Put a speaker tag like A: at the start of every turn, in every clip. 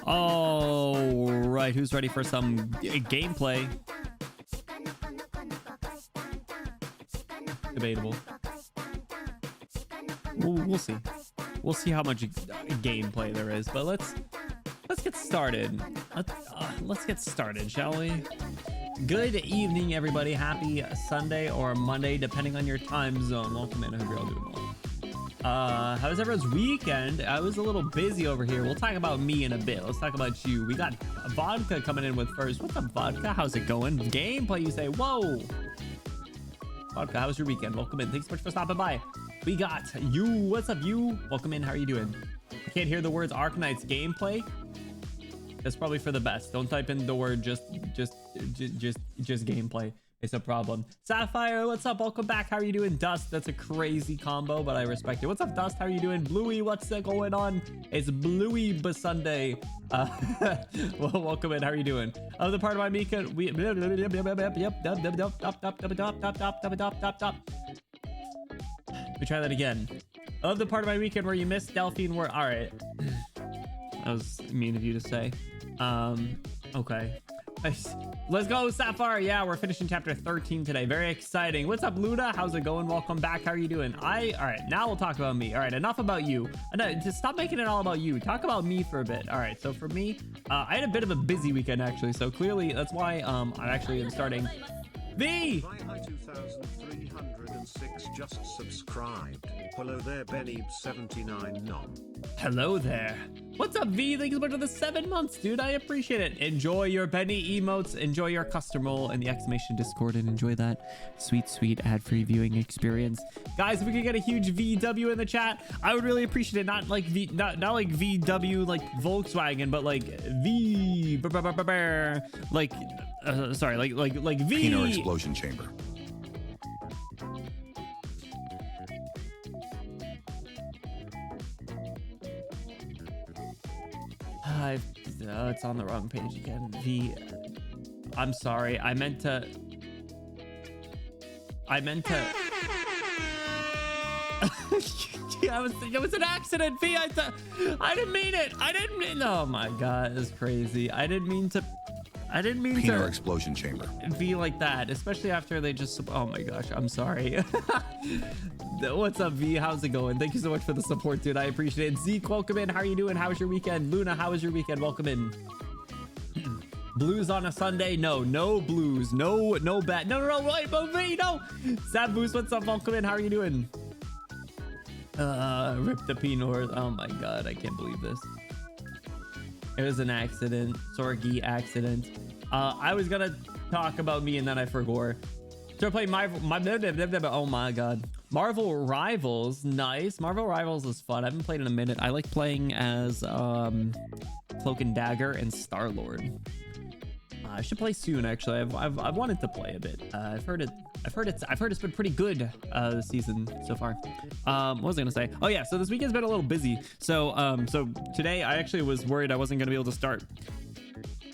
A: All right, who's ready for some gameplay? Debatable. We'll see. We'll see how much gameplay there is, but let's get started. Let's get started, shall we? Good evening, everybody. Happy Sunday or Monday, depending on your time zone. Welcome in. I hope you're all doing well. How was everyone's weekend? I was a little busy over here. We'll talk about me in a bit. Let's talk about you. We got Vodka coming in with first. What's up, Vodka? How's it going? Gameplay, you say? Whoa. Vodka, how was your weekend? Welcome in. Thanks so much for stopping by. We got you. What's up, you? Welcome in. How are you doing? I can't hear the words Arknights gameplay. That's probably for the best. Don't type in the word just gameplay. It's a problem. Sapphire, what's up? Welcome back. How are you doing? Dust, that's a crazy combo, but I respect it. What's up, Dust? How are you doing? Bluey, what's going on? It's Bluey Sunday. Well, welcome in. How are you doing? The part of my weekend, we try that again. Of the part of my weekend where you missed Delphine were all right. That was mean of you to say. Okay. Let's go, Sapphire. Yeah, we're finishing chapter 13 today. Very exciting. What's up, Luna? How's it going? Welcome back. How are you doing? All right, now we'll talk about me. All right, enough about you. Just stop making it all about you. Talk about me for a bit. All right, so for me, I had a bit of a busy weekend, actually. So clearly, that's why I actually am starting V.
B: Hi 2306 just subscribed. Hello there, Benny79 nom.
A: Hello there. What's up, V? Thank you so much for the 7 months, dude. I appreciate it. Enjoy your Benny emotes. Enjoy your custom roll and the exclamation Discord, and enjoy that sweet ad-free viewing experience. Guys, if we could get a huge VW in the chat, I would really appreciate it. Not like not like VW like Volkswagen, but like V. Like sorry, like V.
C: Peanut explosion chamber.
A: It's on the wrong page again. I'm sorry. I meant to. Yeah, it was an accident, V. I didn't mean it. Oh my god, it's crazy. I didn't mean
C: Peanut
A: to
C: explosion chamber.
A: be like that, especially after they just. Oh my gosh, I'm sorry. What's up, V? How's it going? Thank you so much for the support, dude. I appreciate it. Zeke, welcome in. How are you doing? How was your weekend? Luna, how was your weekend? Welcome in. Blues on a Sunday? No blues. No bet. No, wait, V, no. Sad Boost, what's up? Welcome in. How are you doing? Rip the P-North. Oh my god, I can't believe this. It was an accident. Sorgi accident. I was gonna talk about me and then I forgot. So I played oh my god. Marvel Rivals, nice. Marvel Rivals is fun. I haven't played in a minute. I like playing as Cloak and Dagger and Star-Lord. I should play soon, actually. I've wanted to play a bit. I've heard it's been pretty good this season so far. What was I gonna say? Oh yeah, so this weekend's been a little busy. So today I actually was worried I wasn't gonna be able to start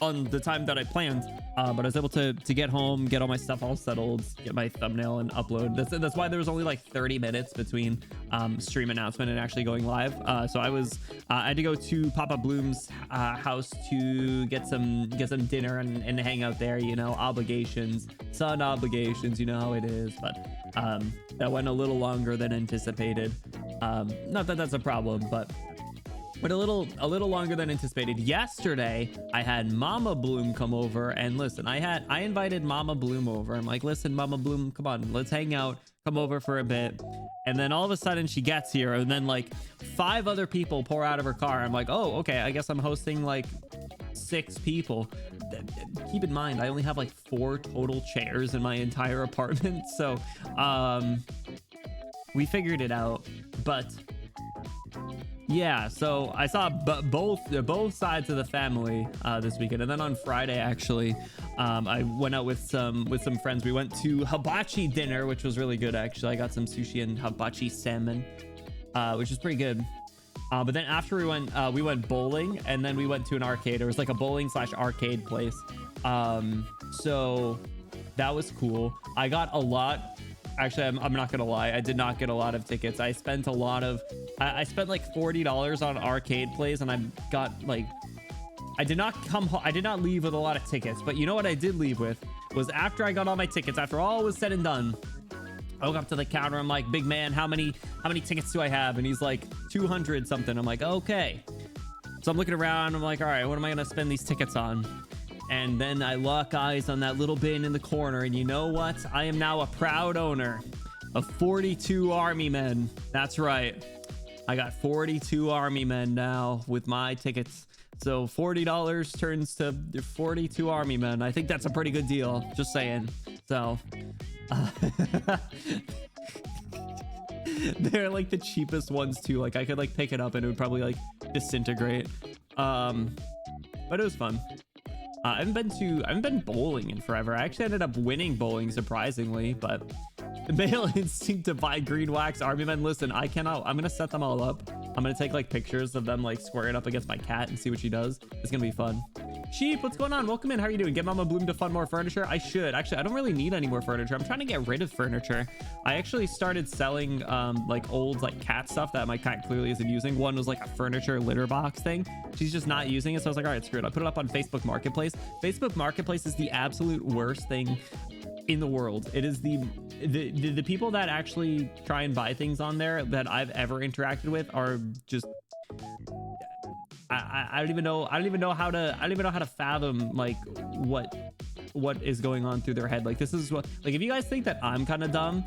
A: on the time that I planned, but I was able to get home, get all my stuff all settled, get my thumbnail and upload. That's why there was only like 30 minutes between stream announcement and actually going live. So I had to go to Papa Bloom's house to get some dinner and hang out there. You know, obligations, son obligations. You know how it is. But that went a little longer than anticipated. Not that that's a problem, but a little longer than anticipated. Yesterday, I had Mama Bloom come over, and listen, I invited Mama Bloom over. I'm like, listen, Mama Bloom, come on, let's hang out, come over for a bit. And then all of a sudden she gets here, and then like 5 other people pour out of her car. I'm like, oh, okay, I guess I'm hosting like 6 people. Keep in mind, I only have like 4 total chairs in my entire apartment. So we figured it out, but yeah, so I saw both sides of the family this weekend, and then on Friday actually, I went out with some friends. We went to hibachi dinner, which was really good actually. I got some sushi and hibachi salmon, which is pretty good. But then after we went bowling, and then we went to an arcade. It was like a bowling / arcade place. So that was cool. I got a lot. Actually, I'm not gonna lie, I did not get a lot of tickets. I spent like $40 on arcade plays, and I got like I did not come home. I did not leave with a lot of tickets, but you know what I did leave with was after I got all my tickets, after all was said and done, I woke up to the counter. I'm like, big man, how many tickets do I have? And he's like 200 something. I'm like, okay. So I'm looking around. I'm like, all right, what am I going to spend these tickets on? And then I lock eyes on that little bin in the corner. And you know what? I am now a proud owner of 42 army men. That's right. I got 42 army men now with my tickets. So $40 turns to 42 army men. I think that's a pretty good deal. Just saying. So they're like the cheapest ones too. Like I could like pick it up and it would probably like disintegrate. But it was fun. I haven't been bowling in forever. I actually ended up winning bowling surprisingly, but male instinct to buy green wax army men. Listen, I'm gonna set them all up. I'm gonna take like pictures of them like squaring up against my cat and see what she does. It's gonna be fun. Sheep, what's going on? Welcome in. How are you doing? Get Mama Bloom to fund more furniture. I should actually. I don't really need any more furniture. I'm trying to get rid of furniture. I actually started selling like old like cat stuff that my cat clearly isn't using. One was like a furniture litter box thing. She's just not using it. So I was like, all right, screw it. I put it up on Facebook Marketplace. Facebook Marketplace is the absolute worst thing in the world. It is the people that actually try and buy things on there that I've ever interacted with are just I don't even know how to fathom like what is going on through their head. Like this is what, like if you guys think that I'm kind of dumb,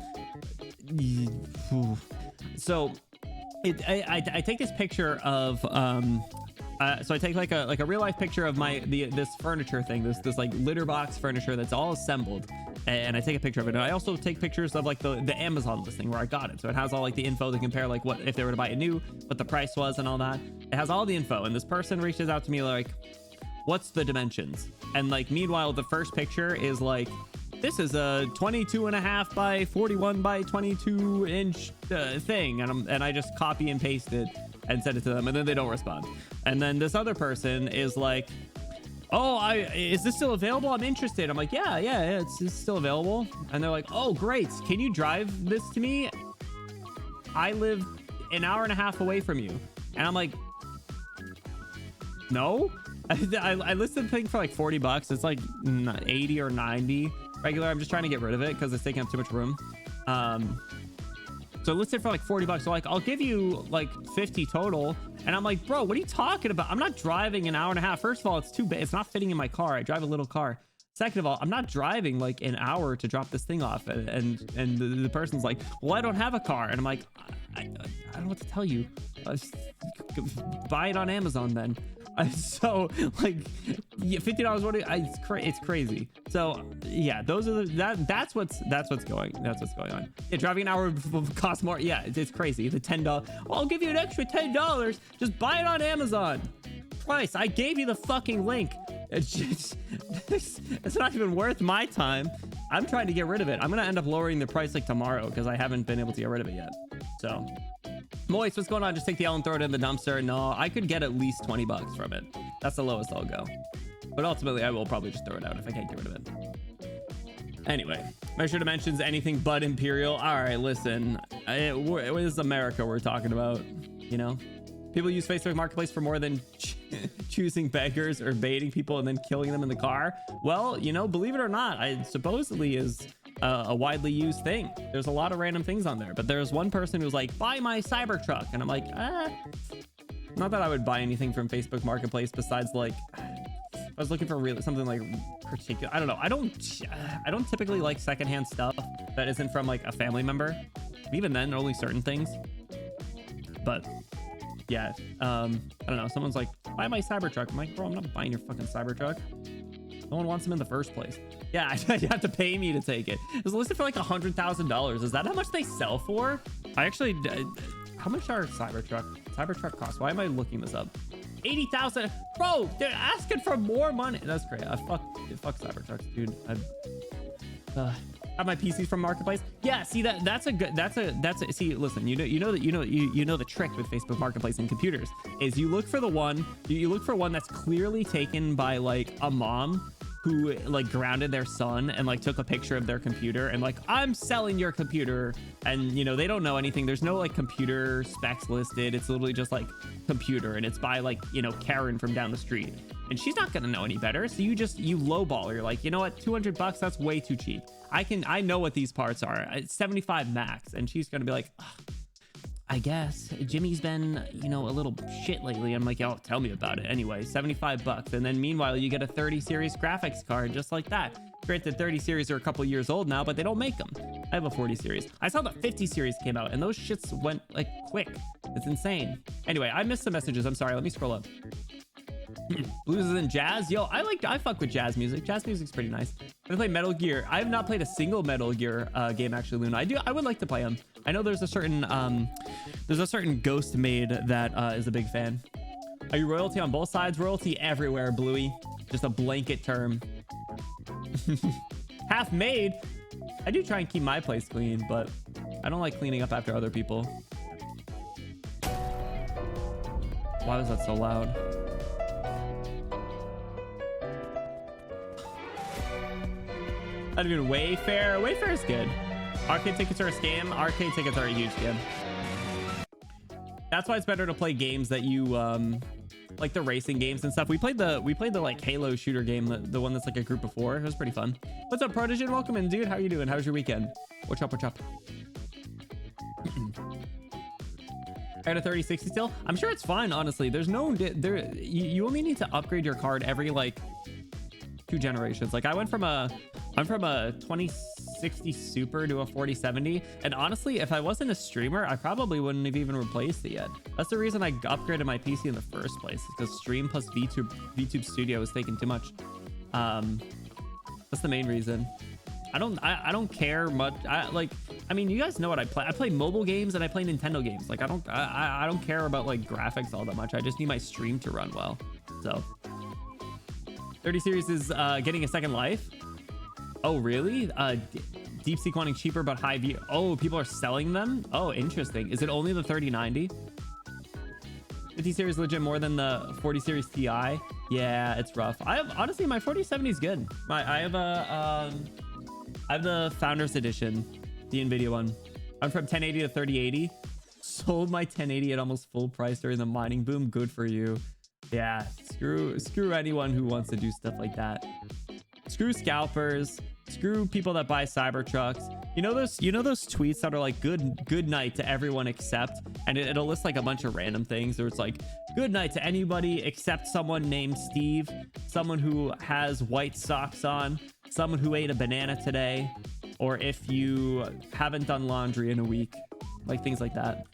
A: so I take this picture of so I take like a real life picture of this furniture thing, this like litter box furniture that's all assembled, and I take a picture of it. And I also take pictures of like the Amazon listing where I got it, so it has all like the info to compare like what if they were to buy it new, what the price was and all that. It has all the info, and this person reaches out to me like, what's the dimensions? And like meanwhile the first picture is like, this is a 22.5 by 41 by 22 inch thing, and I just copy and paste it and send it to them, and then they don't respond. And then this other person is like, oh, is this still available? I'm interested. I'm like, yeah, it's still available. And they're like, oh, great. Can you drive this to me? I live an hour and a half away from you. And I'm like, no. I listed the thing for like $40. It's like 80 or 90 regular. I'm just trying to get rid of it because it's taking up too much room. So listed for like $40. So like, I'll give you like 50 total. And I'm like, bro, what are you talking about? I'm not driving an hour and a half. First of all, it's too big. It's not fitting in my car. I drive a little car. Second of all, I'm not driving like an hour to drop this thing off. And the person's like, well, I don't have a car. And I'm like, I don't know what to tell you. Buy it on Amazon then. So like $50, it's crazy. So yeah, those are that's what's going on. Yeah, driving an hour costs more. Yeah, it's crazy. The $10, well, I'll give you an extra $10. Just buy it on Amazon. Price, I gave you the fucking link. It's just it's not even worth my time. I'm trying to get rid of it. I'm gonna end up lowering the price like tomorrow because I haven't been able to get rid of it yet. So Moist, what's going on? Just take the L and throw it in the dumpster. No, I could get at least $20 from it. That's the lowest I'll go. But ultimately, I will probably just throw it out if I can't get rid of it. Anyway, measure dimensions, anything but Imperial. All right, listen. It is America we're talking about, you know? People use Facebook Marketplace for more than choosing beggars or baiting people and then killing them in the car. Well, you know, believe it or not, it supposedly is a widely used thing. There's a lot of random things on there, but there's one person who's like, buy my Cybertruck, and I'm like, not that I would buy anything from Facebook Marketplace besides like, I was looking for something like particular. I don't know. I don't typically like secondhand stuff that isn't from like a family member. Even then, only certain things. But yeah, I don't know. Someone's like, buy my Cybertruck. I'm like, bro, I'm not buying your fucking Cybertruck. No one wants them in the first place. Yeah, you have to pay me to take it. It was listed for like $100,000. Is that how much they sell for? I actually, how much are Cybertruck cost? Why am I looking this up? 80,000. Bro, they're asking for more money. That's great. Fuck Cybertrucks, dude. Have my PCs from Marketplace. Yeah, see that's a see, listen, you know the trick with Facebook Marketplace and computers is you look for one that's clearly taken by like a mom who like grounded their son and like took a picture of their computer and like, I'm selling your computer. And you know, they don't know anything. There's no like computer specs listed. It's literally just like computer, and it's by like, you know, Karen from down the street, and she's not gonna know any better. So you lowball. You're like, you know what, $200, that's way too cheap. I know what these parts are. It's 75 max. And she's gonna be like, I guess Jimmy's been, you know, a little shit lately. I'm like, yo, tell me about it. Anyway, 75 bucks. And then meanwhile, you get a 30 series graphics card just like that. Granted, 30 series are a couple years old now, but they don't make them. I have a 40 series. I saw the 50 series came out, and those shits went like quick. It's insane. Anyway, I missed some messages. I'm sorry. Let me scroll up. Blues and jazz. Yo, I fuck with jazz music. Jazz music's pretty nice. I play Metal Gear. I have not played a single Metal Gear game actually, Luna. I would like to play them. I know there's a certain ghost maid that is a big fan. Are you royalty on both sides? Royalty everywhere, Bluey. Just a blanket term. Half made. I do try and keep my place clean, but I don't like cleaning up after other people. Why was that so loud? Not even Wayfair. Wayfair is good. Arcade tickets are a scam. Arcade tickets are a huge scam. That's why it's better to play games that you like, the racing games and stuff. We played the like Halo shooter game, the one that's like a group of 4. It was pretty fun. What's up, Prodigy? Welcome in, dude. How are you doing? How's your weekend? What's up? I got a 3060 still. I'm sure it's fine, honestly. There's no you only need to upgrade your card every like 2 generations. Like I went from a 2060 Super to a 4070, and honestly, if I wasn't a streamer, I probably wouldn't have even replaced it yet. That's the reason I upgraded my PC in the first place, because stream plus VTube Studio was taking too much. That's the main reason. I don't care much. I mean, you guys know what I play. I play mobile games and I play Nintendo games. Like I don't care about like graphics all that much. I just need my stream to run well. So 30 series is getting a second life. Oh really? Deep Sea wanting cheaper but high view. Oh, people are selling them. Oh, interesting. Is it only the 3090? 50 series legit more than the 40 series Ti? Yeah, it's rough. Honestly, my 4070 is good. I have the Founders Edition, the Nvidia one. I'm from 1080 to 3080. Sold my 1080 at almost full price during the mining boom. Good for you. Yeah, screw anyone who wants to do stuff like that. Screw scalpers. Screw people that buy Cybertrucks. You know those tweets that are like good night to everyone except, and it'll list like a bunch of random things. Or it's like, good night to anybody except someone named Steve, someone who has white socks on, someone who ate a banana today, or if you haven't done laundry in a week, like things like that.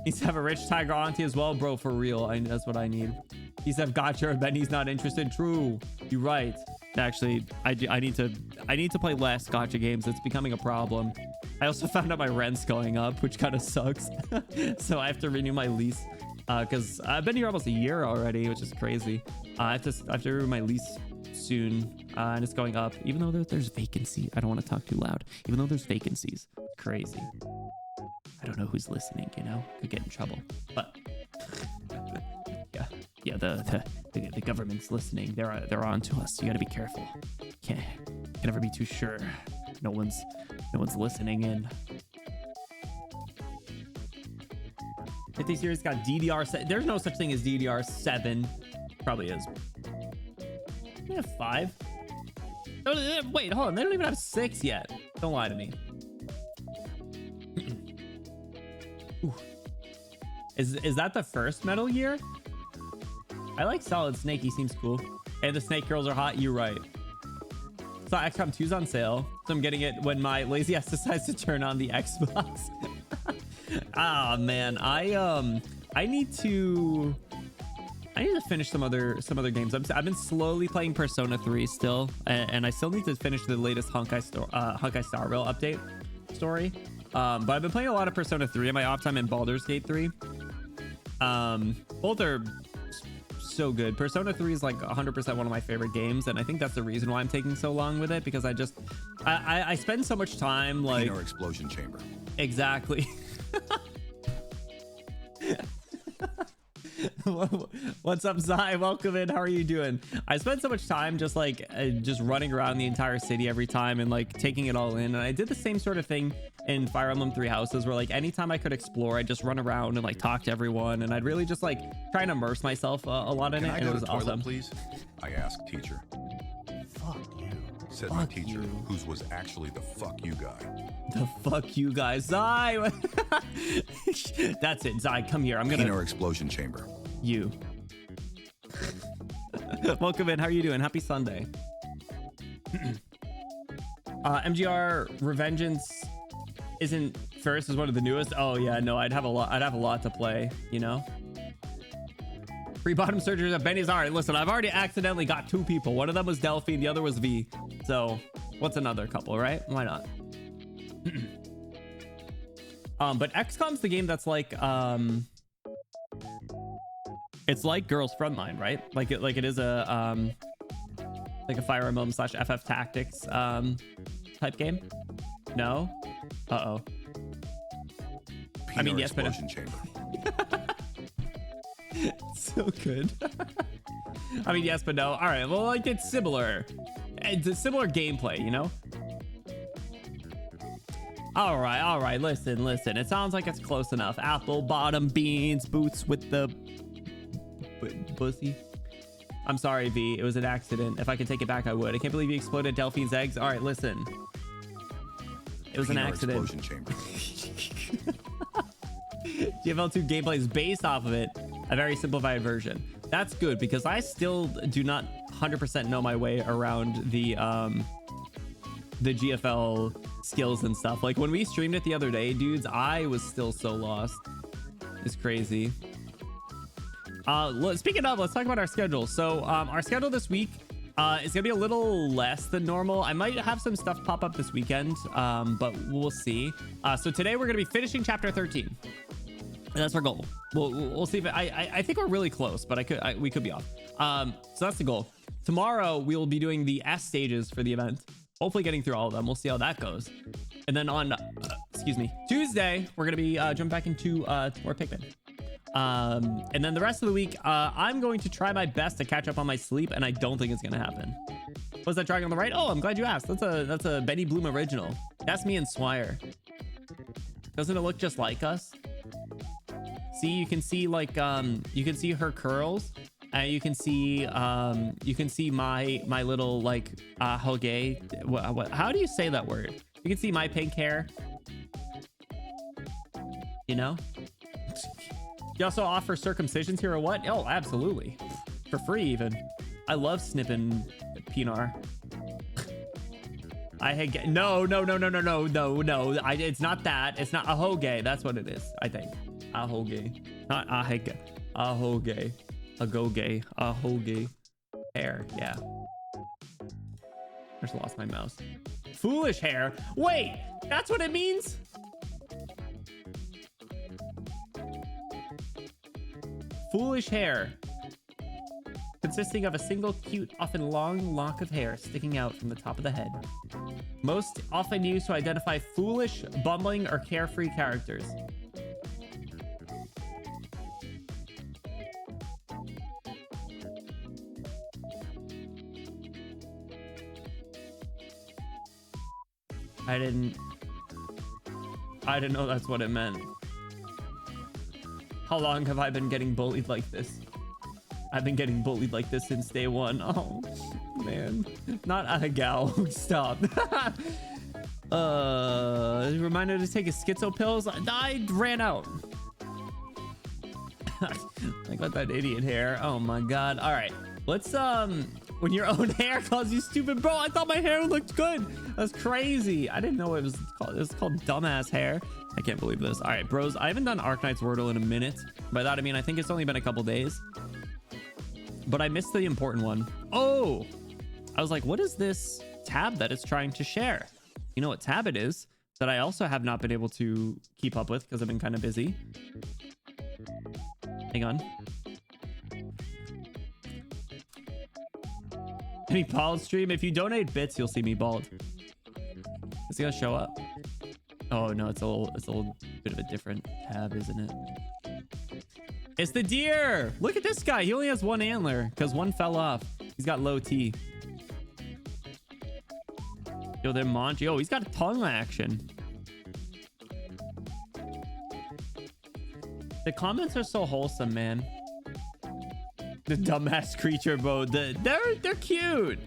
A: Needs to have a rich tiger auntie as well, bro. For real, that's what I need. He's have gotcha, but he's not interested. True, you're right. Actually, I need to play less gotcha games. It's becoming a problem. I also found out my rent's going up, which kind of sucks. So I have to renew my lease because I've been here almost a year already, which is crazy. I have to renew my lease soon, and it's going up. Even though there's vacancy, I don't want to talk too loud. Even though there's vacancies, it's crazy. I don't know who's listening, you know, could get in trouble, but yeah, the government's listening. They're on to us. You got to be careful. Can never be too sure. No one's listening in. 50 series got DDR7. There's no such thing as DDR7. Probably is. We have 5. Oh, wait, hold on. They don't even have 6 yet. Don't lie to me. Ooh. Is that the first Metal Gear? I like Solid Snake. He seems cool. And the Snake Girls are hot. You're right. So XCOM 2's on sale, so I'm getting it when my lazy ass decides to turn on the Xbox. Ah man, I need to finish some other games. I've been slowly playing Persona 3 still, and I still need to finish the latest Honkai Star Rail update story. But I've been playing a lot of Persona 3 in my off time and Baldur's Gate 3. Both are so good. Persona 3 is like 100% one of my favorite games, and I think that's the reason why I'm taking so long with it, because I spend so much time like
C: in our explosion chamber.
A: What's up, Zai? Welcome in. How are you doing? I spent so much time just like just running around the entire city every time and like taking it all in. And I did the same sort of thing in Fire Emblem Three Houses, where like anytime I could explore, I'd just run around and like talk to everyone, and I'd really just like try and immerse myself a lot in it. And it was awesome.
C: Please? I asked teacher.
A: Fuck you.
C: Said my teacher, whose was actually the fuck you guy.
A: The fuck you guys, Zai. That's it, Zai. Come here. I'm gonna.
C: Inner explosion chamber.
A: You. Welcome in. How are you doing? Happy Sunday. MGR Revengeance isn't first, is one of the newest. Oh yeah, no, I'd have a lot to play, you know. Free bottom surgery at Benny's. All right, listen, I've already accidentally got 2 people. One of them was Delphine, the other was V. So what's another couple, right? Why not? But XCOM's the game that's like it's like Girls Frontline, right? Like it is a Fire Emblem / FF Tactics type game. No. Uh-oh. I mean, yes, but
C: chamber.
A: So good. I mean, yes, but no. All right, well, like it's similar. It's a similar gameplay, you know. All right, listen, it sounds like it's close enough. Apple bottom beans, boots with the pussy. I'm sorry, V, it was an accident. If I could take it back, I would. I can't believe you exploded Delphine's eggs. All right, listen, it was an accident.
C: Explosion chamber.
A: GFL2 gameplay is based off of it, a very simplified version. That's good, because I still do not 100% know my way around the GFL skills and stuff. Like when we streamed it the other day, dudes, I was still so lost. It's crazy. Speaking of, let's talk about our schedule. So our schedule this week is gonna be a little less than normal. I might have some stuff pop up this weekend, but we'll see. So today we're gonna be finishing chapter 13. And that's our goal. We'll see if I think we're really close, but we could be off. So that's the goal. Tomorrow we will be doing the S stages for the event. Hopefully getting through all of them. We'll see how that goes. And then on Tuesday, we're gonna be jumping back into more Pikmin. And then the rest of the week, I'm going to try my best to catch up on my sleep, and I don't think it's gonna happen. What's that drawing on the right? Oh, I'm glad you asked. That's a Benny Bloom original. That's me and Swire. Doesn't it look just like us? See, you can see like you can see her curls, and you can see my little like hoge. What? How do you say that word? You can see my pink hair. You know. You also offer circumcisions here or what? Oh, absolutely, for free even. I love snipping Pinar. No. It's not that. It's not a hoge. That's what it is, I think. A hoge, not a hege. A hoge, a goge, a hoge. Hair, yeah. I just lost my mouse. Foolish hair. Wait, that's what it means? Foolish hair, consisting of a single cute, often long lock of hair sticking out from the top of the head. Most often used to identify foolish, bumbling, or carefree characters. I didn't know that's what it meant. How long have I been getting bullied like this? I've been getting bullied like this since day one. Oh, man. Not a gal. Stop. Reminder to take his schizo pills. I ran out. I got that idiot hair. Oh, my God. All right. Let's, when your own hair calls you stupid, bro. I thought my hair looked good. That's crazy. I didn't know it was called. It was called dumbass hair. I can't believe this. All right, bros. I haven't done Arknights Wordle in a minute. By that I mean I think it's only been a couple days. But I missed the important one. Oh, I was like, what is this tab that it's trying to share? You know what tab it is that I also have not been able to keep up with because I've been kind of busy. Hang on. Any bald stream? If you donate bits, you'll see me bald. Is he gonna show up? Oh no, it's a little bit of a different tab, isn't it? It's the deer. Look at this guy. He only has one antler because one fell off. He's got low T. Yo, they're Monty. Oh, he's got a tongue action. The comments are so wholesome, man. The dumbass creature mode. They're cute.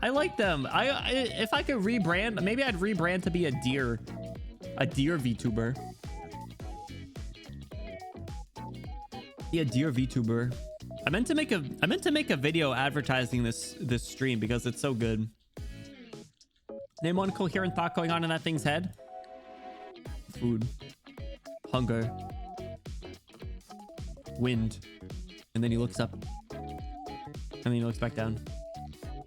A: I like them. If I could rebrand, maybe I'd rebrand to be a deer VTuber. Be a deer VTuber. I meant to make a video advertising this stream because it's so good. Name one coherent thought going on in that thing's head. Food. Hunger. Wind. And then he looks up. And then he looks back down.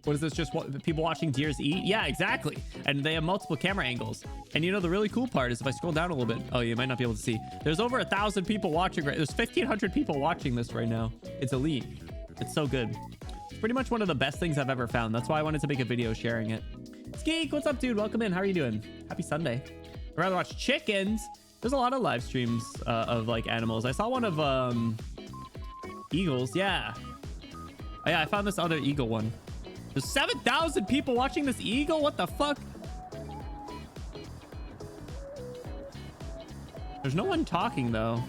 A: What is this? Just what people watching deers eat? Yeah, exactly. And they have multiple camera angles. And you know, the really cool part is if I scroll down a little bit, oh, you might not be able to see. There's over 1,000 people watching. There's 1,500 people watching this right now. It's elite. It's so good. It's pretty much one of the best things I've ever found. That's why I wanted to make a video sharing it. Skeek, what's up, dude? Welcome in. How are you doing? Happy Sunday. I'd rather watch chickens. There's a lot of live streams of like animals. I saw one of eagles. Yeah. Oh, yeah, I found this other eagle one. There's 7,000 people watching this eagle. What the fuck? There's no one talking though.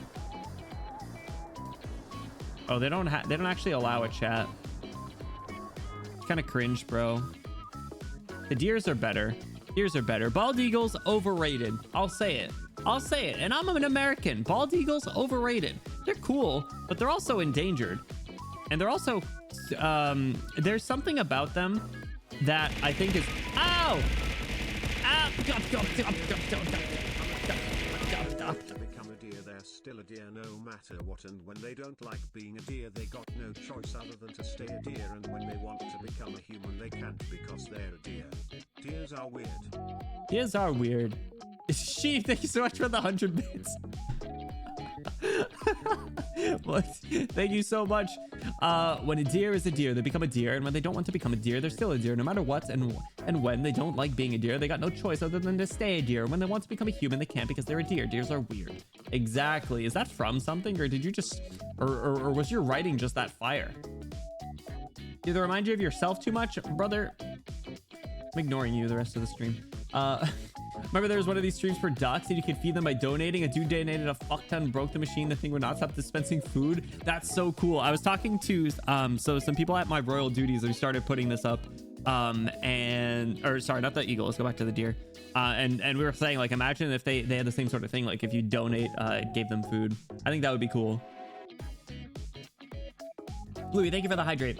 A: Oh, they don't actually allow a chat. It's kind of cringe, bro. The deers are better. Deers are better. Bald eagles overrated. I'll say it. I'll say it. And I'm an American. Bald eagles overrated. They're cool, but they're also endangered. And they're also there's something about them that I think is ow! Ow!
B: To become a deer, they're still a deer no matter what, and when they don't like being a deer, they got no choice other than to stay a deer, and when they want to become a human, they can't because they're a deer. Deers are weird.
A: Deers are weird. Sheep, thank you so much for the 100 bits. Well, thank you so much. When a deer is a deer, they become a deer, and when they don't want to become a deer, they're still a deer no matter what. And when they don't like being a deer, they got no choice other than to stay a deer. When they want to become a human, they can't because they're a deer. Deers are weird. Exactly. Is that from something, or did you just or was your writing just that fire? Did it remind you of yourself too much, brother? I'm ignoring you the rest of the stream. Remember there was one of these streams for ducks and you could feed them by donating. A dude donated a fuck ton, broke the machine. The thing would not stop dispensing food. That's so cool. I was talking to so some people at my royal duties, we started putting this up. Sorry, not the eagle. Let's go back to the deer. And we were saying, like, imagine if they had the same sort of thing. Like if you donate, gave them food. I think that would be cool. Louis, thank you for the hydrate.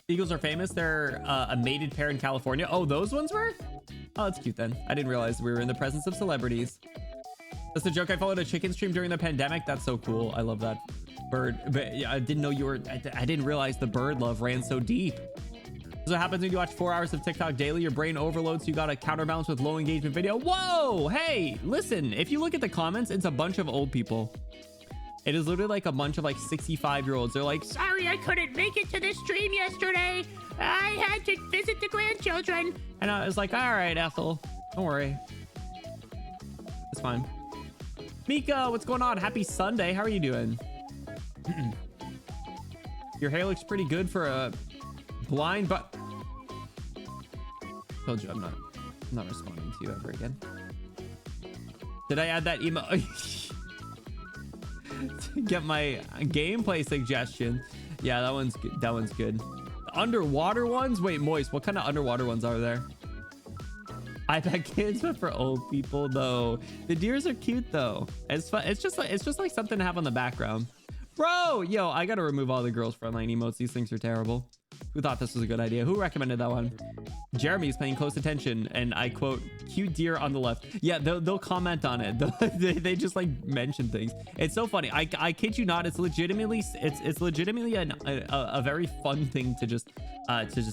A: Eagles are famous. They're a mated pair in California. Oh, those ones were? Oh, that's cute then. I didn't realize we were in the presence of celebrities. That's the joke. I followed a chicken stream during the pandemic. That's so cool. I love that. Bird. But yeah, I didn't know you were. I didn't realize the bird love ran so deep. So what happens when you watch 4 hours of TikTok daily? Your brain overloads, so you got to counterbalance with low engagement video. Whoa! Hey, listen. If you look at the comments, it's a bunch of old people. It is literally like a bunch of like 65-year-olds. They're like, sorry, I couldn't make it to this stream yesterday. I had to visit the grandchildren. And I was like, all right, Ethel, don't worry. It's fine. Mika, what's going on? Happy Sunday. How are you doing? Your hair looks pretty good for a blind, but told you I'm not responding to you ever again. Did I add that email? To get my gameplay suggestion. Yeah, that one's good. That one's good. Underwater ones? Wait, Moist, what kind of underwater ones are there? iPad kids, but for old people though. The deers are cute though. It's fun. It's just like something to have on the background. Bro, yo, I gotta remove all the girls frontline emotes. These things are terrible. Who thought this was a good idea? Who recommended that one? Jeremy's paying close attention, and I quote, cute deer on the left. Yeah, they'll comment on it. They just like mention things. It's so funny. I kid you not. It's legitimately a very fun thing to just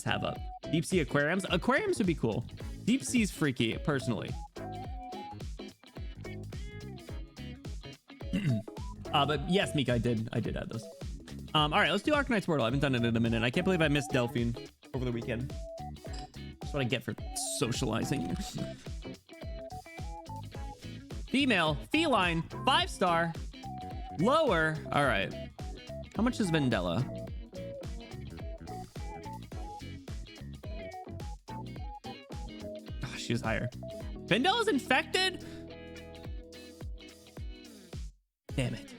A: have up. Deep sea aquariums. Aquariums would be cool. Deep sea's freaky, personally. But yes, Mika, I did add those. All right, let's do Arknights Wordle. I haven't done it in a minute. I can't believe I missed Delphine over the weekend. That's what I get for socializing. Female, feline, 5-star. Lower. All right. How much is Vendella? Oh, she's higher. Vendella's infected? Damn it.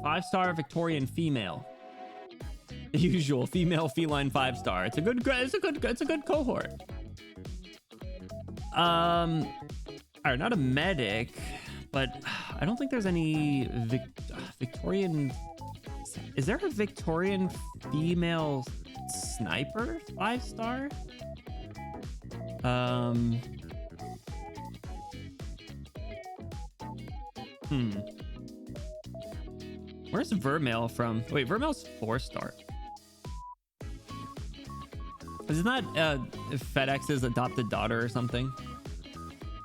A: 5-star Victorian female. The usual female feline 5-star. It's a good cohort. All right, not a medic, but I don't think there's any Victorian. Is there a Victorian female sniper 5-star? Where's Vermeil from? Wait, Vermeil's 4-star. Isn't that FedEx's adopted daughter or something?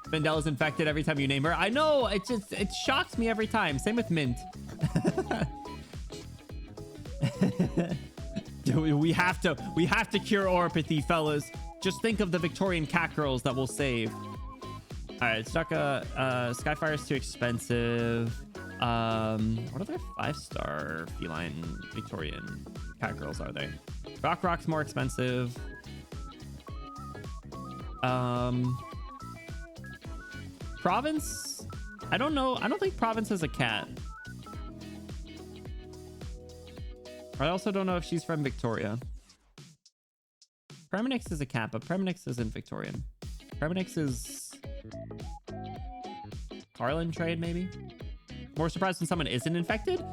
A: Vendella's infected every time you name her. I know, it shocks me every time. Same with Mint. we have to cure orpathy, fellas. Just think of the Victorian cat girls that we'll save. All right, Stucca, Skyfire's too expensive. What other 5-star feline Victorian cat girls are they? Rock's more expensive. Province? I don't know. I don't think Province is a cat. I also don't know if she's from Victoria. Premonix is a cat, but Premonix isn't Victorian. Premonix is Carlin trade, maybe? More surprised when someone isn't infected?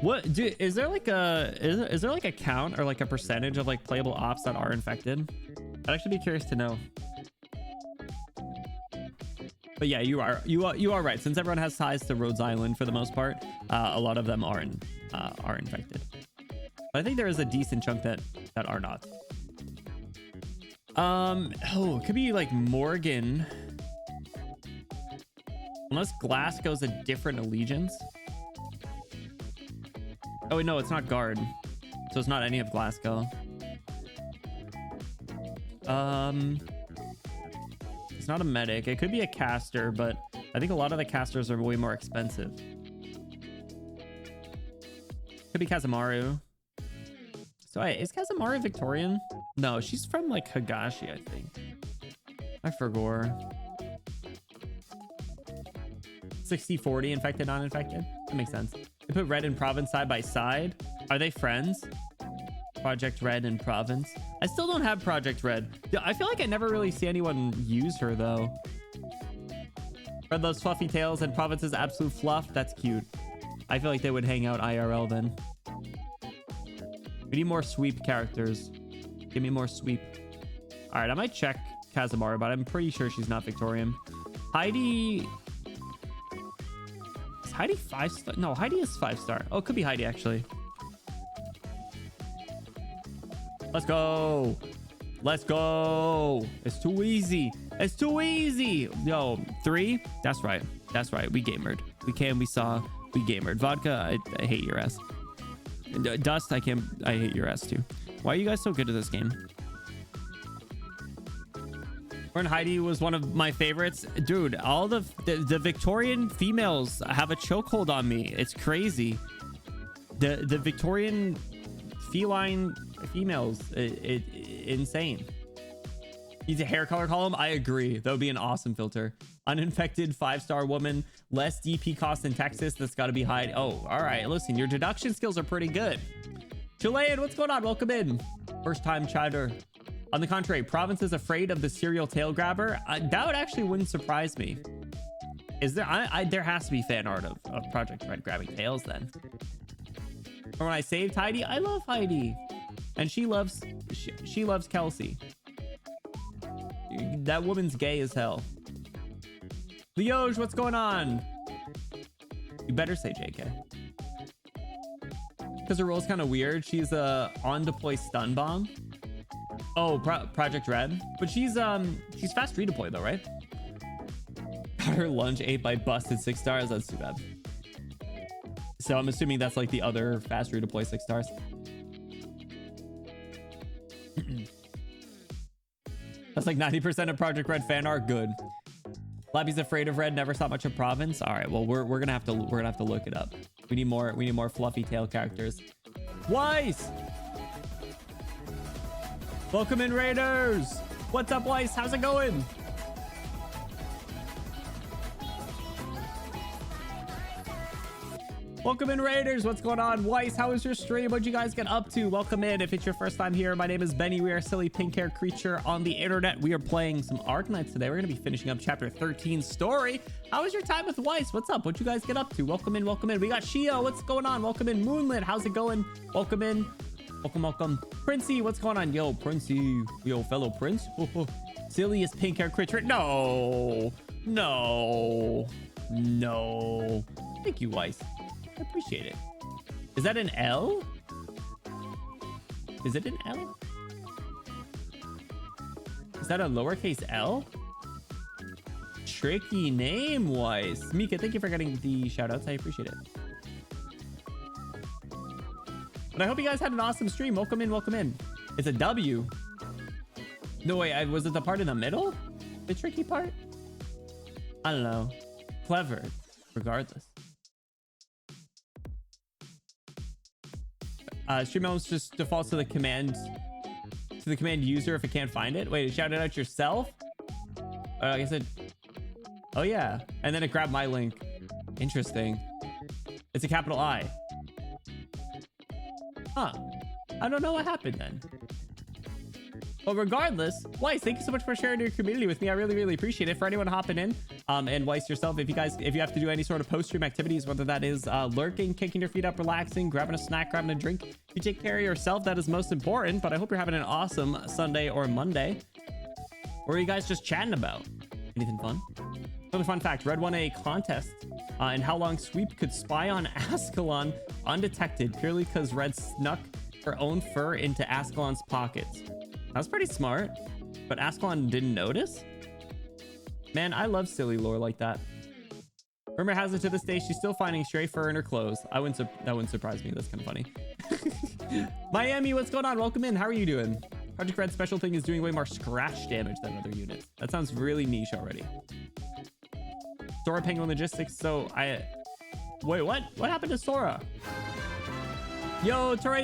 A: What is there like a is there like a count or like a percentage of like playable ops that are infected? I'd actually be curious to know. But yeah, you are right. Since everyone has ties to Rhodes Island for the most part, a lot of them are infected. But I think there is a decent chunk that are not. Oh, it could be like Morgan. Unless Glasgow's a different allegiance. Oh wait, no, it's not guard. So it's not any of Glasgow. It's not a medic. It could be a caster, but I think a lot of the casters are way more expensive. Could be Kazamaru. So wait, is Kazamaru Victorian? No, she's from like Higashi, I think. I forgot. 60-40 infected, non-infected. That makes sense. They put Red and Province side by side. Are they friends? Project Red and Province. I still don't have Project Red. I feel like I never really see anyone use her though. Red loves fluffy tails and Province is absolute fluff. That's cute. I feel like they would hang out IRL then. We need more sweep characters. Give me more sweep. All right, I might check Kazamaru, but I'm pretty sure she's not Victorian. Heidi... Is Heidi 5-star? No, Heidi is 5-star. Oh, it could be Heidi, actually. Let's go. Let's go. It's too easy. It's too easy. Yo, 3? That's right. That's right. We gamered. We came, we saw, we gamered. Vodka, I hate your ass. Dust, I hate your ass too. Why are you guys so good at this game? When Heidi was one of my favorites. Dude, all the Victorian females have a chokehold on me. It's crazy. The Victorian feline females, insane. He's a hair color column. I agree. That would be an awesome filter. Uninfected 5-star woman, less DP cost in Texas. That's got to be high. Oh, all right. Listen, your deduction skills are pretty good. Chilean, what's going on? Welcome in. First time chatter. On the contrary, Province is afraid of the serial tail grabber. That would actually wouldn't surprise me. Is there? There has to be fan art of Project Red grabbing tails then. Or when I saved Heidi, I love Heidi, and she loves Kelsey. That woman's gay as hell. Leoj, what's going on? You better say JK. Because her role's kind of weird. She's a on-deploy stun bomb. Oh, Project Red. But she's fast redeploy though, right? Got her lunch ate by busted 6 stars. That's too bad. So I'm assuming that's like the other fast redeploy 6 stars. That's like 90% of Project Red fan art. Good. Lappy's afraid of red. Never saw much of province. All right. Well, we're gonna have to look it up. We need more fluffy tail characters. Weiss. Welcome in, Raiders. What's up, Weiss? How's it going? Welcome in, Raiders. What's going on? Weiss, how was your stream? What'd you guys get up to? Welcome in. If it's your first time here, my name is Benny. We are a silly pink-haired creature on the internet. We are playing some Arknights today. We're going to be finishing up chapter 13 story. How was your time with Weiss? What's up? What'd you guys get up to? Welcome in. Welcome in. We got Shio. What's going on? Welcome in. Moonlit. How's it going? Welcome in. Welcome. Princey, what's going on? Yo, Princey. Yo, fellow prince. Silliest pink-haired creature. No. Thank you, Weiss. I appreciate it. Is that an L? Is it an L? Is that a lowercase L? Tricky name, Weiss. Mika, thank you for getting the shout outs. I appreciate it. But I hope you guys had an awesome stream. Welcome in. It's a W. No, wait, was it the part in the middle? The tricky part? I don't know. Clever, regardless. Stream elements just defaults to the command user if it can't find it. Wait, shout it out yourself? I guess it. Oh yeah, and then it grabbed my link. Interesting. It's a capital I. Huh. I don't know what happened then. But regardless, Weiss, thank you so much for sharing your community with me. I really appreciate it. For anyone hopping in, and Weiss yourself, if you have to do any sort of post-stream activities, whether that is lurking, kicking your feet up, relaxing, grabbing a snack, grabbing a drink, you take care of yourself. That is most important. But I hope you're having an awesome Sunday or Monday. What are you guys just chatting about? Anything fun? Another fun fact, Red won a contest in how long Sweep could spy on Ascalon undetected purely because Red snuck her own fur into Ascalon's pockets. That's pretty smart, but Ascalon didn't notice? Man, I love silly lore like that. Rumor has it to this day she's still finding stray fur in her clothes. That wouldn't surprise me. That's kind of funny. Miami, what's going on? Welcome in. How are you doing? Project Red's special thing is doing way more scratch damage than other units. That sounds really niche already. Sora Penguin Logistics. Wait, what? What happened to Sora? Yo, Tora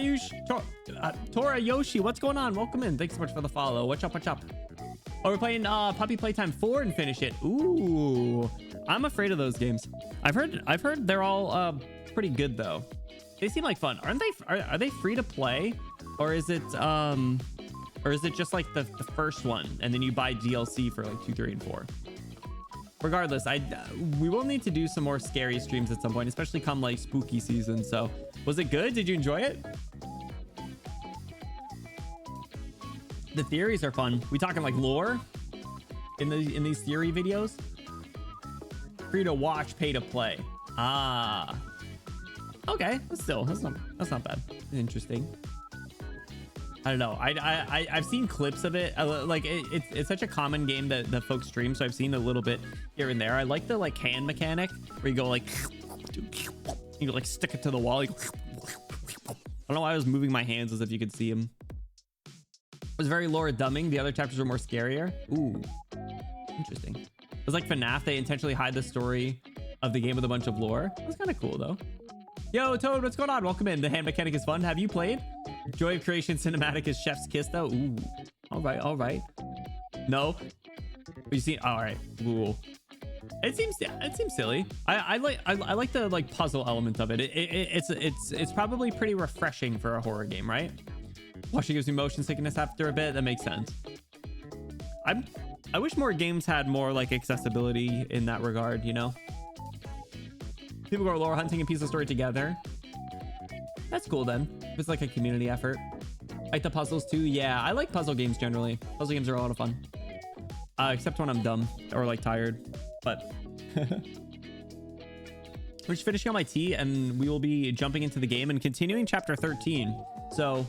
A: Yoshi, what's going on? Welcome in. Thanks so much for the follow. What's up? Oh, we're playing Puppy Playtime 4 and finish it. Ooh, I'm afraid of those games. I've heard they're all pretty good though. They seem like fun. Aren't they? Are they free to play, or is it just like the first one and then you buy DLC for like 2, 3, and 4? Regardless, we will need to do some more scary streams at some point, especially come like spooky season. So was it good? Did you enjoy it? The theories are fun. We talking like lore in these theory videos? Free to watch, pay to play. Ah, okay. But still, that's not bad. Interesting. I don't know. I've seen clips of it. Like it's such a common game that folks stream, so I've seen a little bit here and there. I like the like hand mechanic where you go like you like stick it to the wall. I don't know why I was moving my hands as if you could see them. It was very lore dumbing. The other chapters were more scarier. Ooh, interesting. It was like FNAF. They intentionally hide the story of the game with a bunch of lore. It was kind of cool though. Yo, Toad, what's going on? Welcome in. The hand mechanic is fun. Have you played? Joy of Creation cinematic is Chef's Kiss though. Ooh, all right. No, you see, all right. Ooh, it seems silly. I like the like puzzle element of it. It's probably pretty refreshing for a horror game, right? Watching gives me motion sickness after a bit. That makes sense. I wish more games had more like accessibility in that regard, you know? People go lore hunting and piece of story together. That's cool then. It's like a community effort. Like the puzzles too. Yeah, I like puzzle games generally. Puzzle games are a lot of fun. Except when I'm dumb or like tired. But we're just finishing on my tea and we will be jumping into the game and continuing chapter 13. So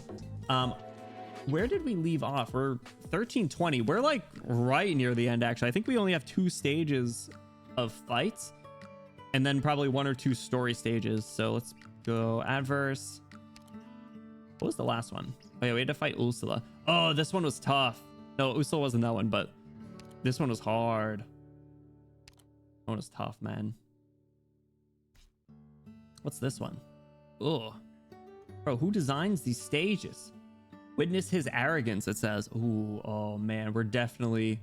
A: where did we leave off? We're 13:20. We're like right near the end actually. I think we only have 2 stages of fights and then probably 1 or 2 story stages. So let's go adverse. What was the last one? Oh yeah, we had to fight Ursula. Oh, this one was tough. No, Ursula wasn't that one, but this one was hard. That one was tough, man. What's this one? Ugh. Bro, who designs these stages? Witness his arrogance, it says. Ooh, oh man, we're definitely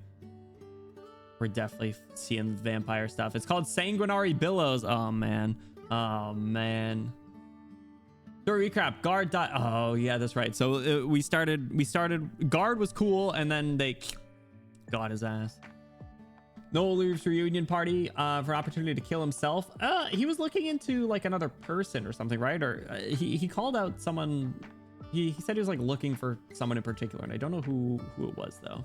A: seeing vampire stuff. It's called Sanguinary Billows. Oh man. Oh man. Story recap. Guard died. Oh yeah, that's right. So we started. Guard was cool, and then they got his ass. Noel leaves reunion party for opportunity to kill himself. He was looking into like another person or something, right? Or he called out someone. He said he was like looking for someone in particular, and I don't know who it was though.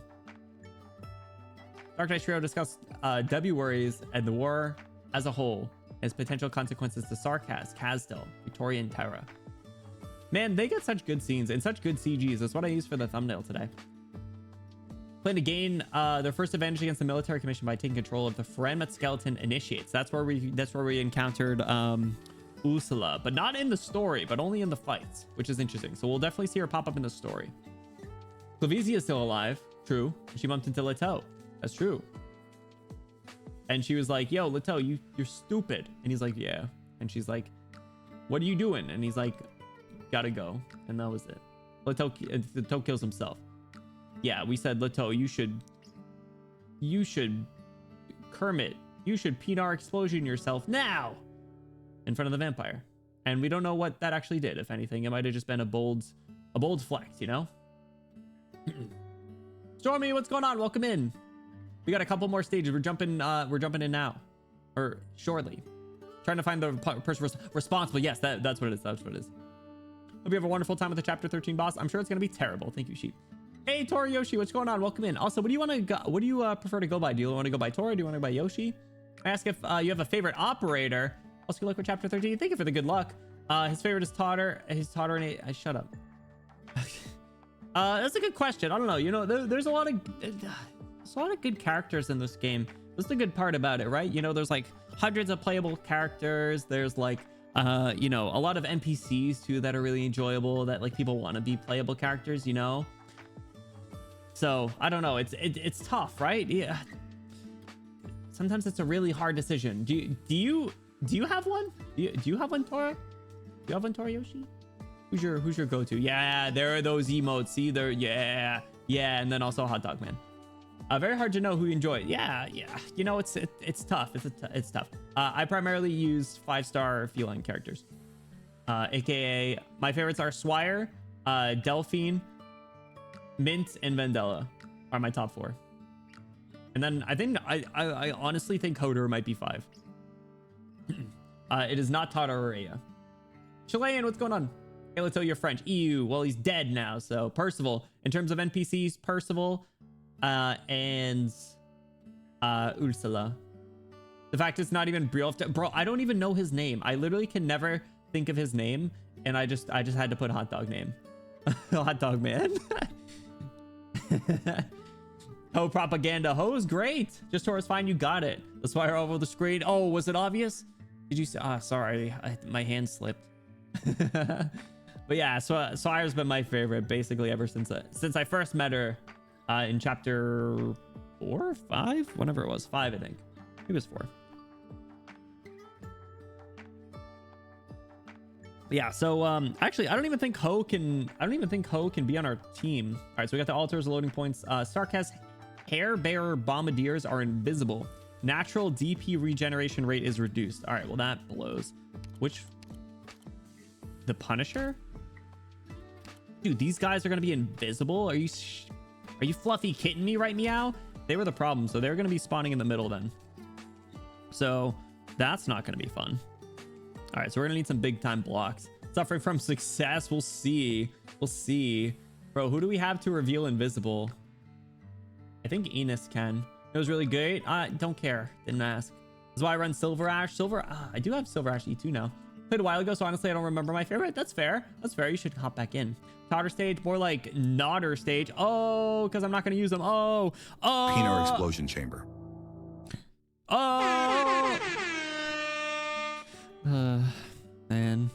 A: Dark Knight Trio discussed W worries and the war as a whole, as potential consequences to Sarkaz, Kazdel, Victoria, and Terra. Man, they get such good scenes and such good CGs. That's what I used for the thumbnail today. Plan to gain their first advantage against the military commission by taking control of the Ferenmet skeleton initiates. That's where we encountered Ursula, but not in the story, but only in the fights, which is interesting. So we'll definitely see her pop up in the story. Clavizia is still alive. True. She bumped into Leto. That's true. And she was like, yo, Leto, you're stupid. And he's like, yeah. And she's like, what are you doing? And he's like, gotta go. And that was it. Leto kills himself. Yeah, we said, Leto, you should Kermit, you should Pinar explosion yourself now in front of the vampire. And we don't know what that actually did. If anything, it might have just been a bold flex, you know? Stormy, what's going on? Welcome in. We got a couple more stages. We're jumping in now, or shortly. Trying to find the person responsible. Yes, that's what it is. That's what it is. Hope you have a wonderful time with the chapter 13 boss. I'm sure it's gonna be terrible. Thank you, Sheep. Hey, Toriyoshi, what's going on? Welcome in. Also, what do you prefer to go by? Do you want to go by Tori? Do you want to go by Yoshi? I ask if you have a favorite operator. Also, good luck with chapter 13. Thank you for the good luck. His favorite is Totter. His Totter and shut up. That's a good question. I don't know. You know, there's a lot of good characters in this game. That's the good part about it, right? You know, there's like hundreds of playable characters. There's like you know, a lot of NPCs too that are really enjoyable, that like people want to be playable characters, you know. So I don't know. It's tough, right? Yeah. Sometimes it's a really hard decision. Do you have one? Do you have one, Tora? Do you have one, Tora Yoshi? Who's your go-to? Yeah, there are those emotes. See there. Yeah, and then also Hot Dog Man. Very hard to know who you enjoy. Yeah. You know, it's tough. It's tough. I primarily use 5-star feline characters, aka my favorites are Swire, Delphine, Mint, and Vandella are my top 4. And then I think I honestly think Hodor might be 5. It is not Tata or Aya. Chilean, what's going on? Hey, let's tell you're French. Ew. Well, he's dead now. So Percival. In terms of NPCs, Percival, and Ursula. The fact it's not even Briolf. Bro, I don't even know his name. I literally can never think of his name, and I just had to put Hot Dog name. Hot Dog Man. Ho propaganda. Ho is great. Just Taurus fine. You got it. That's why you're over the screen. Oh, was it obvious? Did you say? Sorry. My hand slipped. But yeah, so Sire's been my favorite basically ever since I first met her in chapter 4 or 5, whenever it was 5, I think. It was 4. But yeah, so actually I don't even think Ho can be on our team. All right, so we got the altars, loading points. Sarkaz hair bearer bombardiers are invisible. Natural DP regeneration rate is reduced. All right, well that blows. Which the Punisher? Dude, these guys are gonna be invisible. Are you fluffy kidding me, right, Meow? They were the problem, so they're gonna be spawning in the middle then. So that's not gonna be fun. All right, so we're gonna need some big time blocks. Suffering from success. We'll see. Bro, who do we have to reveal invisible? I think Enos can. It was really great. I don't care. Didn't ask. That's why I run Silver Ash. I do have Silver Ash E2 now. Played a while ago, so honestly I don't remember my favorite. That's fair. You should hop back in. Totter stage, more like Nodder stage. Oh, because I'm not going to use them. Oh.
C: Pinar explosion chamber.
A: Oh. Man.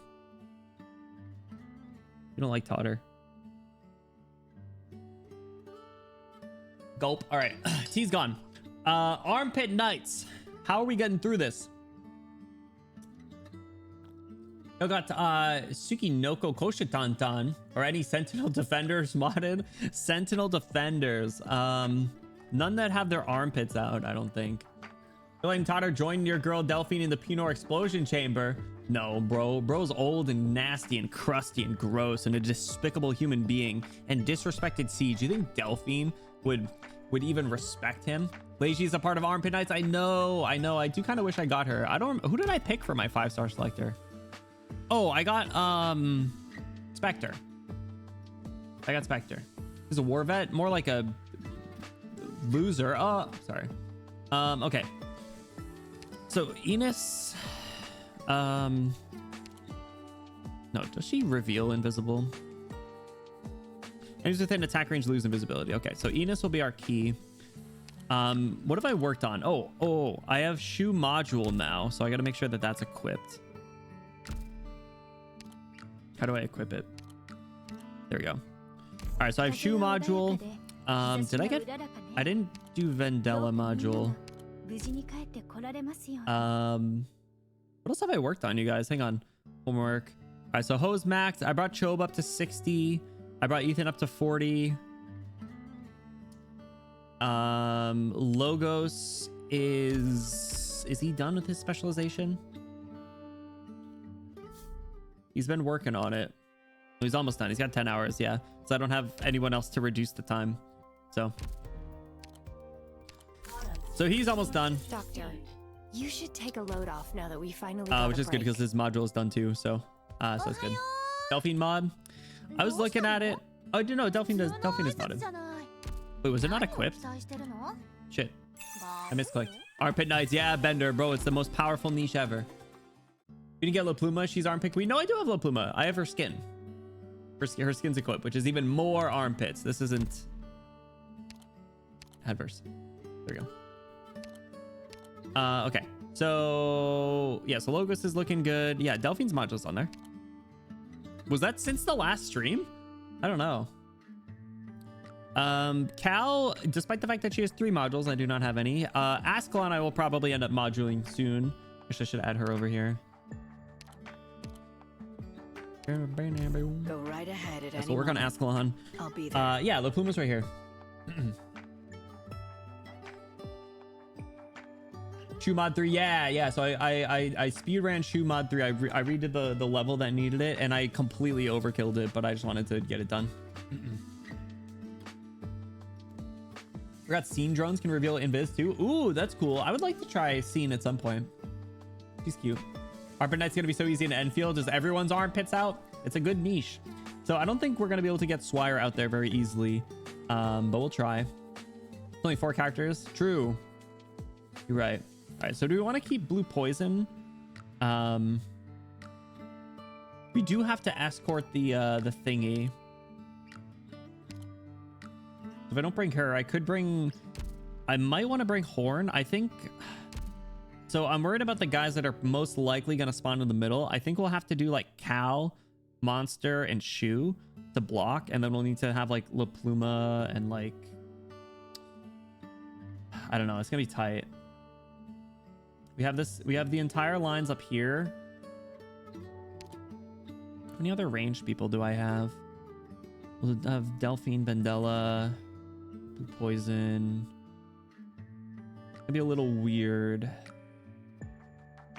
A: You don't like Totter. Gulp. All right. T's gone. Armpit Knights. How are we getting through this? I got Sukinoko Koshitantan or any Sentinel Defenders modded. Sentinel Defenders. None that have their armpits out, I don't think. William Totter joined your girl Delphine in the Pinor explosion chamber. No, bro. Bro's old and nasty and crusty and gross and a despicable human being and disrespected Siege. You think Delphine would even respect him? Leiji's a part of Armpit Knights. I know. I do kind of wish I got her. I don't. Who did I pick for my 5-star selector? Oh, I got Spectre. I got Spectre. He's a war vet, more like a loser. Oh, sorry. Okay. So Enos, no, does she reveal invisible? Enemies within attack range lose invisibility. Okay, so Enos will be our key. What have I worked on? Oh, I have shoe module now, so I got to make sure that that's equipped. How do I equip it? There we go. All right, so I have shoe module. I didn't do Vendella module. What else have I worked on, you guys? Hang on. Homework. All right, so hose max. I brought Chobe up to 60. I brought Ethan up to 40. Logos is he done with his specialization? He's been working on it. He's almost done. He's got 10 hours. Yeah. So I don't have anyone else to reduce the time. So he's almost done.
D: Doctor, you should take a load off now that we finally got
A: which is good because his module is done too. So it's good. Delphine mod. I was looking at it. Oh, no, Delphine is modded. Wait, was it not equipped? Shit. I misclicked. Armpit Knights. Yeah, Bender, bro. It's the most powerful niche ever. You didn't get La Pluma. She's armpit queen. No, I do have La Pluma. I have her skin. Her skin's equipped, which is even more armpits. This isn't adverse. There we go. Okay. So yeah, so Logos is looking good. Yeah, Delphine's module's on there. Was that since the last stream? I don't know. Cal, despite the fact that she has 3 modules, I do not have any. Ascalon I will probably end up moduling soon. Wish I should add her over here.
D: Go right ahead at any
A: So work on Ascalon.
D: I'll be there.
A: Yeah, La Pluma's right here. Shoe mod 3, yeah. So I speed ran shoe mod 3. I redid the level that needed it, and I completely overkilled it, but I just wanted to get it done. Forgot scene drones can reveal invis too. Ooh, that's cool. I would like to try scene at some point. She's cute. Armpit Knight's gonna be so easy in Enfield. Just everyone's armpits out. It's a good niche. So I don't think we're gonna be able to get Swire out there very easily, but we'll try. Only 4 characters. True. You're right. All right. So do we want to keep Blue Poison? We do have to escort the thingy. If I don't bring her, I could bring. I might want to bring Horn. I think. So I'm worried about the guys that are most likely going to spawn in the middle. I think we'll have to do like Cal, Monster, and Shu to block. And then we'll need to have like La Pluma and like... I don't know. It's going to be tight. We have this. We have the entire lines up here. How many other ranged people do I have? We'll have Delphine, Vendella, Blue Poison. It'll be a little weird.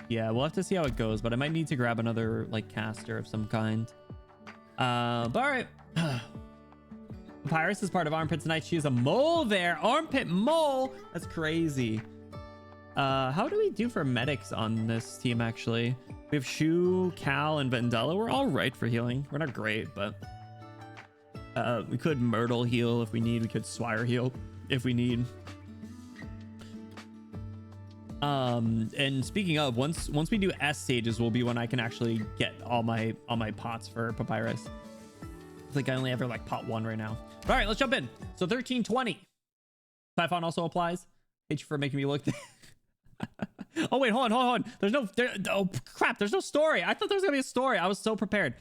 A: Yeah, we'll have to see how it goes, but I might need to grab another like caster of some kind. But all right. Papyrus is part of Armpit tonight. She is a mole there. Armpit mole. That's crazy. How do we do for medics on this team, actually? We have Shu, Cal, and Vendella. We're all right for healing. We're not great, but we could Myrtle heal if we need. We could Swire heal if we need. And speaking of, once we do S stages will be when I can actually get all my pots for Papyrus. I think I only have like pot 1 right now. All right, let's jump in. So 1320. Typhon also applies. Thank you for making me look. Oh wait, hold on. There's no oh crap, there's no story. I thought there was gonna be a story. I was so prepared.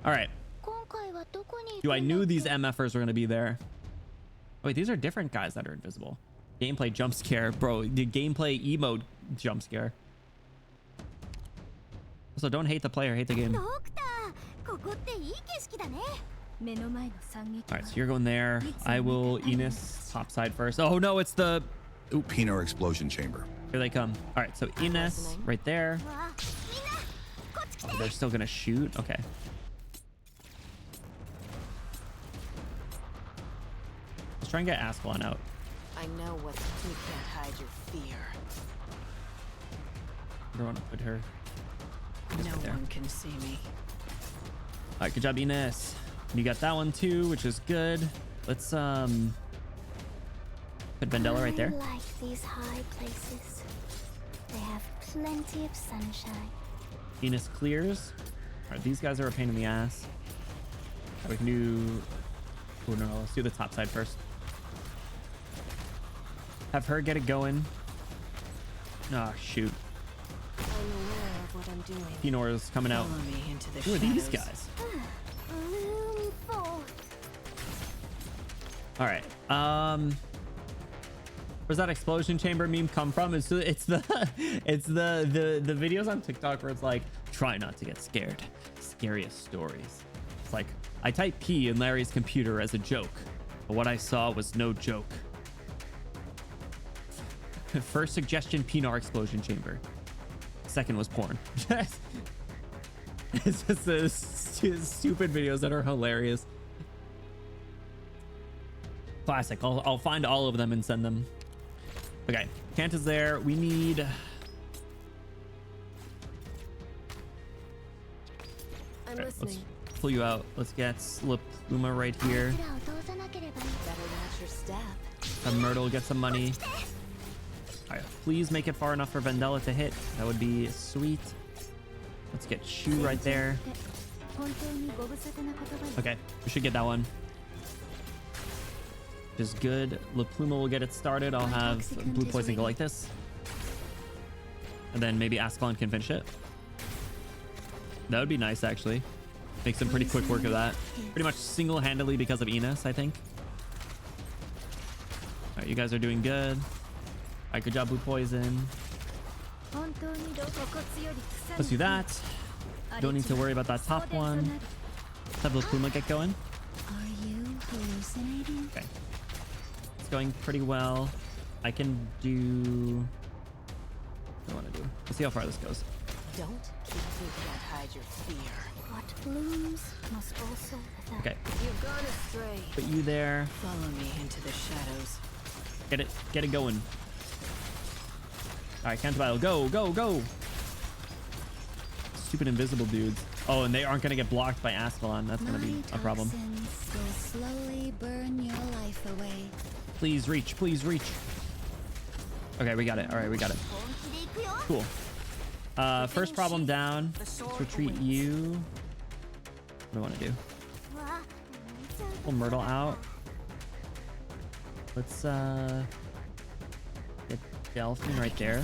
A: All right. I knew these MFers were gonna be there. Wait, these are different guys that are invisible. Gameplay jump scare, bro. The gameplay emote jump scare. Also, don't hate the player, hate the game. All right, so you're going there. I will Ines top side first. Oh no, it's the
C: Pinar explosion chamber.
A: here they come. All right, so Ines right there. Oh, they're still gonna shoot. Okay. Let's try and get Ascalon out.
E: I know what you can't hide your fear.
A: I don't want to put her.
E: No
A: right there.
E: one can see me.
A: All right, good job, Ines. You got that one too, which is good. Let's put Vendella right there.
D: I like these high places. They have plenty of sunshine.
A: Ines clears. All right, these guys are a pain in the ass. All right, we can do. Oh no, let's do the top side first. Have her get it going. Oh shoot.
E: I'm aware of what I'm doing.
A: Pinor's coming out.
E: Follow me into the
A: Who are these
E: shadows.
A: guys?
D: Bloom forth.
A: All right. Where's that explosion chamber meme come from? It's the videos on TikTok where it's like, try not to get scared. Scariest stories. It's like, I typed P in Larry's computer as a joke, but what I saw was no joke. First suggestion, Pinar explosion chamber. Second was porn. It's just those stupid videos that are hilarious. Classic. I'll find all of them and send them. Okay, Kant is there. We need.
E: I'm
A: Let's
E: listening.
A: pull you out. Let's get La Pluma right here.
E: Better match your step.
A: A Myrtle get some money. All right, please make it far enough for Vendella to hit. That would be sweet. Let's get Shu right there. Okay, we should get that one. Which is good. La Pluma will get it started. I'll have Blue Poison go like this. And then maybe Ascalon can finish it. That would be nice, actually. Make some pretty quick work of that. Pretty much single-handedly because of Ines, I think. All right, you guys are doing good. All right, good job, Blue Poison. Let's do that. Don't need to worry about that top one. Let's have La Pluma get going.
D: Are you hallucinating?
A: Okay. It's going pretty well. I can do... What do I want to do? Let's see how far this goes.
E: Don't keep you can't hide your fear.
D: What blooms must also wither.
A: Okay,
E: You've gone astray.
A: put you there.
E: Follow me into the shadows.
A: Get it going. All right, Cantabile, go. Stupid invisible dudes. Oh, and they aren't gonna get blocked by Ascalon. That's gonna be a problem.
D: Toxins will slowly burn your life away.
A: Please reach. Okay, we got it. All right, we got it. Cool. First problem down. Let's retreat you. What do I want to do? Pull Myrtle out. Let's get Delphine right there.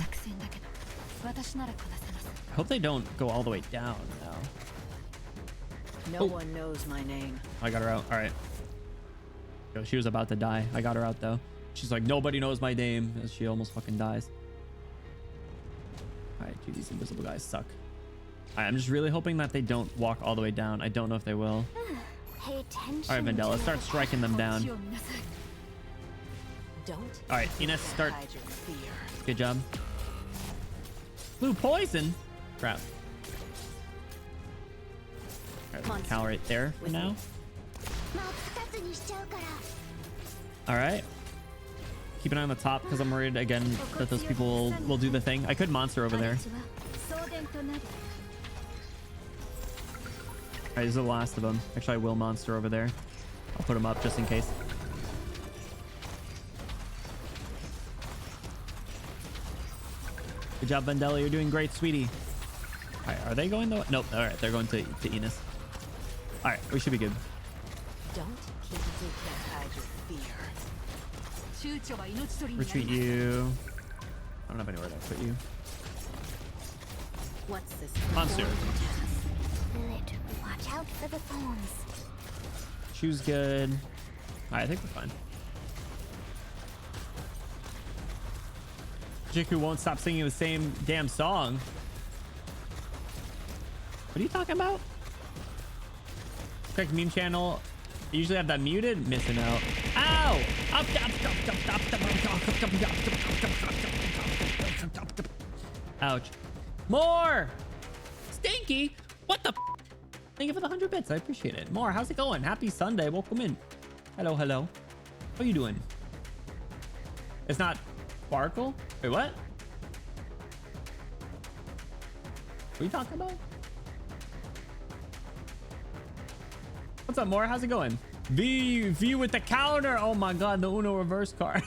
A: I hope they don't go all the way down now.
E: No one knows my name.
A: I got her out. All right. Yo, she was about to die. I got her out though. She's like, nobody knows my name, as she almost fucking dies. All right, dude, these invisible guys suck. All right, I'm just really hoping that they don't walk all the way down. I don't know if they will.
D: Pay attention.
A: All right, Vendella, start striking them down.
E: Don't.
A: All right, Ines, start.
E: Hide your fear.
A: Good job. Blue Poison. Crap. All right, Cal right there for now. All right. Keep an eye on the top because I'm worried again that those people will do the thing. I could monster over there. All right, this is the last of them. Actually, I will monster over there. I'll put them up just in case. Good job, Vendella. You're doing great, sweetie. All right, are they going though? Nope. All right, they're going to Ines. All right, we should be good.
E: Don't keep you can't hide your fear.
A: Retreat you. I don't have anywhere to put you.
E: What's this?
A: Monster.
D: Lid, watch out for the thorns.
A: Choose good. All right, I think we're fine. chick who won't stop singing the same damn song. What are you talking about? Correct meme channel. You usually have that muted. Missing out. Ow! Ouch. More! Stinky! What the f? Thank you for the 100 bits. I appreciate it. More, how's it going? Happy Sunday. Welcome in. Hello, hello. How are you doing? It's not Sparkle? Wait, what? What are you talking about? What's up, More? How's it going? V with the counter. Oh my god, the Uno reverse card.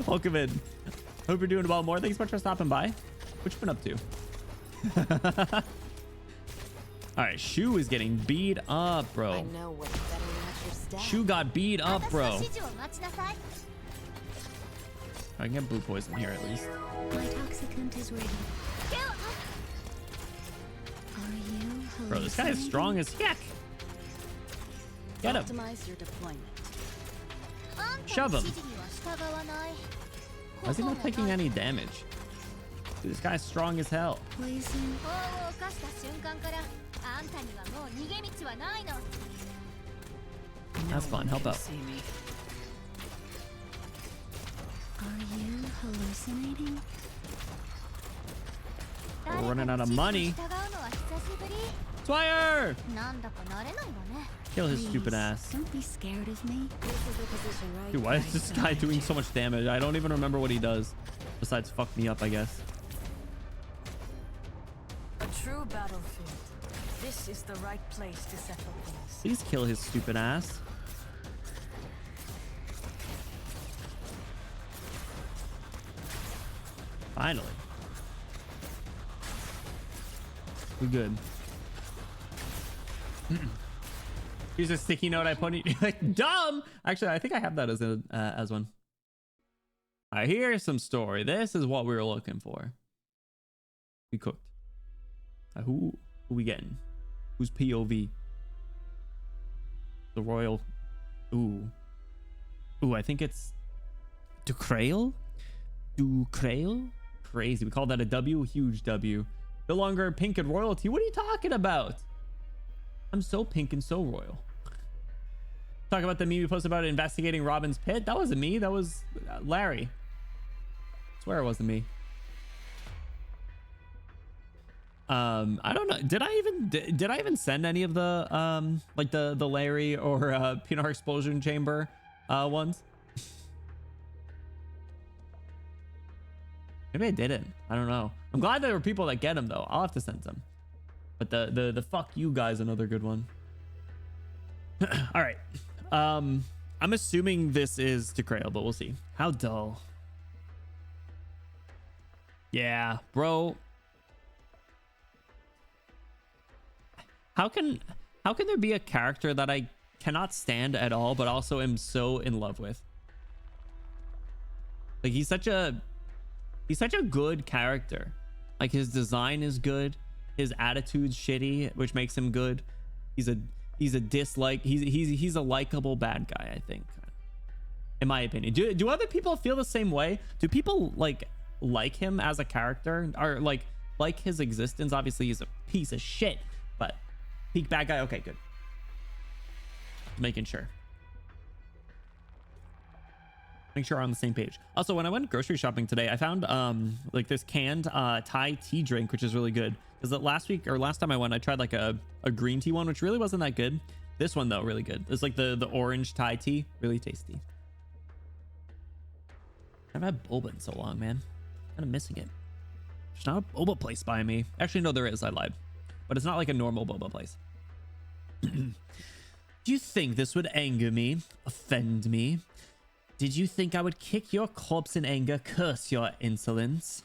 A: Welcome in. Hope you're doing well, More. Thanks so much for stopping by. What you been up to? All right, Shu is getting beat up, bro.
E: I know what's better than your stat.
A: Shu got beat up, bro. I can get blue poison here at least.
D: My toxicant is ready. Are you
A: Bro, this guy is strong as heck. Get him.
E: Optimize your deployment.
A: Shove him. Why is he not taking any damage? Dude, this guy's strong as hell.
D: poison?
A: That's fun. Help out.
E: See me.
D: Are you hallucinating?
A: We're running out of money. Swire! Kill his stupid ass.
D: Don't be scared of me.
E: This is the position, right?
A: Dude, why is this guy doing so much damage? I don't even remember what he does. Besides fuck me up, I guess.
E: A true battlefield. This is the right place to settle things.
A: Please kill his stupid ass. Finally. We good. Here's a sticky note I put in. Dumb! Actually, I think I have that as one. All right, here's some story. This is what we were looking for. We cooked. Who we getting? Who's POV? The royal. Ooh, I think it's Ducrail. Crazy. We call that a W. Huge W. No longer pink and royalty. What are you talking about? I'm so pink and so royal. Talk about the meme you posted about investigating Robin's pit. That wasn't me. That was Larry. I swear it wasn't me. I don't know. Did I even send any of the like the Larry or peanut explosion chamber ones? Maybe I didn't. I don't know. I'm glad there were people that get them though. I'll have to send some. But the fuck you guys, another good one. All right. I'm assuming this is Decrail, but we'll see. How dull. Yeah, bro. How can there be a character that I cannot stand at all, but also am so in love with? Like he's such a good character. Like his design is good, his attitude's shitty, which makes him good. He's a dislike. He's a likable bad guy, I think, in my opinion. Do other people feel the same way? Do people like him as a character, or like his existence? Obviously he's a piece of shit, but peak bad guy. Okay, good. Making sure. Make sure we're on the same page. Also, when I went grocery shopping today, I found like this canned Thai tea drink, which is really good. Because last time I went, I tried like a green tea one, which really wasn't that good. This one though, really good. It's like the orange Thai tea, really tasty. I haven't had boba in so long, man. Kind of missing it. There's not a boba place by me. Actually, no, there is. I lied. But it's not like a normal boba place. Do you think this would anger me? Offend me? Did you think I would kick your corpse in anger, curse your insolence?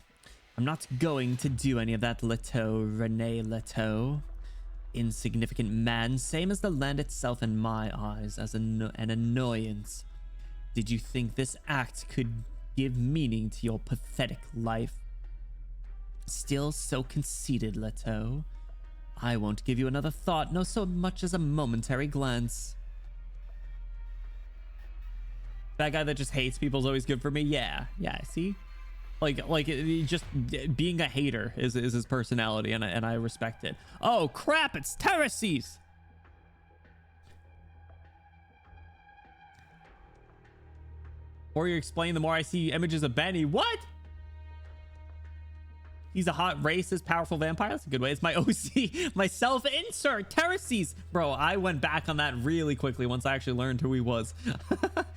A: I'm not going to do any of that, Leto, Rene Leto. Insignificant man, same as the land itself in my eyes, as an annoyance. Did you think this act could give meaning to your pathetic life? Still so conceited, Leto. I won't give you another thought, no so much as a momentary glance. That guy that just hates people is always good for me. Yeah, see, like just being a hater is his personality, and I respect it. Oh crap, it's terraces. The more you explain, the more I see images of Benny. What? He's a hot, racist, powerful vampire. That's a good way. It's my OC, my self-insert, Terraces. Bro, I went back on that really quickly once I actually learned who he was.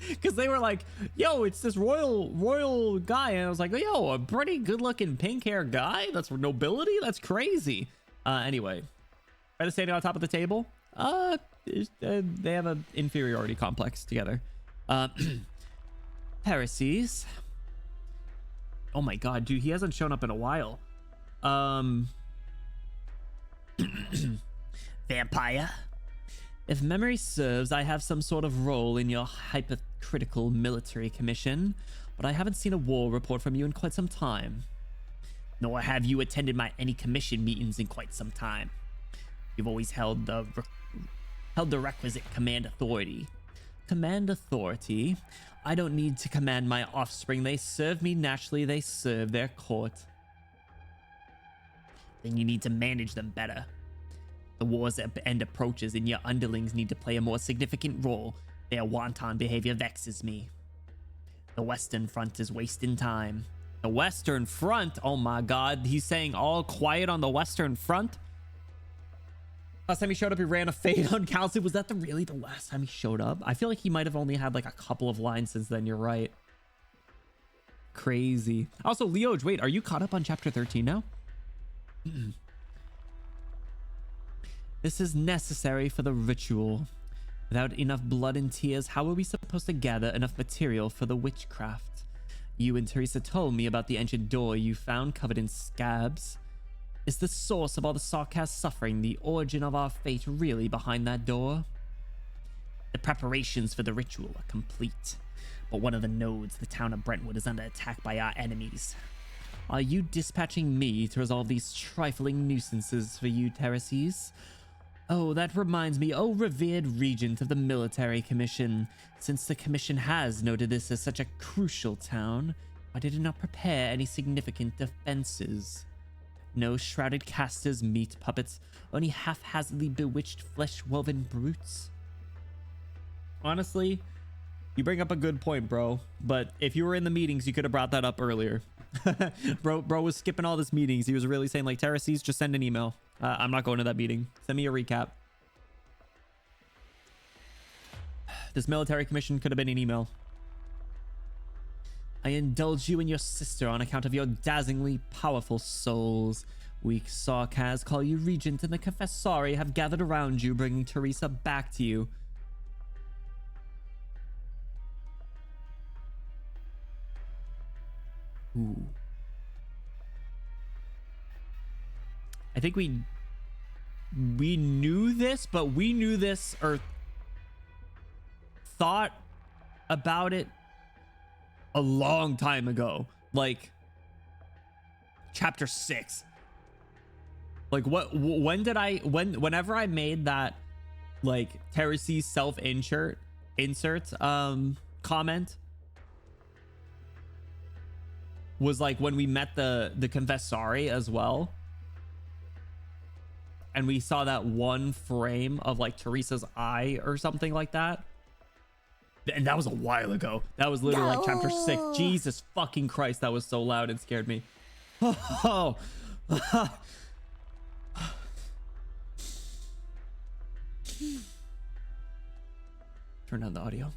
A: Because they were like, yo, it's this royal guy. And I was like, yo, a pretty good-looking pink-haired guy? That's nobility? That's crazy. Anyway, are they standing on top of the table? They have an inferiority complex together. Terraces. Oh my god, dude, he hasn't shown up in a while. Vampire. If memory serves, I have some sort of role in your hypercritical military commission, but I haven't seen a war report from you in quite some time. Nor have you attended any commission meetings in quite some time. You've always held the requisite command authority. Command authority? I don't need to command my offspring. They serve me naturally. They serve their court. Then you need to manage them better. The war's end approaches and your underlings need to play a more significant role. Their wanton behavior vexes me. The Western Front is wasting time. The Western Front? Oh my god, he's saying all quiet on the Western Front? Last time he showed up, he ran a fade on Calcium. Was that really the last time he showed up? I feel like he might have only had like a couple of lines since then. You're right. Crazy. Also, Leo, wait, are you caught up on chapter 13 now? This is necessary for the ritual. Without enough blood and tears, how are we supposed to gather enough material for the witchcraft? You and Teresa told me about the ancient door you found covered in scabs. Is the source of all the sarcasm suffering the origin of our fate really behind that door? The preparations for the ritual are complete, but one of the nodes, the town of Brentwood, is under attack by our enemies. Are you dispatching me to resolve these trifling nuisances for you, Terraces? Oh, that reminds me, oh revered regent of the military commission. Since the commission has noted this as such a crucial town, why did it not prepare any significant defenses? No shrouded casters, meat puppets, only haphazardly bewitched flesh-woven brutes. Honestly, you bring up a good point, bro. But if you were in the meetings, you could have brought that up earlier. bro was skipping all this meetings. He was really saying like, Terraces, just send an email. I'm not going to that meeting. Send me a recap. This military commission could have been an email. I indulge you and your sister on account of your dazzlingly powerful souls. Weak sarcas call you regent, and the confessori have gathered around you, bringing Teresa back to you. Ooh. I think we knew this, but we knew this or thought about it a long time ago, like chapter 6. Like whenever I made that like Terraces self-insert comment was like when we met the confessori as well, and we saw that one frame of like Teresa's eye or something like that. And that was a while ago. That was literally like chapter 6. Jesus fucking Christ, that was so loud and scared me. Oh. Turn down the audio.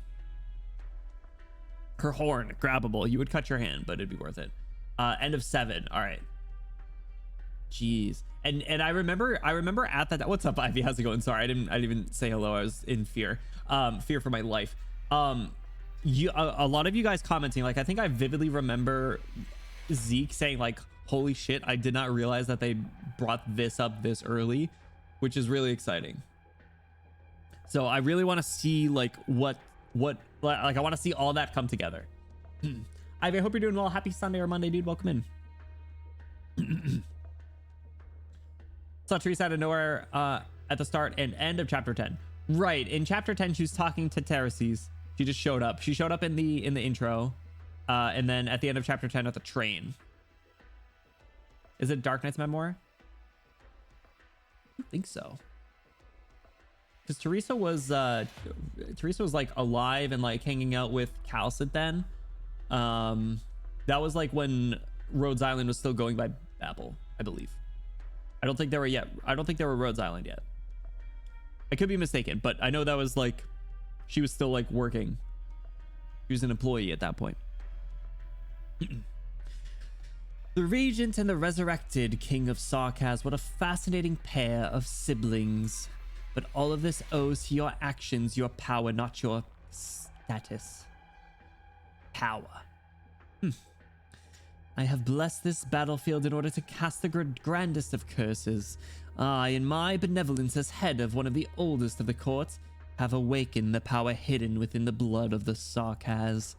A: Her horn, grabbable. You would cut your hand, but it'd be worth it. End of 7. All right. Jeez. And I remember at that. What's up, Ivy? How's it going? Sorry, I didn't even say hello. I was in fear. Fear for my life. A lot of you guys commenting, like I think I vividly remember Zeke saying like, holy shit, I did not realize that they brought this up this early, which is really exciting. So I really want to see like what like I want to see all that come together. Ivy, I hope you're doing well. Happy Sunday or Monday, dude. Welcome in. Saw Teresa out of nowhere at the start and end of chapter 10. Right, in chapter 10 she was talking to Terraces. She just showed up. She showed up in the intro, and then at the end of chapter 10 at the train. Is it Dark Knight's memoir? I don't think so. Because Teresa was like alive and like hanging out with Calcit then. That was like when Rhodes Island was still going by Babel, I believe. I don't think they were yet. I don't think they were Rhodes Island yet. I could be mistaken, but I know that was like she was still like working. She was an employee at that point. The Regent and the resurrected King of Sarkaz. What a fascinating pair of siblings. But all of this owes to your actions, your power, not your status. Power. I have blessed this battlefield in order to cast the grandest of curses. I, in my benevolence as head of one of the oldest of the court, have awakened the power hidden within the blood of the Sarkaz.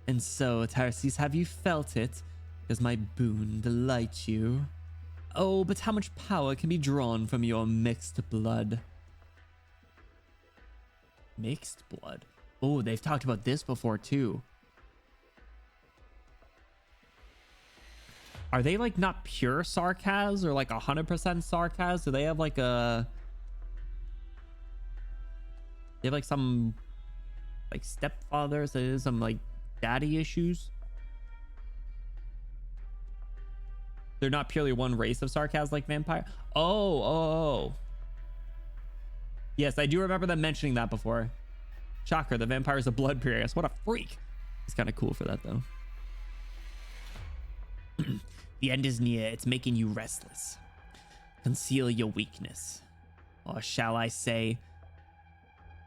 A: And so, Tarsis, have you felt it? Does my boon delight you? Oh, but how much power can be drawn from your mixed blood? Mixed blood? Oh, they've talked about this before too. Are they like not pure Sarkaz or like 100% Sarkaz? Do they have like a... They have like some like stepfathers, some like daddy issues? They're not purely one race of Sarkaz like vampire? Oh. Yes, I do remember them mentioning that before. Shocker, the vampire is a blood purist. What a freak. It's kind of cool for that though. The end is near. It's making you restless. Conceal your weakness. Or shall I say,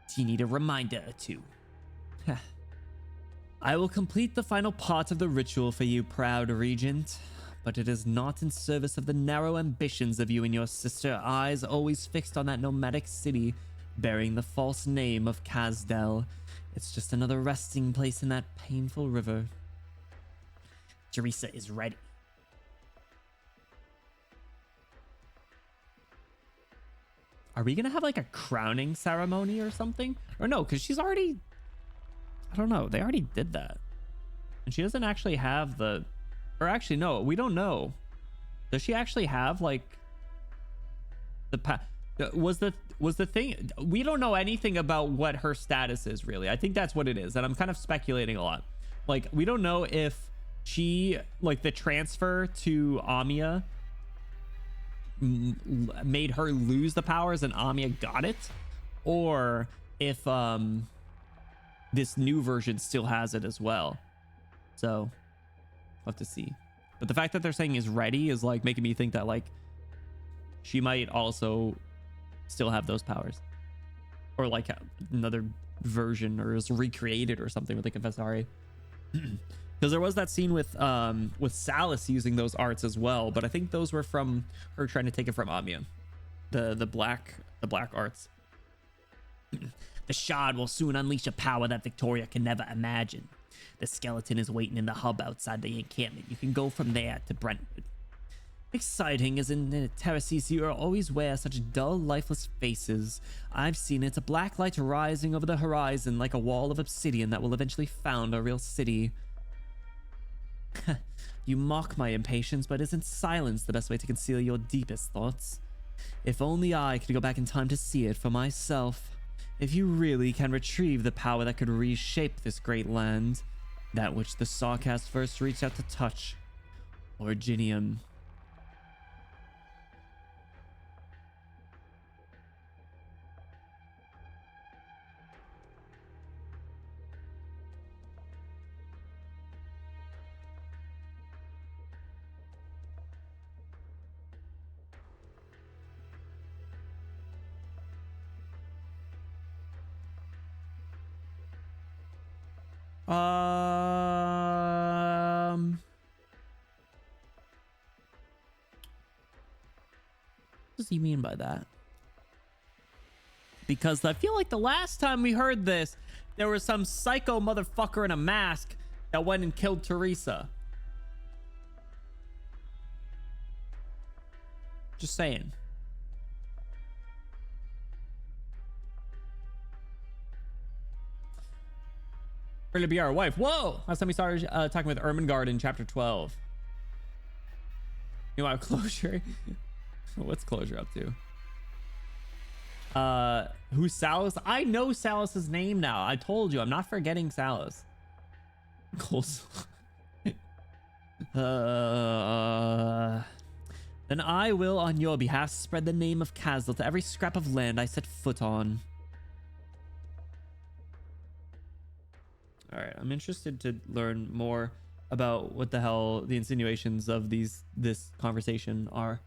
A: do you need a reminder or two? I will complete the final part of the ritual for you, proud Regent. But it is not in service of the narrow ambitions of you and your sister, eyes always fixed on that nomadic city bearing the false name of Kazdel. It's just another resting place in that painful river. Teresa is ready. Are we gonna have like a crowning ceremony or something? Or no, because she's already... I don't know. They already did that. And she doesn't actually have the... Or actually, no, we don't know. Does she actually have like the was the thing? We don't know anything about what her status is really. I think that's what it is, and I'm kind of speculating a lot. Like we don't know if she like the transfer to Amia made her lose the powers and Amia got it, or if this new version still has it as well. So we'll have to see. But the fact that they're saying is ready is like making me think that like she might also still have those powers, or like another version, or is recreated or something with the Confessari. Because there was that scene with Salus using those arts as well, but I think those were from her trying to take it from Amia, the black arts. The shard will soon unleash a power that Victoria can never imagine. The skeleton is waiting in the hub outside the encampment. You can go from there to Brentwood. Exciting, isn't it? Terraces, you always wear such dull, lifeless faces. I've seen it, a black light rising over the horizon like a wall of obsidian that will eventually found a real city. You mock my impatience, but isn't silence the best way to conceal your deepest thoughts? If only I could go back in time to see it for myself. If you really can retrieve the power that could reshape this great land, that which the Sarkaz first reached out to touch, Originium. What does he mean by that? Because I feel like the last time we heard this, there was some psycho motherfucker in a mask that went and killed Teresa. Just saying. For to be our wife. Whoa! Last time we started talking with Ermengarde in chapter 12. You want closure? What's closure up to? Who's Salus? I know Salus's name now. I told you, I'm not forgetting Salus. Close. Then I will, on your behalf, spread the name of Castle to every scrap of land I set foot on. All right, I'm interested to learn more about what the hell the insinuations of this conversation are.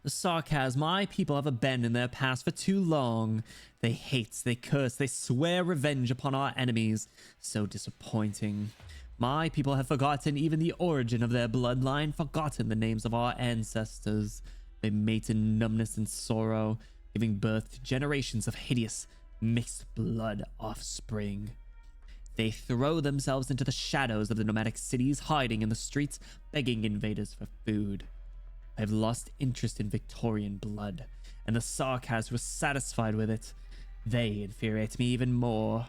A: The sarcasm, my people have abandoned in their past for too long. They hate, they curse, they swear revenge upon our enemies. So disappointing. My people have forgotten even the origin of their bloodline, forgotten the names of our ancestors. They mate in numbness and sorrow, giving birth to generations of hideous, mixed blood offspring. They throw themselves into the shadows of the nomadic cities, hiding in the streets, begging invaders for food. I have lost interest in Victorian blood, and the Sarkaz was satisfied with it. They infuriate me even more.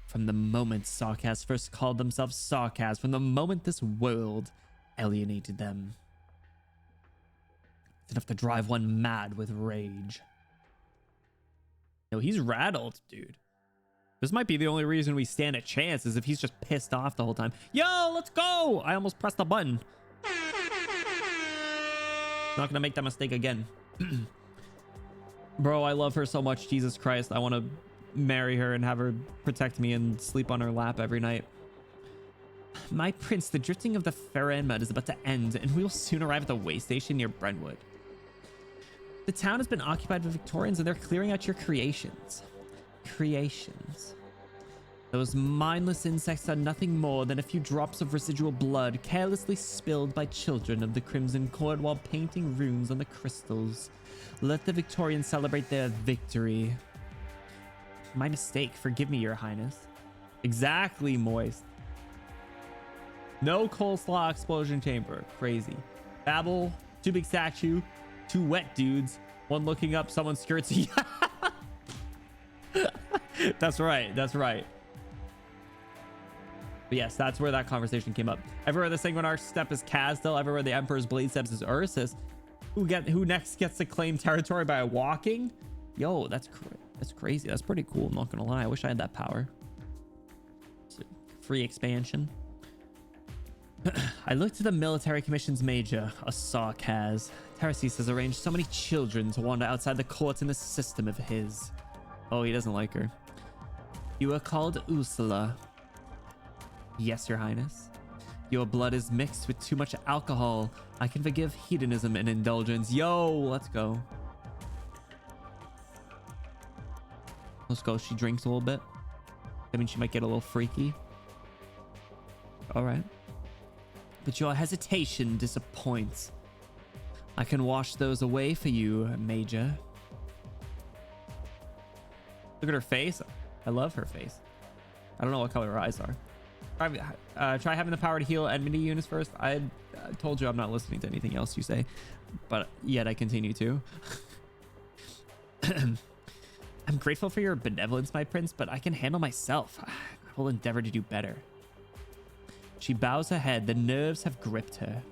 A: From the moment Sarkaz first called themselves Sarkaz, from the moment this world alienated them. It's enough to drive one mad with rage. Yo, he's rattled, dude. This might be the only reason we stand a chance, is if he's just pissed off the whole time. Yo, let's go! I almost pressed the button. Not gonna make that mistake again. Bro, I love her so much, Jesus Christ. I want to marry her and have her protect me and sleep on her lap every night. My prince, the drifting of the Ferran mud is about to end, and we will soon arrive at the way station near Brentwood. The town has been occupied by Victorians, and they're clearing out your creations. Creations. Those mindless insects are nothing more than a few drops of residual blood carelessly spilled by children of the Crimson Court while painting runes on the crystals. Let the Victorians celebrate their victory. My mistake. Forgive me, Your Highness. Exactly, Moist. No coleslaw explosion chamber. Crazy. Babel, too big statue, two wet dudes, one looking up someone's skirts. That's right. That's right. But yes, that's where that conversation came up. Everywhere the Sanguinarch step is Casdell, everywhere the Emperor's blade steps is Ursus. Who next gets to claim territory by walking? Yo, that's crazy. That's pretty cool. I'm not gonna lie. I wish I had that power. Free expansion. I look to the military commission's major, a Sarkaz. Terraces has arranged so many children to wander outside the courts in this system of his. Oh, he doesn't like her. You are called Ursula. Yes, Your Highness. Your blood is mixed with too much alcohol. I can forgive hedonism and indulgence. Yo, let's go. Let's go. She drinks a little bit. I mean, she might get a little freaky. All right. But your hesitation disappoints. I can wash those away for you, Major. Look at her face. I love her face. I don't know what color her eyes are. Try having the power to heal enemy units first. I told you I'm not listening to anything else you say, but yet I continue to. I'm grateful for your benevolence, my prince, but I can handle myself. I will endeavor to do better. She bows her head. The nerves have gripped her.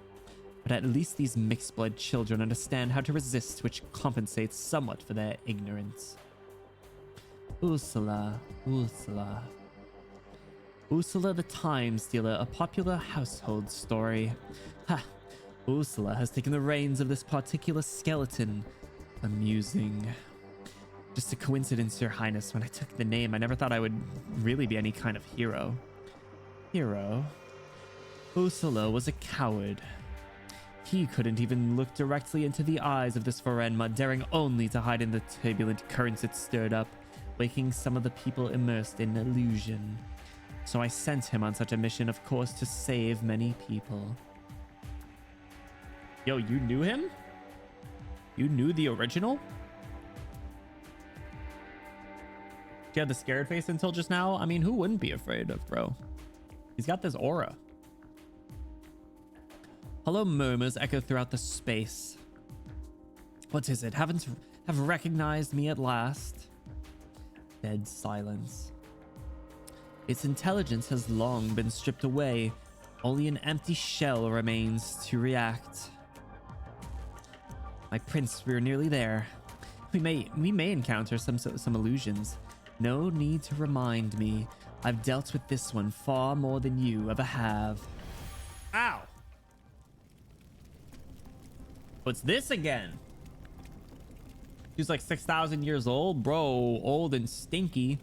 A: But at least these mixed-blood children understand how to resist, which compensates somewhat for their ignorance. Ursula. Ursula the Time Stealer, a popular household story. Ha! Ursula has taken the reins of this particular skeleton. Amusing. Just a coincidence, Your Highness. When I took the name, I never thought I would really be any kind of hero. Hero? Ursula was a coward. He couldn't even look directly into the eyes of this Forenma, daring only to hide in the turbulent currents it stirred up, waking some of the people immersed in illusion. So I sent him on such a mission, of course, to save many people. Yo, you knew him? You knew the original? She had the scared face until just now. I mean, who wouldn't be afraid of, bro? He's got this aura. Hollow murmurs echo throughout the space. What is it? Have recognized me at last? Dead silence. Its intelligence has long been stripped away. Only an empty shell remains to react. My prince, we're nearly there. We may encounter some illusions. No need to remind me. I've dealt with this one far more than you ever have. Ow! What's this again? He's like 6,000 years old, bro. Old and stinky.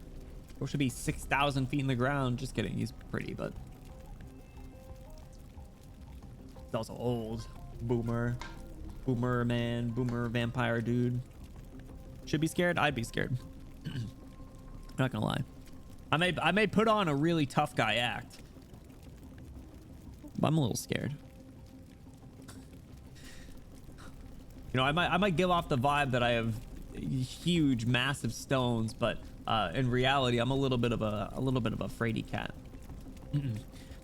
A: Bro should be 6,000 feet in the ground. Just kidding. He's pretty, but he's also old. Boomer man, boomer vampire dude. Should be scared. I'd be scared. Not gonna lie. I may put on a really tough guy act, but I'm a little scared. You know, I might give off the vibe that I have huge, massive stones, but in reality, I'm a little bit of a fraidy cat.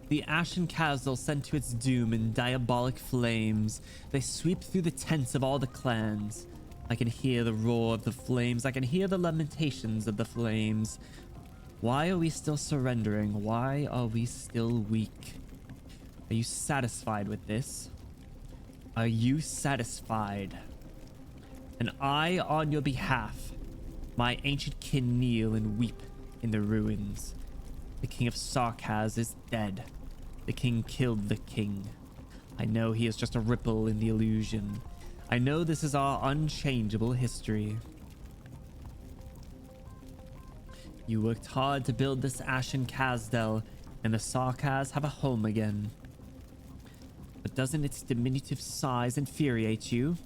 A: The ashen castle sent to its doom in diabolic flames. They sweep through the tents of all the clans. I can hear the roar of the flames. I can hear the lamentations of the flames. Why are we still surrendering? Why are we still weak? Are you satisfied with this? Are you satisfied? And I, on your behalf, my ancient kin, kneel and weep in the ruins. The king of Sarkaz is dead. The king killed the king. I know he is just a ripple in the illusion. I know this is our unchangeable history. You worked hard to build this ashen Kazdel, and the Sarkaz have a home again. But doesn't its diminutive size infuriate you?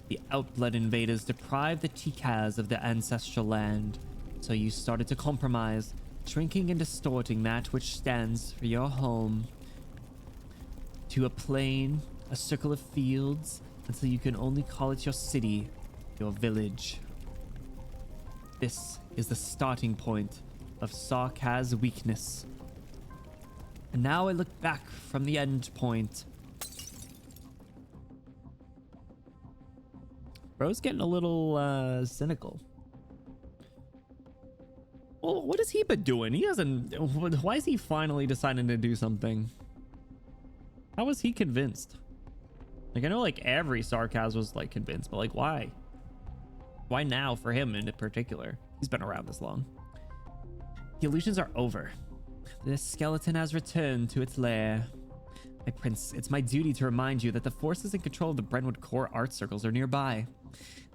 A: The Outblood invaders deprived the Tikaz of their ancestral land, so you started to compromise, shrinking and distorting that which stands for your home to a plain, a circle of fields, until you can only call it your city, your village. This is the starting point of Sarkaz's weakness. And now I look back from the end point. Bro's getting a little cynical. Well, what has he been doing? He hasn't. Why is he finally deciding to do something? How was he convinced? Like, I know like every Sarkaz was like convinced, but like why? Why now for him in particular? He's been around this long. The illusions are over. The skeleton has returned to its lair. My prince, it's my duty to remind you that the forces in control of the Brentwood core art circles are nearby.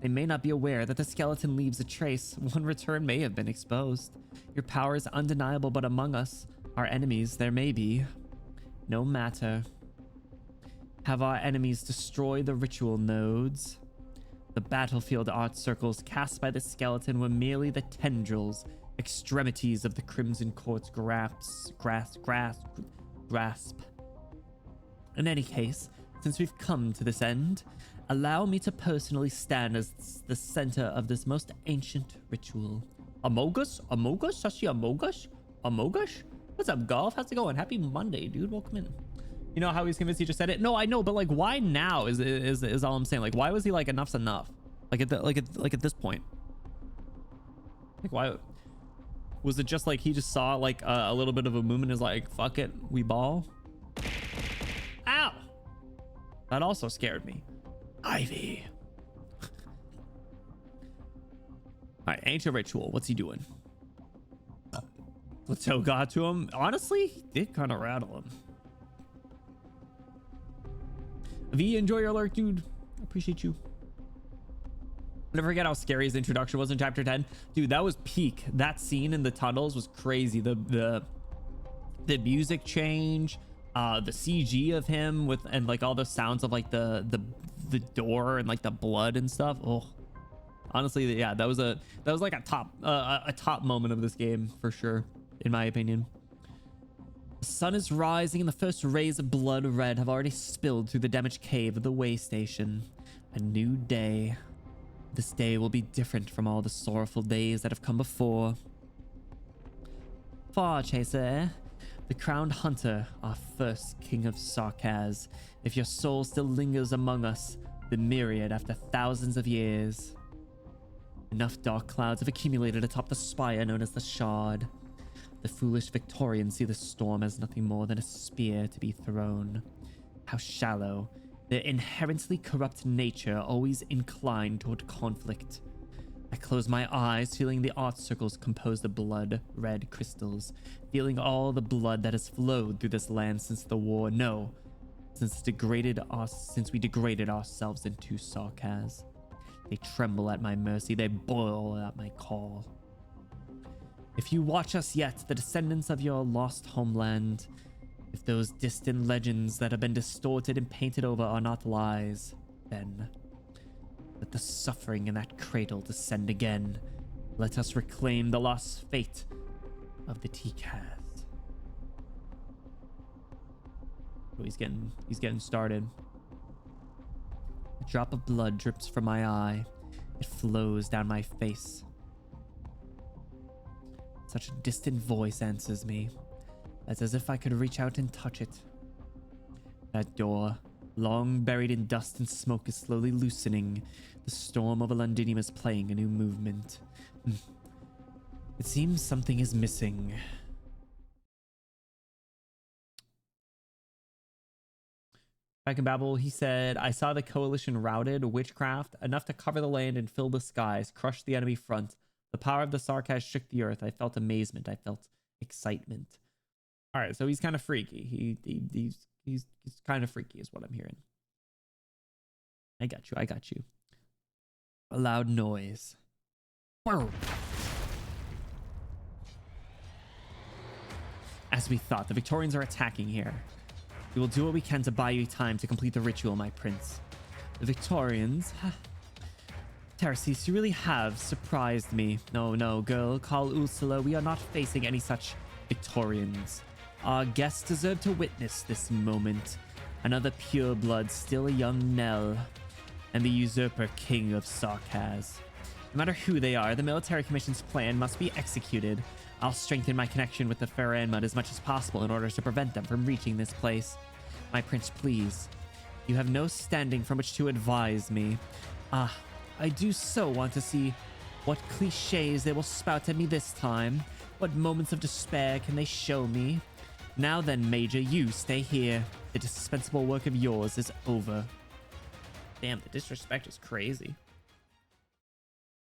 A: They may not be aware that the skeleton leaves a trace. One return may have been exposed. Your power is undeniable, but among us, our enemies, there may be. No matter. Have our enemies destroy the ritual nodes? The battlefield art circles cast by the skeleton were merely the tendrils, extremities of the Crimson Court's grasp. In any case, since we've come to this end, allow me to personally stand as the center of this most ancient ritual. Amogus? Amogus? Sashi Amogus? Amogus? What's up, Golf? How's it going? Happy Monday, dude. Welcome in. You know how he's convinced he just said it? No, I know, but like, why now is all I'm saying. Like, why was he like, enough's enough? Like at this point. Like, why was it just like he just saw like a little bit of a movement, is like, fuck it, we ball? Ow! That also scared me. Ivy. All right, ancient ritual. What's he doing? Let's tell God to him. Honestly, he did kind of rattle him. V, enjoy your alert, dude. I appreciate you. Never forget how scary his introduction was in chapter 10. Dude, that was peak. That scene in the tunnels was crazy. The music change, the CG of him with, and like all the sounds of like the door and like the blood and stuff. Oh, honestly, yeah, that was like a top moment of this game for sure, in my opinion. The sun is rising and the first rays of blood red have already spilled through the damaged cave of the way station. A new day. This day will be different from all the sorrowful days that have come before. Far Chaser, the crowned hunter, our first king of Sarkaz. If your soul still lingers among us, the myriad after thousands of years. Enough dark clouds have accumulated atop the spire known as the Shard. The foolish Victorians see the storm as nothing more than a spear to be thrown. How shallow. Their inherently corrupt nature always inclined toward conflict. I close my eyes, feeling the art circles composed of blood-red crystals, feeling all the blood that has flowed through this land since the war. No, since we degraded ourselves into Sarkaz. They tremble at my mercy, they boil at my call. If you watch us yet, the descendants of your lost homeland, if those distant legends that have been distorted and painted over are not lies, then let the suffering in that cradle descend again. Let us reclaim the lost fate of the T-Kaz. Oh, he's getting started. A drop of blood drips from my eye. It flows down my face. Such a distant voice answers me. It's as if I could reach out and touch it. That door, long buried in dust and smoke, is slowly loosening. The storm over Londinium is playing a new movement. It seems something is missing. Back in Babel, he said, I saw the coalition routed, witchcraft, enough to cover the land and fill the skies, crush the enemy front. The power of the Sarkaz shook the earth. I felt amazement. I felt excitement. All right, so he's kind of freaky. He's kind of freaky is what I'm hearing. I got you. A loud noise. As we thought, the Victorians are attacking here. We will do what we can to buy you time to complete the ritual, my prince. The Victorians... Terraces, you really have surprised me. No, girl, call Ursula. We are not facing any such Victorians. Our guests deserve to witness this moment. Another pureblood, still a young Nell, and the usurper king of Sarkaz. No matter who they are, the military commission's plan must be executed. I'll strengthen my connection with the Faranmud as much as possible in order to prevent them from reaching this place. My prince, please. You have no standing from which to advise me. I do so want to see what cliches they will spout at me this time. What moments of despair can they show me? Now then, Major, you stay here. The dispensable work of yours is over. Damn, the disrespect is crazy.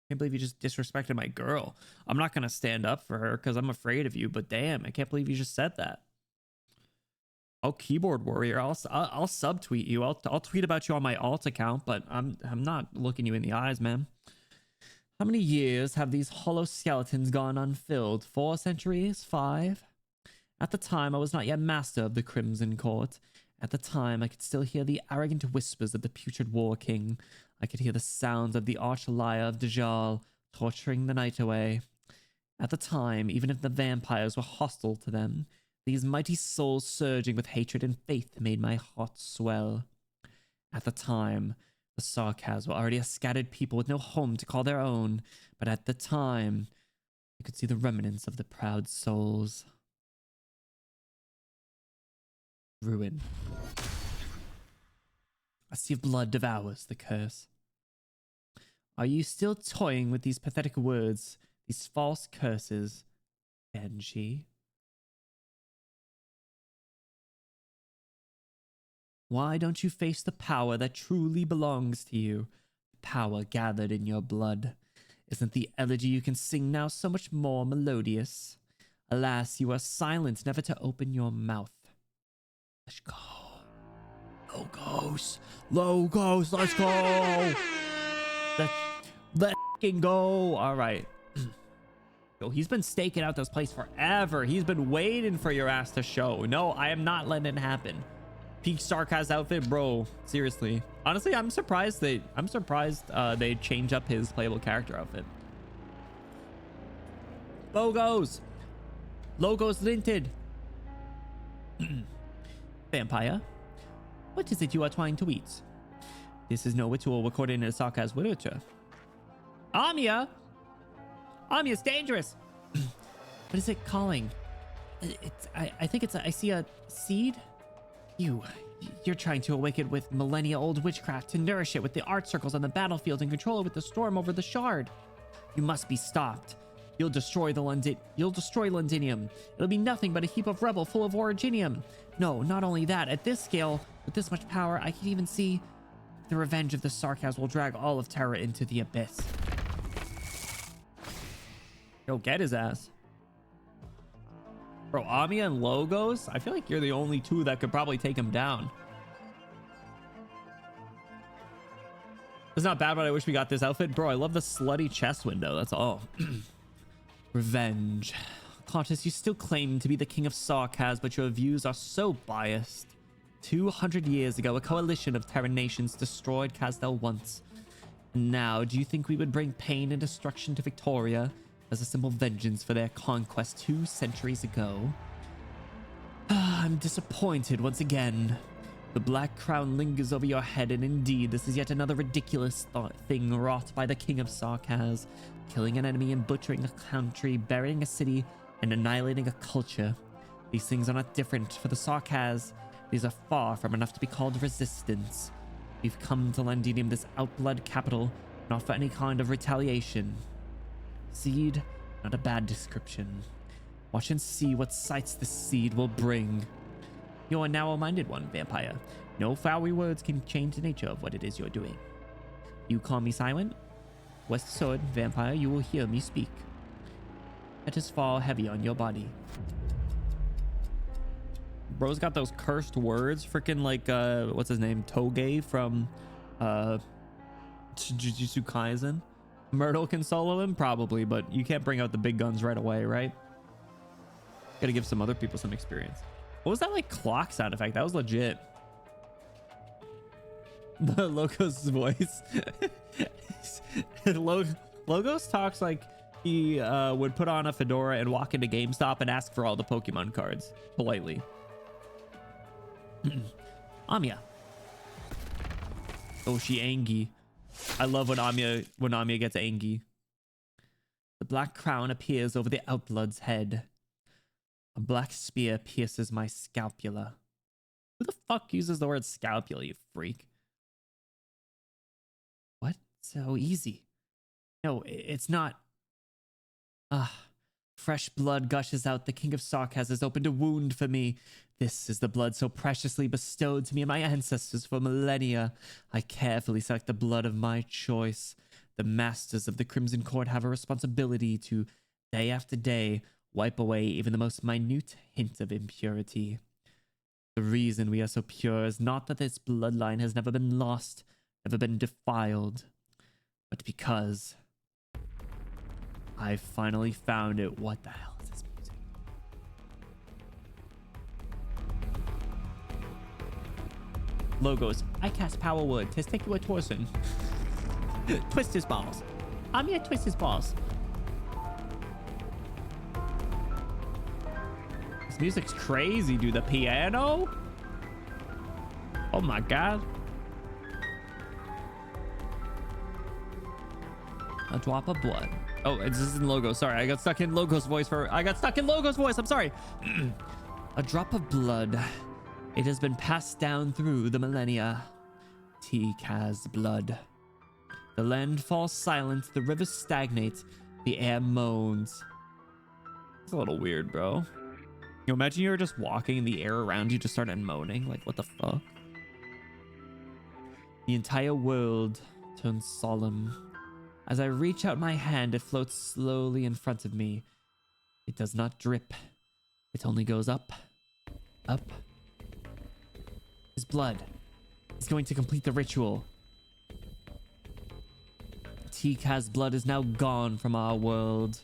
A: Can't believe you just disrespected my girl. I'm not gonna stand up for her because I'm afraid of you, but damn, I can't believe you just said that. Oh, keyboard warrior, I'll subtweet you. I'll tweet about you on my alt account, but I'm not looking you in the eyes, man. How many years have these hollow skeletons gone unfilled? 4 centuries? 5? At the time, I was not yet master of the Crimson Court. At the time, I could still hear the arrogant whispers of the putrid war king. I could hear the sounds of the arch liar of Dajjal torturing the night away. At the time, even if the vampires were hostile to them, these mighty souls surging with hatred and faith made my heart swell. At the time, the Sarkaz were already a scattered people with no home to call their own, but at the time, I could see the remnants of the proud souls. Ruin. A sea of blood devours the curse. Are you still toying with these pathetic words, these false curses, Banshee? Why don't you face the power that truly belongs to you? Power gathered in your blood. Isn't the elegy you can sing now so much more melodious? Alas, you are silent, never to open your mouth. Let's go. Logos, let's go. Let's f***ing go. All right. Yo, he's been staking out this place forever. He's been waiting for your ass to show. No, I am not letting it happen. Peak Sarkaz outfit, bro. Seriously. Honestly, I'm surprised they change up his playable character outfit. Logos linted. Vampire, what is it you are trying to eat? This is no ritual recorded in the Sarkaz literature. Amiya, it's dangerous. What is it calling? I think it's I see a seed. You're trying to awaken it with millennia-old witchcraft, to nourish it with the art circles on the battlefield and control it with the storm over the shard. You must be stopped. You'll destroy Londinium. It'll be nothing but a heap of rubble full of originium. No, not only that, at this scale, with this much power, I can even see the revenge of the Sarkaz will drag all of Terra into the abyss. Go get his ass. Bro, Amia and Logos? I feel like you're the only two that could probably take him down. It's not bad, but I wish we got this outfit. Bro, I love the slutty chest window. That's all. Revenge. Clotus, you still claim to be the king of Sarkaz, but your views are so biased. 200 years ago, a coalition of Terran nations destroyed Kazdel once. And now, do you think we would bring pain and destruction to Victoria as a simple vengeance for their conquest 2 centuries ago? I'm disappointed once again. The black crown lingers over your head, and indeed, this is yet another ridiculous thing wrought by the king of Sarkaz, killing an enemy and butchering a country, burying a city, and annihilating a culture. These things are not different for the Sarkaz. These are far from enough to be called resistance. We've come to Londinium, this outblood capital, not for any kind of retaliation. Seed, not a bad description. Watch and see what sights this seed will bring. You are now a minded one, vampire. No flowery words can change the nature of what it is you're doing. You call me silent? West Sword, vampire, you will hear me speak. Let us fall heavy on your body. Bro's got those cursed words, freaking like what's his name, Toge from Jujutsu Kaisen. Myrtle can solo him probably, but you can't bring out the big guns right away, right? Gotta give some other people some experience. What was that like clock sound effect? That was legit. The Logos voice. Logos talks like he would put on a fedora and walk into GameStop and ask for all the Pokemon cards politely. Amia. Oh, she angry. I love when Amia gets angry. The black crown appears over the Outblood's head. A black spear pierces my scapula. Who the fuck uses the word scapula, you freak? What? So easy. No, it's not. Fresh blood gushes out. The king of Sarkaz has opened a wound for me. This is the blood so preciously bestowed to me and my ancestors for millennia. I carefully select the blood of my choice. The masters of the Crimson Court have a responsibility to, day after day, wipe away even the most minute hint of impurity. The reason we are so pure is not that this bloodline has never been lost, never been defiled, but because I finally found it. What the hell is this music? Logos. I cast Power Word. Testicular Torsion. Twist his balls. I'm gonna twist his balls. This music's crazy, dude. The piano? Oh my god. A drop of blood. Oh, this is in Logo. Sorry, I got stuck in Logo's voice I'm sorry. A drop of blood. It has been passed down through the millennia. T-Kaz blood. The land falls silent. The river stagnates. The air moans. It's a little weird, bro. You imagine you're just walking and the air around you just started moaning. Like, what the fuck? The entire world turns solemn. As I reach out my hand, it floats slowly in front of me. It does not drip. It only goes up, up. His blood is going to complete the ritual. T-Kaz's blood is now gone from our world.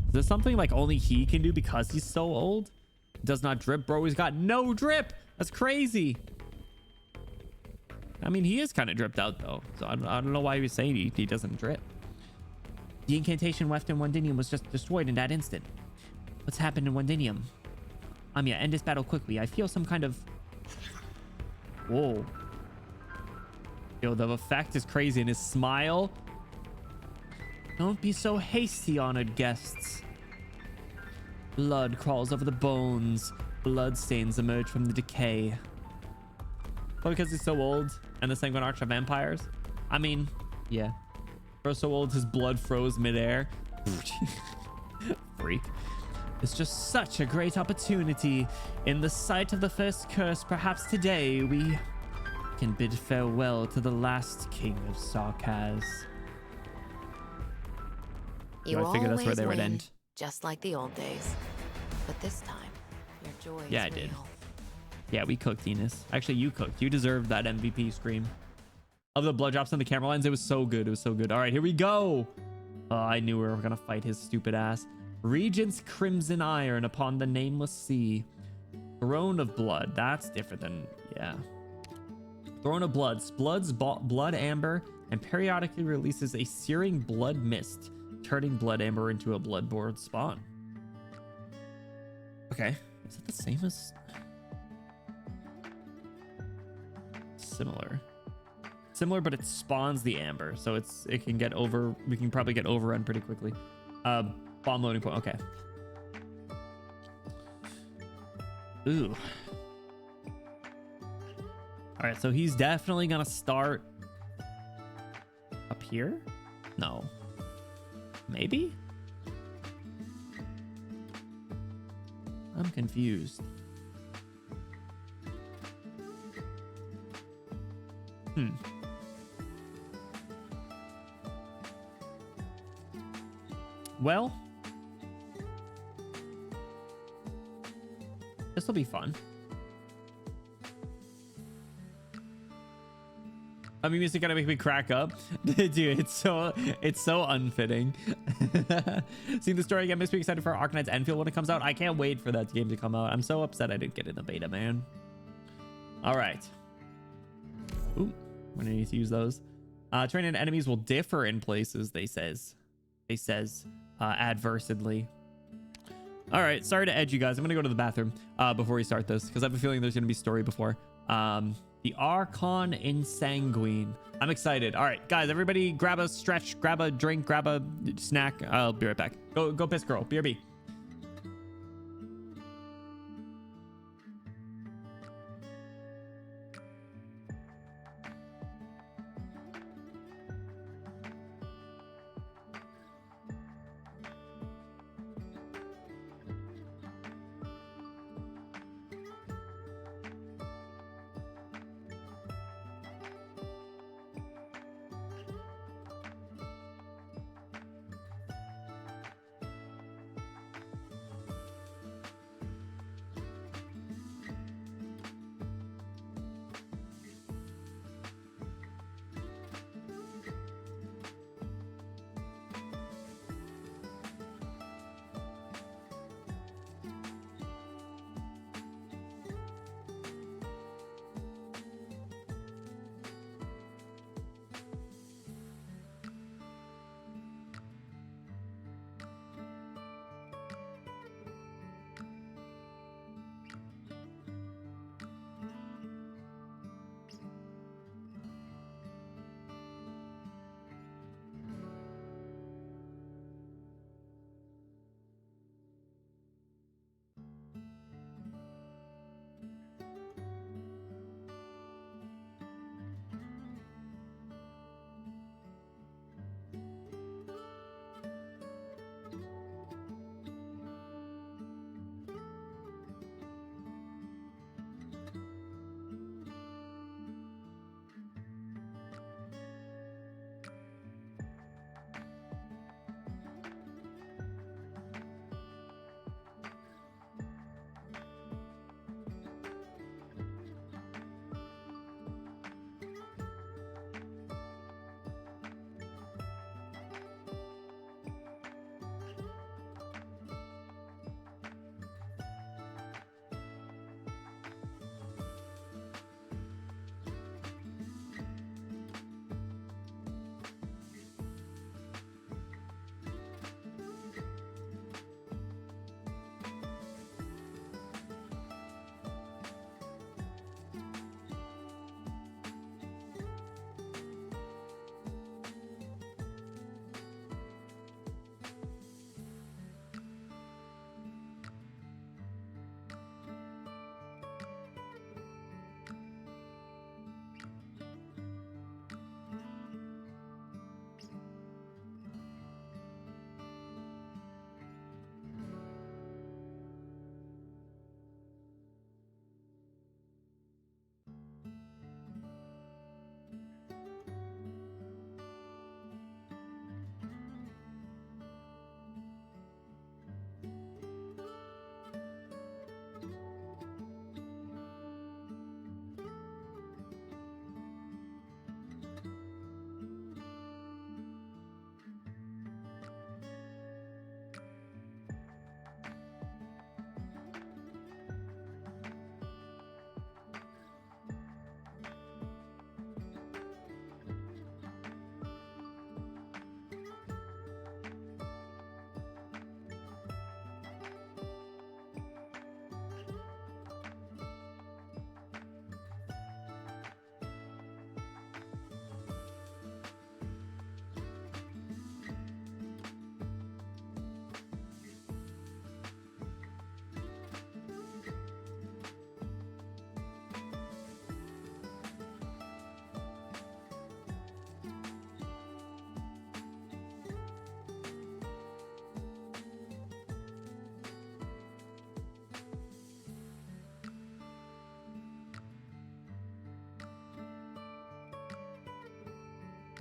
A: Is this something like only he can do because he's so old? It does not drip, bro. He's got no drip. That's crazy. I mean, he is kind of dripped out, though. So I don't know why he was saying he doesn't drip. The incantation left in Londinium was just destroyed in that instant. What's happened in Londinium? Amia, end this battle quickly. I feel some kind of... Whoa. Yo, the effect is crazy. And his smile... Don't be so hasty, honored guests. Blood crawls over the bones. Blood stains emerge from the decay. Well, because he's so old and the Sanguine Arch of Vampires. I mean, yeah. Bro, so old his blood froze midair. Freak. It's just such a great opportunity. In the sight of the first curse, perhaps today we can bid farewell to the last king of Sarkaz.
F: You
A: I figured that's where they would
F: win,
A: end.
F: just like the old days. But this time, your joy
A: Yeah, I
F: is
A: did.
F: real.
A: Yeah, we cooked, Enos. Actually, you cooked. You deserved that MVP scream. Of the blood drops on the camera lens, it was so good. It was so good. All right, here we go. Oh, I knew we were gonna fight his stupid ass. Regent's Crimson Iron upon the nameless sea. Throne of Blood. That's different than, yeah. Throne of Blood. Blood amber and periodically releases a searing blood mist, turning blood amber into a bloodborne spawn. Okay. Is it the same as... Similar, but it spawns the amber, so it can get over. We can probably get overrun pretty quickly. Bomb loading point. Okay. Ooh. All right, so he's definitely gonna start up here. No. Maybe. I'm confused. Well, this will be fun. I mean, music gonna make me crack up. Dude, it's so unfitting. Seeing the story again makes me excited for Arknights Enfield when it comes out. I can't wait for that game to come out. I'm so upset I didn't get it in the beta, man. All right. Ooh, I'm gonna need to use those. Training enemies will differ in places, they says adversedly. All right, sorry to edge you guys. I'm gonna go to the bathroom before we start this because I have a feeling there's gonna be story before. The Archon Insanguine. I'm excited. All right, guys, everybody grab a stretch, grab a drink, grab a snack. I'll be right back. Go piss, girl. BRB.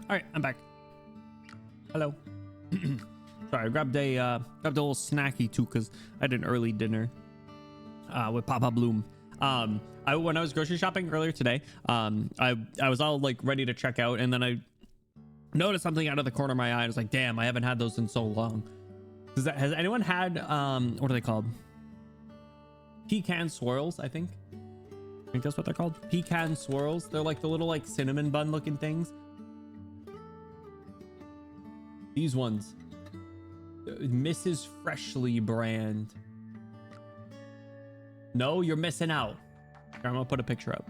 A: All right, I'm back. Hello. Sorry, I grabbed a little snacky too because I had an early dinner with Papa Bloom. When I was grocery shopping earlier today, I was all like ready to check out, and then I noticed something out of the corner of my eye. I was like, damn, I haven't had those in so long. Has anyone had what are they called? Pecan swirls, I think that's what they're called. Pecan swirls. They're like the little like cinnamon bun looking things. These ones, Mrs. Freshly brand. No, you're missing out. Here, I'm gonna put a picture up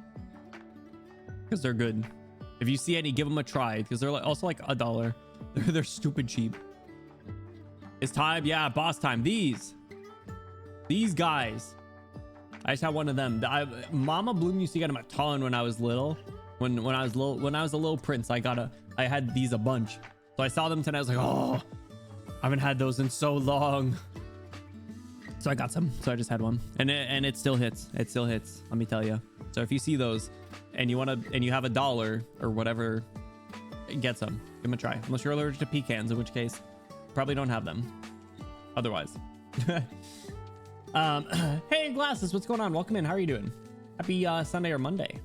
A: because they're good. If you see any, give them a try because they're like also like $1. They're stupid cheap. It's time, yeah, boss time. These guys. I just had one of them. Mama Bloom used to get them a ton when I was little. When I was a little prince, I had these a bunch. So I saw them tonight. I was like, oh, I haven't had those in so long. So I got some. So I just had one, and it still hits. It still hits. Let me tell you. So if you see those, and you have $1 or whatever, get some. Give them a try. Unless you're allergic to pecans, in which case, probably don't have them. Otherwise. Hey Glasses, what's going on? Welcome in. How are you doing? Happy Sunday or Monday.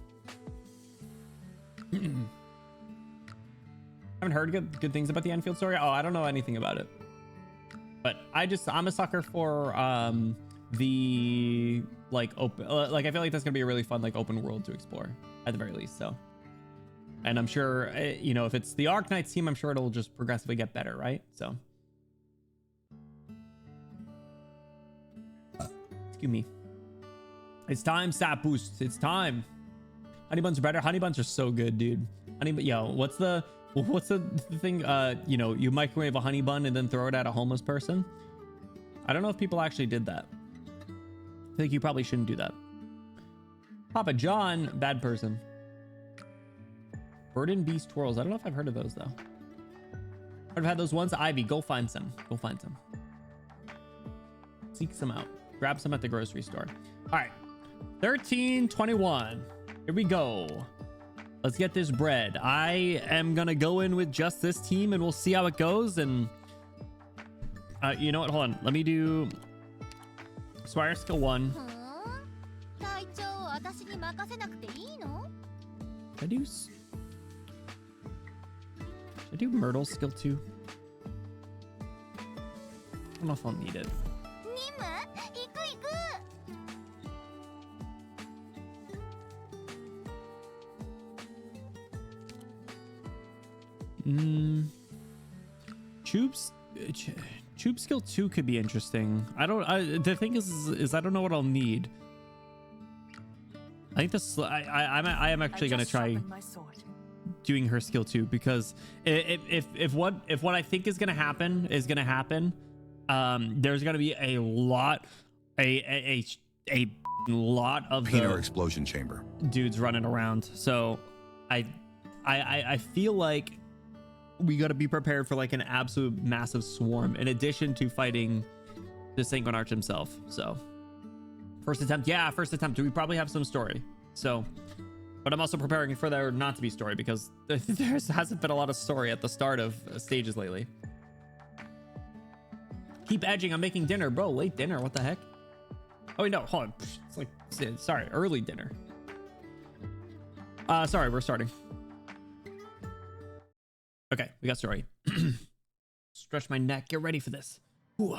A: Haven't heard good things about the Enfield story. Oh, I don't know anything about it, but I'm a sucker for the like open like I feel like that's gonna be a really fun like open world to explore at the very least. So, and I'm sure you know, if it's the Arknights team, I'm sure it'll just progressively get better, right? So excuse me. It's time, Sap Boost. It's time. Honey buns are better. Honey buns are so good, dude. What's the thing? You know, you microwave a honey bun and then throw it at a homeless person. I don't know if people actually did that. I think you probably shouldn't do that. Papa John, bad person. Bird and Beast twirls. I don't know if I've heard of those though. I've had those ones. Ivy, go find some. Go find some. Seek some out. Grab some at the grocery store. All right, 13:21. Here we go. Let's get this bread. I am gonna go in with just this team, and we'll see how it goes. And you know what? Hold on. Let me do Swire skill 1. Should I do Myrtle skill 2? I don't know if I'll need it. Tube skill 2 could be interesting. The thing is I don't know what I'll need. I think this I am actually gonna try doing her skill 2 because if what I think is gonna happen, there's gonna be a lot of
C: Peanut
A: the
C: explosion chamber
A: dudes running around. So I feel like we got to be prepared for like an absolute massive swarm in addition to fighting the Sanguine Arch himself. So first attempt, we probably have some story. So, but I'm also preparing for there not to be story because there hasn't been a lot of story at the start of stages lately. Keep edging. I'm making dinner, bro. Late dinner. What the heck? Oh wait, no, hold on. It's like, sorry, early dinner. Sorry, we're starting. Okay, we got story. Stretch my neck. Get ready for this. Throw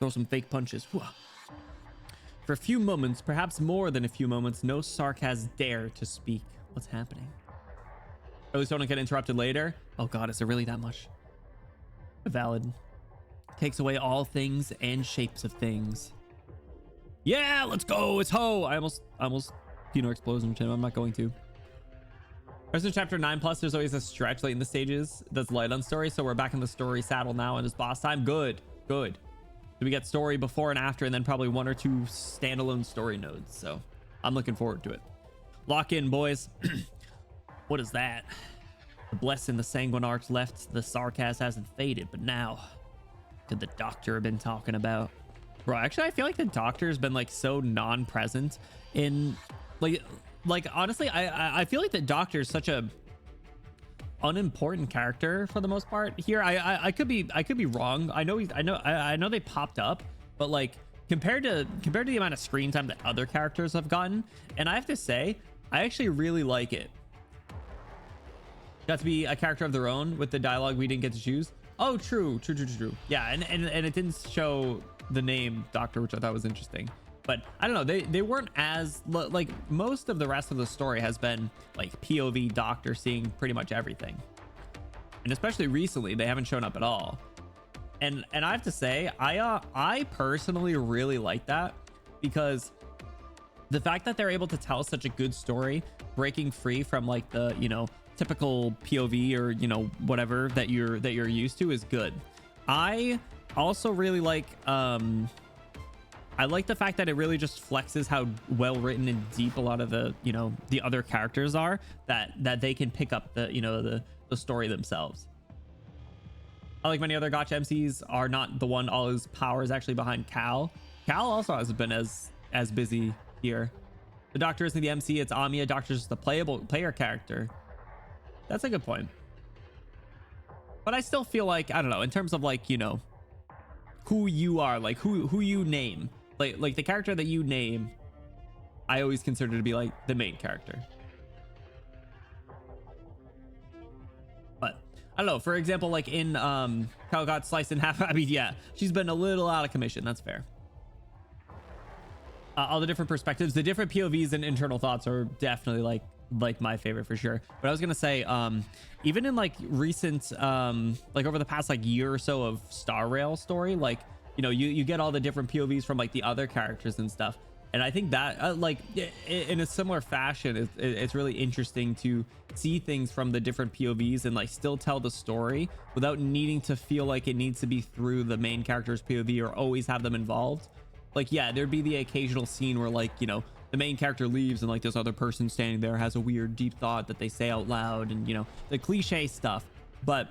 A: some fake punches. For a few moments, perhaps more than a few moments, no Sarkaz dare to speak. What's happening? At least don't get interrupted later. Oh god, is there really that much? Valid. Takes away all things and shapes of things. Yeah, let's go. It's ho. I almost Pino explosion him. I'm not going to. There's in chapter 9+, there's always a stretch late in the stages that's light on story, so we're back in the story saddle now and it's boss time. Good. So we get story before and after, and then probably 1 or 2 standalone story nodes, so I'm looking forward to it. Lock in, boys. What is that? The blessing the Sanguine Arch left, the Sarkaz hasn't faded, but now could the doctor have been talking about? Bro, actually I feel like the doctor has been like so non-present in like honestly, I feel like the doctor is such a unimportant character for the most part here. I could be wrong. I know they popped up, but like compared to the amount of screen time that other characters have gotten, and I have to say I actually really like it. Got to be a character of their own with the dialogue we didn't get to choose. Oh, true. Yeah, and it didn't show the name Doctor, which I thought was interesting. But I don't know, they weren't as like most of the rest of the story has been like POV Doctor seeing pretty much everything, and especially recently they haven't shown up at all. And I have to say I personally really like that, because the fact that they're able to tell such a good story, breaking free from like the, you know, typical POV or, you know, whatever that you're used to is good. I also really like I like the fact that it really just flexes how well written and deep a lot of the, you know, the other characters are, that they can pick up the, you know, the story themselves. Unlike many other gotcha MCs are not the one all his power is actually behind Cal. Cal also hasn't been as busy here. The Doctor isn't the MC, it's Amiya. Doctor's just the player character. That's a good point. But I still feel like, I don't know, in terms of like, you know, who you are, like who you name, like the character that you name, I always consider to be like the main character. But I don't know, for example, like in Cal got sliced in half. I mean, yeah, she's been a little out of commission. That's fair. All the different perspectives, the different POVs and internal thoughts are definitely like my favorite for sure. But I was gonna say, even in like recent like over the past like year or so of Star Rail story, like, you know, you get all the different POVs from like the other characters and stuff, and I think that like in a similar fashion, it's really interesting to see things from the different POVs and like still tell the story without needing to feel like it needs to be through the main character's POV or always have them involved. Like, yeah, there'd be the occasional scene where like, you know, the main character leaves and like this other person standing there has a weird deep thought that they say out loud, and, you know, the cliche stuff. But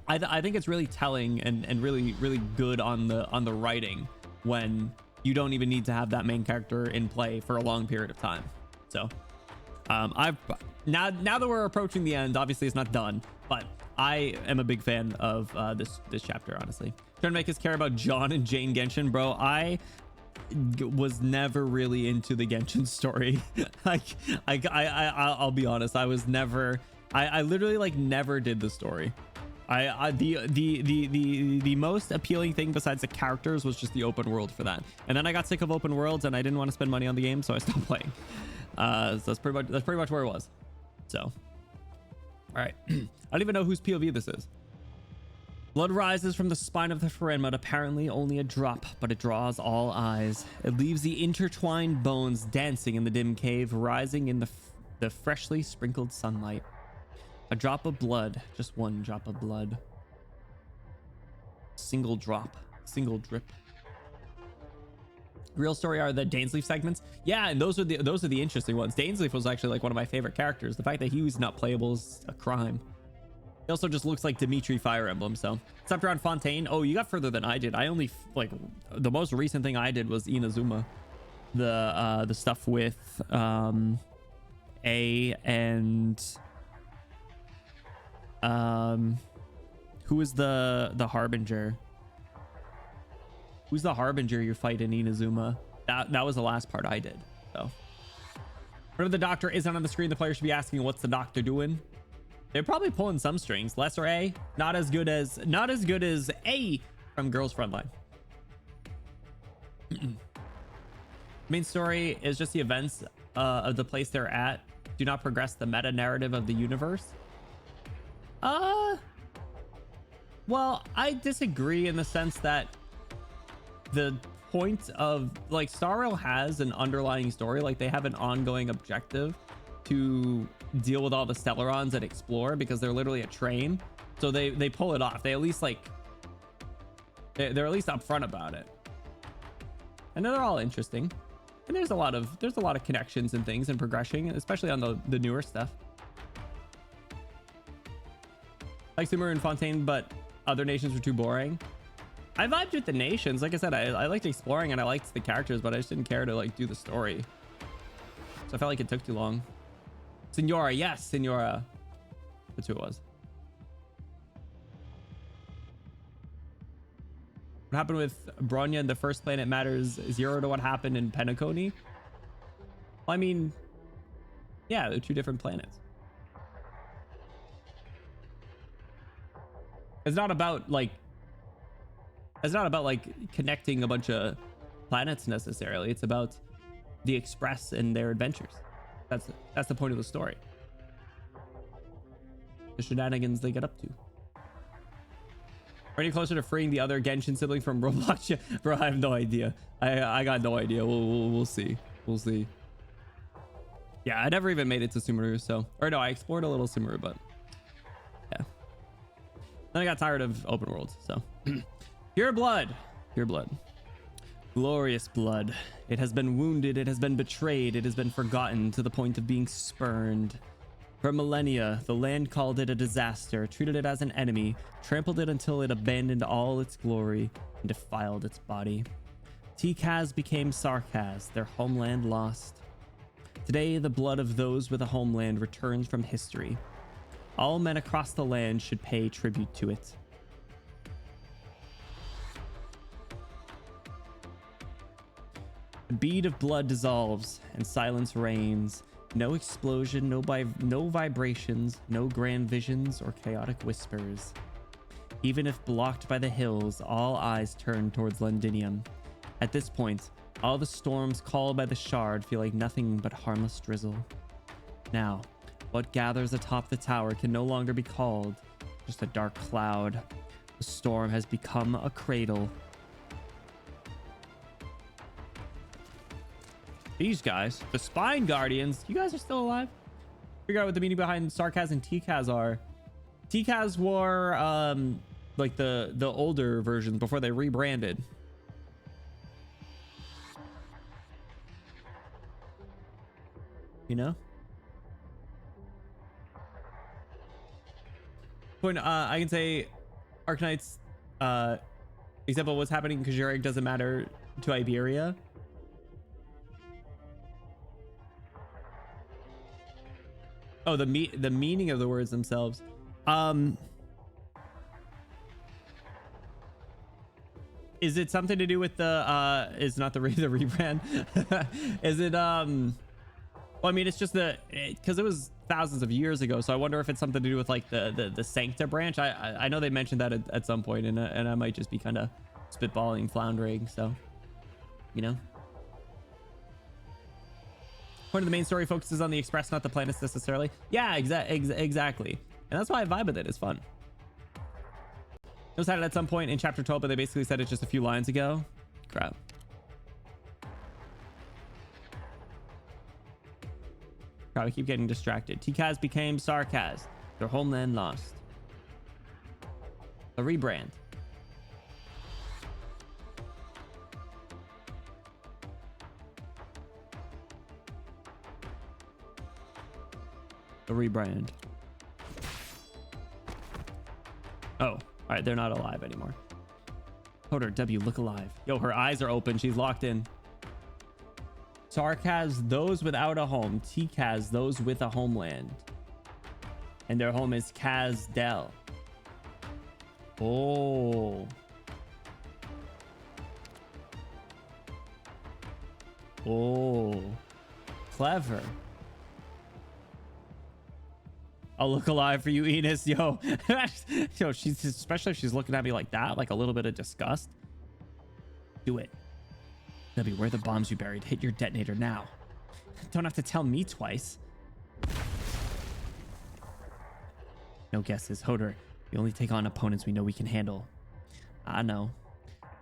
A: I think it's really telling and really good on the writing when you don't even need to have that main character in play for a long period of time. So I've now that we're approaching the end, obviously it's not done, but I am a big fan of this chapter, honestly. Trying to make us care about John and Jane Genshin, bro. I was never really into the Genshin story. Like I'll be honest, I was never, I literally like never did the story. The most appealing thing besides the characters was just the open world for that, and then I got sick of open worlds and I didn't want to spend money on the game, so I stopped playing. So that's pretty much where it was. So all right. I don't even know whose POV this is. Blood rises from the spine of the Pharynmut, apparently only a drop, but it draws all eyes. It leaves the intertwined bones dancing in the dim cave, rising in the freshly sprinkled sunlight. A drop of blood, just one drop of blood. Single drop, single drip. Real story are the Dainsleif segments. Yeah, and those are the interesting ones. Dainsleif was actually like one of my favorite characters. The fact that he was not playable is a crime. He also just looks like Dimitri Fire Emblem. So except around Fontaine. Oh, you got further than I did. I only like the most recent thing I did was Inazuma, the stuff with A and who is the Harbinger? Who's the Harbinger you fight in Inazuma? That was the last part I did. So whenever the Doctor isn't on the screen, the player should be asking, what's the Doctor doing? They're probably pulling some strings. Lesser A, not as good as A from Girls Frontline. Main story is just the events of the place they're at. Do not progress the meta narrative of the universe. Well, I disagree in the sense that the point of like Star Rail has an underlying story, like they have an ongoing objective to deal with all the Stellarons and explore, because they're literally a train, so they pull it off. They at least like they're at least upfront about it, and they're all interesting, and there's a lot of connections and things and progression, especially on the newer stuff. Like Sumer and Fontaine, but other nations were too boring. I vibed with the nations. Like I said, I liked exploring and I liked the characters, but I just didn't care to like do the story, so I felt like it took too long. Senora, yes, Senora. That's who it was. What happened with Bronya and the first planet matters 0 to what happened in Penacony? Well, I mean, yeah, they're 2 different planets. It's not about like connecting a bunch of planets necessarily. It's about the Express and their adventures. That's the point of the story. The shenanigans they get up to. Are any closer to freeing the other Genshin sibling from Roblox? Bro, I have no idea. I got no idea. We'll see. We'll see. Yeah, I never even made it to Sumeru, so, or no, I explored a little Sumeru, but yeah. Then I got tired of open worlds, so. Pure blood. Pure blood. Glorious blood. It has been wounded. It has been betrayed. It has been forgotten to the point of being spurned. For millennia, the land called it a disaster, treated it as an enemy, trampled it until it abandoned all its glory and defiled its body. T-Kaz became Sarkaz, their homeland lost. Today, the blood of those with a homeland returns from history. All men across the land should pay tribute to it. The bead of blood dissolves and silence reigns. No explosion, no vibrations, no grand visions or chaotic whispers. Even if blocked by the hills, all eyes turn towards Londinium. At this point, all the storms called by the Shard feel like nothing but harmless drizzle. Now, what gathers atop the tower can no longer be called just a dark cloud. The storm has become a cradle. These guys, the Spine Guardians, you guys are still alive? Figure out what the meaning behind Sarkaz and T-Kaz are. T-Kaz were like the older versions before they rebranded. You know? When I can say Arknights example what's happening in Kajurek doesn't matter to Iberia. Oh, the meaning of the words themselves. Is it something to do with the is not the rebrand? Is it well, I mean, it's just because it was thousands of years ago, so I wonder if it's something to do with like the Sancta branch. I know they mentioned that at some point, and I might just be kind of spitballing, floundering, so you know. Point of the main story focuses on the Express, not the planets necessarily. Yeah, exactly. And that's why I vibe with it. It's fun. It was added at some point in chapter 12, but they basically said it just a few lines ago. Crap. I keep getting distracted. T-Kaz became Sarkaz. Their homeland lost. A rebrand. A rebrand. Oh, all right. They're not alive anymore. Hodor, W, look alive. Yo, her eyes are open. She's locked in. Sarkaz, those without a home. T-Kaz, those with a homeland. And their home is Kazdel. Oh. Oh. Clever. I'll look alive for you, Enos. Yo. Yo, she's, especially if she's looking at me like that, like a little bit of disgust. Do it. W, where are the bombs you buried? Hit your detonator now. Don't have to tell me twice. No guesses. Hodor, we only take on opponents we know we can handle. I know.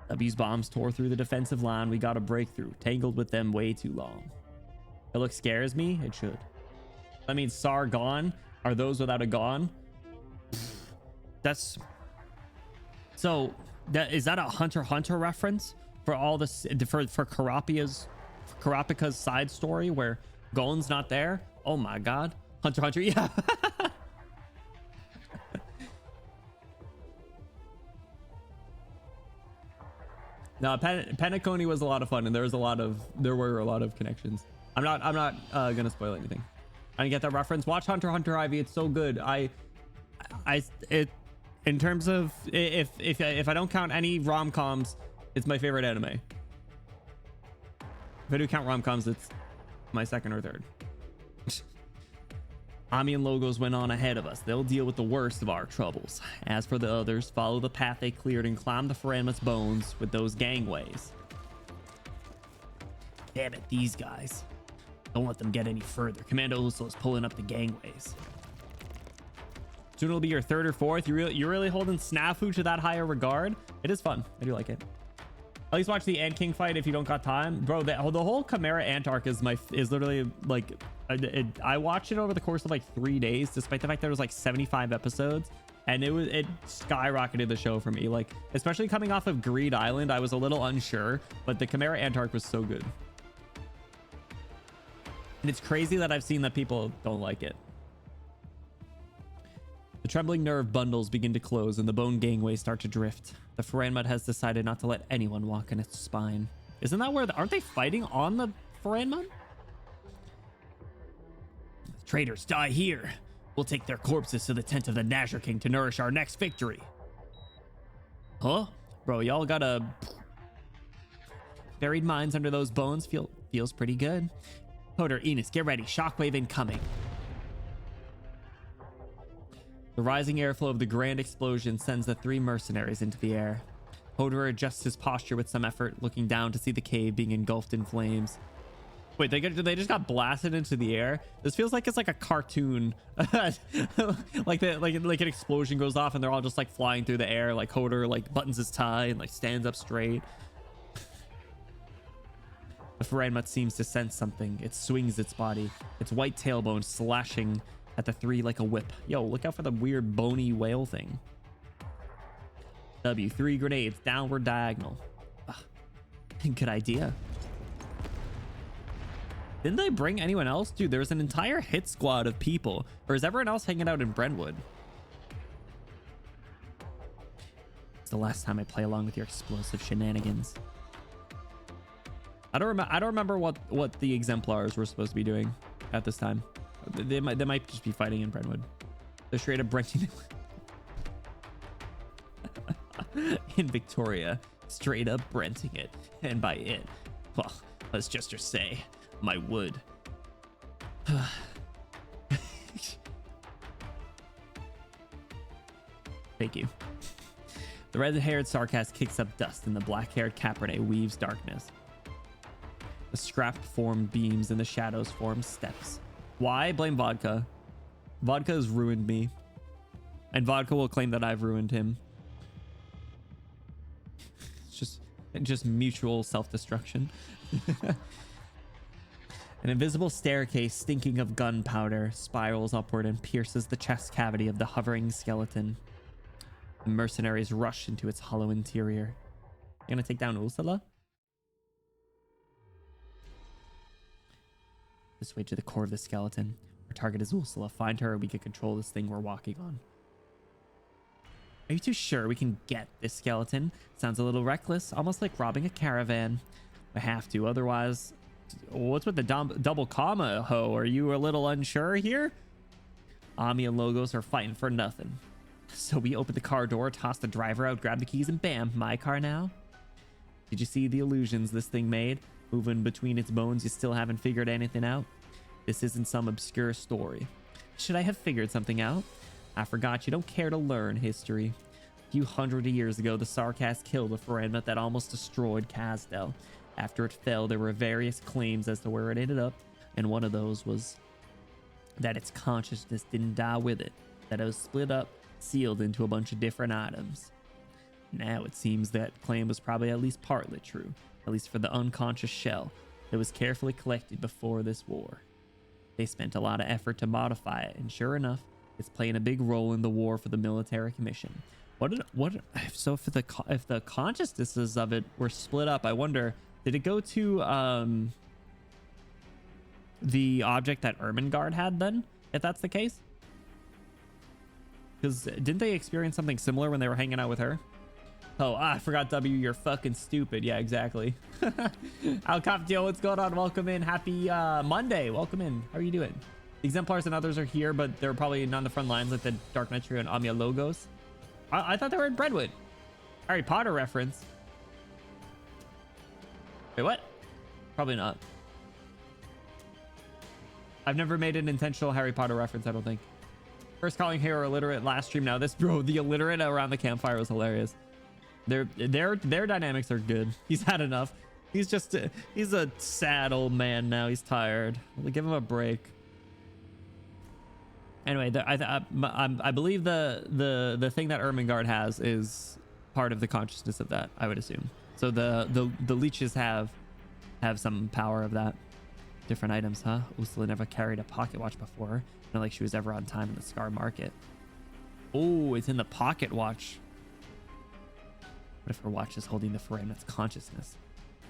A: W's bombs tore through the defensive line. We got a breakthrough. Tangled with them way too long. It looks scares me. It should. I mean, Sargon are those without a gon. That's... So, is that a Hunter x Hunter reference? For all this, for Karapika's side story where Gon's not there? Oh my god. Hunter x Hunter, yeah. No, Penacony was a lot of fun, and there were a lot of connections. I'm not gonna spoil anything. I didn't get that reference. Watch Hunter x Hunter, Ivy. It's so good. In terms of if I don't count any rom-coms, it's my favorite anime. If I do count rom-coms, it's my second or third. Ami and Logos went on ahead of us. They'll deal with the worst of our troubles. As for the others, follow the path they cleared and climb the Faranma's bones with those gangways. Damn it, these guys. Don't let them get any further. Commander Ursula's pulling up the gangways. Soon it'll be your third or fourth. You're really holding Snafu to that higher regard. It is fun. I do like it. At least watch the Ant King fight if you don't got time, bro. The whole Chimera Ant arc is literally like I watched it over the course of like 3 days, despite the fact that it was like 75 episodes, and it skyrocketed the show for me. Like, especially coming off of Greed Island, I was a little unsure, but the Chimera Ant arc was so good. And it's crazy that I've seen that people don't like it. The trembling nerve bundles begin to close and the bone gangways start to drift. The Faranmud has decided not to let anyone walk in its spine. Isn't that where aren't they fighting on the Faranmud? Traitors die here. We'll take their corpses to the tent of the Nazher King to nourish our next victory. Huh? Bro, y'all got a buried minds under those bones. Feels pretty good. Hodor, Enos, get ready. Shockwave incoming. The rising airflow of the grand explosion sends the three mercenaries into the air. Hodor adjusts his posture with some effort, looking down to see the cave being engulfed in flames. Wait, they just got blasted into the air? This feels like it's like a cartoon. like an explosion goes off and they're all just like flying through the air. Like Hodor like buttons his tie and like stands up straight. The Faranmut seems to sense something. It swings its body, its white tailbone slashing at the three like a whip. Yo, look out for the weird bony whale thing. W3 grenades, downward diagonal. Ugh. Good idea. Didn't they bring anyone else? Dude, there's an entire hit squad of people. Or is everyone else hanging out in Brentwood? It's the last time I play along with your explosive shenanigans. I don't remember what the exemplars were supposed to be doing at this time. They might just be fighting in Brentwood. They're straight up Brenting in Victoria, straight up Brenting it, and by it, well, let's just say my wood. Thank you. The red-haired sarcast kicks up dust, and the black-haired Cabernet weaves darkness. The scrapped form beams, and the shadows form steps. Why? Blame Vodka. Vodka has ruined me. And Vodka will claim that I've ruined him. It's just mutual self-destruction. An invisible staircase stinking of gunpowder spirals upward and pierces the chest cavity of the hovering skeleton. The mercenaries rush into its hollow interior. You gonna take down Ursula? This way to the core of the skeleton. Our target is Ursula. Find her and we can control this thing we're walking on. Are you too sure we can get this skeleton? Sounds a little reckless, almost like robbing a caravan. I have to, otherwise... What's with the double comma, ho? Are you a little unsure here? Ami and Logos are fighting for nothing. So we open the car door, toss the driver out, grab the keys, and bam, my car now. Did you see the illusions this thing made? Moving between its bones, you still haven't figured anything out? This isn't some obscure story. Should I have figured something out? I forgot you don't care to learn history. A few hundred years ago, the Sarkast killed a Faranmut that almost destroyed Kazdel. After it fell, there were various claims as to where it ended up, and one of those was that its consciousness didn't die with it, that it was split up, sealed into a bunch of different items. Now it seems that claim was probably at least partly true, at least for the unconscious shell that was carefully collected before this war. They spent a lot of effort to modify it, and sure enough, it's playing a big role in the war for the military commission. So if the consciousnesses of it were split up, I wonder, did it go to the object that Ermengarde had then, if that's the case? Because didn't they experience something similar when they were hanging out with her? Oh, I forgot, W, you're fucking stupid. Yeah, exactly. Al Captio, what's going on? Welcome in. Happy Monday. Welcome in. How are you doing? Exemplars and others are here, but they're probably not on the front lines like the Dark Knight Trio and Amiya logos. I thought they were in Brentwood. Harry Potter reference. Wait, what? Probably not. I've never made an intentional Harry Potter reference, I don't think. First calling hero illiterate last stream. Now this, bro, the illiterate around the campfire was hilarious. Their dynamics are good. He's had enough. He's a sad old man now. He's tired. We'll give him a break. Anyway, I believe the thing that Ermengarde has is part of the consciousness of that, I would assume. So the leeches have some power of that. Different items, huh? Ursula never carried a pocket watch before. Not like she was ever on time in the Scar Market. Oh, it's in the pocket watch. What if her watch is holding the Ferraimnet's consciousness?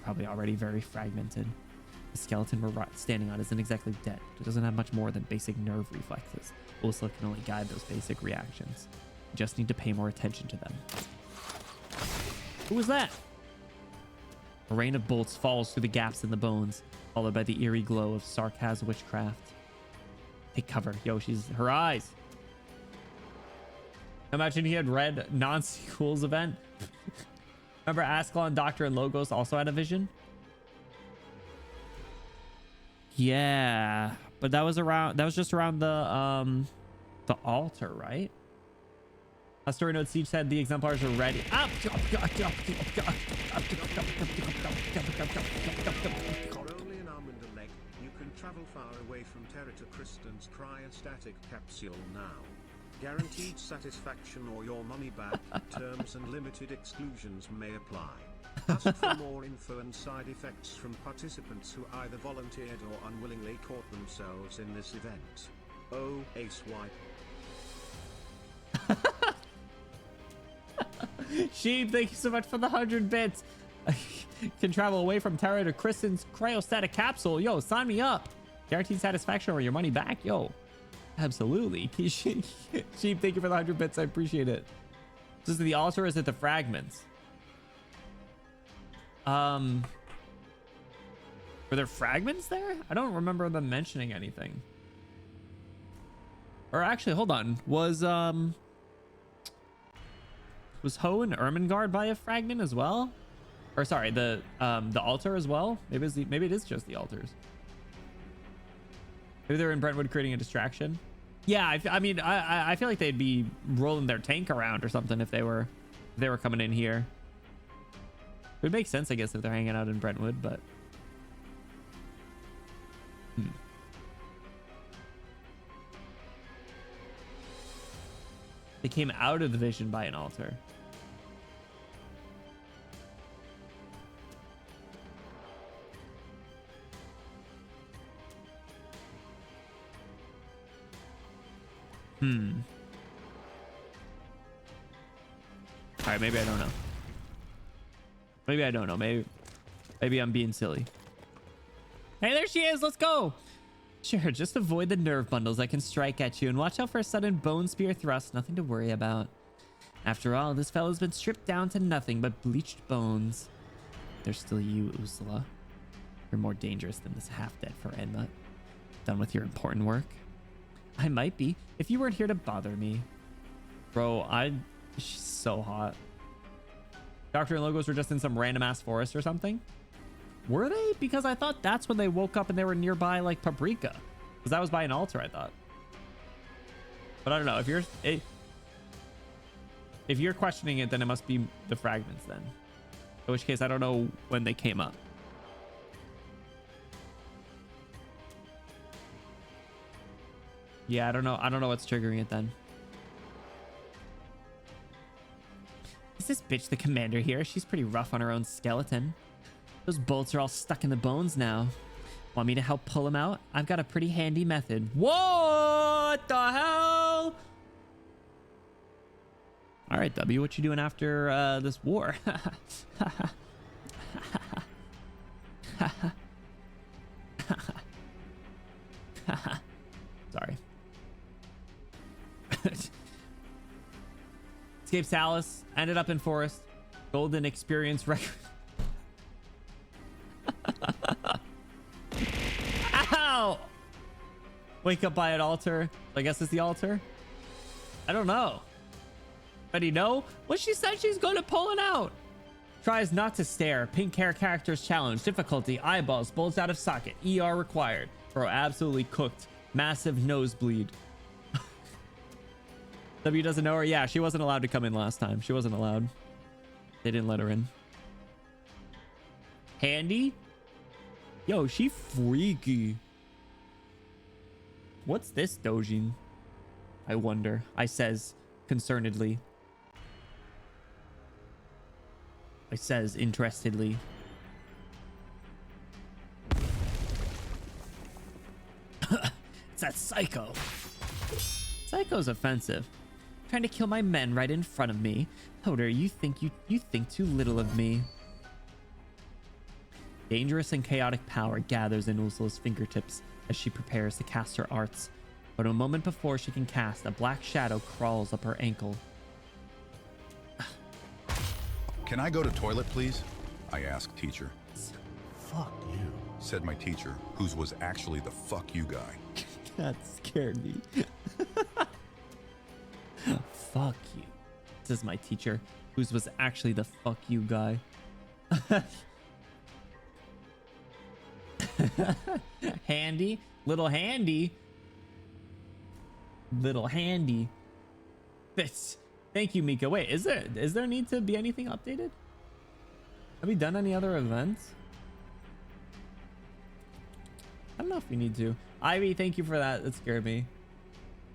A: Probably already very fragmented. The skeleton we're standing on isn't exactly dead. It doesn't have much more than basic nerve reflexes. Ursula can only guide those basic reactions. You just need to pay more attention to them. Who was that? A rain of bolts falls through the gaps in the bones, followed by the eerie glow of Sarkaz witchcraft. Take cover. Yo, her eyes. Imagine he had read non-sequels event. Remember Ascalon, Doctor, and Logos also had a vision? Yeah, but that was just around the altar, right? A story note Siege said the exemplars are ready.
B: Early in Armand Leg, you can travel far away from Terra to Kristen's cryostatic capsule now. Guaranteed satisfaction or your money back. Terms and limited exclusions may apply. Ask for more info and side effects from participants who either volunteered or unwillingly caught themselves in this event. Oh, ace wipe.
A: Sheep, thank you so much for the 100 bits. Can travel away from Terra to Kristen's cryostatic capsule. Yo, sign me up. Guaranteed satisfaction or your money back. Yo, absolutely. Sheep, thank you for the 100 bits. I appreciate it. Is it the altar or is it the fragments? Were there fragments there? I don't remember them mentioning anything. Or actually, hold on. Was Ho and Ermengarde by a fragment as well? Or sorry, the altar as well? Maybe it is just the altars. Maybe they're in Brentwood creating a distraction. Yeah, I mean, I feel like they'd be rolling their tank around or something if they were coming in here. It would make sense, I guess, if they're hanging out in Brentwood, but they came out of the vision by an altar. All right, maybe I don't know. Maybe I don't know. Maybe I'm being silly. Hey, there she is. Let's go. Sure, just avoid the nerve bundles that can strike at you and watch out for a sudden bone spear thrust. Nothing to worry about. After all, this fellow's been stripped down to nothing but bleached bones. There's still you, Ursula. You're more dangerous than this half-dead Ferraimnet. Done with your important work? I might be, if you weren't here to bother me. Bro, she's so hot. Doctor and Logos were just in some random ass forest or something. Were they? Because I thought that's when they woke up and they were nearby like Paprika. Because that was by an altar, I thought. But I don't know. If you're questioning it, then it must be the fragments then. In which case, I don't know when they came up. Yeah, I don't know. I don't know what's triggering it then. Is this bitch the commander here? She's pretty rough on her own skeleton. Those bolts are all stuck in the bones now. Want me to help pull them out? I've got a pretty handy method. What the hell? All right, W, what you doing after this war? Sorry. Escaped Salus, ended up in forest. Golden experience record. Ow! Wake up by an altar. I guess it's the altar. I don't know. But you know what she said? She's going to pull it out. Tries not to stare. Pink hair characters challenge. Difficulty. Eyeballs. Bolts out of socket. ER required. Bro, absolutely cooked. Massive nosebleed. W doesn't know her. Yeah, she wasn't allowed to come in last time. She wasn't allowed. They didn't let her in. Handy? Yo, she freaky. What's this dojin? I wonder. I says concernedly. I says interestedly. It's that psycho. Psycho's offensive. Trying to kill my men right in front of me. Hoder, you think too little of me. Dangerous and chaotic power gathers in Ursula's fingertips as she prepares to cast her arts. But a moment before she can cast, a black shadow crawls up her ankle.
C: Can I go to toilet, please? I asked teacher.
A: Fuck you.
C: Said my teacher, whose was actually the fuck you guy.
A: That scared me. Fuck you. Says my teacher, whose was actually the fuck you guy. Handy. Little handy. Little handy. This. Thank you, Mika. Wait, is there need to be anything updated? Have we done any other events? I don't know if we need to. Ivy, thank you for that. That scared me.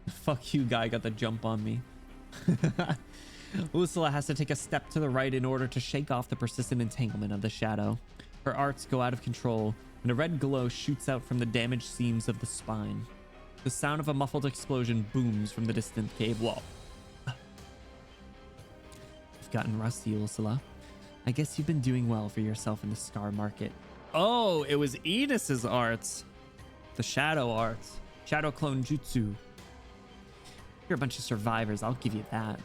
A: Fuck you, guy got the jump on me. Ursula has to take a step to the right in order to shake off the persistent entanglement of the shadow. Her arts go out of control, and a red glow shoots out from the damaged seams of the spine. The sound of a muffled explosion booms from the distant cave wall. You've gotten rusty, Ursula. I guess you've been doing well for yourself in the scar market. Oh, it was Enos's arts. The shadow arts. Shadow clone jutsu. You're a bunch of survivors, I'll give you that.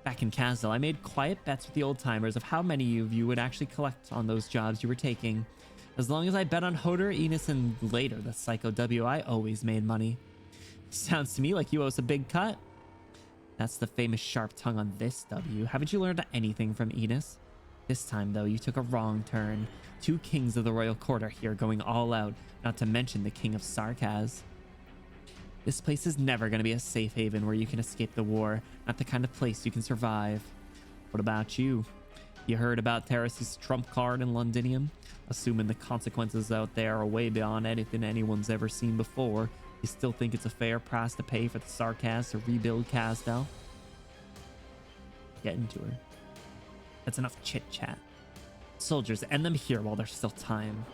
A: Back in Kazdal, I made quiet bets with the old timers of how many of you would actually collect on those jobs you were taking. As long as I bet on Hoder, Enos, and later the Psycho W, I always made money. Sounds to me like you owe us a big cut. That's the famous sharp tongue on this W. Haven't you learned anything from Enos? This time, though, you took a wrong turn. 2 kings of the royal court are here going all out, not to mention the king of Sarkaz. This place is never going to be a safe haven where you can escape the war, not the kind of place you can survive. What about you? You heard about Terrace's trump card in Londinium? Assuming the consequences out there are way beyond anything anyone's ever seen before, you still think it's a fair price to pay for the Sarkaz to rebuild Kazdal? Get into her. That's enough chit-chat. Soldiers, end them here while there's still time.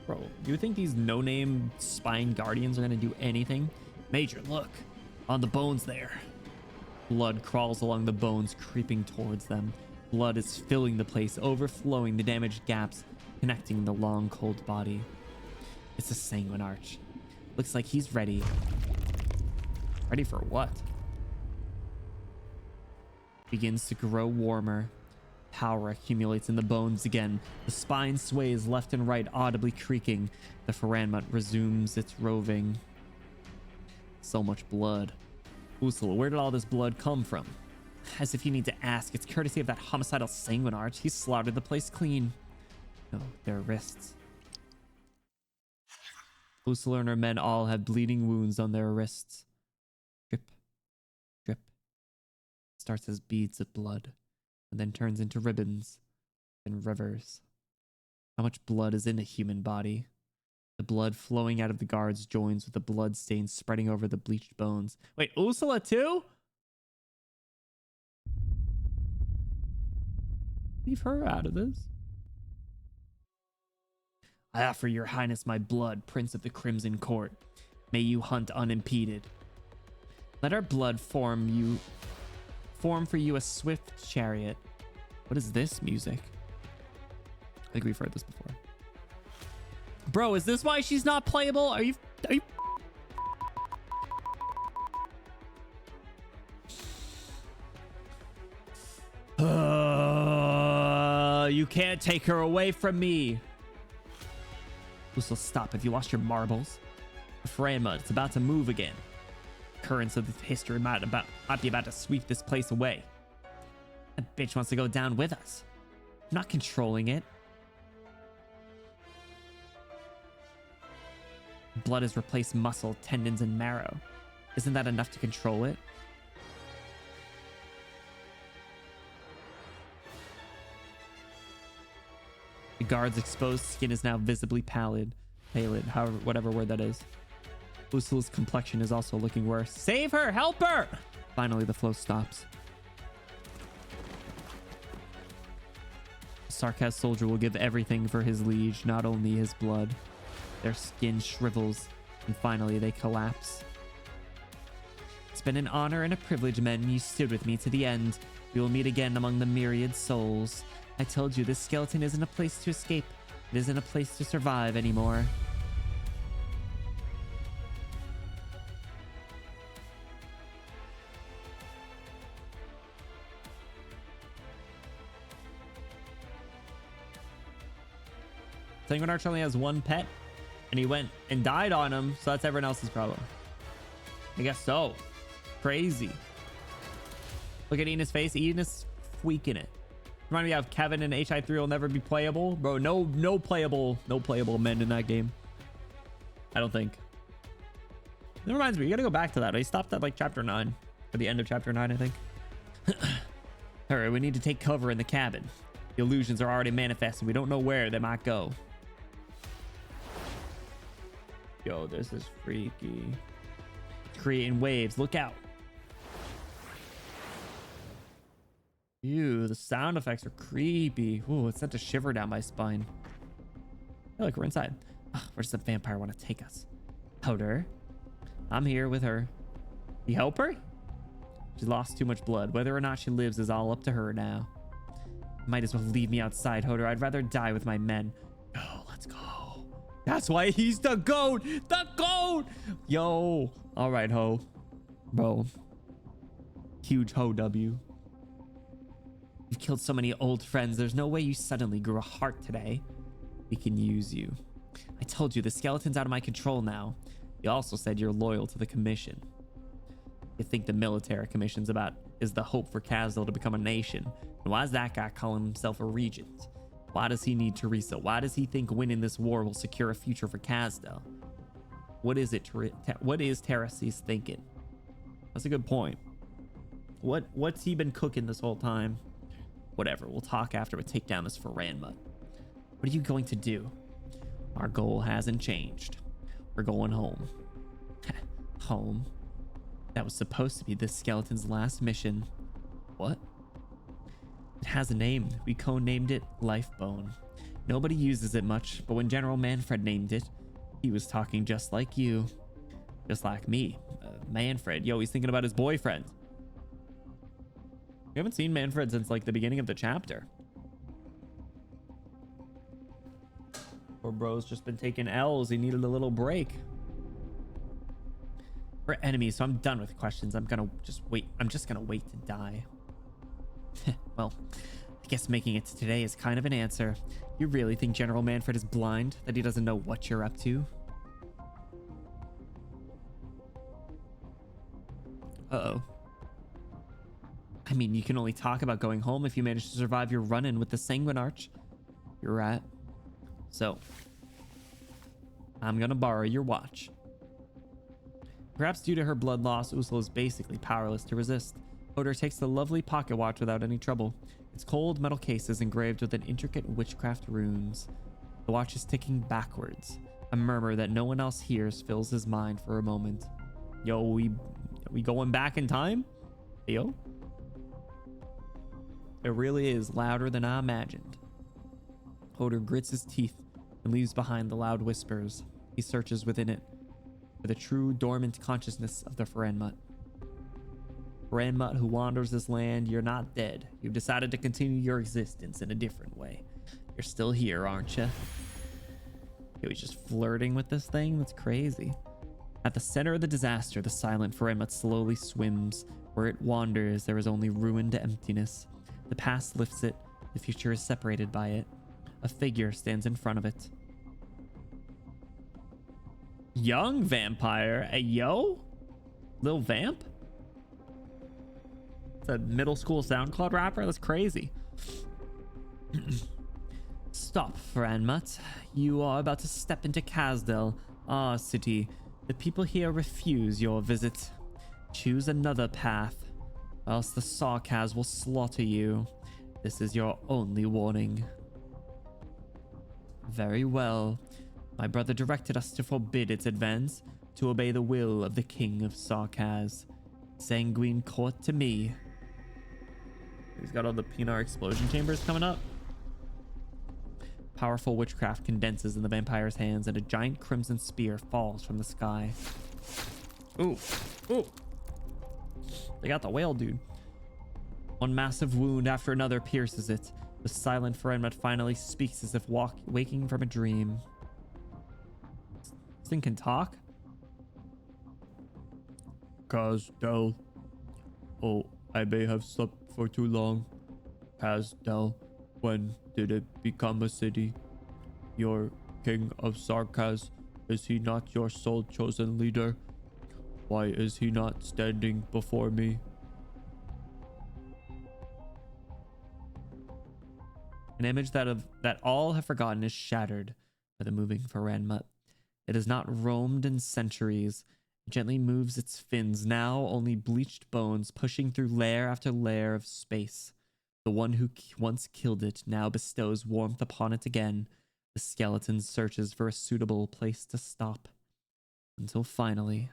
A: Bro, do you think these no-name spine guardians are gonna do anything? Major, look. On the bones there. Blood crawls along the bones, creeping towards them. Blood is filling the place, overflowing the damaged gaps, connecting the long, cold body. It's a sanguine arch. Looks like he's ready. Ready for what? Begins to grow warmer. Power accumulates in the bones again. The spine sways left and right, audibly creaking. The Faranmut resumes its roving. So much blood. Ursula, where did all this blood come from? As if you need to ask, it's courtesy of that homicidal sanguine arch. He slaughtered the place clean. No, their wrists. Ursula and her men all have bleeding wounds on their wrists. Drip, drip. Starts as beads of blood, and then turns into ribbons, and rivers. How much blood is in a human body? The blood flowing out of the guards joins with the blood stains spreading over the bleached bones. Wait, Ursula too? Leave her out of this. I offer your highness my blood, Prince of the Crimson Court. May you hunt unimpeded. Let our blood form for you a swift chariot. What is this music? I think we've heard this before. Bro, is this why she's not playable? Are you you can't take her away from me. Ursula, stop. Have you lost your marbles? The Franmud, it's about to move again. Currents of history might be about to sweep this place away. That bitch wants to go down with us. I'm not controlling it. Blood has replaced muscle, tendons, and marrow. Isn't that enough to control it? The guard's exposed skin is now visibly pallid, however, whatever word that is. Ursula's complexion is also looking worse. Save her! Help her! Finally, the flow stops. Sarkaz soldier will give everything for his liege, not only his blood. Their skin shrivels, and finally they collapse. It's been an honor and a privilege, men. You stood with me to the end. We will meet again among the myriad souls. I told you this skeleton isn't a place to escape. It isn't a place to survive anymore. Penguin Arch only has one pet, and he went and died on him, so that's everyone else's problem. I guess so. Crazy. Look at Enos' face. Enos tweaking it. Remind me how Kevin and HI3 will never be playable. Bro, no playable men in that game. I don't think. That reminds me, you gotta go back to that. I stopped at like chapter 9. Or the end of chapter 9, I think. Alright, we need to take cover in the cabin. The illusions are already manifesting. We don't know where they might go. Yo, this is freaky. Creating waves. Look out. Ew, the sound effects are creepy. Ooh, it sent a shiver down my spine. I feel like we're inside. Ugh, where does the vampire want to take us? Powder. I'm here with her. You help her? She lost too much blood. Whether or not she lives is all up to her now. Might as well leave me outside, Hodor. I'd rather die with my men. Oh, let's go. That's why he's the GOAT. The GOAT. Yo. All right, Ho. Bro. Huge Ho W. You've killed so many old friends. There's no way you suddenly grew a heart today. We can use you. I told you, the skeleton's out of my control now. You also said you're loyal to the commission. You think the military commission's is the hope for Kazdal to become a nation. And why is that guy calling himself a regent? Why does he need Teresa? Why does he think winning this war will secure a future for Kazdal? What is it? What is Teresi's thinking? That's a good point. What's he been cooking this whole time? Whatever, we'll talk after we take down this Franmud. What are you going to do? Our goal hasn't changed. We're going home. Home? That was supposed to be this skeleton's last mission. What? It has a name. We co-named it Lifebone. Nobody uses it much, but when General Manfred named it, he was talking just like you. Just like me. Manfred. Yo, he's thinking about his boyfriend. We haven't seen Manfred since like the beginning of the chapter. Poor bro's just been taking L's. He needed a little break. We're enemies, so I'm done with questions. I'm just gonna wait to die. Well, I guess making it to today is kind of an answer. You really think General Manfred is blind? That he doesn't know what you're up to? Uh-oh. I mean, you can only talk about going home if you manage to survive your run-in with the Sanguine Arch. You're right. So, I'm gonna borrow your watch. Perhaps due to her blood loss, Ursula is basically powerless to resist. Hodor takes the lovely pocket watch without any trouble. Its cold metal case is engraved with an intricate witchcraft runes. The watch is ticking backwards. A murmur that no one else hears fills his mind for a moment. Yo, we going back in time? Yo? It really is louder than I imagined. Hodor grits his teeth and leaves behind the loud whispers. He searches within it for the true dormant consciousness of the Franmud. Franmud who wanders this land, you're not dead. You've decided to continue your existence in a different way. You're still here, aren't you? Yo, he's just flirting with this thing? That's crazy. At the center of the disaster, the silent Franmud slowly swims. Where it wanders, there is only ruined emptiness. The past lifts it. The future is separated by it. A figure stands in front of it. Young vampire. Hey, yo. Lil Vamp? It's a middle school SoundCloud rapper? That's crazy. Stop, Franmut. You are about to step into Kasdel, our city. The people here refuse your visit. Choose another path, or else the Sarkaz will slaughter you. This is your only warning. Very well. My brother directed us to forbid its advance, to obey the will of the King of Sarkaz. Sanguine court to me. He's got all the Pinar explosion chambers coming up. Powerful witchcraft condenses in the vampire's hands, and a giant crimson spear falls from the sky. Ooh. Ooh. They got the whale, dude. One massive wound after another pierces it. The silent Ferenmet finally speaks as if waking from a dream. This thing can talk? Kasdel. Oh, I may have slept for too long. Kasdel. When did it become a city? Your King of Sarkaz, is he not your sole chosen leader? Why is he not standing before me? An image that all have forgotten is shattered by the moving Ferenmut. It has not roamed in centuries. It gently moves its fins, now only bleached bones pushing through layer after layer of space. The one who once killed it now bestows warmth upon it again. The skeleton searches for a suitable place to stop. Until finally...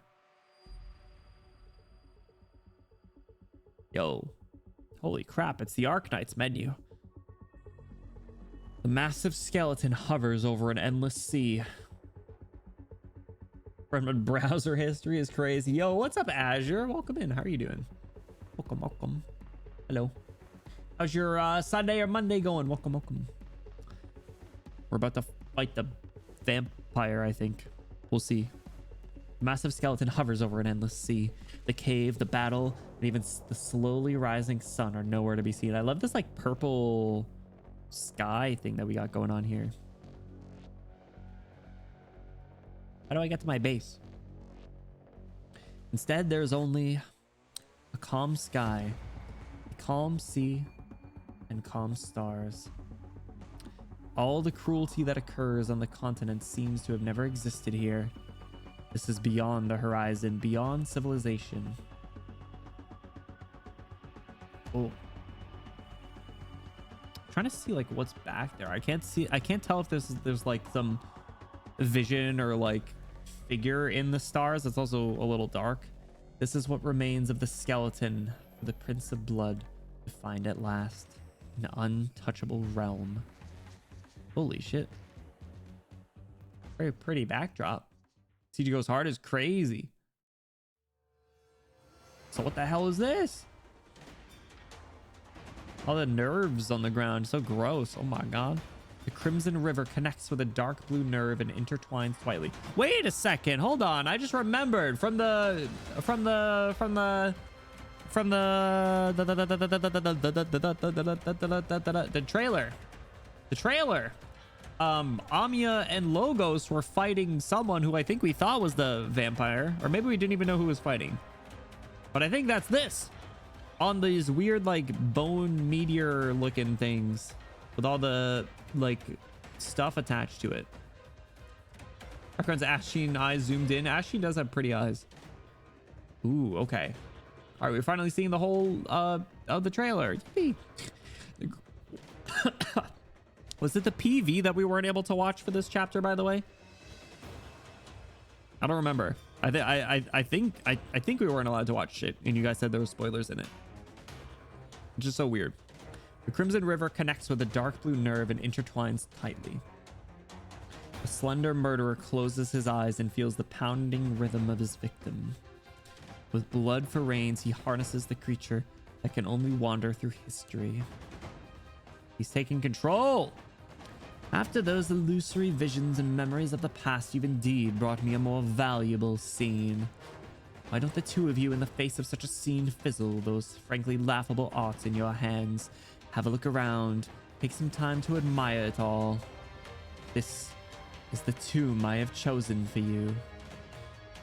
A: Yo. Holy crap, it's the Arknights menu. The massive skeleton hovers over an endless sea. Friend browser history is crazy. Yo, what's up, Azure? Welcome in. How are you doing? Welcome, welcome. Hello. How's your Sunday or Monday going? Welcome, welcome. We're about to fight the vampire, I think. We'll see. The massive skeleton hovers over an endless sea. The cave, the battle, and even the slowly rising sun are nowhere to be seen. I love this like purple sky thing that we got going on here. How do I get to my base? Instead, there's only a calm sky, a calm sea, and calm stars. All the cruelty that occurs on the continent seems to have never existed here. This is beyond the horizon, beyond civilization. Oh. I'm trying to see like what's back there. I can't tell if there's like some vision or like figure in the stars. It's also a little dark. This is what remains of the skeleton for the Prince of Blood to find at last. An untouchable realm. Holy shit. Very pretty backdrop. CG Goes Hard is crazy. So what the hell is this? All the nerves on the ground. So gross. Oh my god. The Crimson River connects with a dark blue nerve and intertwines tightly. Wait a second. Hold on. I just remembered from the trailer. The trailer. Amiya and Logos were fighting someone who I think we thought was the vampire, or maybe we didn't even know who was fighting. But I think that's this. On these weird like bone meteor looking things with all the like stuff attached to it. Our friend's Ashen eyes zoomed in. Ashen does have pretty eyes. Ooh, okay. All right, we're finally seeing the whole of the trailer. Yippee. Was it the PV that we weren't able to watch for this chapter, by the way? I don't remember. I think we weren't allowed to watch it, and you guys said there were spoilers in it. Which is so weird. The Crimson River connects with a dark blue nerve and intertwines tightly. The slender murderer closes his eyes and feels the pounding rhythm of his victim. With blood for reins, he harnesses the creature that can only wander through history. He's taking control! After those illusory visions and memories of the past, you've indeed brought me a more valuable scene. Why don't the two of you, in the face of such a scene, fizzle those frankly laughable arts in your hands? Have a look around. Take some time to admire it all. This is the tomb I have chosen for you.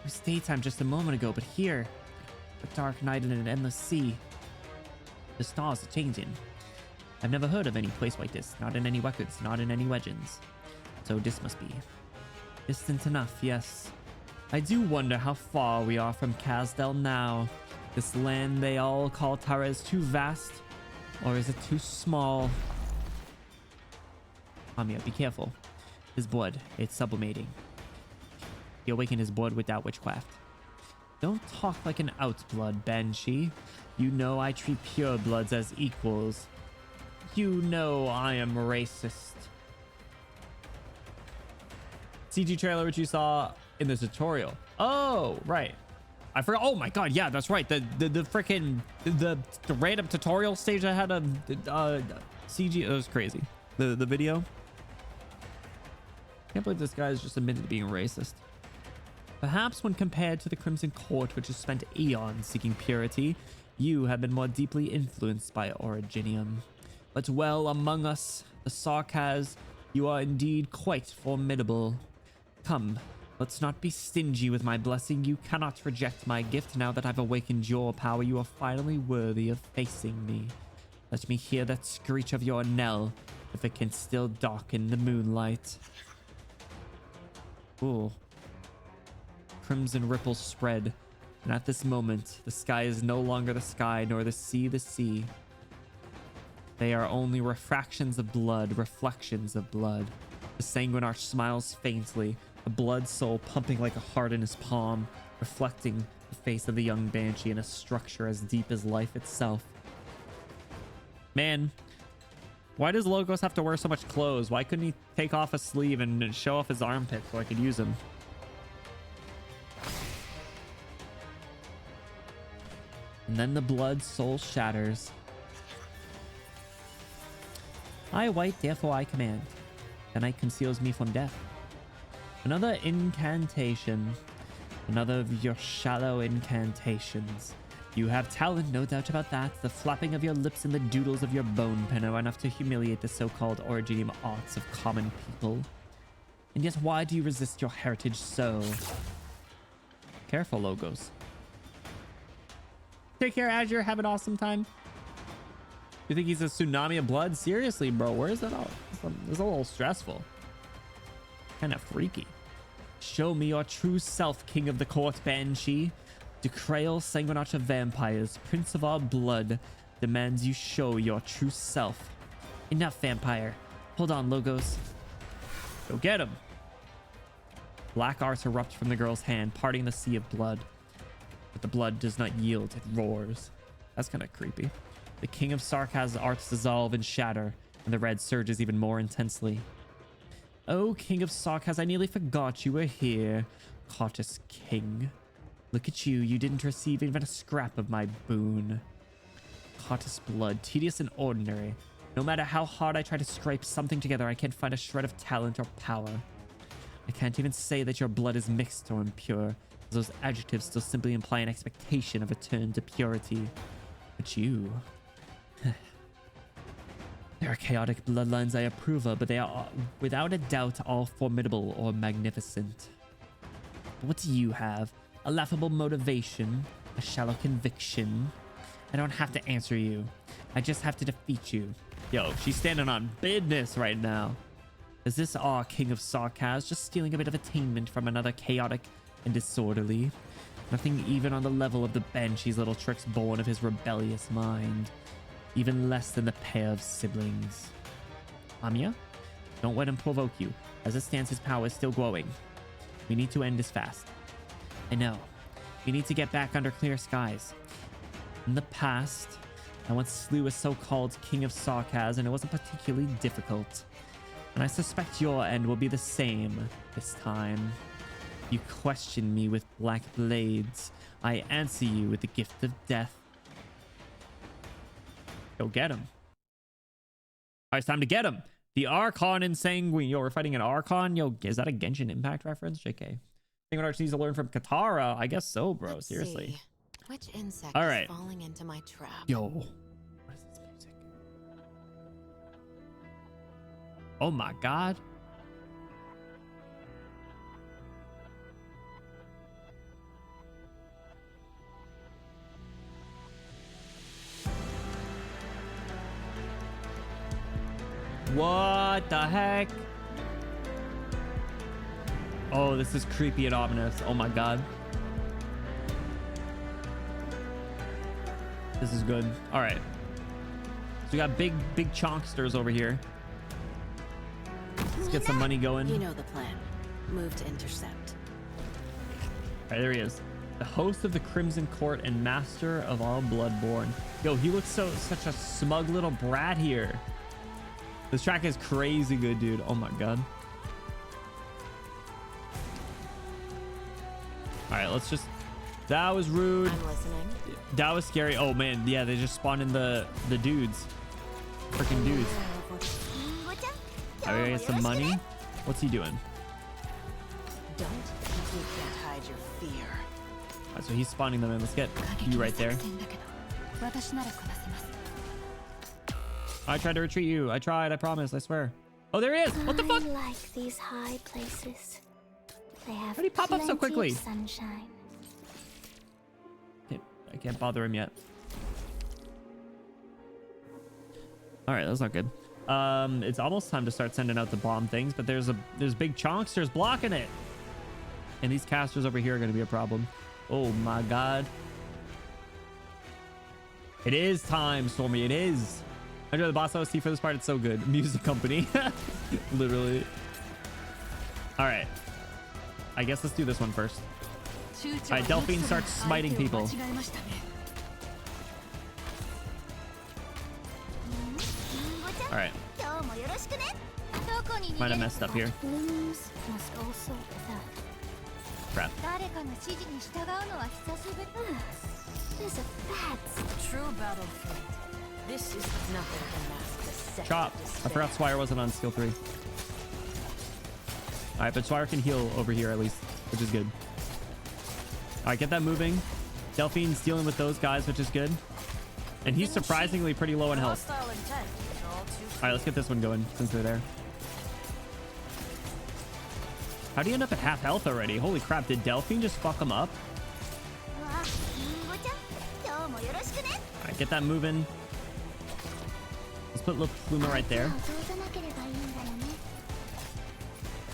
A: was daytime just a moment ago, but here, a dark night in an endless sea. The stars are changing. I've never heard of any place like this, not in any records, not in any legends. So this must be distant enough, yes. I do wonder how far we are from Casdell now. This land they all call Tara is too vast, or is it too small? Amiya, be careful. His blood, it's sublimating. He awakened his blood without witchcraft. Don't talk like an outblood, Banshee. You know I treat pure bloods as equals. You know I am racist. CG trailer which you saw in the tutorial. Oh, right. I forgot. Oh my god, yeah, that's right. The freaking the random tutorial stage I had a CG. It was crazy. The video. Can't believe this guy is just admitted to being racist. Perhaps when compared to the Crimson Court, which has spent eons seeking purity, you have been more deeply influenced by Originium. But well, among us, the Sarkaz, you are indeed quite formidable. Come, let's not be stingy with my blessing. You cannot reject my gift now that I've awakened your power. You are finally worthy of facing me. Let me hear that screech of your knell, if it can still darken the moonlight. Ooh. Crimson ripples spread, and at this moment, the sky is no longer the sky, nor the sea the sea. They are only refractions of blood, reflections of blood. The Sanguinarch smiles faintly, a blood soul pumping like a heart in his palm, reflecting the face of the young Banshee in a structure as deep as life itself. Man, why does Logos have to wear so much clothes? Why couldn't he take off a sleeve and show off his armpit so I could use him? And then the blood soul shatters. I white, therefore I command. The night conceals me from death. Another incantation. Another of your shallow incantations. You have talent, no doubt about that. The flapping of your lips and the doodles of your bone pen are enough to humiliate the so-called Originium arts of common people. And yet why do you resist your heritage so? Careful, Logos. Take care, Azure. Have an awesome time. You think he's a tsunami of blood? Seriously, bro. Where is that all? It's a little stressful. Kind of freaky. Show me your true self, King of the Court Banshee. Decreal Sanguinarch of Vampires, Prince of our blood, demands you show your true self. Enough, vampire. Hold on, Logos. Go get him. Black arts erupt from the girl's hand, parting the sea of blood. But the blood does not yield, it roars. That's kind of creepy. The King of Sarkaz's arts dissolve and shatter, and the red surges even more intensely. Oh, King of Sarkaz, I nearly forgot you were here. Cautious King. Look at you, you didn't receive even a scrap of my boon. Cautious blood, tedious and ordinary. No matter how hard I try to scrape something together, I can't find a shred of talent or power. I can't even say that your blood is mixed or impure, as those adjectives still simply imply an expectation of a turn to purity. But you... There are chaotic bloodlines I approve of, but they are without a doubt all formidable or magnificent. But what do you have? A laughable motivation? A shallow conviction? I don't have to answer you. I just have to defeat you. Yo, she's standing on business right now. Is this our King of Sarkaz just stealing a bit of attainment from another chaotic and disorderly? Nothing even on the level of the Banshee's little tricks born of his rebellious mind. Even less than the pair of siblings. Amiya? Don't let him provoke you. As it stands, his power is still growing. We need to end this fast. I know. We need to get back under clear skies. In the past, I once slew a so-called King of Sarkaz, and it wasn't particularly difficult. And I suspect your end will be the same this time. You question me with black blades. I answer you with the gift of death. Go get him. All right, it's time to get him. The Archon and Sanguine. Yo, we're fighting an Archon. Yo, is that a Genshin Impact reference? JK. Sanguinarch needs to learn from Katara. I guess so, bro.
F: Let's
A: seriously.
F: see. Which insect
A: All right.
F: is falling into my trap?
A: Yo. What is this music? Oh my god. What the heck? Oh, this is creepy and ominous. Oh my god. This is good. All right. So we got big chonksters over here. Let's get some money going.
F: You know the plan. Move to intercept.
A: All right, there he is. The host of the Crimson Court and master of all Bloodborne. Yo, he looks such a smug little brat here. This track is crazy good, dude. Oh my god. All right, let's just... That was rude.
F: I'm listening.
A: That was scary. Oh man, yeah, they just spawned in the dudes. Freaking dudes. All right, get some money. What's he doing?
F: Don't think you can't hide your fear.
A: All right, so he's spawning them in. Let's get you right there. I tried to retreat you. I tried. I promise. I swear. Oh, there he is. What the fuck?
D: I like these high places. They have
A: How did he pop up so
D: plenty
A: quickly?
D: of sunshine.
A: I can't bother him yet. All right, that's not good. It's almost time to start sending out the bomb things, but there's big chonksters blocking it, and these casters over here are going to be a problem. Oh my god! It is time, Stormy. It is. I know the boss OST for this part. It's so good. Music company, literally. All right. I guess let's do this one first. All right, Delphine starts smiting people. All right. Might have messed up here.
D: Blooms must also without.
A: Crap.
D: There's a bad
E: True battlefield. This is
F: Nothing can mask the second
A: Chop. I
F: despair.
A: forgot Swire wasn't on skill 3. All right, but Swire can heal over here at least, which is good. All right, get that moving. Delphine's dealing with those guys, which is good. And he's surprisingly pretty low in health.
E: hostile intent. All too
A: All right, let's get this one going since they're there. How do you end up at half health already? Holy crap, did Delphine just fuck him up? All right, get that moving. Let's put little Pluma right there. All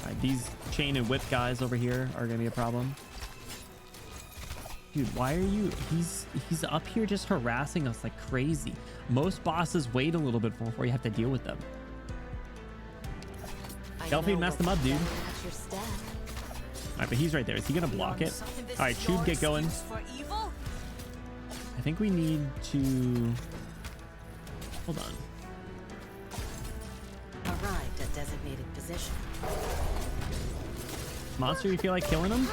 A: right, these chain and whip guys over here are gonna be a problem. Dude, why are you... He's up here just harassing us like crazy. Most bosses wait a little bit before you have to deal with them.
F: I
A: Delphine
F: know
A: messed him
F: what's
A: up, dude.
F: better at your step.
A: All right, but he's right there. Is he gonna block it? All right, Chube, get going. I think we need to... Hold on.
F: Arrived at designated position.
A: Monster, you feel like killing him?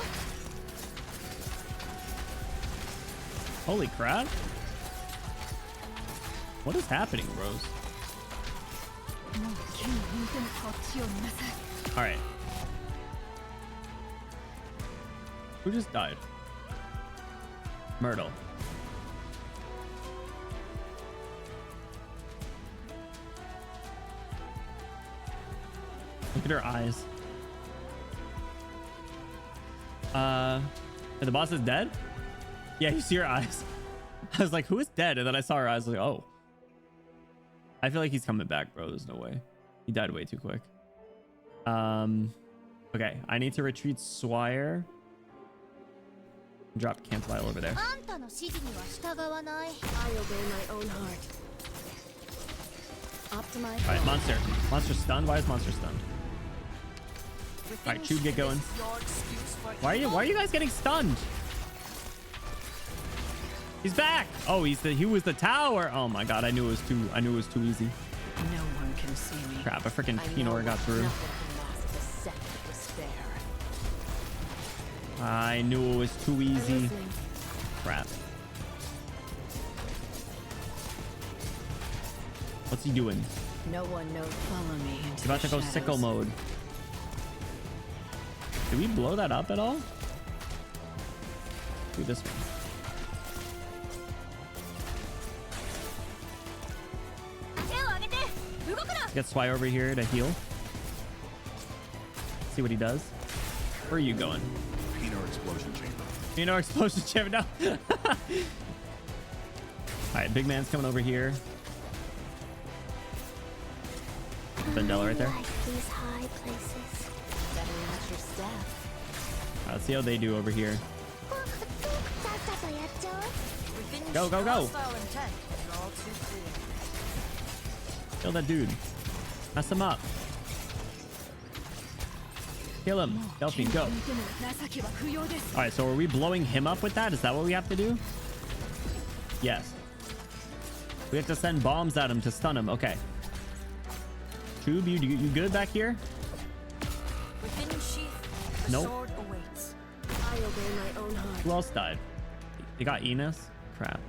A: Holy crap. What is happening, bros? All right. Who just died? Myrtle. Look at her eyes. And the boss is dead? Yeah, you see her eyes. I was like, who is dead? And then I saw her eyes, like, oh. I feel like he's coming back, bro. There's no way. He died way too quick. Okay, I need to retreat Swire. Drop Campfile over there.
E: I obey my own heart. Optimize.
A: All right, Monster. Monster stunned. Why is Monster stunned? All right, Chube, get going. Why are you guys getting stunned? He's back. Oh, he was the tower. Oh my god, I knew it was too easy.
F: No one can see me.
A: Crap, a freaking
F: I know
A: Pinor got through.
F: nothing can mask the second despair.
A: I knew it was too easy.
F: Listening.
A: Crap. What's he doing?
F: No one knows. Follow me into
A: He's about
F: the
A: to go
F: shadows.
A: sickle mode. Did we blow that up at all? Do this one. Get Swire over here to heal. See what he does. Where are you going?
C: Pinot explosion chamber.
A: You know, explosion chamber. No. All right, big man's coming over here. Vandella right there.
D: Like these high places.
F: Better watch your step.
A: Let's see how they do over here.
E: Within
A: Go, go, go.
E: hostile intent is all too clear.
A: Kill that dude. Mess him up. Kill him. Delphine, go. Alright, so are we blowing him up with that? Is that what we have to do? Yes. We have to send bombs at him to stun him. Okay. Tube, you good back here?
E: Within sheath, the
A: Nope.
E: sword awaits. I obey my own heart.
A: Who else died? They got Enos? Crap.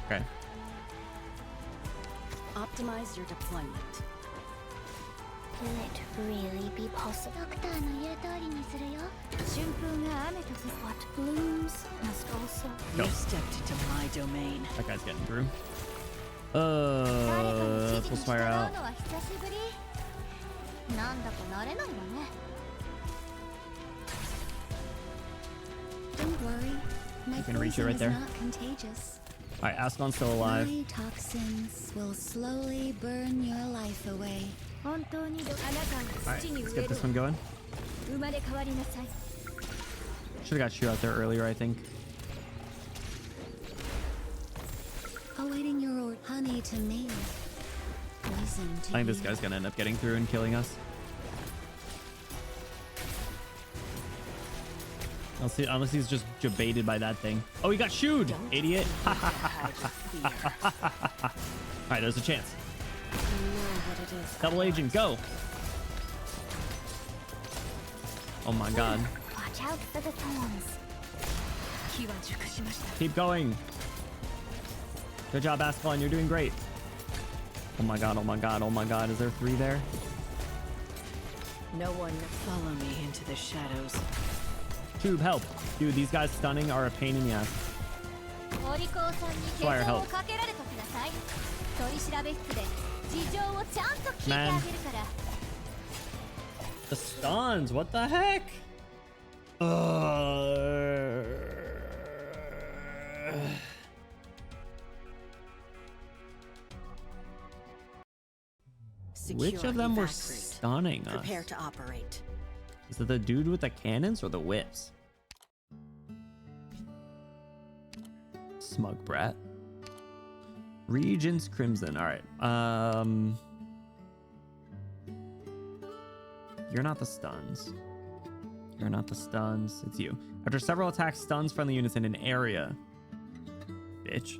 A: Okay.
E: Optimize your deployment.
D: Will it really be possible? What blooms must also
A: Go.
E: You stepped into my domain.
A: That guy's getting through. Let's fire out.
D: Don't worry. My
A: can reach it
D: poison
A: right
D: is
A: there.
D: not contagious.
A: Alright, Ascon's still alive.
D: My toxins will slowly burn your life away.
A: Alright, let's get this one going. Should've got you out there earlier, I think.
D: Awaiting your order. Honey to me. Poison to
A: I think this
D: you.
A: guy's gonna end up getting through and killing us. I'll see, unless he's just baited by that thing. Oh, he got shooed! Idiot! Alright, there's a chance. Double agent, go! Oh my god.
D: Watch out for the thorns.
A: Keep going. Good job, Ascalon. You're doing great. Oh my god, oh my god, oh my god. Is there 3 there?
E: No one follow me into the shadows.
A: Tube, help. Dude, these guys stunning are a pain in the ass. Fire, help. Man. The stuns, what the heck? Which of them were stunning us?
E: Prepare to operate.
A: Is it the dude with the cannons or the whips? Smug brat. Regent's Crimson. All right. You're not the stuns. You're not the stuns. It's you. After several attacks, stuns friendly units in an area. Bitch.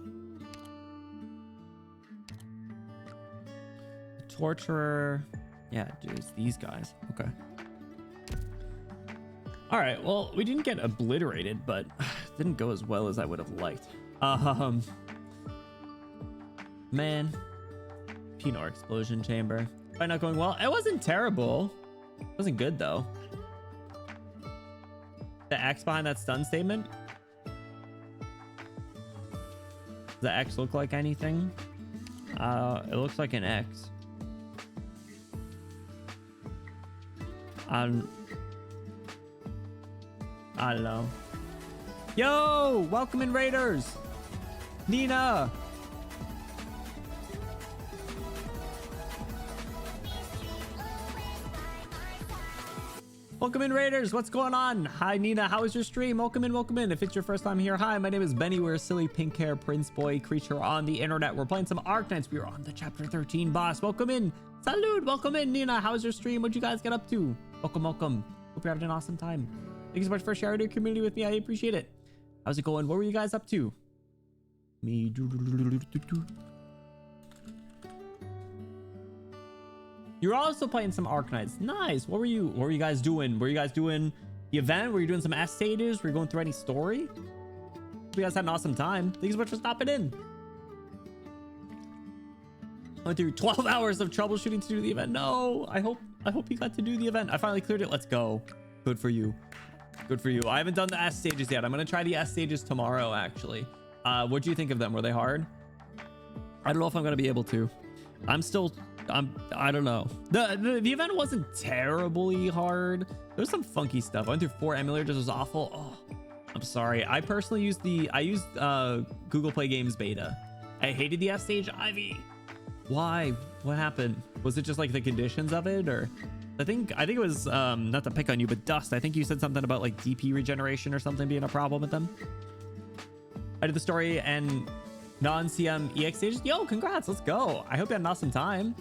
A: Torturer. Yeah, dude, it's these guys. Okay. All right. Well, we didn't get obliterated, but it didn't go as well as I would have liked. Man. Pinor explosion chamber. Probably not going well. It wasn't terrible. It wasn't good though. The X behind that stun statement. Does the X look like anything? It looks like an X. I don't know. Yo, welcome in Raiders. Nina. Welcome in Raiders. What's going on? Hi Nina, how was your stream? Welcome in, welcome in. If it's your first time here, hi, my name is Benny. We're a silly pink hair prince boy creature on the internet. We're playing some Arknights. We are on the chapter 13 boss. Welcome in. Salud. Welcome in, Nina. How was your stream? What'd you guys get up to? Welcome, welcome. Hope you're having an awesome time. Thank you so much for sharing your community with me. I appreciate it. How's it going? What were you guys up to? Me. You're also playing some Arknights. Nice. What were you guys doing? Were you guys doing the event? Were you doing some S stages? Were you going through any story? Hope you guys had an awesome time. Thanks so much for stopping in. Went through 12 hours of troubleshooting to do the event. No, I hope you got to do the event. I finally cleared it. Let's go. Good for you. Good for you. I haven't done the S stages yet. I'm gonna try the S stages tomorrow, actually. What do you think of them? Were they hard? I don't know if I'm gonna be able to. I'm still I don't know. The event wasn't terribly hard. There was some funky stuff. I went through 4 emulators. It was awful. Oh, I'm sorry. I personally used Google Play Games beta. I hated the F stage. Ivy, why? What happened? Was it just like the conditions of it, or I think it was not to pick on you, but Dust, I think you said something about like DP regeneration or something being a problem with them. I did the story and non-CM EX stages. Yo, congrats. Let's go. I hope you had an awesome time.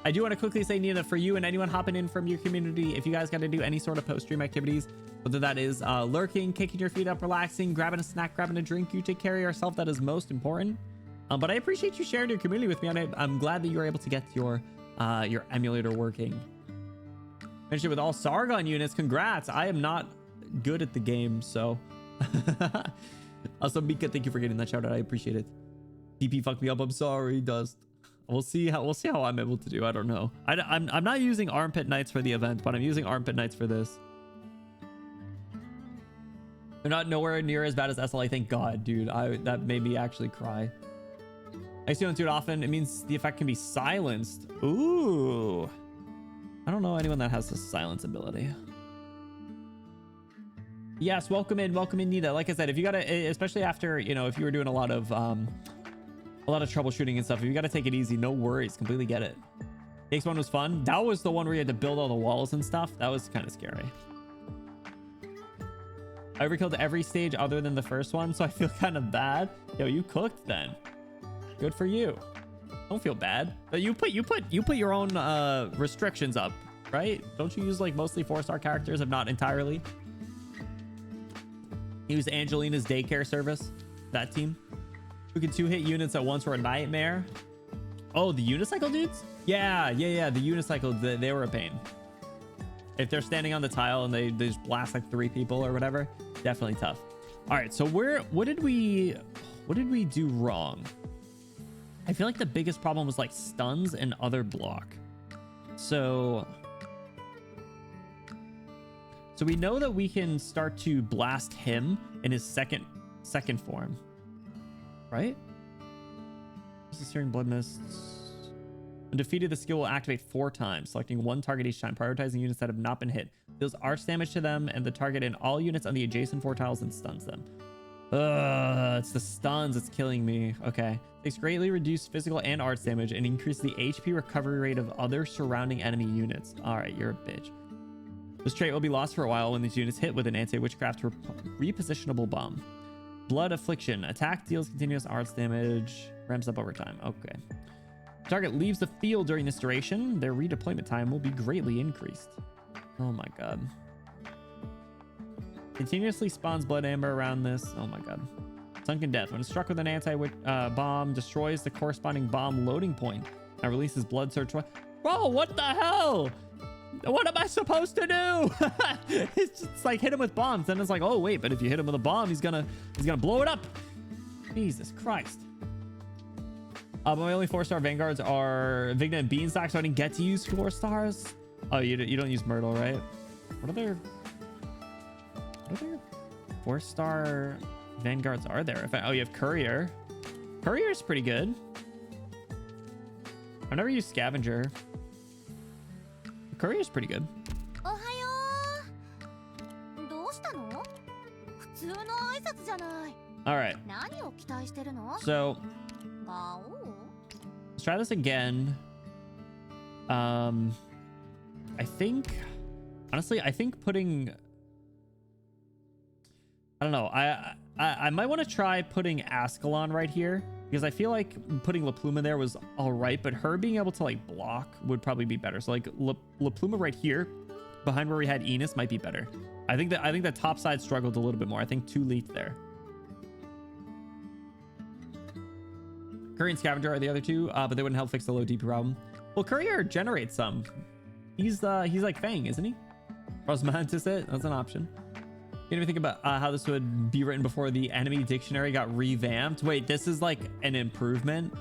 A: I do want to quickly say, Nina, for you and anyone hopping in from your community, if you guys got to do any sort of post-stream activities, whether that is lurking, kicking your feet up, relaxing, grabbing a snack, grabbing a drink, you take care of yourself. That is most important. But I appreciate you sharing your community with me, and I'm glad that you were able to get your emulator working. Finished it with all Sargon units. Congrats. I am not good at the game, so... Also, Mika, thank you for getting that shout out. I appreciate it. DP fucked me up. I'm sorry, Dust. We'll see how I'm able to do. I don't know. I'm not using Armpit Knights for the event, but I'm using Armpit Knights for this. They're not nowhere near as bad as SLA. Thank God, dude. That made me actually cry. I still don't do it often. It means the effect can be silenced. Ooh. I don't know anyone that has the silence ability. Yes, welcome in, Nita. Like I said, if you gotta, especially after, you know, if you were doing a lot of troubleshooting and stuff, if you gotta take it easy, no worries, completely get it. X1 was fun. That was the one where you had to build all the walls and stuff. That was kind of scary. I overkilled every stage other than the first one, so I feel kind of bad. Yo, you cooked then. Good for you. Don't feel bad. But you put your own restrictions up, right? Don't you use like mostly 4-star characters, if not entirely? Use Angelina's daycare service. That team who can 2-hit units at once were a nightmare. Oh, the unicycle dudes? Yeah. The unicycle, they were a pain. If they're standing on the tile and they just blast like 3 people or whatever, definitely tough. All right, so what did we do wrong? I feel like the biggest problem was like stuns and other block. So we know that we can start to blast him in his second form, right? This is hearing blood mists. When defeated, the skill will activate 4 times, selecting 1 target each time, prioritizing units that have not been hit. Deals arch damage to them and the target and all units on the adjacent 4 tiles and stuns them. It's the stuns that's killing me. Okay. Takes greatly reduced physical and arts damage and increase the HP recovery rate of other surrounding enemy units. All right, you're a bitch. This trait will be lost for a while when these units hit with an anti-witchcraft repositionable bomb. Blood Affliction. Attack deals continuous arts damage. Ramps up over time. Okay. Target leaves the field during this duration. Their redeployment time will be greatly increased. Oh my god. Continuously spawns blood amber around this. Oh my god. Sunken Death. When struck with an anti-bomb, destroys the corresponding bomb loading point. Now releases blood surge. Bro, what the hell? What am I supposed to do? It's just like hit him with bombs. Then it's like, oh wait, but if you hit him with a bomb, he's gonna blow it up. Jesus Christ. My only 4-star vanguards are Vigna and Beanstalk, so I didn't get to use 4 stars. Oh, you don't use Myrtle, right? What other 4-star vanguards are there? Oh, you have Courier. Courier's pretty good. I've never used Scavenger. Courier's pretty good. All right. So let's try this again. I think, honestly, putting, I don't know. I might want to try putting Ascalon right here because I feel like putting La Pluma there was all right, but her being able to like block would probably be better. So like La Pluma right here behind where we had Enos might be better. I think the top side struggled a little bit more. I think 2 leaked there. Courier and Scavenger are the other 2, but they wouldn't help fix the low DP problem. Well, Courier generates some. He's like Fang, isn't he? Rosmantis it? That's an option. You even think about how this would be written before the enemy dictionary got revamped? Wait, this is like an improvement?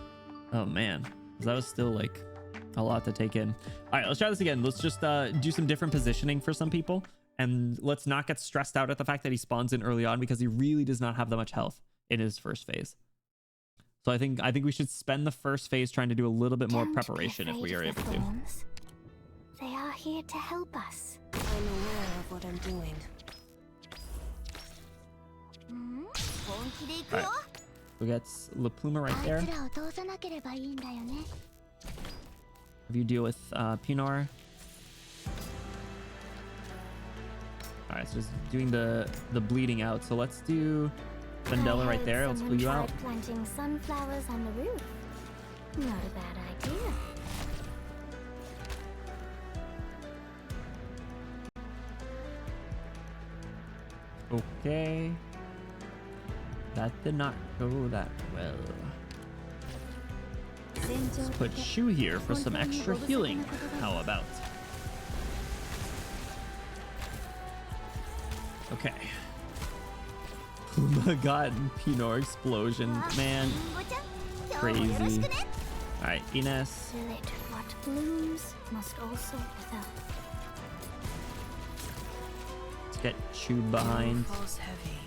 A: Oh man, that was still like a lot to take in. All right, let's try this again. Let's just do some different positioning for some people, and let's not get stressed out at the fact that he spawns in early on because he really does not have that much health in his first phase. So I think we should spend the first phase trying to do a little bit more
D: Don't be
A: preparation if
D: afraid
A: we are
D: of
A: able
D: the
A: to.
D: thorns. They are here to help us.
E: I'm aware of what I'm doing.
A: Alright. We got La Pluma right there.
D: あいつらを通さなければいいんだよね。
A: Have you deal with Pinor. Alright, so just doing the bleeding out. So let's do Vendella right there. Let's bleed you out.
D: Planting sunflowers on the roof. Not a bad idea.
A: Okay. That did not go that well. Let's put Shu here for some extra healing. How about? Okay. Oh my god, Pinor explosion. Man, crazy. Alright, Ines.
D: Let what blooms must also wither.
A: Let's get Shu behind.
E: Falls heavy.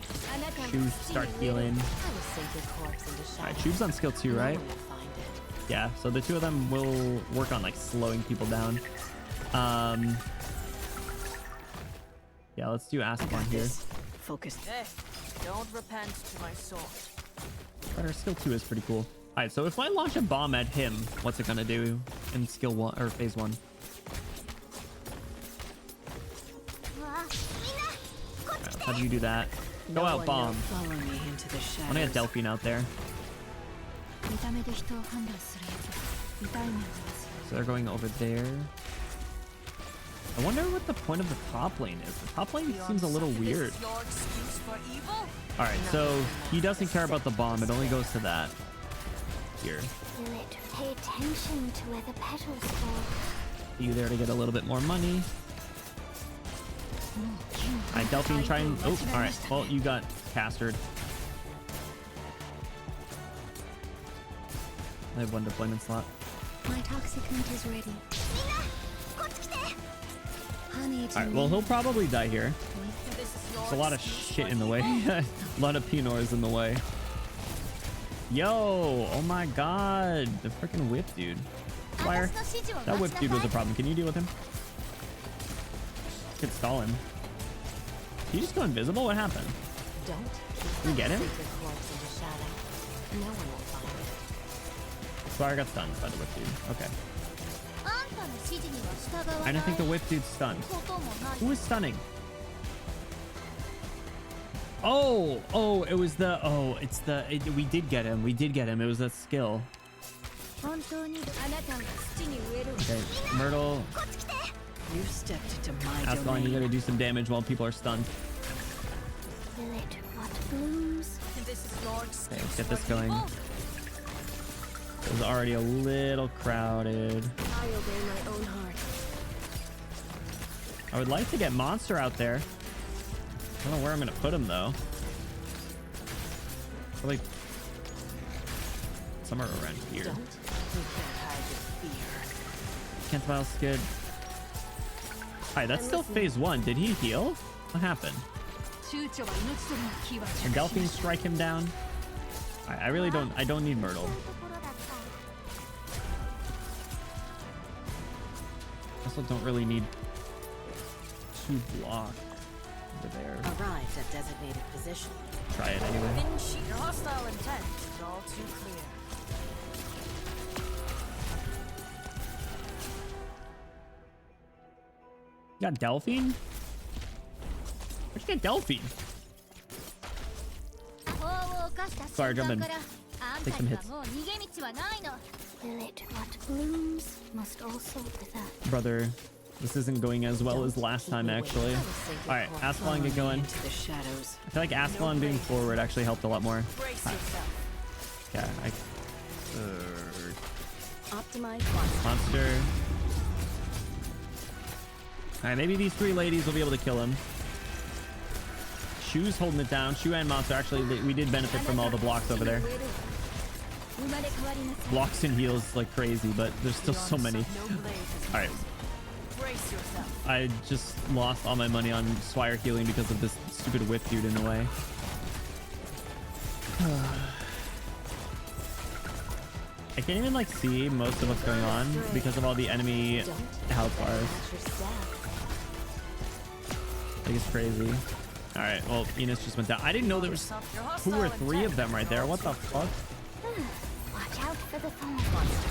A: Shu start healing.
F: I will sink your corpse into shadows.
A: Alright, Shu's on skill 2,
F: No
A: right?
F: one will find it.
A: Yeah, so the two of them will work on like slowing people down. Yeah, let's do Ascalon here.
E: Focus. Hey, don't repent to my sword.
A: But our skill 2 is pretty cool. Alright, so if I launch a bomb at him, what's it gonna do in skill 1 or phase 1? Alright, how do you do that? Go
E: No
A: out,
E: one
A: bomb.
E: will follow me into the
A: I'm gonna get
E: shadows.
A: Delphine out there.
D: 見た目で人を判断するやつは痛い目を見ますよ。
A: So they're going over there. I wonder what the point of the top lane is. The top lane seems a little weird.
E: This your excuse for evil?
A: Alright, so he doesn't care about the bomb. It only goes to that. Here.
D: Feel it. Pay attention to where the petals fall.
A: You there to get a little bit more money. Alright, Delphine, try and... Oh, alright. Well, you got castered. I have one deployment slot.
D: My toxicant is ready. Honey to
A: Alright, well, he'll probably die here.
E: This is your
A: There's a lot of
E: excuse
A: shit
E: for
A: in the way.
E: evil?
A: A lot of Pinors in the way. Yo! Oh my god! The freaking whip dude. Fire. That whip dude was a problem. Can you deal with him? Could stall him. Did he just go invisible? What happened?
F: Don't
A: Did we get him?
F: sink your corpse into shadow. No one will find it.
A: Fire got stunned by the whip dude. Okay. I don't think the whip dude's stunned. Who is stunning? Oh, it was the... Oh, it's the... we did get him. We did get him. It was a skill. Okay, Myrtle.
E: You stepped into my
A: Ascalon, you
E: domain.
A: gotta do some damage while people are stunned.
D: Feel it. What blooms.
E: This is your excuse
A: Okay, let's get this
E: for
A: going.
E: evil?
A: It was already a little crowded.
E: I obey my own heart.
A: I would like to get Monster out there. I don't know where I'm gonna put him though. Probably somewhere around here.
F: Don't. You can't hide your fear.
A: Can't smile skid. Alright, that's still phase 1. Did he heal? What happened? Can Delphine strike him down? I really don't. I don't need Myrtle. Also don't really need to block over there.
F: Arrived at designated position.
A: Try it anyway.
E: Thin sheet, your hostile intent is all too clear.
A: You got Delphine? Where'd you get Delphine? Sorry, jump in. Take some hits.
D: Feel it. What blooms must also wither.
A: Brother, this isn't going as well as last time, actually. Alright, Ascalon, get going.
E: Into the shadows.
A: I feel like Ascalon being forward actually helped a lot more.
E: Brace yourself.
A: Yeah,
E: Optimize
A: Monster. Alright, maybe these 3 ladies will be able to kill him. Shu's holding it down. Shu and Monster. Actually, we did benefit from all the blocks over there. Blocks and heals like crazy, but there's still so many. Alright,
E: Brace yourself.
A: I just lost all my money on Swire healing because of this stupid whip dude in the way. I can't even like see most of what's going on because of all the enemy health bars. Like it's crazy. All right, well, Enos just went down. I didn't know there was 2 or 3 of them right there. What the fuck?
D: Watch out for the thorn monster.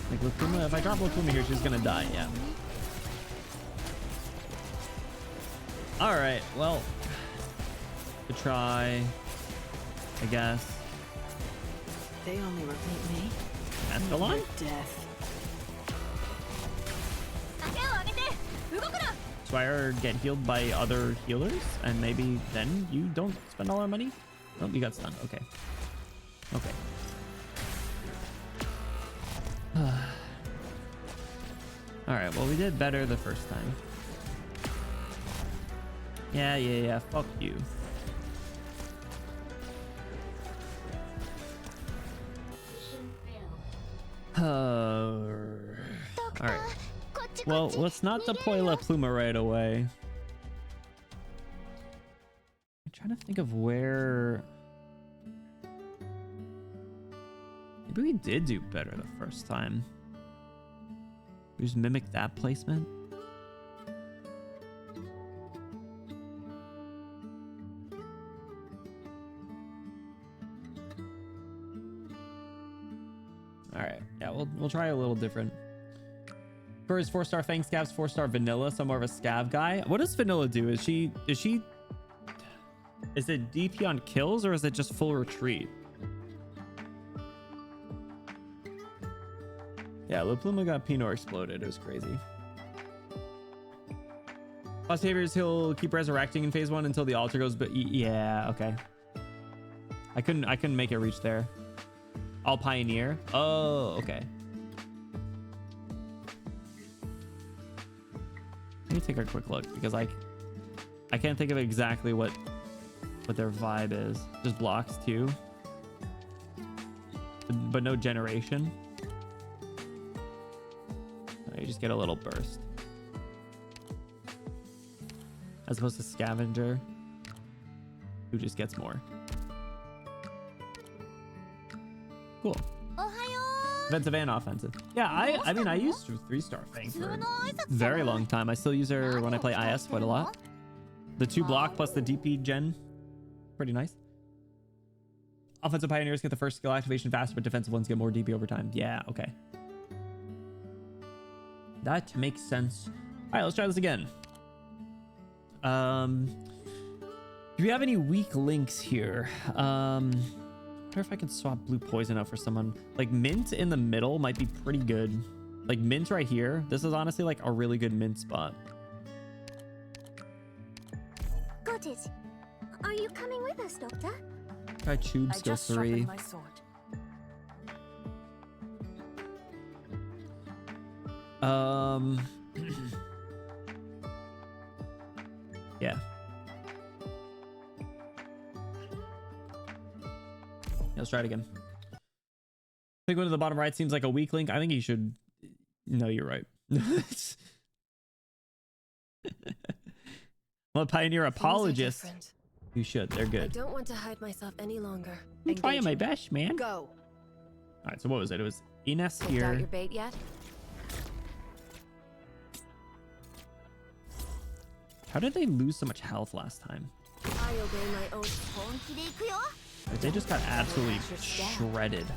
A: Like Lupuma, if I drop Lupuma here, she's gonna die. Yeah. All right, well, to try, I guess.
E: They only repeat me.
A: Escalon?
E: Death.
A: Swire get healed by other healers, and maybe then you don't spend all our money. Oh, you got stunned. Okay. Okay. All right. Well, we did better the first time. Yeah. Fuck you. All right. Well, let's not deploy La Pluma right away. I'm trying to think of where. Maybe we did do better the first time. We just mimic that placement. All right, yeah, we'll try a little different. First 4-star Fang Scavs, 4-star Vanilla. So I'm more of a Scav guy. What does Vanilla do? Is it DP on kills or is it just full retreat? Yeah, La Pluma got Pinor exploded. It was crazy. Boss behaviors, he'll keep resurrecting in phase 1 until the altar goes, but yeah, okay. I couldn't make it reach there. I'll Pioneer. Oh, okay. Let me take a quick look because I can't think of exactly what their vibe is. Just blocks too, but no generation. You just get a little burst as opposed to Scavenger, who just gets more. Cool. Defensive and offensive. Yeah, I mean, I used 3-star Fang for a very long time. I still use her when I play IS quite a lot. The 2 block plus the DP gen. Pretty nice. Offensive Pioneers get the first skill activation faster, but defensive ones get more DP over time. Yeah, okay. That makes sense. All right, let's try this again. Do we have any weak links here? I wonder if I can swap blue poison out for someone. Like mint in the middle might be pretty good. Like mint right here. This is honestly like a really good mint spot.
D: Got it. Are you coming with us, Doctor?
A: Try tube skill 3.
E: My sword.
A: Yeah. Let's try it again. I think going to the bottom right seems like a weak link. I think you should. No, you're right. Well, Pioneer apologist. You should. They're
F: I
A: good.
F: don't want to hide myself any longer.
A: I'm trying my best, man.
F: Go.
A: All right. So what was it? It was Ines
F: Picked out
A: here.
F: your bait yet?
A: How did they lose so much health last time?
F: I obey my own.
A: Like, they just got absolutely shredded.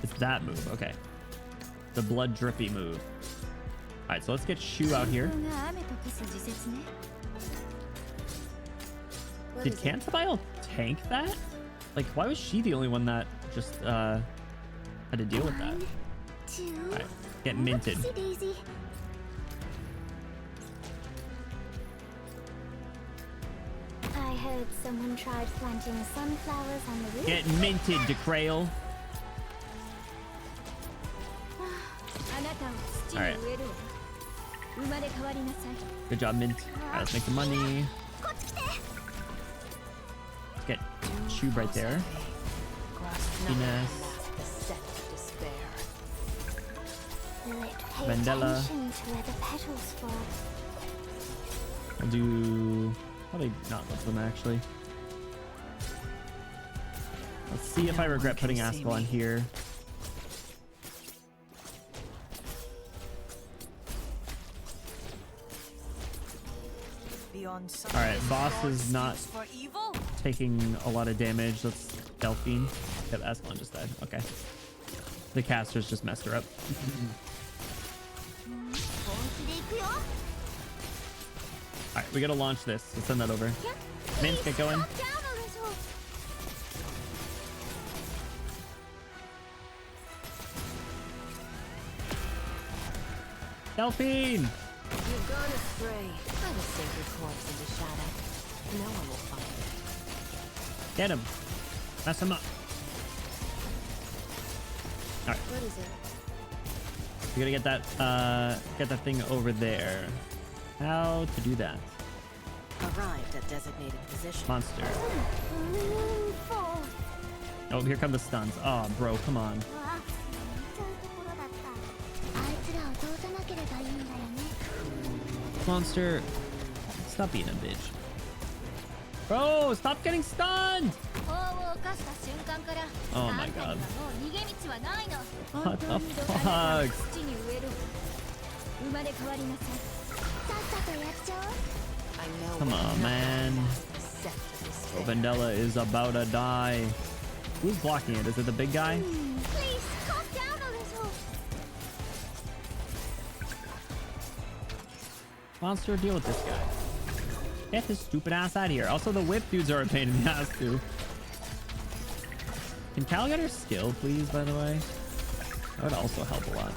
A: It's that move. Okay. The blood drippy move. All right, so let's get Shu out here.
F: What
A: Did
F: is it?
A: Cantabile tank that? Like, why was she the only one that just had to deal with that? All right, get minted.
D: I heard someone tried planting sunflowers on the roof.
A: Get minted, DeCrail. All right. Good job, Mint. All right, let's make the money. Let's get Tube right there. Ines. Mandela. I'll do probably not with them actually. Let's see if I regret putting Askell on here.
E: Beyond
A: All right, boss is not
E: for evil.
A: taking a lot of damage. Let's Delphine. Yep, Askell just died. Okay. The casters just messed her up. All right, we gotta launch this. Let's send that over. Mins, get going. Delphine!
F: You've gone astray. Let us sink your corpse into shadow. No one will find it.
A: Get him. Mess him up. All right.
F: What is it?
A: We gotta get that thing over there. How to do that?
F: Arrived at designated position.
A: Monster. Oh, here come the stuns. Oh, bro, come on. Monster, stop being a bitch. Bro, stop getting stunned. Oh my god. What the fuck? Come on, man. Oh, Vendella is about to die. Who's blocking it? Is it the big guy? Monster, deal with this guy. Get his stupid ass out of here. Also, the whip dudes are a pain in the ass, too. Can Cal get her skill, please, by the way? That would also help a lot.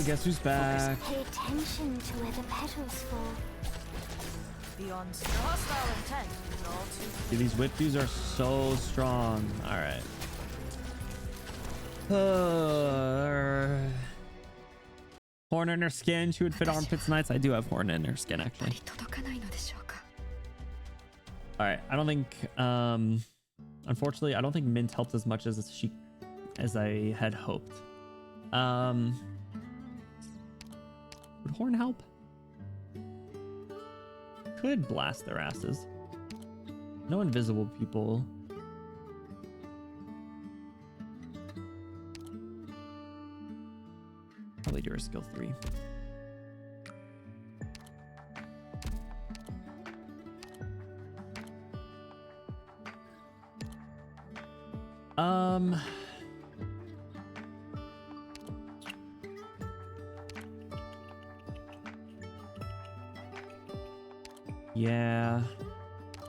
A: Guess who's back?
D: Pay attention to where the petals fall.
E: Beyond hostile intent is all too.
A: Dude, these whip dudes are so strong. All right. Horn in her skin. She would fit armpits nights. I do have horn in her skin, actually. All right. I don't think, unfortunately, I don't think Mint helped as much as I had hoped. Would horn help? Could blast their asses. No invisible people. Probably do her skill 3. Yeah,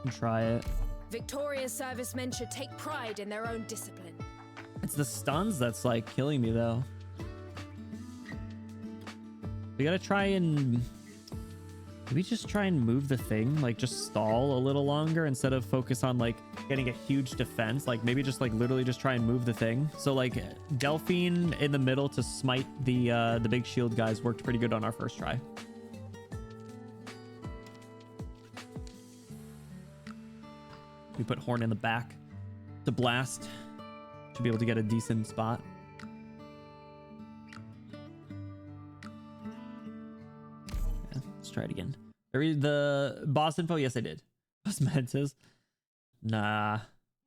A: can try it.
G: Victoria's servicemen should take pride in their own discipline.
A: It's the stuns that's like killing me though. We gotta try and maybe just try and move the thing, like just stall a little longer instead of focus on like getting a huge defense. Like maybe just like literally just try and move the thing. So like Delphine in the middle to smite the big shield guys worked pretty good on our first try. We put Horn in the back to blast. Should be able to get a decent spot. Yeah, let's try it again. The boss info? Yes, I did. Cosmetics? Nah.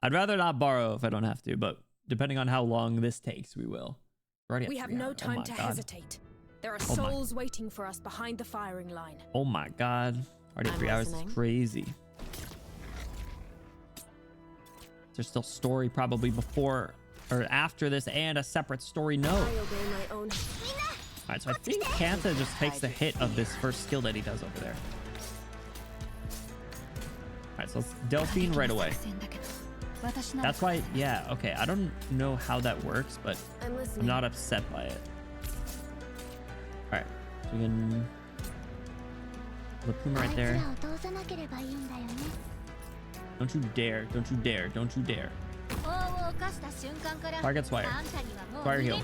A: I'd rather not borrow if I don't have to, but depending on how long this takes, we will. We're already at
G: We have
A: 3
G: no
A: hours.
G: time
A: Oh my
G: to
A: God.
G: hesitate. There are
A: Oh my-
G: souls waiting for us behind the firing line.
A: Oh my god. Already at
F: I'm
A: 3 hours.
F: listening.
A: It's crazy. There's still story probably before or after this and a separate story note.
G: I obey my own.
A: Alright, so I think Kanta just takes the hit of this first skill that he does over there. Alright, so let's Delphine right away. That's why, yeah, okay. I don't know how that works, but
F: I'm
A: I'm
F: listening.
A: not upset by it. Alright, so we can put Puma right there. Don't you dare, don't you dare, don't you dare. Target Swire. Swire heal.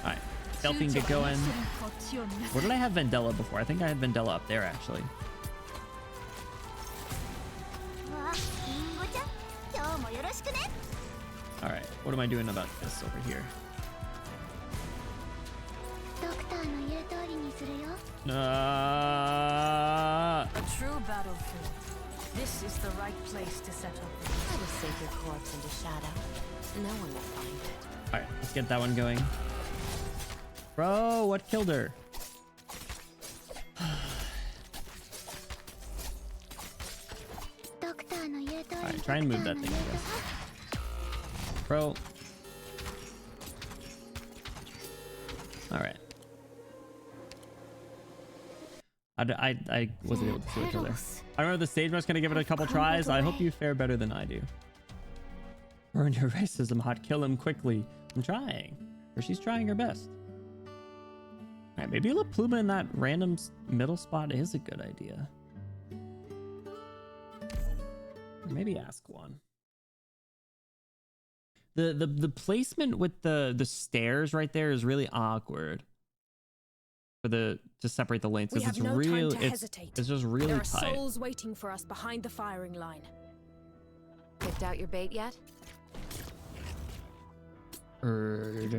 A: Alright, Delphine get going. Where did I have Vendella before? I think I had Vendella up there actually. Alright, what am I doing about this over here?
E: A true battlefield. This is the right place to settle.
F: Try to sink your corpse into shadow. No one will find it.
A: All right, let's get that one going. Bro, what killed her? All right, try and move that thing, I guess. Bro. All right. I wasn't able to see each other. I remember the stage rush. Gonna give it a couple tries. I hope you fare better than I do. Burn your racism hot. Kill him quickly. I'm trying. Or she's trying her best. All right, maybe La Pluma in that random middle spot is a good idea. Or maybe ask one. The placement with the stairs right there is really awkward. For to separate the lanes,
G: We
A: because
G: have
A: it's
G: no
A: real.
G: time to hesitate.
A: It's just really
G: There are
A: tight.
G: souls waiting for us behind the firing line.
F: Picked out your bait yet?
A: Alright,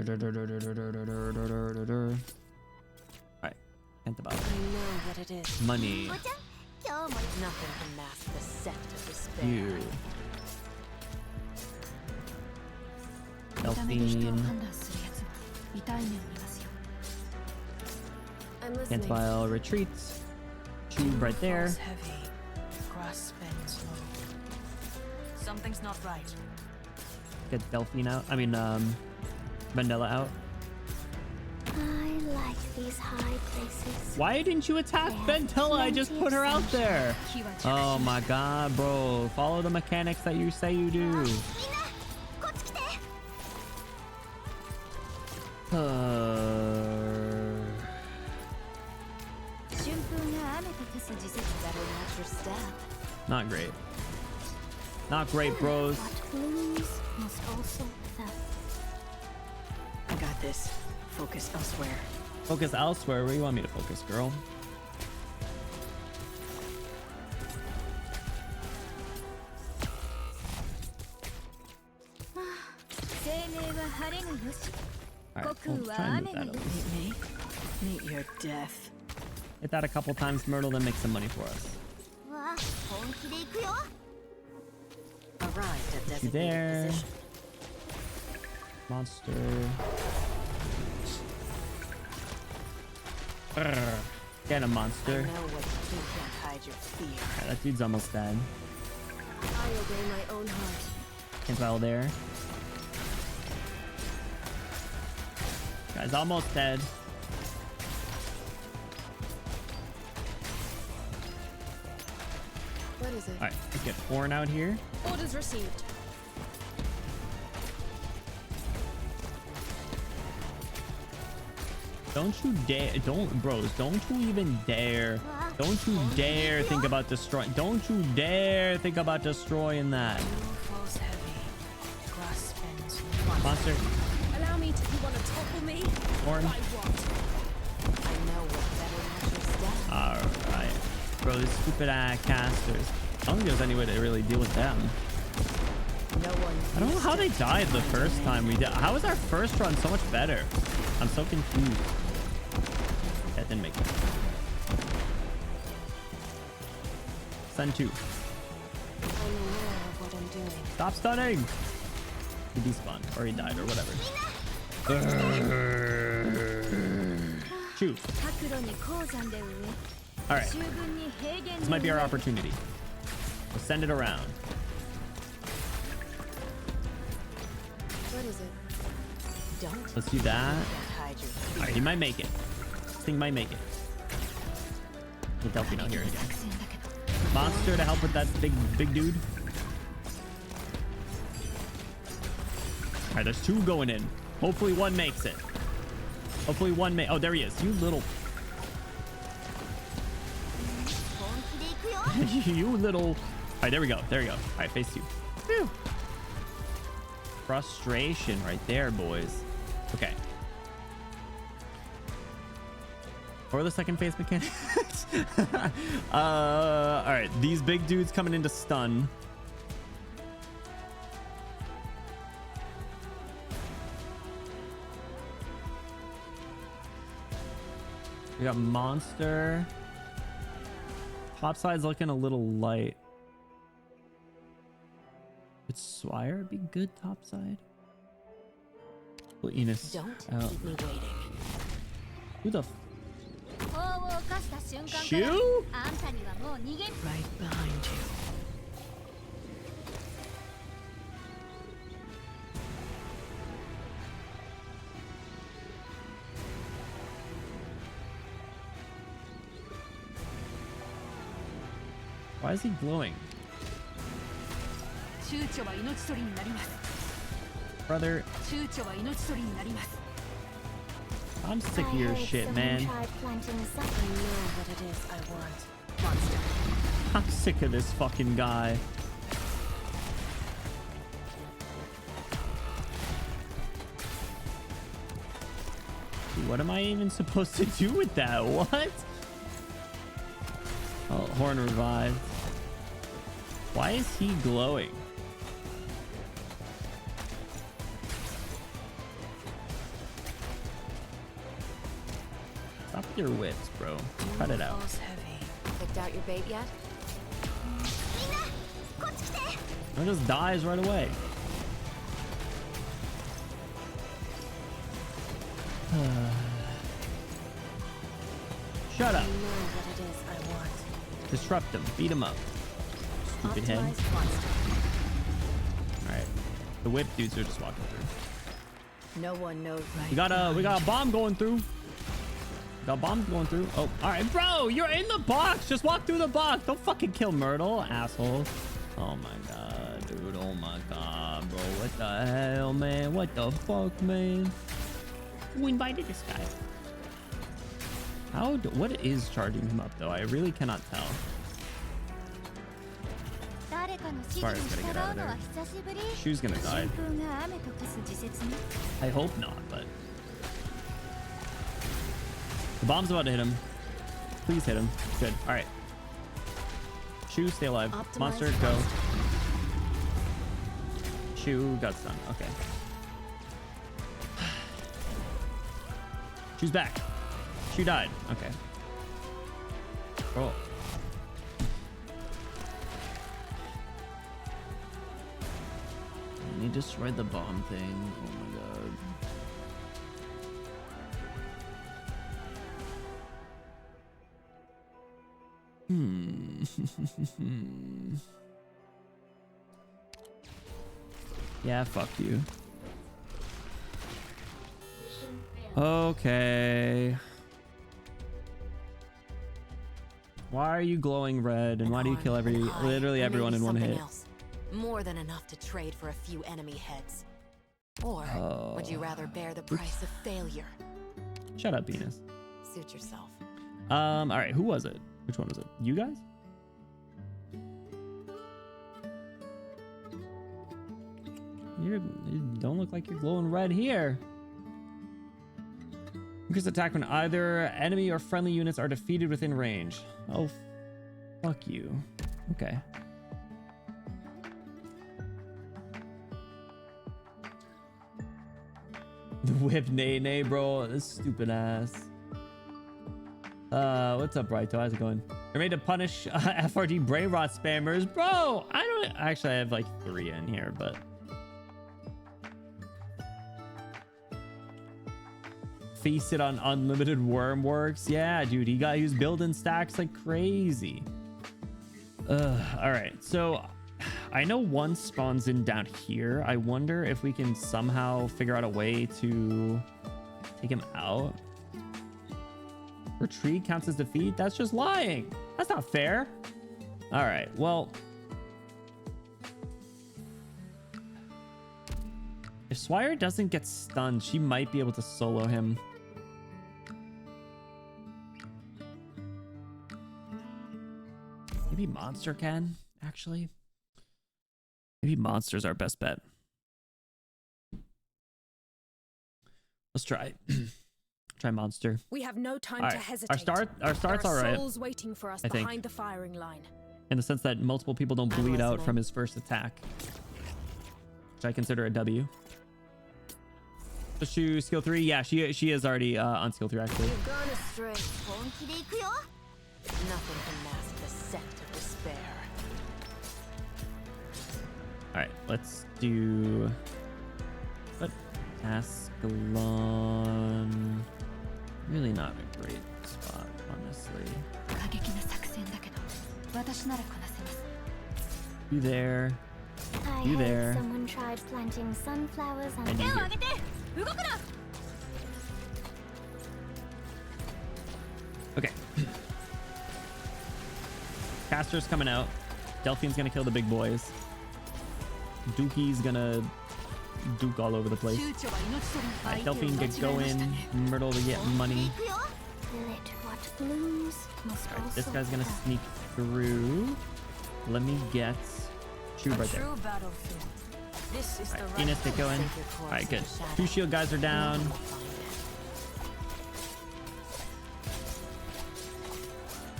A: think about it.
F: I know what it is.
A: Money.
F: Nothing can mask the scent of despair.
A: You. Delphine.
F: I'm listening.
A: Cantwile retreats. Tube right there.
E: Falls heavy. Grass bends low. Something's not right.
A: Get Delphine out. I mean, Mandela out.
D: I like these high places.
A: Why didn't you attack Ventilla? I just put her out there. Oh my god, bro. Follow the mechanics that you say you do.
F: Better watch your step.
A: Not great. Not great, bros.
D: What blooms must also fell.
E: I got this. Focus elsewhere.
A: Focus elsewhere. Where do you want me to focus, girl? Alright, we'll try and move that over.
E: Meet me. Meet your death.
A: Hit that a couple times, Myrtle, then make some money for us.
E: Arrived at
A: You
E: designated
A: there.
E: position.
A: Monster. Urgh. Get a
F: I
A: monster.
F: know what you can't hide your fear.
A: Alright, that dude's almost dead.
F: I obey my own heart.
A: Cantwile there. Guy's almost dead.
F: What is it?
A: Alright, let's get Horn out here.
G: Orders received.
A: Don't you dare, bros, don't you even dare. Don't you dare think about destroying. Don't you dare think about destroying that.
E: Falls heavy. Grass bends
A: Monster,
G: Allow me to. You want to topple me?
A: Horn.
G: By what?
F: I know what better match your step.
A: Alright. Bro, these stupid ass casters. I don't think there's any way to really deal with them.
F: No one.
A: I don't know how they died the first time we did. How was our first run so much better? I'm so confused. That didn't make sense. Stun 2.
F: I'm aware of what I'm doing.
A: Stop stunning! He despawned, or he died, or whatever. Shoot. Alright. This might be our opportunity. We'll send it around.
F: What is it? Don't.
A: Let's do that.
F: Can't hide your fear.
A: Alright, he might make it. This thing might make it. Get Delphine out here again. Monster to help with that big dude. Alright, there's 2 going in. Hopefully one makes it. Hopefully one may. Oh, there he is. You little. You little. Alright, there we go. There we go. Alright, phase 2. Whew. Frustration right there, boys. Okay. Or the second phase mechanics. All right, these big dudes coming into stun. We got monster. Top side's looking a little light. Would Swire be good top side? Well, Enos.
F: Don't
A: Oh.
F: keep me waiting.
A: Who the Shoe?
F: Right behind you.
A: Why is he glowing? Brother, I'm sick of your shit, man. I'm sick of this fucking guy. Dude, what am I even supposed to do with that? What? Oh, horn revived. Why is he glowing? Stop with your whips, bro. Cut it out.
F: Picked out your bait yet?
A: It just dies right away. Shut up. Disrupt him. Beat him up. Stupid head. Alright. The whip dudes are just walking through.
F: No one knows right.
A: We got a bomb going through. Got bombs going through. Oh, alright, bro. You're in the box. Just walk through the box. Don't fucking kill Myrtle, asshole. Oh my god, dude. Oh my god, bro. What the hell, man? What the fuck, man? Who invited this guy? What is charging him up though? I really cannot tell. Spire's gonna get out of there. Shoe's gonna die. I hope not, but the bomb's about to hit him. Please hit him. Good. All right. Shoe, stay alive. Monster, go. Shoe got stunned. Okay. Shoe's back. Shoe died. Okay. Oh. And he destroyed the bomb thing. Oh my god. Yeah, fuck you. Okay. Why are you glowing red and why do you kill literally everyone in one hit?
F: Else. More than enough to trade for a few enemy heads. Or would you rather bear the price of failure?
A: Shut up, Venus.
F: Suit yourself.
A: All right, who was it? Which one was it? You guys? You don't look like you're glowing red here. Increase attack when either enemy or friendly units are defeated within range. Oh, fuck you. Okay. The whip nay, bro. This stupid ass. What's up, Brighto? How's it going? You're made to punish FRD brain rot spammers. Bro, I don't actually, I have like 3 in here, but feasted on unlimited worm works. Yeah, dude, he was building stacks like crazy. All right, so I know one spawns in down here. I wonder if we can somehow figure out a way to take him out. Retreat counts as defeat. That's just lying. That's not fair. All right, well, if Swire doesn't get stunned, she might be able to solo him. Maybe Monster can, actually. Maybe Monster's our best bet. Let's try. Try Monster.
G: We have no time
A: All
G: to
A: right.
G: hesitate.
A: Our start's all right.
G: Souls waiting for us
A: I think.
G: behind the firing line.
A: In the sense that multiple people don't bleed out from his first attack, which I consider a W. So Shoe skill 3, yeah, she is already on skill 3 actually.
F: You've gone astray. Nothing can mask the scent of despair.
A: All right, let's do. But Ascalon. Really not a great spot, honestly. You there? You there?
D: Someone tried planting sunflowers on
A: And you here. Okay. Caster's coming out. Delphine's gonna kill the big boys. Dookie's gonna duke all over the place. Alright, Delphine get going. Myrtle to get money. Alright, this guy's gonna sneak through. Let me get Shub right there. Alright, Enos get going. Alright, good. 2 shield guys are down.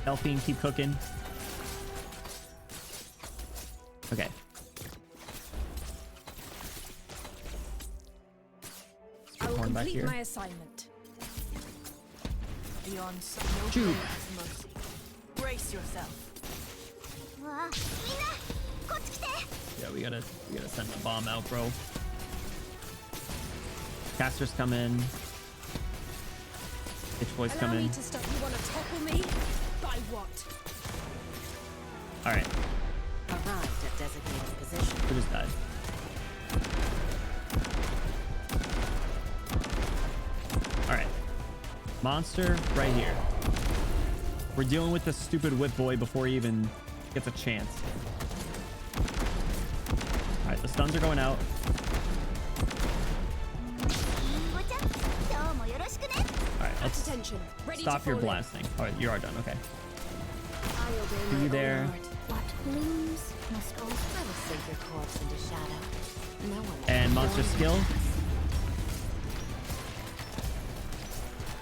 A: Delphine, keep cooking. Okay.
G: I will
A: Horn back
G: complete
A: here.
G: my assignment.
E: Beyond no
A: Shoot.
E: mercy. Brace yourself.
A: Yeah, we gotta send the bomb out, bro. Caster's coming. Itch boys
G: Allow
A: coming.
G: me to stop. You want to topple me? By what?
A: All right,
F: Arrived at designated position.
A: who just died? All right, monster right here. We're dealing with the stupid whip boy before he even gets a chance. All right, the stuns are going out. All right, let's
G: Attention. Ready
A: stop
G: to
A: your
G: fall in.
A: blasting. All right, you are done. Okay.
G: I obey
A: See
G: my
A: you there.
G: own heart.
D: What blooms must also
F: I will sink your corpse into shadow. No one
A: And
F: can
A: monster
F: join
A: skill.
F: us.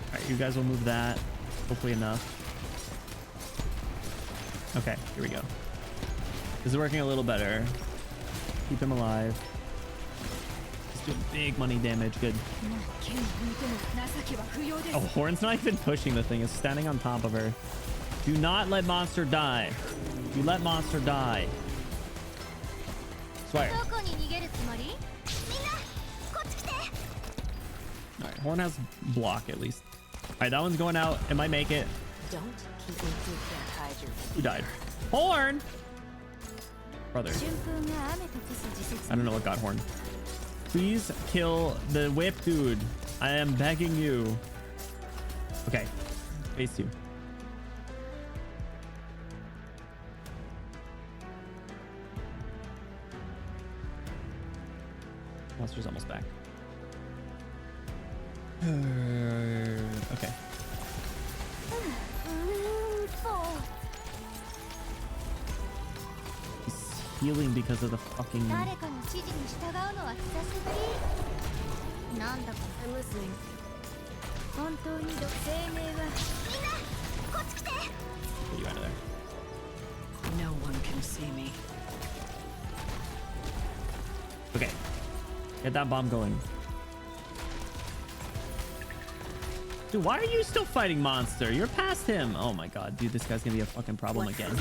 A: All right, you guys will move that. Hopefully enough. Okay, here we go. This is working a little better. Keep him alive. He's doing big money damage. Good. Oh, Horn's not even pushing the thing. It's standing on top of her. Do not let monster die. You let monster die. Swear. All right, Horn has block at least. All right, that one's going out. It might make it.
F: Don't keep me who can't hide your
A: Who died? Horn! Brother. I don't know what got Horn. Please kill the whip dude. I am begging you. Okay. Phase 2. Monster's almost back. Okay. He's healing because of the fucking...
F: I'm listening.
A: Get you out of there.
E: No one can see me.
A: Okay. Get that bomb going. Dude, why are you still fighting monster? You're past him. Oh my god, dude, this guy's gonna be a fucking problem again.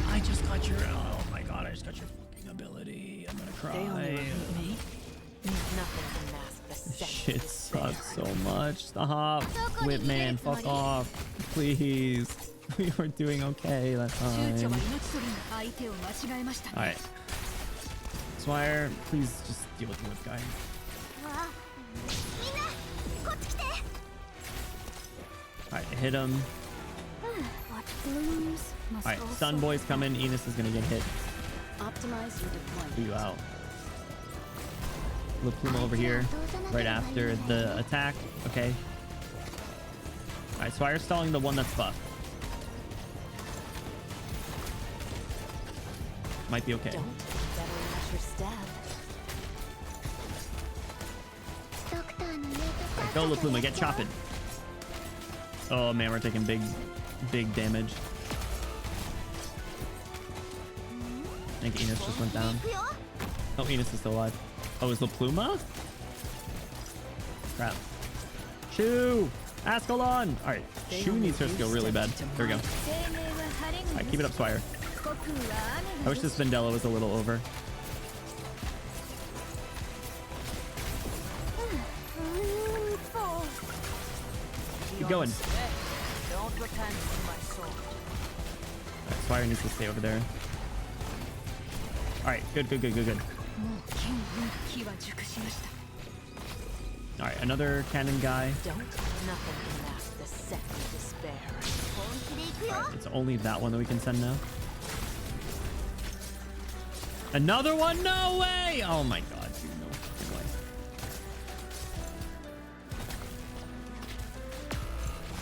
A: I just got your... Oh my god, I just got your fucking ability. I'm gonna cry.
E: They only repeat me.
F: Nothing can mask the
A: This
F: scent
A: shit
F: of despair.
A: sucks so much. Stop. Whipman, fuck off. Please. We were doing okay that time. Alright. Swire, please just deal with the whip guy. Alright, hit him. Alright, Stun Boy's coming. Enos is gonna get hit.
F: Optimize your deployment.
A: Put you out. Little Pluma over here. Right after the attack. Okay. Alright, Swire's stalling the one that's buffed. Might be okay.
F: Don't better watch your step.
A: Alright, go La Pluma, get chopping. Oh man, we're taking big damage. I think Enos just went down. Oh, Enos is still alive. Oh, is La Pluma? Crap. Shoo! Ascalon! Alright, Shu needs her skill really bad. There we go. Alright, keep it up, Swire. I wish this Vendella was a little over. Keep going.
E: Don't repent in my soul.
A: Alright, Swire needs to stay over there. Alright, good. Alright, another cannon guy.
F: Don't. Nothing can mask the second despair.
A: Alright, it's only that one that we can send now. Another one? No way! Oh my god, dude, no fucking way.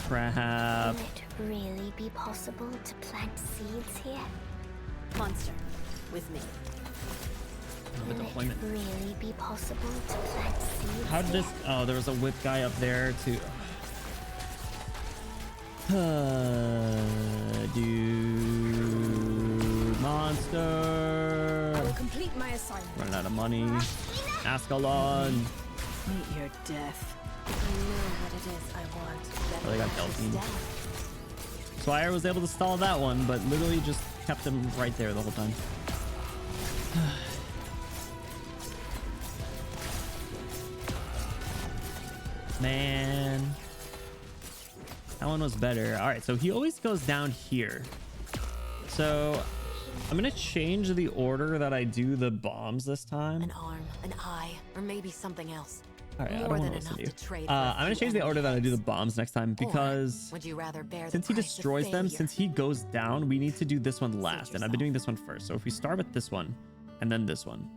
A: Crap.
D: Will it really be possible to plant seeds here?
F: Monster, with me.
A: The
D: Will
A: deployment.
D: it really be possible to plant seeds
A: How did this?
D: here?
A: Oh, there was a whip guy up there too. Dude, monster.
G: I will complete my assignment.
A: Running out of money. Ascalon.
E: Meet your death.
F: I know what it is I want.
A: Oh, they got
F: Delphine.
A: Delphine. Swire was able to stall that one, but literally just kept him right there the whole time. Man, that one was better. All right, so he always goes down here. So I'm gonna change the order that I do the bombs this time.
F: An arm, an eye, or maybe something else.
A: All right, I
F: More
A: don't
F: than
A: want to listen
F: enough
A: to
F: to
A: you.
F: trade for a
A: I'm gonna
F: few
A: change the order that I do the
F: enemy
A: bombs next time
F: Or
A: because
F: would you rather bear the
A: since he
F: price of
A: destroys them,
F: failure?
A: since he goes down, we need to do this one last, and I've been doing this one first. So if we start with this one, and then this one,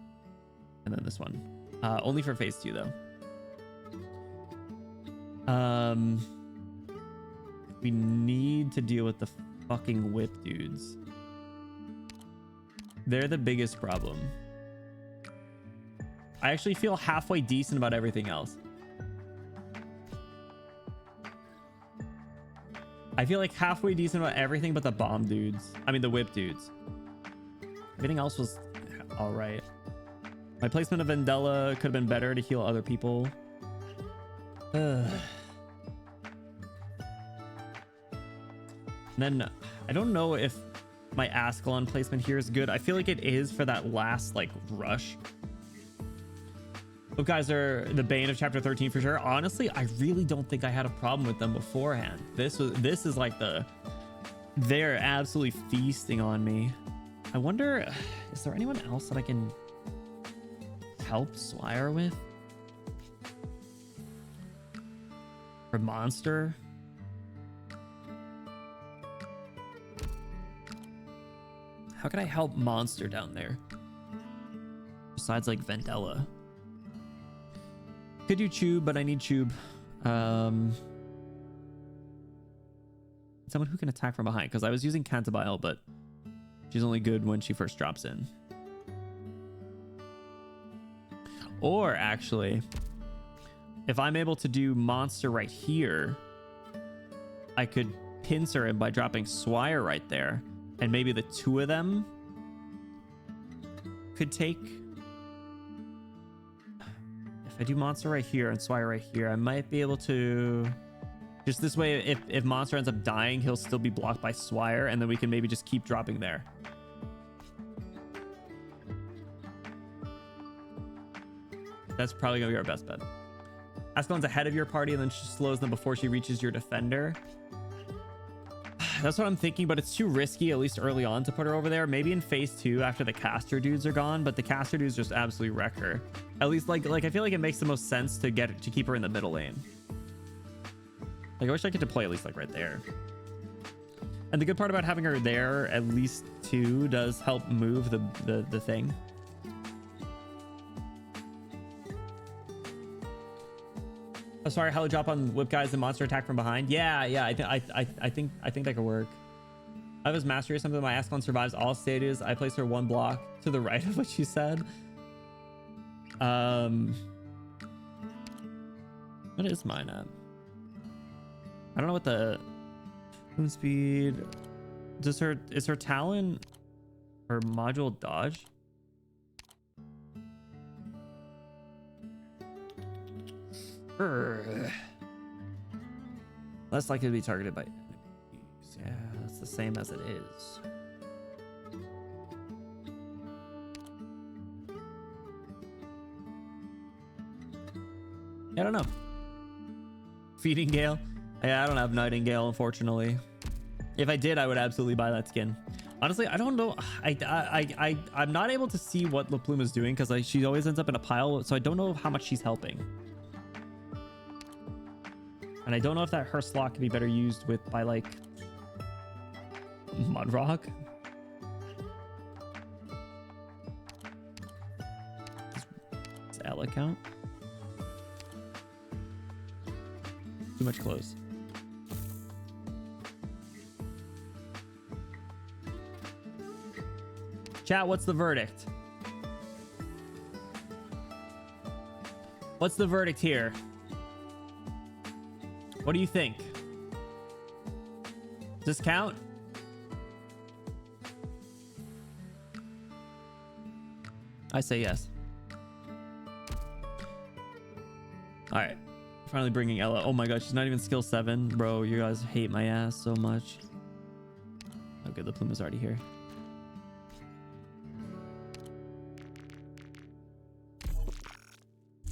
A: and then this one, only for phase 2 though. We need to deal with the fucking whip dudes. They're the biggest problem. I actually feel halfway decent about everything else. I feel like halfway decent about everything but the bomb dudes. I mean, the whip dudes. Everything else was all right. My placement of Vendella could have been better to heal other people. And then I don't know if my Ascalon placement here is good. I feel like it is for that last like rush. Those guys are the bane of chapter 13 for sure. Honestly, I really don't think I had a problem with them beforehand. This is like they're absolutely feasting on me. I wonder, is there anyone else that I can help Swire with? Or monster? How can I help monster down there? Besides like Vendella. Could do Tube, but I need Tube. Someone who can attack from behind, because I was using Cantabile, but she's only good when she first drops in. Or actually, if I'm able to do monster right here, I could pincer him by dropping Swire right there, and maybe the two of them could take. If I do monster right here and Swire right here, I might be able to just this way. If monster ends up dying, he'll still be blocked by Swire, and then we can maybe just keep dropping there. That's probably gonna be our best bet. Ascalon's ahead of your party, and then she slows them before she reaches your defender. That's what I'm thinking, but it's too risky, at least early on, to put her over there. Maybe in phase 2 after the caster dudes are gone, but the caster dudes just absolutely wreck her. At least like I feel like it makes the most sense to keep her in the middle lane. Like I wish I could deploy at least like right there. And the good part about having her there at least 2 does help move the thing. Oh, sorry, hello drop on whip guys and monster attack from behind. Yeah, I think that could work. I have his mastery or something. My Ascalon survives all stages. I place her 1 block to the right of what you said. What is mine at? I don't know what the moon speed. Is her talent or module dodge? Less likely to be targeted by enemies. Yeah, that's the same as it is. I don't know. Feeding Gale? Yeah, I don't have Nightingale, unfortunately. If I did, I would absolutely buy that skin. Honestly, I don't know. I'm not able to see what La Pluma's doing because like she always ends up in a pile, so I don't know how much she's helping. And I don't know if that her slot could be better used with by like Mudrock. Does Ella count? Too much clothes. Chat, what's the verdict? What's the verdict here? What do you think? Does this count? I say yes. All right. Finally bringing Ella. Oh my gosh, she's not even skill 7. Bro, you guys hate my ass so much. Oh good, the Pluma's already here.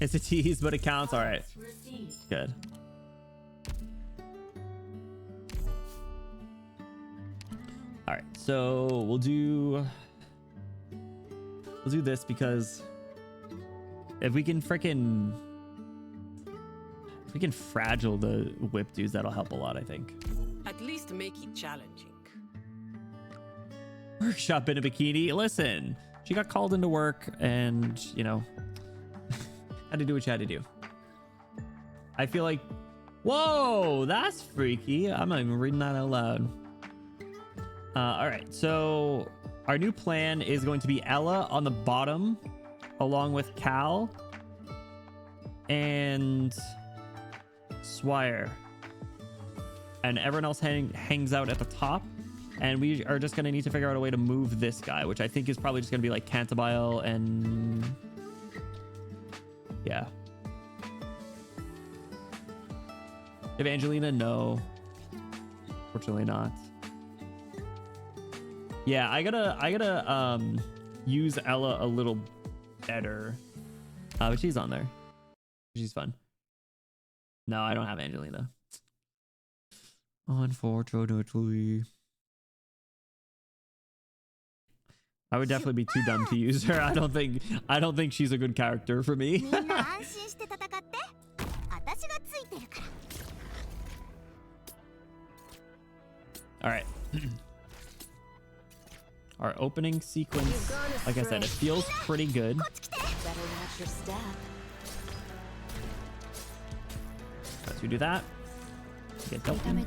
A: It's a tease, but it counts. All right. Good. All right, so we'll do this because if we can fragile the whip dudes, that'll help a lot, I think.
H: At least make it challenging.
A: Workshop in a bikini. Listen, she got called into work and, you know, had to do what you had to do. I feel like, whoa, that's freaky. I'm not even reading that out loud. All right, so our new plan is going to be Ella on the bottom along with Cal and Swire, and everyone else hangs out at the top, and we are just going to need to figure out a way to move this guy, which I think is probably just going to be like Cantabile and yeah. Evangelina, no, fortunately not. Yeah, I gotta use Ella a little better. But she's on there. She's fun. No, I don't have Angelina. Unfortunately. I would definitely be too dumb to use her. I don't think she's a good character for me. All right. Our opening sequence, like I said, it feels pretty good.
F: Better watch your step.
A: Once we do that, get Delphine.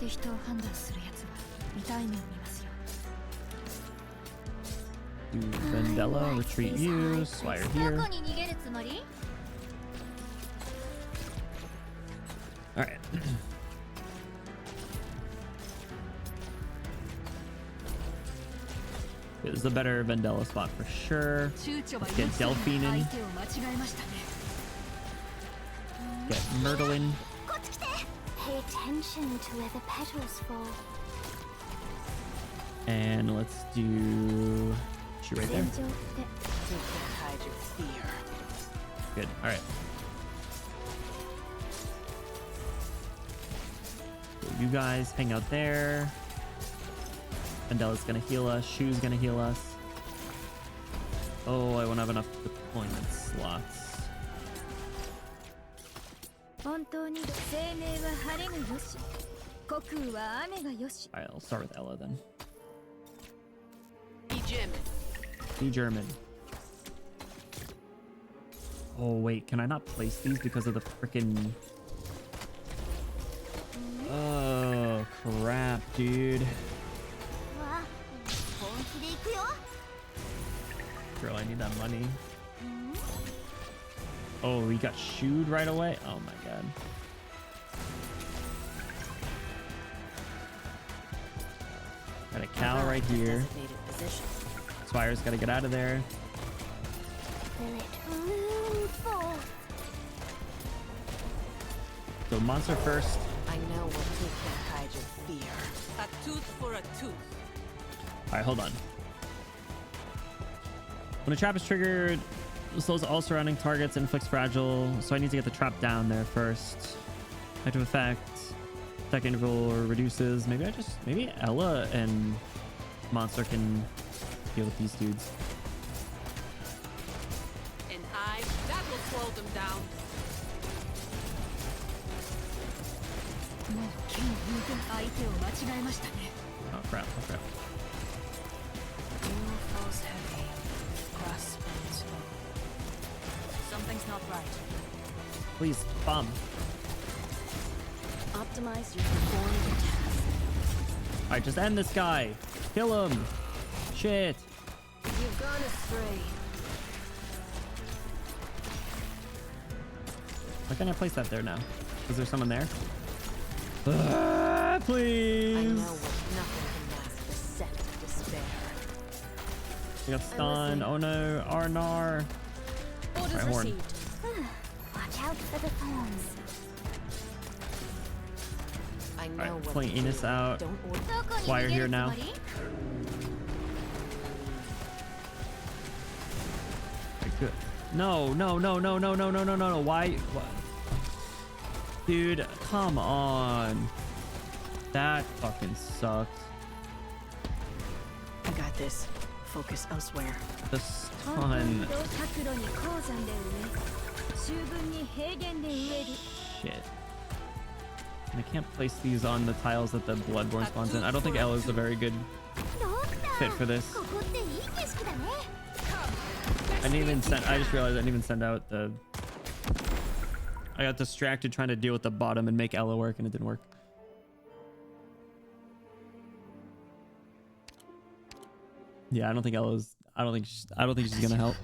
A: Do Vendella, retreat you, Swire here. All right. This is a better Vendella spot for sure. Let's get Delphine in. Get Myrtle in.
D: Pay attention to where the petals fall.
A: And let's do she right there.
F: Hide your fear.
A: Good. All right. So you guys hang out there. Vendella's gonna heal us. Shu's gonna heal us. Oh, I won't have enough deployment slots. Alright, I'll start with Ella then.
H: Be German.
A: Be German. Oh wait, can I not place these because of the frickin'... Oh crap, dude. Girl, I need that money. Oh, we got shooed right away? Oh my god. Got a Cal right here. Spire's gotta get out of there. So monster first.
F: I know what tooth can't hide your fear.
H: A tooth for a tooth.
A: All right, hold on. When a trap is triggered, it slows all surrounding targets and inflicts fragile. So I need to get the trap down there first. Active effect. Attack interval reduces. Maybe Ella and Monster can deal with these dudes.
H: And that will slow them down.
A: Oh crap, oh crap.
E: Blue falls heavy. Grass burns slow. Something's not right.
A: Please, bomb.
F: Optimize your performance task.
A: All right, just end this guy. Kill him. Shit.
F: You've gone astray.
A: Why can't I place that there now? Is there someone there? Please.
F: I know what nothing can mask the scent of despair.
A: We got stunned. Oh no, Arnar.
G: Orders
A: Right, horn.
G: received.
D: Watch out for the thorns.
F: I know
A: Alright,
F: what
A: pulling
F: to
A: Enos
F: do.
A: out.
F: Don't order.
A: Why you're here now? Okay, good. No. Why? Dude, come on. That fucking sucks.
F: I got this. Focus elsewhere.
A: The stun. Shit. And I can't place these on the tiles that the Bloodborne spawns in. I don't think Ella's a very good fit for this. I just realized I didn't even send out the... I got distracted trying to deal with the bottom and make Ella work, and it didn't work. Yeah, I don't think she's gonna help.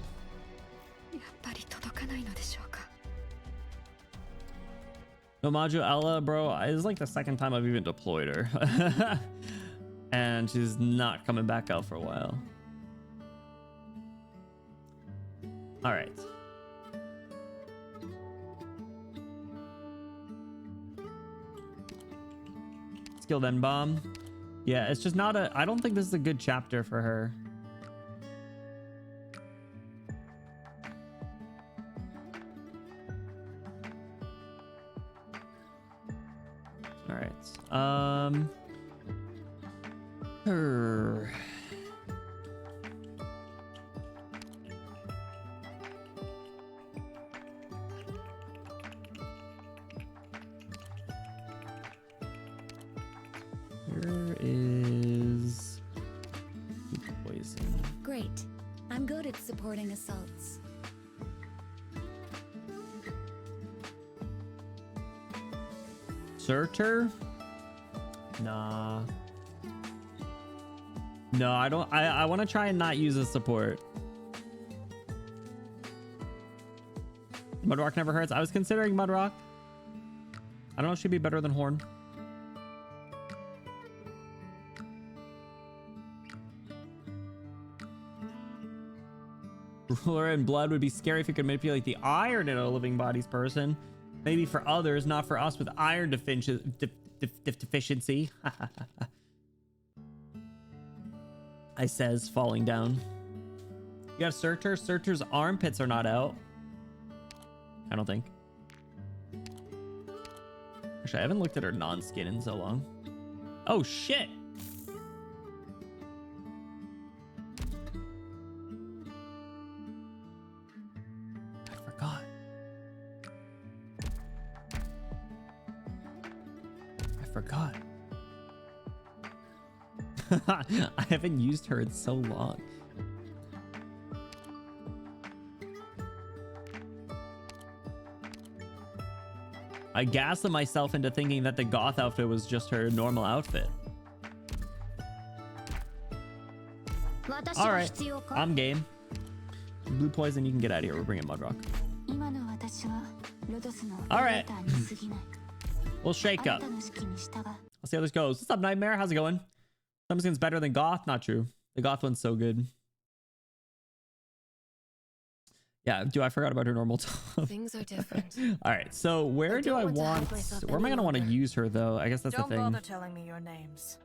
A: No Maju Ella, bro. It's like the second time I've even deployed her. And she's not coming back out for a while. All right. Skill then bomb. Yeah, it's just not I don't think this is a good chapter for her. All right. Her. Here is poison.
D: Great. I'm good at supporting assaults.
A: Searcher? Nah. No, I don't. I want to try and not use a support. Mudrock never hurts. I was considering Mudrock. I don't know if she'd be better than Horn. Ruler and blood would be scary if you could manipulate the iron in a living body's person. Maybe for others, not for us with iron deficiency. I says, falling down. You got a Searcher? Searcher's armpits are not out. I don't think. Actually, I haven't looked at her non-skin in so long. Oh, shit! I forgot. I forgot. I haven't used her in so long. I gaslit myself into thinking that the goth outfit was just her normal outfit. All right, I'm game. Blue poison, you can get out of here. We're bringing Mudrock. All right, we'll shake up. Let's see how this goes. What's up, Nightmare? How's it going? Thumbskin's better than goth? Not true. The goth one's so good. Yeah, I forgot about her normal tone.
F: Things are different.
A: All right, so where do I want? Where am I gonna want to use her though? I guess that's
E: Don't
A: the thing.
E: bother telling me your names.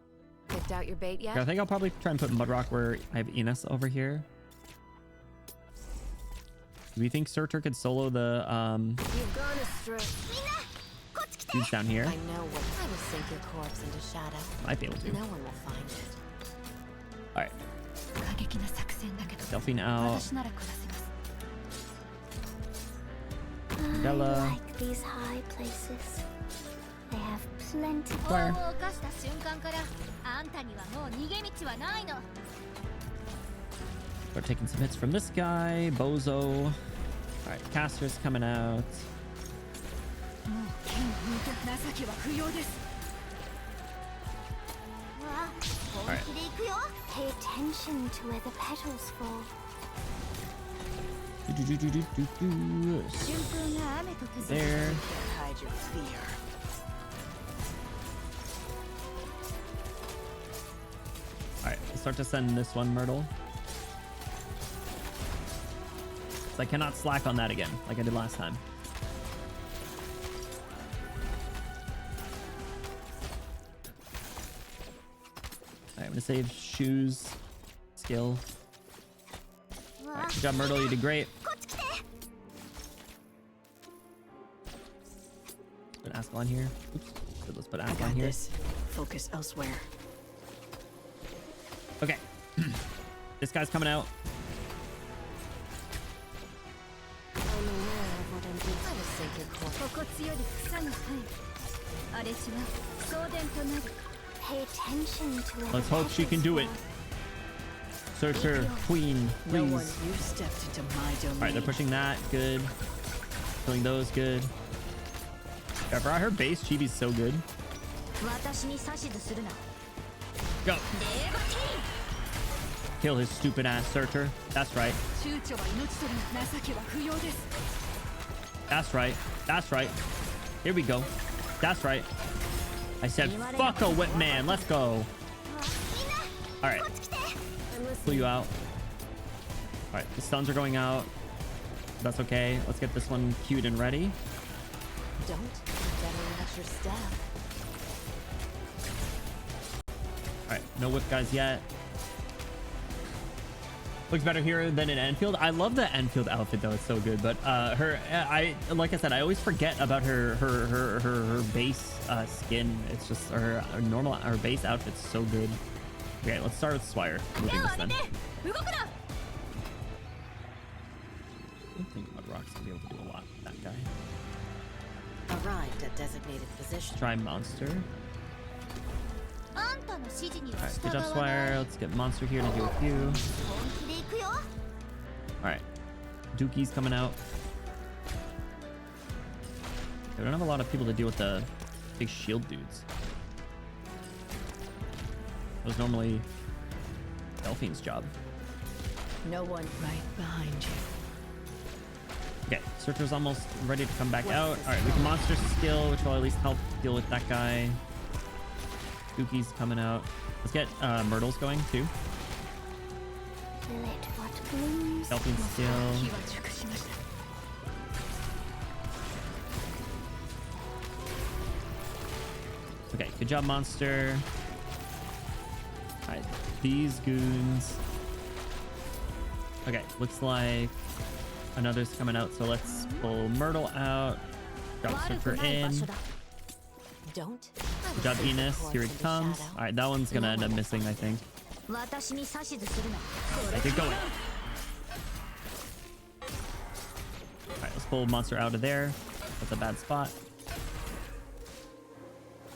F: Picked out your bait yet?
A: I think I'll probably try and put Mudrock where I have Enos over here. Do we think Surtur could solo the
F: You've gone astray.
A: dudes down here?
F: I know what. I will sink your corpse into shadow.
A: Might be able to.
F: No one will find it.
A: All right, Delphine out. Della.
D: Like these high places. They have plenty.
A: Fire. Start taking some hits from this guy, Bozo. All right, Caster's coming out. Alright.
D: Pay attention to where the petals fall.
A: There.
E: Can't hide your fear.
A: Alright, let's start to send this one, Myrtle. So I cannot slack on that again, like I did last time. Alright, I'm gonna save shoes, skill. Alright, good job, Myrtle, you did great. Put Ascalon here. Oops. So let's put Ascalon here.
E: Focus elsewhere.
A: Okay. This guy's coming out.
F: I'm aware of what I'm doing. I will sink your corpse.
D: Pay attention to where
A: Let's
D: the
A: hope she can
D: petals
A: do it.
D: fall.
A: Searcher, Queen,
E: No one,
A: please.
E: you stepped into my domain.
A: Alright, they're pushing that. Good. Killing those. Good. Yeah, for her base, Chibi's so good. Go. Kill his stupid ass Searcher. That's right. That's right. That's right. Here we go. That's right. I said, fuck a whip man. Let's go. Alright. Pull you out. Alright, the stuns are going out. That's okay. Let's get this one queued and ready.
F: Don't. You better watch your step.
A: Alright, no whip guys yet. Looks better here than in Enfield. I love the Enfield outfit though, it's so good. But like I said, I always forget about her base skin. It's just her normal, her base outfit's so good. Okay, let's start with Swire. Moving this then. I don't think Mudrock's gonna be able to do a lot with that guy.
F: Arrived at designated position.
A: Try Monster. Alright, good job, Swire. Let's get Monster here to deal with you. Alright. Dookie's coming out. We don't have a lot of people to deal with the big shield dudes. That was normally Delphine's job.
E: No one right behind you.
A: Okay, Searcher's almost ready to come back out. Alright, we can Monster skill, which will at least help deal with that guy. Dookie's coming out. Let's get Myrtles going too.
D: Let what blooms.
A: Delphine skill. Okay, good job, Monster. Alright, these goons. Okay, looks like another's coming out, so let's pull Myrtle out. Drop Surfer in.
F: Don't.
A: Good job, Enos. Here he comes. Alright, that one's gonna end up missing, I think. Alright, get going. Alright, let's pull Monster out of there. That's a bad spot.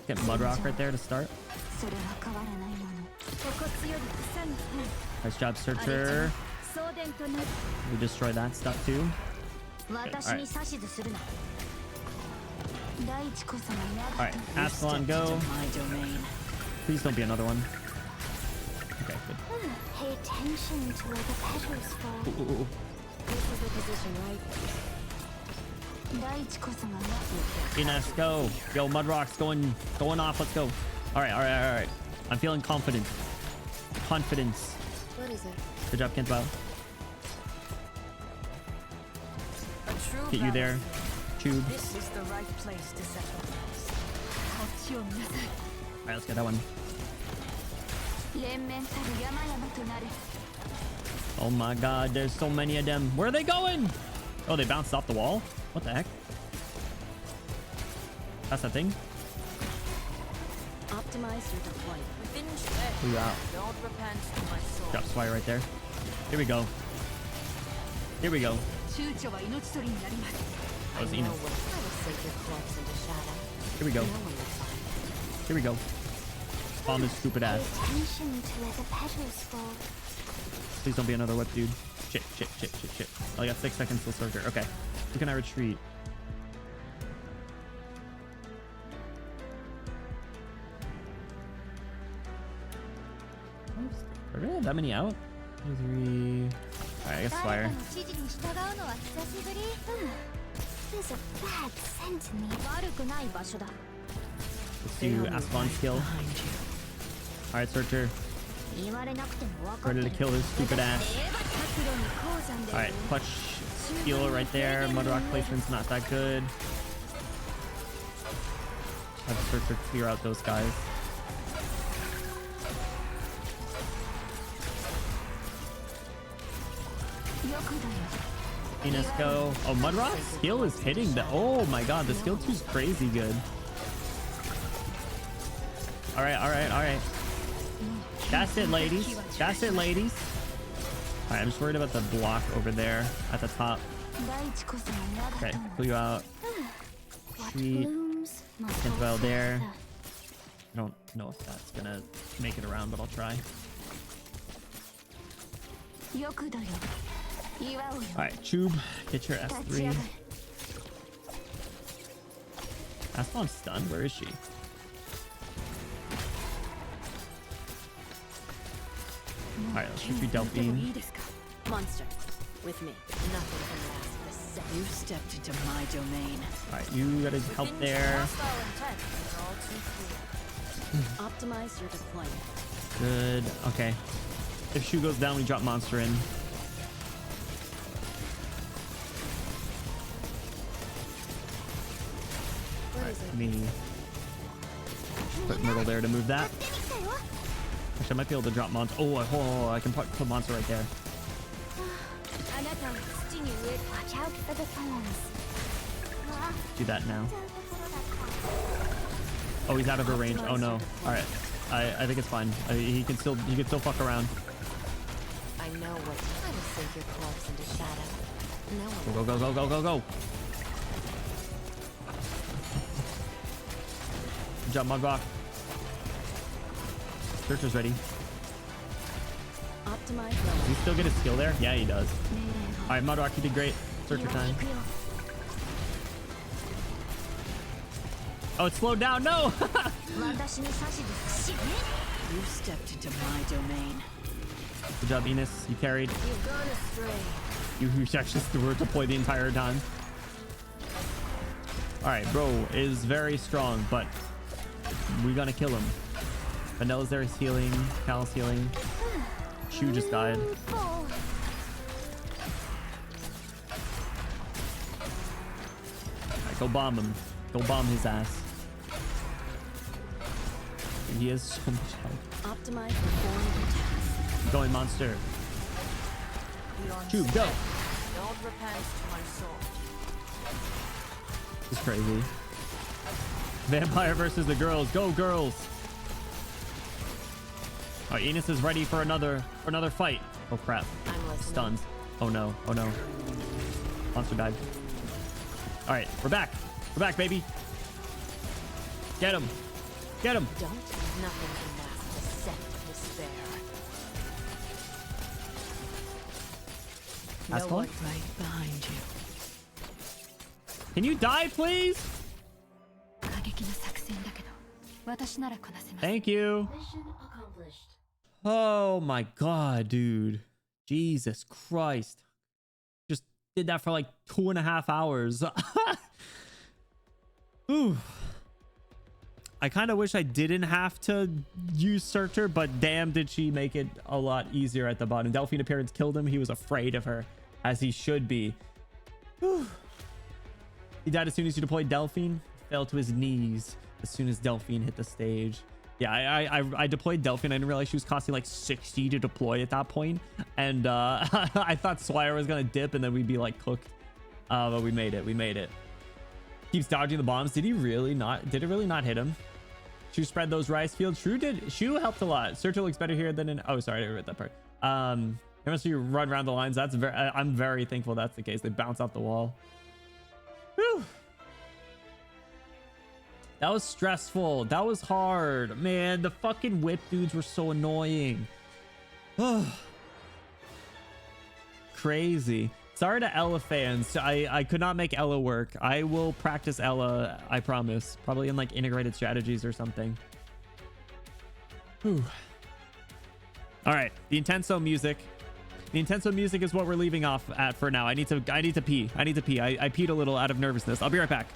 A: Get Mudrock right there to start. Nice job, Searcher. We destroy that stuff too. Good. Alright, Ascalon, go.
E: My domain.
A: Please don't be another one. Okay, good.
D: Pay attention to where the petals fall.
A: Ooh, ooh, ooh.
F: This is the position, right?
A: Enos, go. Yo, Mudrock's going off. Let's go. Alright. I'm feeling confident. Confidence.
F: What is it?
A: Good job, Kentbow.
E: True
A: Get you there.
E: balance.
A: Tube.
E: This is the right place to settle things.
A: All right, let's get that one. Oh my god, there's so many of them. Where are they going? Oh, they bounced off the wall? What the heck? That's that thing?
F: Optimize your deployment.
E: Within Shrek.
A: Pull you out.
E: Don't repent to my soul.
A: Drop Swire right there. Here we go. Here we go. That was
F: I know
A: Enoch.
F: what I will sink your corpse into shadow.
A: Here we go.
F: No one will find
A: Here we go. Bomb his stupid ass.
D: Attention to where the petals fall.
A: Please don't be another whip, dude. Shit, shit, shit, shit, shit. Oh, I got 6 seconds till Surger. Okay. So can I retreat? Are there that many out? 2, 3. Alright, I guess Fire.
D: There's a bad scent in the
A: Let's do Asphon skill. Alright, Searcher. Ready to kill his stupid ass. Alright, clutch skill right there. Mudrock placement's not that good. Have Searcher clear out those guys. Venus go. Oh, Mudrock's skill is hitting the. Oh my god, the skill 2 is crazy good. Alright, alright, alright. That's it, ladies. That's it, ladies. Alright, I'm just worried about the block over there at the top. Okay, pull you out. Sweet. Well there. I don't know if that's gonna make it around, but I'll try. Alright, Tube, get your S3. Asphon's stunned. Where is she? Alright, let's retreat Delphine.
F: monster. With me, nothing can last for a second.
E: You stepped into my domain.
A: Alright, you gotta help there.
E: Hostile intent is all too clear.
F: Optimize your deployment.
A: Good. Okay. If Shu goes down, we drop monster in. Alright, me. Put Myrtle there to move that. Actually, I might be able to drop monster. Oh, I can put monster right there.
D: Watch out for the thorns.
A: Do that now. Oh, he's out of her range. Oh no. Alright. I think it's fine. He can still fuck around.
F: I know what I will sink your corpse into shadow. No one
A: Go, go, go, go, go, go. Good job, Mudrock. Searcher's ready.
F: optimize
A: Does he still get his skill there? Yeah, he does. Alright, Mudrock, you did great. Searcher time. Oh, it slowed down. No!
E: You stepped into my domain.
A: Good job, Enos. You carried.
F: You've gone astray.
A: You actually were deployed the entire time. Alright, bro is very strong, but we're gonna kill him. Vanille's there is healing. Cal's healing. Shu just died. Alright, go bomb him. Go bomb his ass. He has so much health.
F: Optimize the form of task.
A: Going monster.
E: Beyond
A: Shu, go.
E: Don't repent to my soul.
A: This is crazy. Vampire versus the girls. Go girls. Oh, Enos is ready for another fight. Oh crap.
F: I'm listening.
A: Stuns. Oh no. Oh no. Monster died. All right, we're back. We're back, baby. Get him. Get him.
F: Don't. Nothing can mask the scent of despair.
A: Asshole.
E: No one right behind you.
A: Can you die, please? Thank you.
D: Mission accomplished.
A: Oh my god, dude. Jesus Christ. Just did that for like 2.5 hours. Ooh. I kind of wish I didn't have to use Searcher, but damn did she make it a lot easier at the bottom. Delphine appearance killed him. He was afraid of her, as he should be. Whew. He died as soon as you deployed Delphine. Fell to his knees as soon as Delphine hit the stage. Yeah, I deployed Delphine. I didn't realize she was costing like 60 to deploy at that point. And I thought Swire was going to dip and then we'd be like cooked. But we made it. We made it. Keeps dodging the bombs. Did he really not? Did it really not hit him? Shu spread those rice fields. Shu helped a lot. Searcher looks better here than in... Oh, sorry. I read that part. Unless you run around the lines. That's very... I'm very thankful that's the case. They bounce off the wall. Whew. That was stressful. That was hard. Man, the fucking whip dudes were so annoying. Crazy. Sorry to Ella fans. I could not make Ella work. I will practice Ella, I promise. Probably in like integrated strategies or something. Whew. All right, the Intenso music. The Intenso music is what we're leaving off at for now. I need to pee. I need to pee. I peed a little out of nervousness. I'll be right back.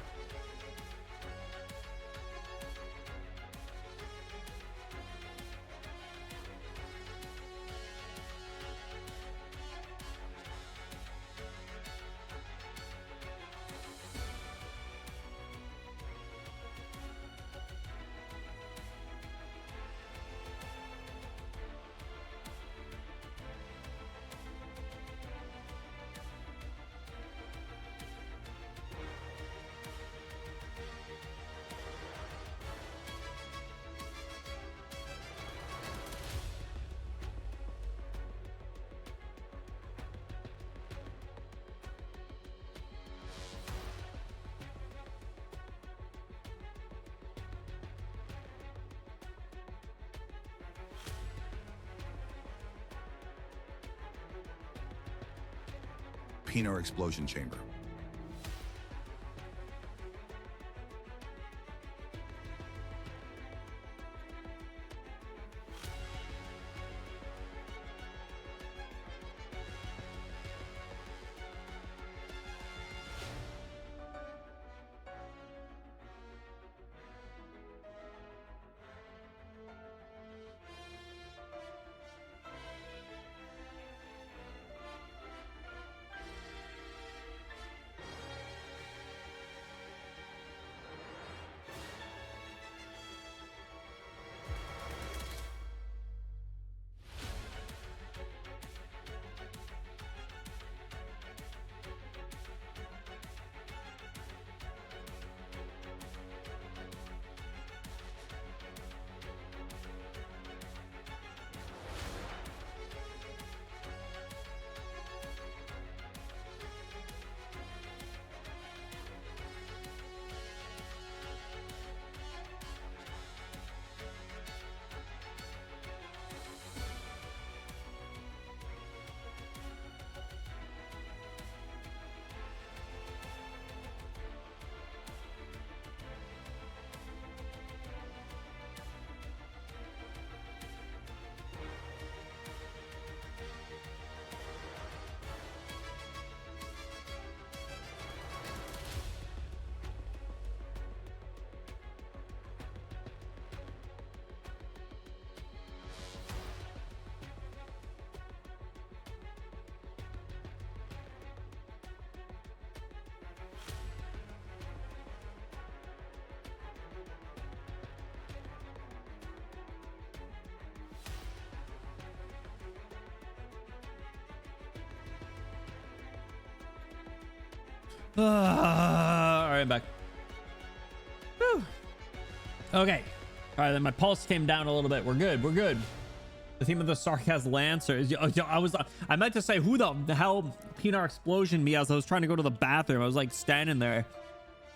C: Peanut explosion chamber. All right, I'm back. Whew. Okay. All right, then my pulse came down a little bit. We're good. We're good. The theme of the sarcasm Lancer. I meant to say, who the hell Peanut explosion me as I was trying to go to the bathroom. I was like standing there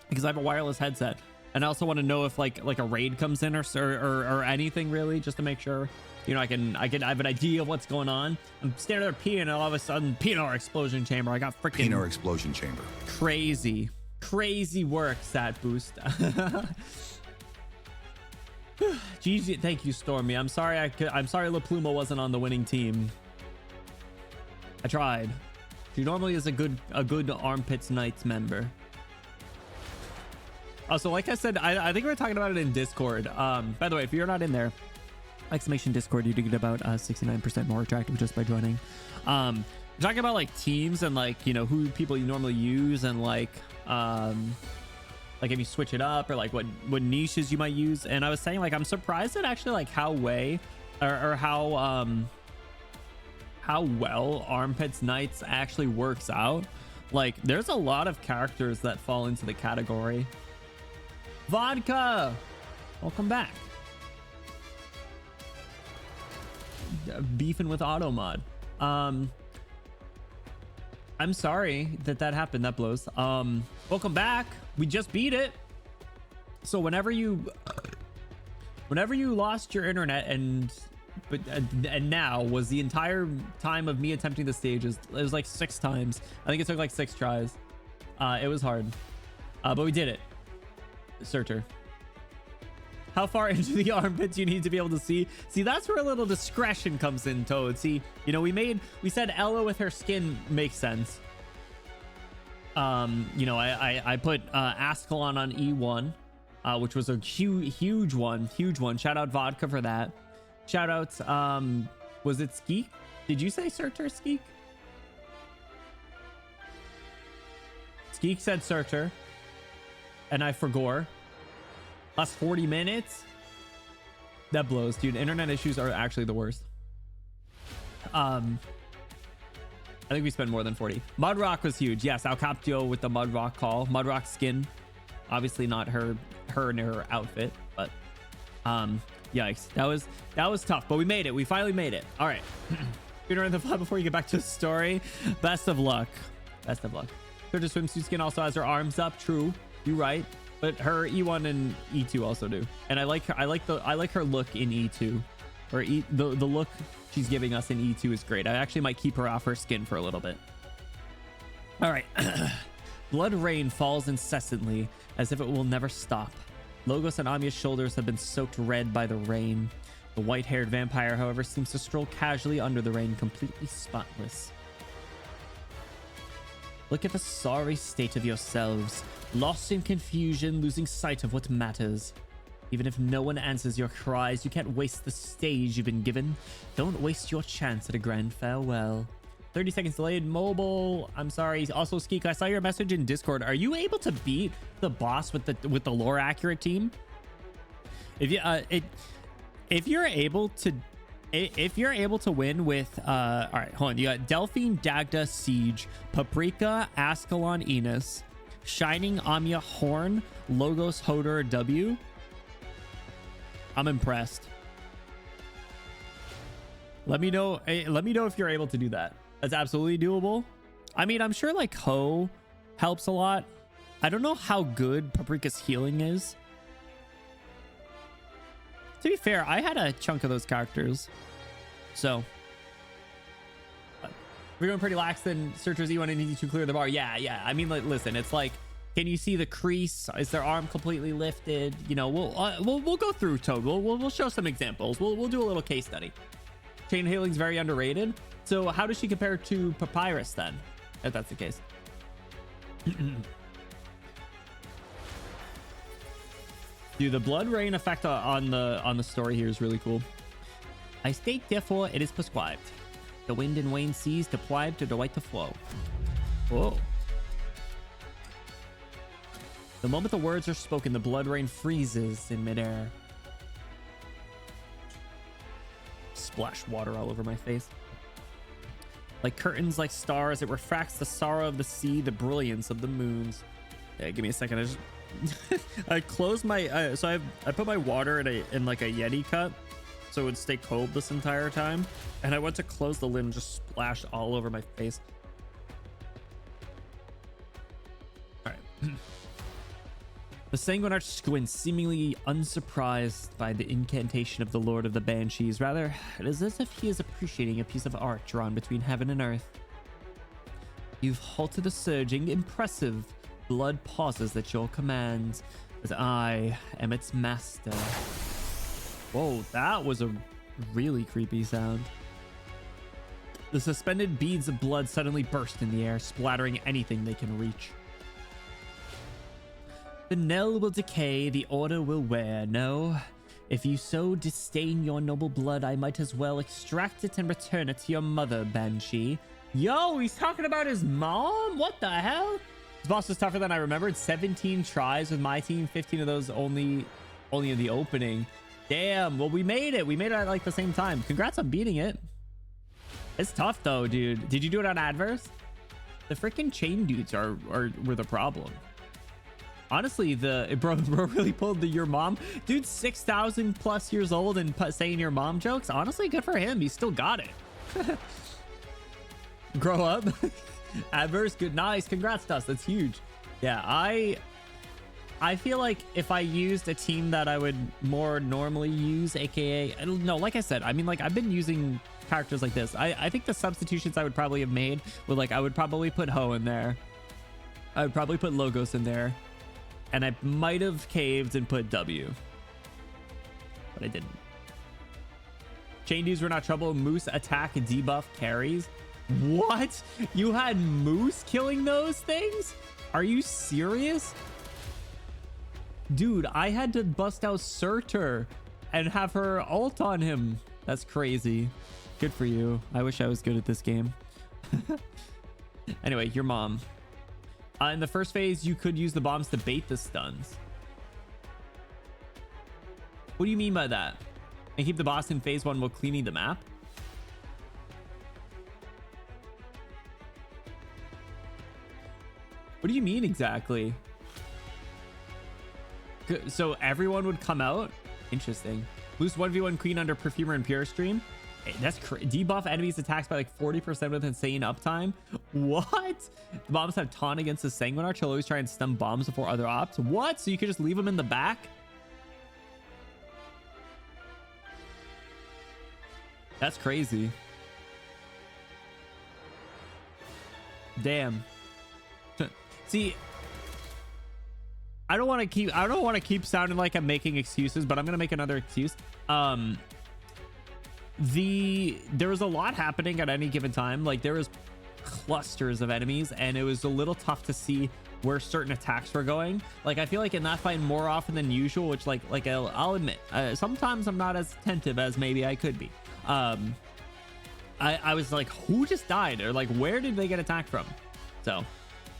C: because I have a wireless headset, and I also want to know if like a raid comes in or anything really, just to make sure. You know, I have an idea of what's going on. I'm standing there peeing, and all of a sudden, Peanut explosion chamber. I got freaking Peanut explosion chamber.
A: Crazy work, stat boost. GG, thank you, Stormy. I'm sorry La Pluma wasn't on the winning team. I tried. She normally is a good Armpits Knights member. Also, like I said, I think we were talking about it in Discord. By the way, if you're not in there, exclamation Discord, you do get about 69% more attractive just by joining.
C: talking about like teams and like, you know, who people you normally use and like if you switch it up or like what niches you might use. And I was saying like I'm surprised at actually like how well Armpits Knights actually works out. Like there's a lot of characters that fall into the category. Vodka, welcome back. Beefing with Automod. I'm sorry that happened. That blows. Welcome back. We just beat it. So whenever you lost your internet and now was the entire time of me attempting the stages, it was like 6 times. I think it took like 6 tries. It was hard, but we did it. Searcher, how far into the armpits you need to be able to see? That's where a little discretion comes in, Toad. See, you know, we said Ella with her skin makes sense. You know, I put Ascalon on E1, which was a huge one. Shout out Vodka for that. Shout out, was it Skeek? Did you say Searcher, Skeek? Skeek said Searcher, and I forgot. Last 40 minutes. That blows, dude. Internet issues are actually the worst. I think we spent more than 40. Mudrock was huge. Yes, Alcaptio with the Mudrock call. Mudrock skin. Obviously not her and her outfit, but yikes. That was tough, but we made it. We finally made it. All right. You're in the fly before you get back to the story. Best of luck. Best of luck. Her swimsuit skin also has her arms up. True. You're right. But her E1 and E2 also do. And I like her look in E2. Or the look she's giving us in E2 is great. I actually might keep her off her skin for a little bit. All right. Blood rain falls incessantly as if it will never stop. Logos and Amia's shoulders have been soaked red by the rain. The white-haired vampire, however, seems to stroll casually under the rain, completely spotless. Look at the sorry state of yourselves, lost in confusion, losing sight of what matters. Even if no one answers your cries, you can't waste the stage you've been given. Don't waste your chance at a grand farewell. 30 seconds delayed. Mobile. I'm sorry. Also, Skeek, I saw your message in Discord. Are you able to beat the boss with the lore accurate team? If you're able to win with all right, hold on. You got Delphine, Dagda, Siege, Paprika, Ascalon, Enos, Shining, Amia, Horn, Logos, Hodor, W. I'm impressed. Let me know if you're able to do that. That's absolutely doable. I mean, I'm sure like Ho helps a lot. I don't know how good Paprika's healing is. To be fair, I had a chunk of those characters. So we're going pretty lax, then Searcher's E1 and E2 clear the bar. Yeah. I mean, like, listen, it's like, can you see the crease? Is their arm completely lifted? You know, we'll go through Toad. We'll show some examples. We'll do a little case study. Chain healing's very underrated. So how does she compare to Papyrus then, if that's the case? Dude, the blood rain effect on the story here is really cool. I state, therefore, it is prescribed. The wind and wane seas deprived to the right to flow. Whoa. The moment the words are spoken, the blood rain freezes in midair. Splash water all over my face. Like curtains, like stars, it refracts the sorrow of the sea, the brilliance of the moons. Yeah, give me a second. I just I closed my so I put my water in like a Yeti cup so it would stay cold this entire time, and I went to close the lid and just splashed all over my face. All right. The Sanguinarch squints, seemingly unsurprised by the incantation of the Lord of the Banshees. Rather, it is as if he is appreciating a piece of art drawn between heaven and earth. You've halted the surging. Impressive. Blood pauses at your commands, as I am its master. Whoa, that was a really creepy sound. The suspended beads of blood suddenly burst in the air, splattering anything they can reach. The knell will decay, the order will wear. No, if you so disdain your noble blood, I might as well extract it and return it to your mother, Banshee. Yo, he's talking about his mom? What the hell? This boss was tougher than I remembered. 17 tries with my team, 15 of those only in the opening. Damn, well, we made it. We made it at like the same time. Congrats on beating it. It's tough though, dude. Did you do it on adverse? The freaking chain dudes were the problem. Honestly, bro really pulled the your mom. Dude, 6,000 plus years old and saying your mom jokes. Honestly, good for him. He still got it. Grow up. Adverse, good, nice. Congrats, Dust. That's huge. Yeah, I feel like if I used a team that I would more normally use, aka no, like I said, I mean, like I've been using characters like this. I think the substitutions I would probably have made were like I would probably put Ho in there. I would probably put Logos in there. And I might have caved and put W. But I didn't. Chain dudes were not trouble. Moose attack debuff carries. What? You had Moose killing those things? Are you serious? Dude, I had to bust out Surtur and have her ult on him. That's crazy. Good for you. I wish I was good at this game. Anyway, your mom. In the first phase, you could use the bombs to bait the stuns. What do you mean by that? And keep the boss in phase 1 while cleaning the map? What do you mean exactly? So everyone would come out? Interesting. Boost 1v1 queen under Perfumer and Pure Stream? Hey, that's debuff enemies attacks by like 40% with insane uptime. What? The bombs have taunt against the Sanguine Arch. He'll always try and stun bombs before other ops. What? So you could just leave them in the back? That's crazy. Damn. See, I don't want to keep sounding like I'm making excuses, but I'm gonna make another excuse. There was a lot happening at any given time. Like there was clusters of enemies and it was a little tough to see where certain attacks were going. Like I feel like in that fight more often than usual, which like I'll admit, sometimes I'm not as attentive as maybe I could be. I was like, who just died? Or like, where did they get attacked from? So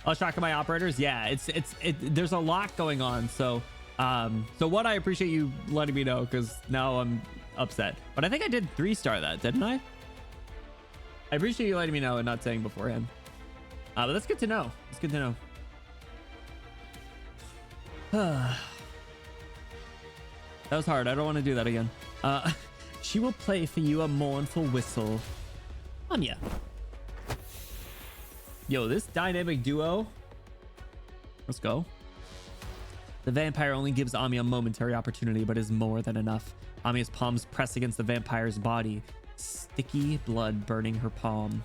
C: I was tracking my operators. Yeah, there's a lot going on. So what, I appreciate you letting me know because now I'm upset. But I think I did 3-star that, didn't I? I appreciate you letting me know and not saying beforehand. But that's good to know. It's good to know. That was hard. I don't want to do that again. She will play for you a mournful whistle. Anya. Yo, this dynamic duo. Let's go. The vampire only gives Ami a momentary opportunity, but is more than enough. Ami's palms press against the vampire's body. Sticky blood burning her palm.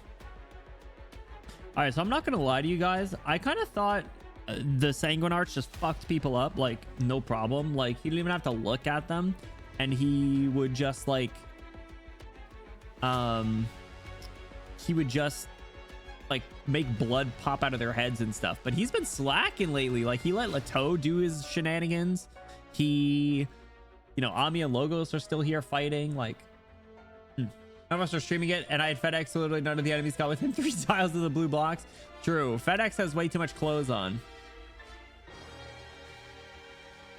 C: All right, so I'm not gonna lie to you guys. I kind of thought the Sanguine Arch just fucked people up, like no problem. Like he didn't even have to look at them, and he would just like, he would just like make blood pop out of their heads and stuff. But he's been slacking lately. Like he let Leto do his shenanigans. You know, Ami and Logos are still here fighting. Like, none of us are streaming it, and I had FedEx, so literally none of the enemies got within 3 tiles of the blue blocks. True. FedEx has way too much clothes on.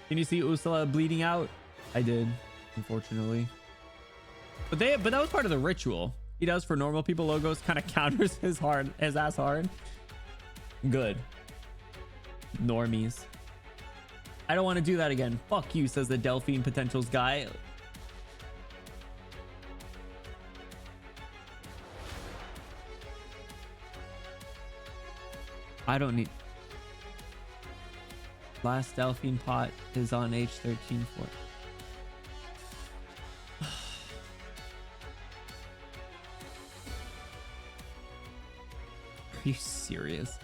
C: Can you see Ursula bleeding out? I did, unfortunately. But that was part of the ritual. He does for normal people. Logos kind of counters his ass hard. Good. Normies. I don't want to do that again. Fuck you, says the Delphine Potentials guy. I don't need... Last Delphine pot is on H13 for... Are you serious?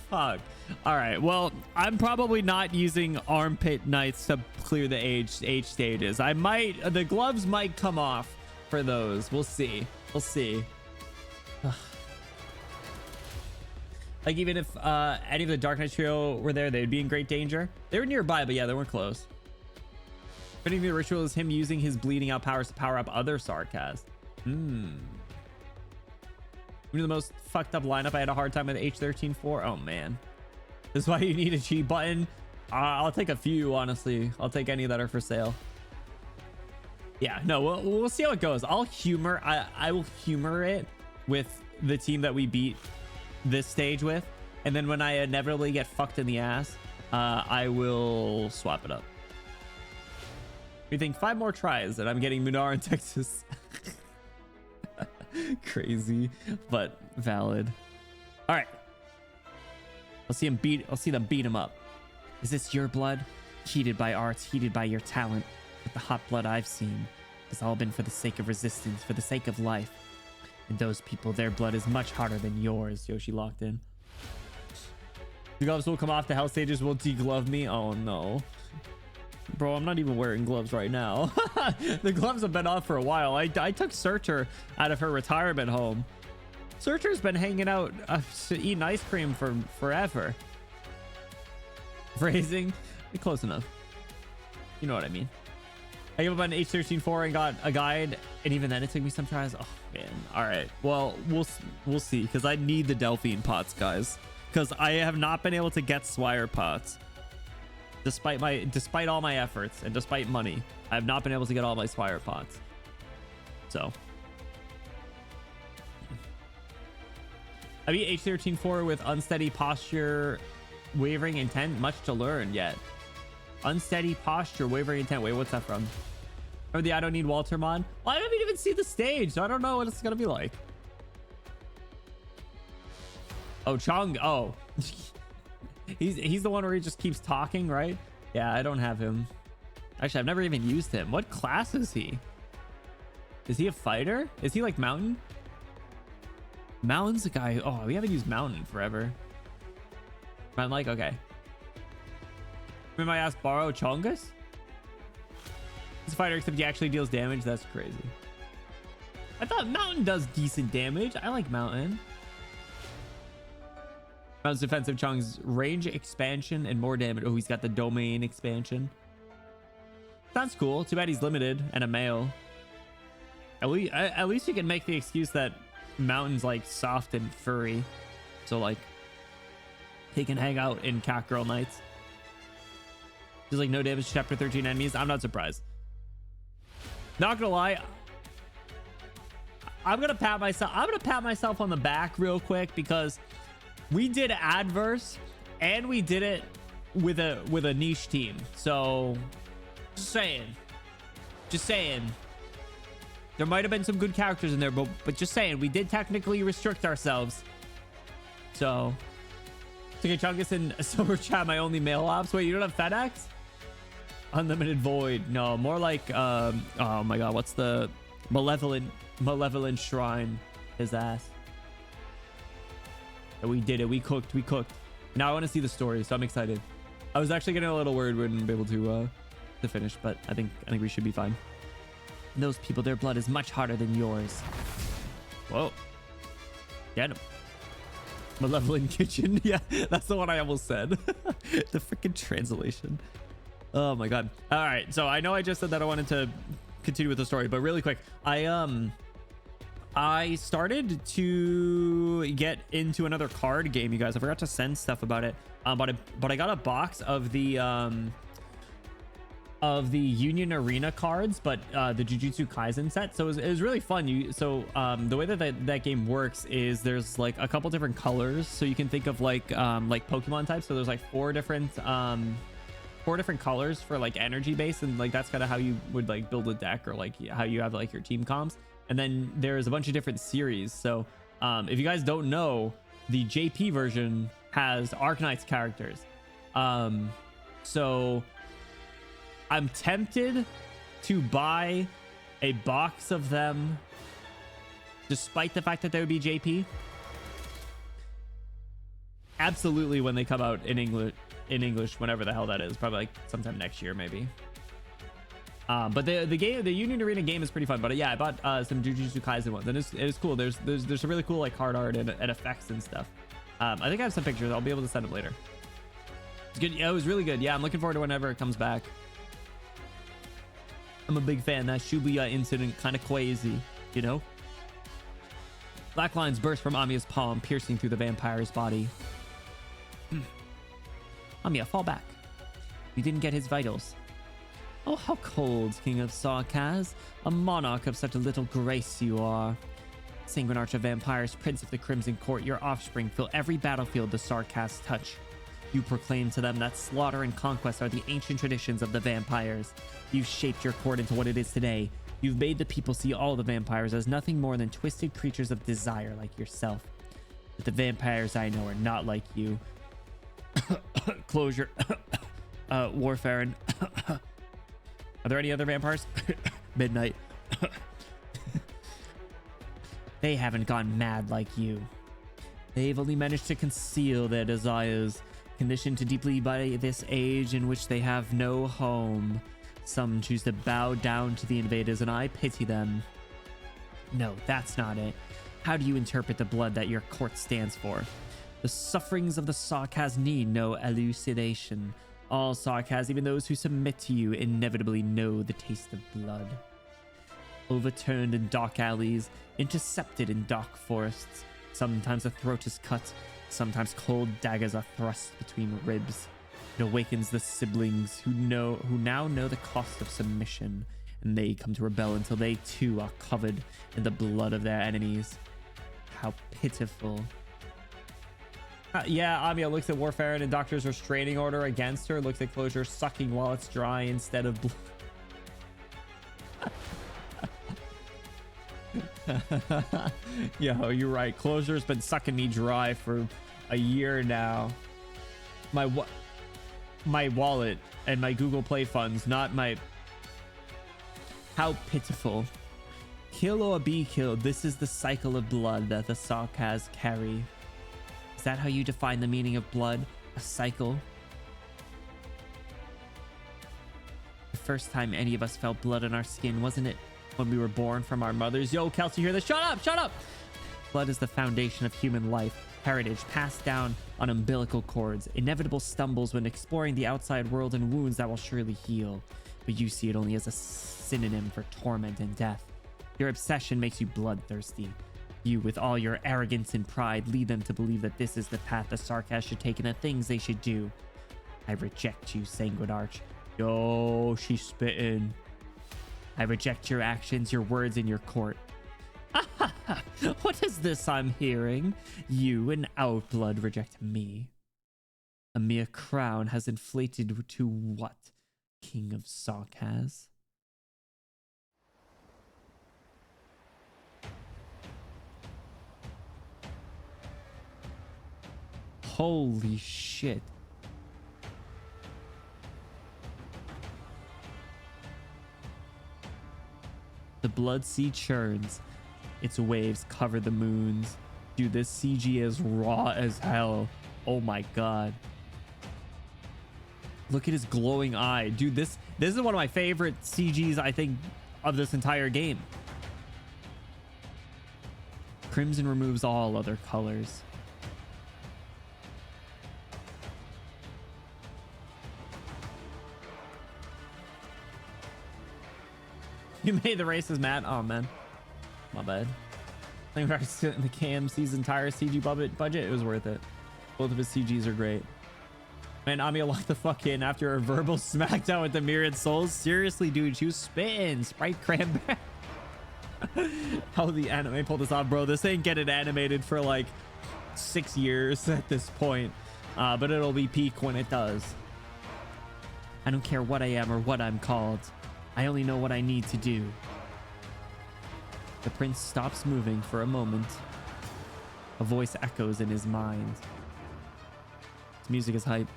C: Fuck. All right. Well, I'm probably not using armpit knights to clear the H stages. I might. The gloves might come off for those. We'll see. We'll see. Like even if any of the Dark Knight trio were there, they'd be in great danger. They were nearby, but yeah, they weren't close. Fitting the ritual is him using his bleeding out powers to power up other Sarkas. One of the most fucked up lineup. I had a hard time with H13-4. Oh man, this is why you need a G button. I'll take a few, honestly. I'll take any that are for sale. Yeah, no, we'll see how it goes. I'll humor. I will humor it with the team that we beat this stage with, and then when I inevitably get fucked in the ass, I will swap it up. We think 5 more tries and I'm getting Munar in Texas. Crazy, but valid. All right. I'll see them beat him up. Is this your blood? Heated by arts, heated by your talent. But the hot blood I've seen has all been for the sake of resistance, for the sake of life. And those people, their blood is much harder than yours. Yoshi locked in. The gloves will come off. The hell stages will deglove me. Oh no. Bro, I'm not even wearing gloves right now. The gloves have been off for a while. I took Searcher out of her retirement home. Searcher's been hanging out eating ice cream for forever. Phrasing? Close enough. You know what I mean. I gave up on H13-4 and got a guide, and even then it took me some tries. Oh man. All right. Well, we'll see, because I need the Delphine pots, guys, because I have not been able to get Swire pots. Despite all my efforts and despite money, I have not been able to get all my Swire pots. So I beat H13-4 with unsteady posture, wavering intent. Much to learn yet. Unsteady posture, wavering intent. Wait, what's that from? Or the I don't need Walter mod? Well, I haven't even seen the stage, so I don't know what it's gonna be like. Oh, Chung. Oh. He's the one where he just keeps talking, right? Yeah, I don't have him. Actually, I've never even used him. What class is he? Is he a fighter? Is he like Mountain? Mountain's a guy. Oh, we haven't used Mountain forever. I'm like, okay. Remember I asked borrow Chongus? He's a fighter, except he actually deals damage. That's crazy. I thought Mountain does decent damage. I like Mountain. Mountain's defensive Chung's range expansion and more damage. Oh, he's got the domain expansion. Sounds cool. Too bad he's limited and a male. At least you can make the excuse that Mountain's like soft and furry, so like he can hang out in Cat Girl nights. Just like no damage to chapter 13 enemies. I'm not surprised. Not gonna lie, I'm gonna pat myself on the back real quick, because we did adverse and we did it with a niche team. So just saying there might have been some good characters in there, but just saying, we did technically restrict ourselves. So to get Chungus in Silver Chat, my only mail ops. Wait, you don't have FedEx? Unlimited Void. No, more like oh my god, what's the malevolent shrine? His ass. We did it. We cooked. Now I want to see the story, so I'm excited. I was actually getting a little worried we wouldn't be able to finish, but I think we should be fine. And those people, their blood is much harder than yours. Whoa. Get him. Malevolent Kitchen. Yeah, that's the one I almost said. The freaking translation. Oh my god. All right, so I know I just said that I wanted to continue with the story, but really quick, I started to get into another card game, you guys. I forgot to send stuff about it, but I got a box of the Union Arena cards, but the Jujutsu Kaisen set. So it was really fun. The way that game works is there's like a couple different colors, so you can think of like Pokemon types. So there's like four different colors for like energy base, and like that's kind of how you would like build a deck, or like how you have like your team comps. And then there's a bunch of different series. So if you guys don't know, the JP version has Arknights characters. So I'm tempted to buy a box of them, despite the fact that they would be JP. Absolutely, when they come out in English, whenever the hell that is, probably like sometime next year, maybe. But the Union Arena game is pretty fun. But yeah, I bought some Jujutsu Kaisen ones, and it's cool. There's some really cool like card art and effects and stuff. I think I have some pictures. I'll be able to send them later. It's good. Yeah, it was really good. Yeah, I'm looking forward to whenever it comes back.
A: I'm a big fan. That Shibuya incident kind of crazy, you know? Black lines burst from Amiya's palm, piercing through the vampire's body. Amiya, fall back. You didn't get his vitals. Oh, how cold, King of Sarkaz. A monarch of such little grace you are. Sanguine Arch of Vampires, Prince of the Crimson Court, your offspring fill every battlefield the Sarkaz touch. You proclaim to them that slaughter and conquest are the ancient traditions of the vampires. You've shaped your court into what it is today. You've made the people see all the vampires as nothing more than twisted creatures of desire like yourself. But the vampires I know are not like you. Closure. Warfare and... Are there any other vampires? Midnight. They haven't gone mad like you. They've only managed to conceal their desires, conditioned to deeply by this age in which they have no home. Some choose to bow down to the invaders, and I pity them. No, that's not it. How do you interpret the blood that your court stands for? The sufferings of the Sarkaz need no elucidation. All Sarkaz, even those who submit to you, inevitably know the taste of blood. Overturned in dark alleys, intercepted in dark forests. Sometimes a throat is cut, sometimes cold daggers are thrust between ribs. It awakens the siblings who now know the cost of submission, and they come to rebel until they too are covered in the blood of their enemies. How pitiful. Yeah, Amiya looks at Warfare and Doctor's restraining order against her. Looks at Closure sucking while it's dry instead of blood. Yo, you're right. Closure's been sucking me dry for a year now. My wallet and my Google Play funds, not my... How pitiful. Kill or be killed. This is the cycle of blood that the Sarkaz carry. Is that how you define the meaning of blood? A cycle? The first time any of us felt blood on our skin, wasn't it when we were born from our mothers? Yo, Kelsey, hear this? Shut up! Shut up! Blood is the foundation of human life. Heritage passed down on umbilical cords. Inevitable stumbles when exploring the outside world and wounds that will surely heal. But you see it only as a synonym for torment and death. Your obsession makes you bloodthirsty. You, with all your arrogance and pride, lead them to believe that this is the path the Sarkaz should take and the things they should do. I reject you, Sanguine Arch. Yo, she's spitting. I reject your actions, your words, and your court. What is this I'm hearing? You, an outblood, reject me. A mere crown has inflated to what, King of Sarkaz? Holy shit. The blood sea churns. Its waves cover the moons. Dude, this CG is raw as hell. Oh my god. Look at his glowing eye. Dude, this is one of my favorite CGs, I think, of this entire game. Crimson removes all other colors. You made the races, Matt. Oh, man. My bad. I think about the KMC's entire CG budget. It was worth it. Both of his CGs are great. Man, Amiya locked the fuck in after a verbal smackdown with the Myriad Souls. Seriously, dude. She was spitting. Sprite Cranberry. How the anime pulled this off, bro. This ain't getting animated for like 6 years at this point. But it'll be peak when it does. I don't care what I am or what I'm called. I only know what I need to do. The prince stops moving for a moment. A voice echoes in his mind. His music is hype.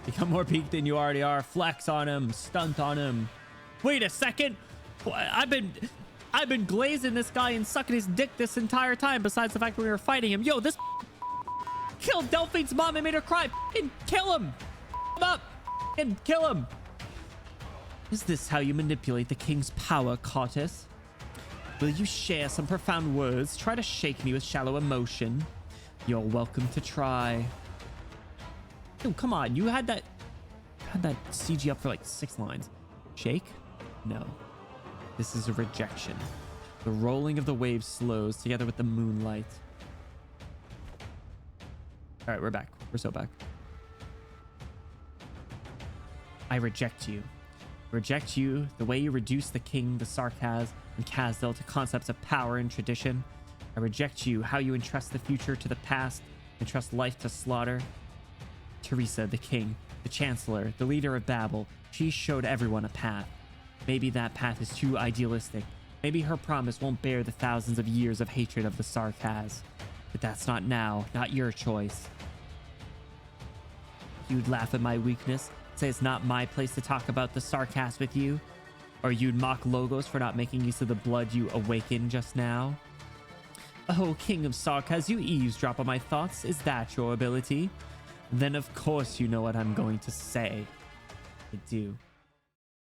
A: Become more peaked than you already are. Flex on him. Stunt on him. Wait a second. I've been glazing this guy and sucking his dick this entire time. Besides the fact that we were fighting him. Yo, this killed Delphine's mom and made her cry. Fucking kill him. Up and kill him. Is this how you manipulate the king's power, Cortis? Will you share some profound words? Try to shake me with shallow emotion. You're welcome to try. Yo, come on. You had that CG up for like 6 lines. Shake? No. This is a rejection. The rolling of the waves slows together with the moonlight. All right, we're back. We're so back. I reject you. Reject you the way you reduce the king, the Sarkaz, and Kazdel to concepts of power and tradition. I reject you how you entrust the future to the past, entrust life to slaughter. Teresa, the king, the chancellor, the leader of Babel, she showed everyone a path. Maybe that path is too idealistic. Maybe her promise won't bear the thousands of years of hatred of the Sarkaz. But that's not now, not your choice. You'd laugh at my weakness, say it's not my place to talk about the Sarkaz with you? Or you'd mock Logos for not making use of the blood you awakened just now? Oh, King of Sarkaz, you eavesdrop on my thoughts. Is that your ability? Then of course you know what I'm going to say. I do.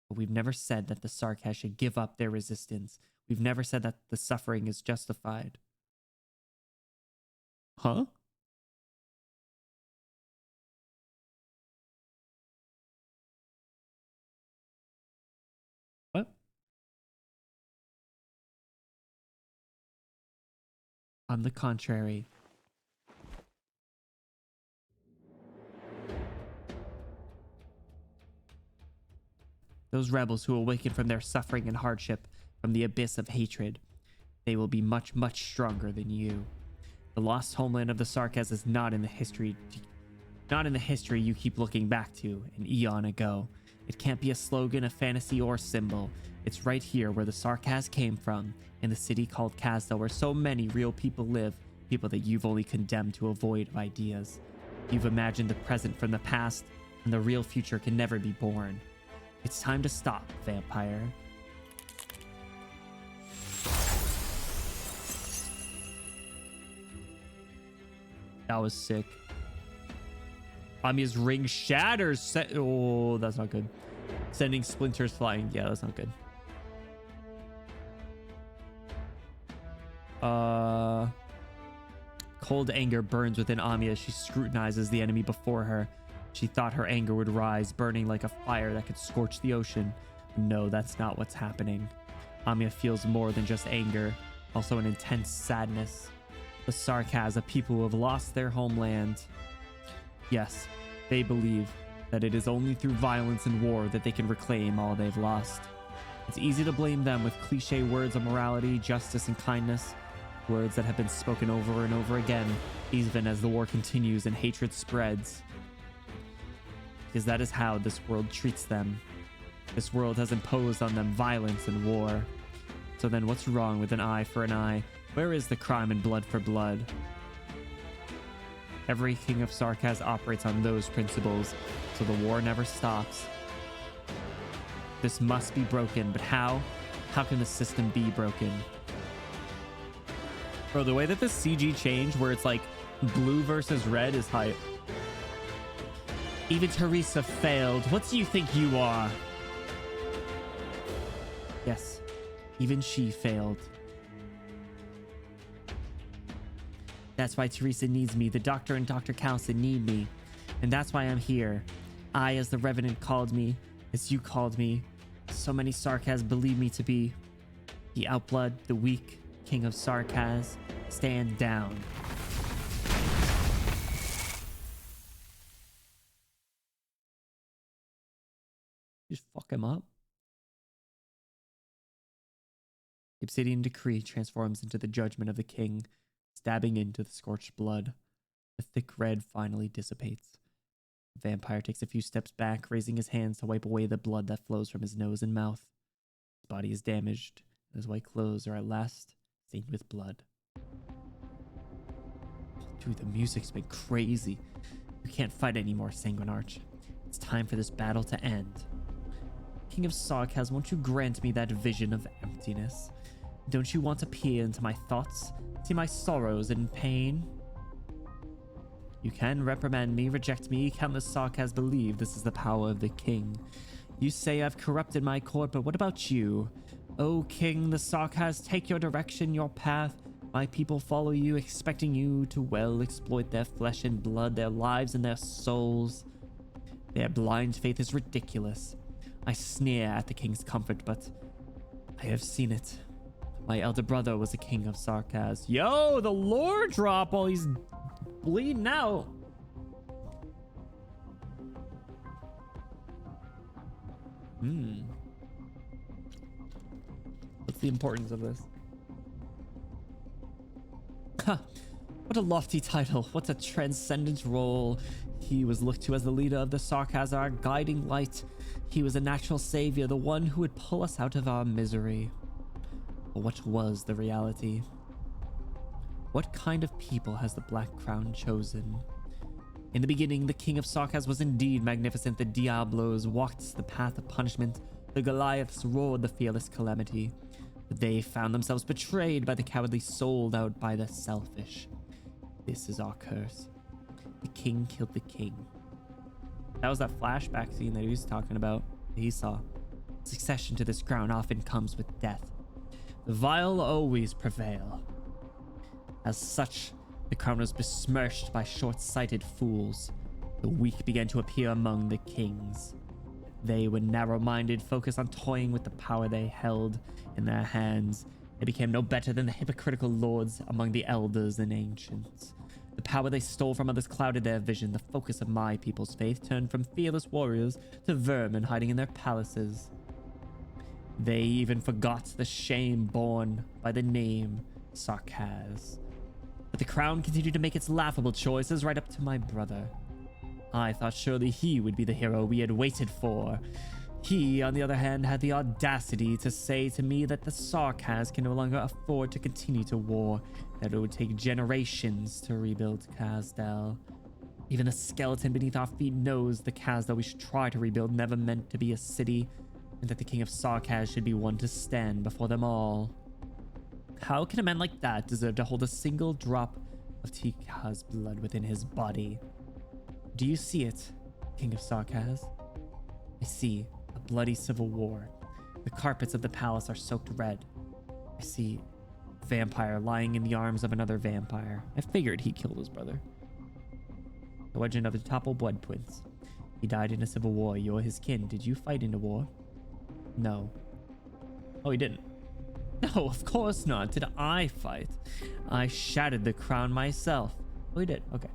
A: But we've never said that the Sarkaz should give up their resistance. We've never said that the suffering is justified. Huh? What? On the contrary. Those rebels who awaken from their suffering and hardship, from the abyss of hatred, they will be much, much stronger than you. The lost homeland of the Sarkaz is not in the history you keep looking back to an eon ago. It can't be a slogan, a fantasy, or symbol. It's right here where the Sarkaz came from, in the city called Kazdel, where so many real people live, people that you've only condemned to avoid ideas. You've imagined the present from the past, and the real future can never be born. It's time to stop, vampire. That was sick. Amiya's ring shatters. Oh, that's not good. Sending splinters flying. Yeah, that's not good. Cold anger burns within Amiya as she scrutinizes the enemy before her. She thought her anger would rise, burning like a fire that could scorch the ocean. No, that's not what's happening. Amiya feels more than just anger, also an intense sadness. The Sarkaz, a people who have lost their homeland. Yes, they believe that it is only through violence and war that they can reclaim all they've lost. It's easy to blame them with cliche words of morality, justice, and kindness, words that have been spoken over and over again, even as the war continues and hatred spreads. Because that is how this world treats them. This world has imposed on them violence and war. So then what's wrong with an eye for an eye? Where is the crime and blood for blood? Every king of Sarkaz operates on those principles, so the war never stops. This must be broken, but how? How can the system be broken? Bro, the way that the CG changed, where it's like blue versus red, is hype. Even Teresa failed. What do you think you are? Yes, even she failed. That's why Teresa needs me. The doctor and Dr. Callison need me. And that's why I'm here. I, as the Revenant, called me. As you called me. So many Sarkaz believe me to be. The Outblood, the weak king of Sarkaz. Stand down. Just fuck him up. The obsidian decree transforms into the judgment of the king, stabbing into the scorched blood. The thick red finally dissipates. The vampire takes a few steps back, raising his hands to wipe away the blood that flows from his nose and mouth. His body is damaged, and his white clothes are at last stained with blood. Dude, the music's been crazy. You can't fight anymore, Sanguine Arch. It's time for this battle to end. King of Sarkaz, won't you grant me that vision of emptiness? Don't you want to peer into my thoughts? See my sorrows and pain? You can reprimand me, reject me. Countless Sarkaz believe this is the power of the king. You say I've corrupted my court, but what about you? O king, the Sarkaz take your direction, your path. My people follow you, expecting you to well exploit their flesh and blood, their lives and their souls. Their blind faith is ridiculous.
C: I sneer at the king's comfort, but I have seen it. My elder brother was a king of Sarkaz. Yo, the lore drop while he's bleeding out. What's the importance of this? Huh. What a lofty title. What a transcendent role. He was looked to as the leader of the Sarkaz, our guiding light. He was a natural savior, the one who would pull us out of our misery. But what was the reality? What kind of people has the Black Crown chosen? In the beginning, the king of Sarkaz was indeed magnificent. The Diablos walked the path of punishment. The Goliaths roared the fearless calamity. But they found themselves betrayed by the cowardly, sold out by the selfish. This is our curse. The king killed the king. That was that flashback scene that he was talking about. That he saw. Succession to this crown often comes with death. The vile always prevail. As such, the crown was besmirched by short-sighted fools. The weak began to appear among the kings. They were narrow-minded, focused on toying with the power they held in their hands. They became no better than the hypocritical lords among the elders and ancients. The power they stole from others clouded their vision. The focus of my people's faith turned from fearless warriors to vermin hiding in their palaces. They even forgot the shame borne by the name Sarkaz. But the crown continued to make its laughable choices right up to my brother. I thought surely he would be the hero we had waited for. He, on the other hand, had the audacity to say to me that the Sarkaz can no longer afford to continue to war, that it would take generations to rebuild Kazdal. Even the skeleton beneath our feet knows the Kazdal we should try to rebuild never meant to be a city, and that the king of Sarkaz should be one to stand before them all. How can a man like that deserve to hold a single drop of Tikha's blood within his body? Do you see it, king of Sarkaz? I see a bloody civil war. The carpets of the palace are soaked red. I see a vampire lying in the arms of another vampire. I figured he killed his brother. The legend of the Topple Blood Twins. He died in a civil war. You're his kin. Did you fight in a war? No. Oh, he didn't. No, of course not. Did I fight? I shattered the crown myself. Oh, he did. Okay.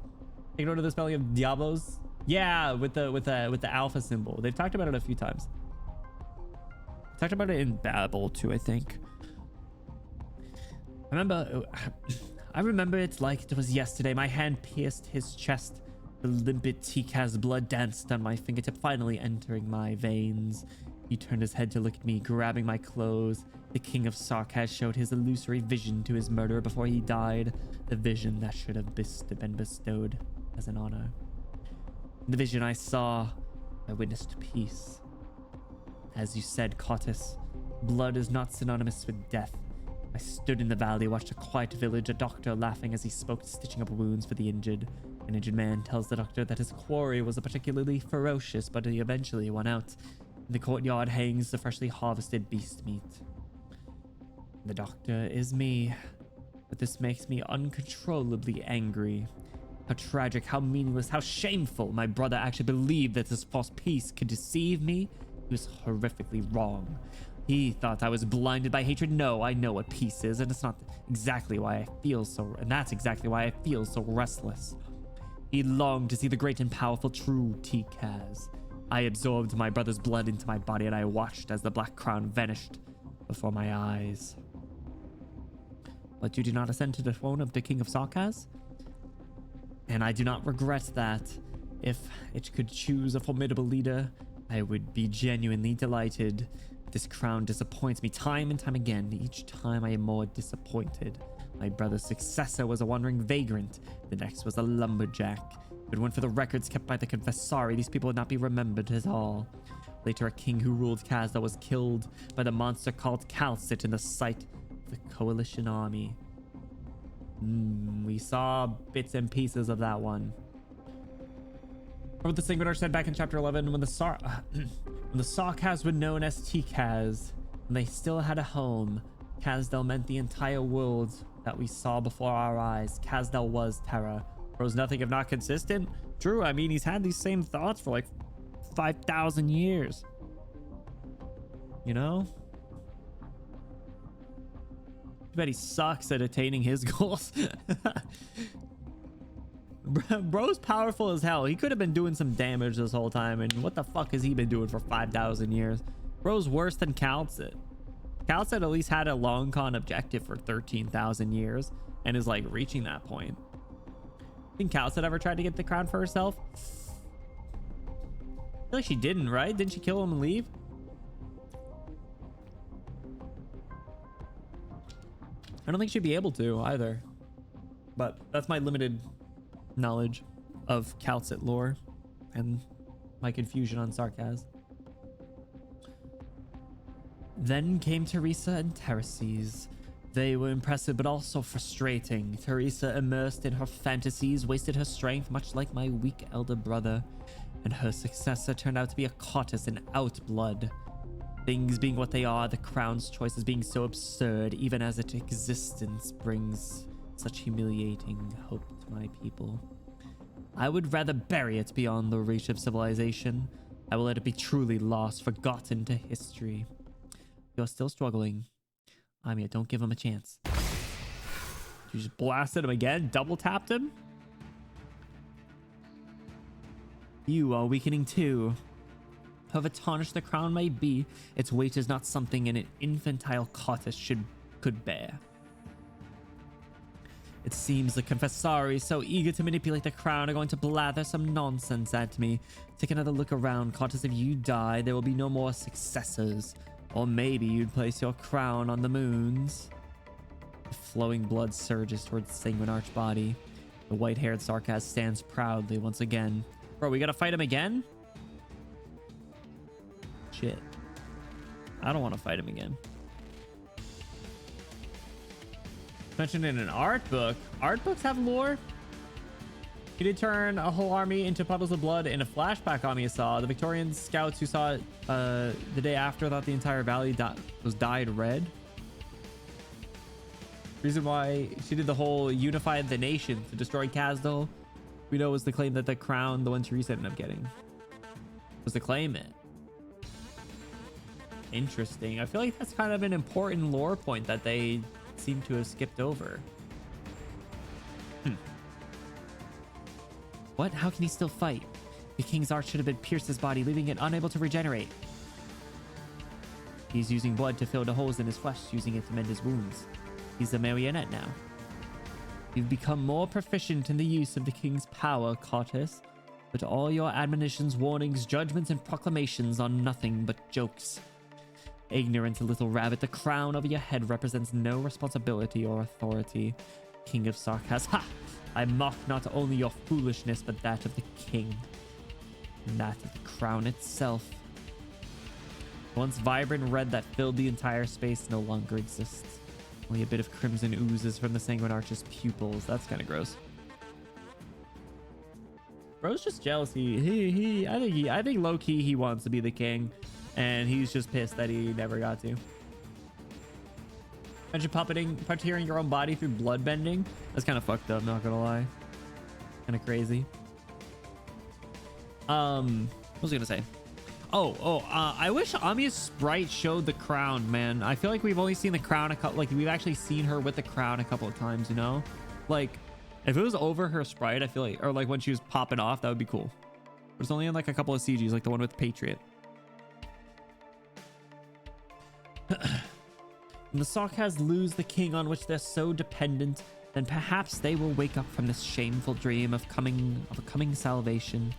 C: Take note of the spelling of Diablos. Yeah, with the alpha symbol. They've talked about it a few times. Talked about it in Babel too, I think. I remember it like it was yesterday. My hand pierced his chest. The limpid Tikha's blood danced on my fingertip, finally entering my veins. He turned his head to look at me, grabbing my clothes. The king of Sarkaz showed his illusory vision to his murderer before he died. The vision that should have been bestowed as an honor. In the vision I saw, I witnessed peace. As you said, Cottis, blood is not synonymous with death. I stood in the valley, watched a quiet village, a doctor laughing as he spoke, stitching up wounds for the injured. An injured man tells the doctor that his quarry was a particularly ferocious, but he eventually won out. In the courtyard hangs the freshly harvested beast meat. The doctor is me, but this makes me uncontrollably angry. How tragic, how meaningless, how shameful. My brother actually believed that this false peace could deceive me. He was horrifically wrong. He thought I was blinded by hatred. No, I know what peace is, and it's not exactly why I feel so, and that's exactly why I feel so restless. He longed to see the great and powerful true Tikaz. I absorbed my brother's blood into my body, and I watched as the black crown vanished before my eyes. But you do not ascend to the throne of the king of Sarkaz? And I do not regret that. If it could choose a formidable leader, I would be genuinely delighted. This crown disappoints me time and time again. Each time I am more disappointed. My brother's successor was a wandering vagrant. The next was a lumberjack. If it weren't for the records kept by the Confessari, these people would not be remembered at all. Later, a king who ruled Kazdal was killed by the monster called Calcit in the sight of the coalition army. We saw bits and pieces of that one. What the Sanguinar said back in chapter 11, when the Sarkaz were known as Tikaz, and they still had a home, Kazdal meant the entire world that we saw before our eyes. Kazdal was terror. There was nothing if not consistent. True, I mean, he's had these same thoughts for like 5,000 years. you know? I bet he sucks at attaining his goals. Bro's powerful as hell. He could have been doing some damage this whole time, and what the fuck has he been doing for 5,000 years? Bro's worse than Kal'tsit. Kal'tsit at least had a long con objective for 13,000 years and is like reaching that point. Think Kal'tsit ever tried to get the crown for herself? I feel like she didn't, right? Didn't she kill him and leave? I don't think she'd be able to either. But that's my limited knowledge of Kal'tsit lore and my confusion on Sarkaz. Then came Teresa and Terraces. They were impressive but also frustrating. Teresa, immersed in her fantasies, wasted her strength much like my weak elder brother, and her successor turned out to be a Cottis and outblood. Things being what they are, the crown's choices being so absurd, even as its existence brings such humiliating hope to my people. I would rather bury it beyond the reach of civilization. I will let it be truly lost, forgotten to history. You're still struggling. I'm here. Don't give him a chance. You just blasted him again? Double tapped him? You are weakening too. However tarnished the crown may be, its weight is not something an infantile Cottis could bear. It seems the Confessari, so eager to manipulate the crown, are going to blather some nonsense at me. Take another look around, Cottis. If you die, there will be no more successors. Or maybe you'd place your crown on the moons. The flowing blood surges towards the sanguine archbody. The white-haired Sarkaz stands proudly once again. Bro, we gotta fight him again? Shit. I don't want to fight him again. Mentioned in an art book. Art books have lore. He did turn a whole army into puddles of blood in a flashback army I saw. The Victorian scouts who saw it the day after thought the entire valley was dyed red. Reason why she did the whole unified the nation to destroy Kazdal, we know, was the claim that the crown, the one Teresa ended up getting, was to claim it. Interesting. I feel like that's kind of an important lore point that they seem to have skipped over. What? How can he still fight? The king's arch should have been pierced his body, leaving it unable to regenerate. He's using blood to fill the holes in his flesh, using it to mend his wounds. He's a marionette now. You've become more proficient in the use of the king's power, Cottis, but all your admonitions, warnings, judgments, and proclamations are nothing but jokes. Ignorant little rabbit, the crown over your head represents no responsibility or authority. King of Sarkaz, ha! I mock not only your foolishness, but that of the king. And that of the crown itself. Once vibrant red that filled the entire space no longer exists. Only a bit of crimson oozes from the Sanguine Arch's pupils. That's kind of gross. Bro's just jealous. I think low-key he wants to be the king. And he's just pissed that he never got to. Imagine puppeteering your own body through blood bending. That's kind of fucked up, not gonna lie. Kind of crazy. What was I gonna say? I wish Amiya's sprite showed the crown, man. I feel like we've only seen the crown we've actually seen her with the crown a couple of times, you know? Like, if it was over her sprite, I feel like, or like when she was popping off, that would be cool. But it's only in like a couple of CGs, like the one with Patriot. When the Sarkaz lose the king on which they're so dependent, then perhaps they will wake up from this shameful dream of a coming salvation.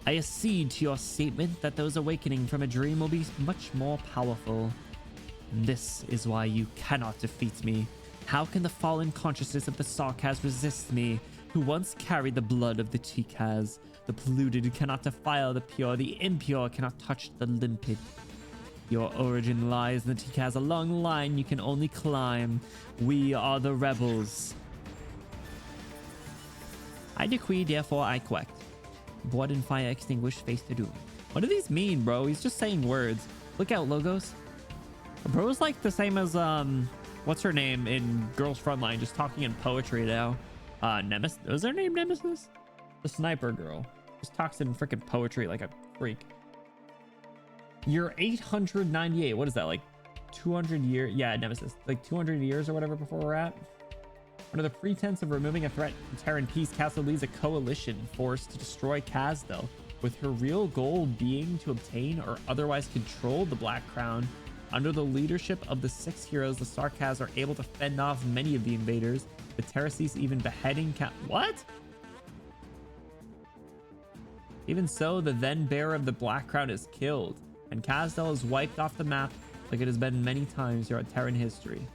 C: I accede to your statement that those awakening from a dream will be much more powerful. And this is why you cannot defeat me. How can the fallen consciousness of the Sarkaz resist me, who once carried the blood of the Tikaz? The polluted cannot defile the pure, the impure cannot touch the limpid. Your origin lies in the Tikaz, a long line you can only climb. We are the rebels. I decree, therefore I correct. Blood and fire extinguish, face to doom. What do these mean, bro? He's just saying words. Look out, Logos. Bro's like the same as, what's her name in Girls Frontline, just talking in poetry now. Nemesis? Was her name Nemesis? The sniper girl. Just talks in freaking poetry like a freak. You're 898. What is that, like 200 years? Yeah, Nemesis. Like 200 years or whatever before we're at. Under the pretense of removing a threat to Terran peace, Castle leads a coalition force to destroy Kazdel, with her real goal being to obtain or otherwise control the Black Crown. Under the leadership of the 6 heroes, the Sarkaz are able to fend off many of the invaders, the Terraces even beheading What? Even so, the then bearer of the Black Crown is killed, and Kazdel is wiped off the map like it has been many times throughout Terran history.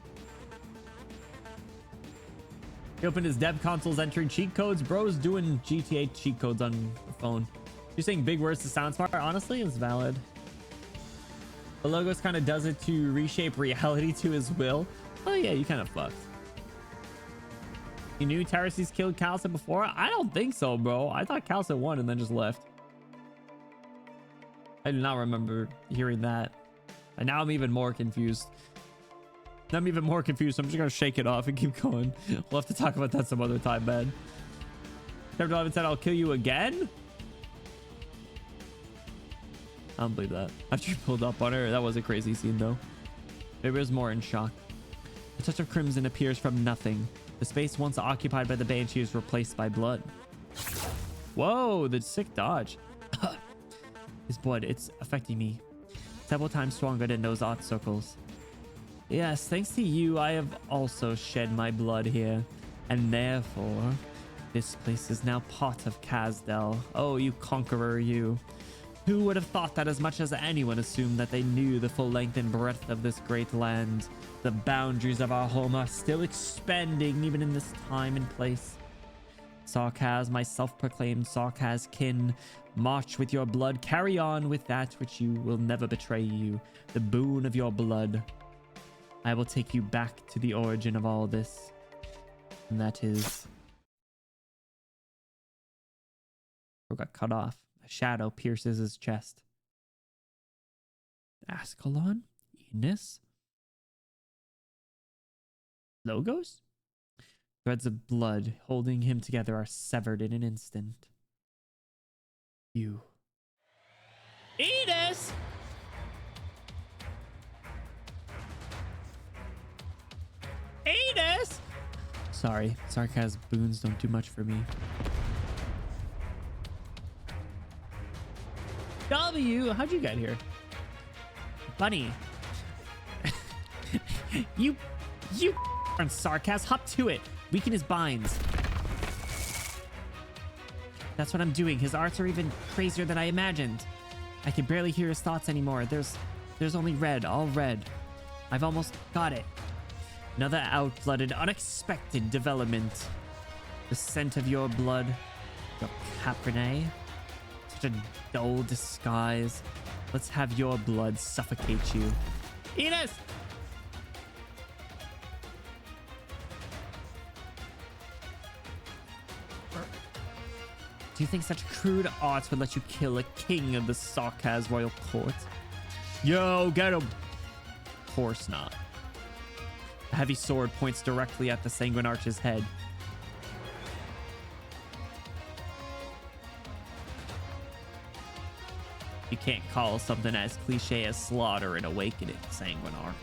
C: He opened his dev consoles, entering cheat codes. Bro's doing GTA cheat codes on the phone. You're saying big words to sound smart. Honestly, it's valid. The Logos kind of does it to reshape reality to his will. Oh yeah, you kind of fucked. You knew Terraces killed Kalsa before? I don't think so, bro. I thought Kalsa won and then just left. I do not remember hearing that. And now I'm even more confused. So I'm just gonna shake it off and keep going. We'll have to talk about that some other time, man. Chapter 11 said, I'll kill you again? I don't believe that. After you pulled up on her, that was a crazy scene, though. Maybe it was more in shock. A touch of crimson appears from nothing. The space once occupied by the Banshee is replaced by blood. Whoa, the sick dodge. His blood, it's affecting me. Several times stronger than those art circles. Yes, thanks to you, I have also shed my blood here. And therefore, this place is now part of Kazdel. Oh, you conqueror, you. Who would have thought that as much as anyone assumed that they knew the full length and breadth of this great land? The boundaries of our home are still expanding even in this time and place. Sarkaz, my self-proclaimed Sarkaz kin, march with your blood, carry on with that which you will never betray you, the boon of your blood. I will take you back to the origin of all this, and that is... Or got cut off. A shadow pierces his chest. Ascalon? Enos? Logos? Threads of blood holding him together are severed in an instant. You. Enos! Enos! Sorry, Sarkaz boons don't do much for me. W, how'd you get here? Bunny. you on Sarkaz, hop to it. Weaken his binds. That's what I'm doing. His arts are even crazier than I imagined. I can barely hear his thoughts anymore. There's only red, all red. I've almost got it. Another outblooded, unexpected development. The scent of your blood. Your Cabernet. Such a dull disguise. Let's have your blood suffocate you. Enos! Do you think such crude arts would let you kill a king of the Sarkaz royal court? Yo, get him! Of course not. A heavy sword points directly at the Sanguine Arch's head. You can't call something as cliche as slaughter an awakening, Sanguine Arch.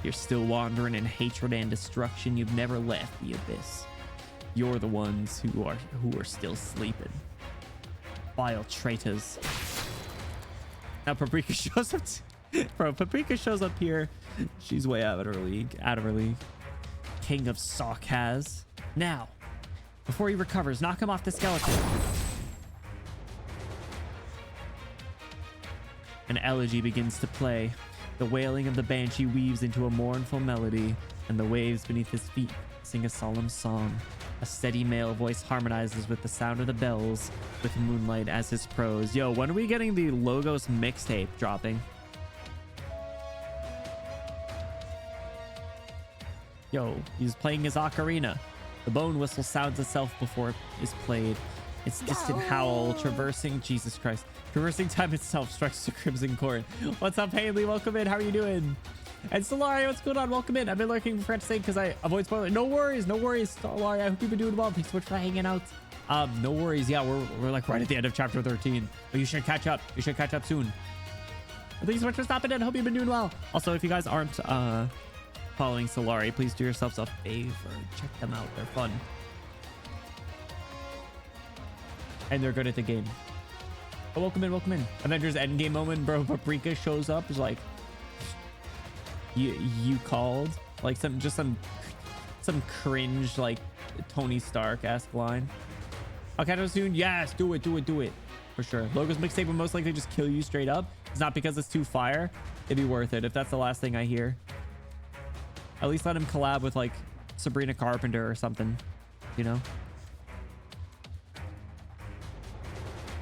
C: You're still wandering in hatred and destruction. You've never left the abyss. You're the ones who are still sleeping. Vile traitors. Now Paprika shows up. Bro, Paprika shows up here. She's way out of her league. King of Sarkaz. Now, before he recovers, knock him off the skeleton. An elegy begins to play. The wailing of the banshee weaves into a mournful melody, and the waves beneath his feet sing a solemn song. A steady male voice harmonizes with the sound of the bells, with moonlight as his prose. Yo, when are we getting the Logos mixtape dropping? Yo, he's playing his ocarina. The bone whistle sounds itself before it is played. Its distant howl, traversing time itself strikes the Crimson Court. What's up, Haley? Welcome in. How are you doing? And Stellaria, what's going on? Welcome in. I've been lurking for to say because I avoid spoiling. No worries, Stellaria. I hope you've been doing well. Thanks so much for hanging out. No worries. Yeah, we're like right at the end of chapter 13. But you should catch up. You should catch up soon. Thanks so much for stopping in. Hope you've been doing well. Also, if you guys aren't following Solari, please do yourselves a favor. Check them out. They're fun. And they're good at the game. Oh, welcome in, welcome in. Avengers Endgame moment, bro. Paprika shows up. Is like, you called like some cringe like Tony Stark-esque line. I'll catch up soon. Yes, do it for sure. Logo's mixtape will most likely just kill you straight up. It's not because it's too fire. It'd be worth it if that's the last thing I hear. At least let him collab with like Sabrina Carpenter or something, you know.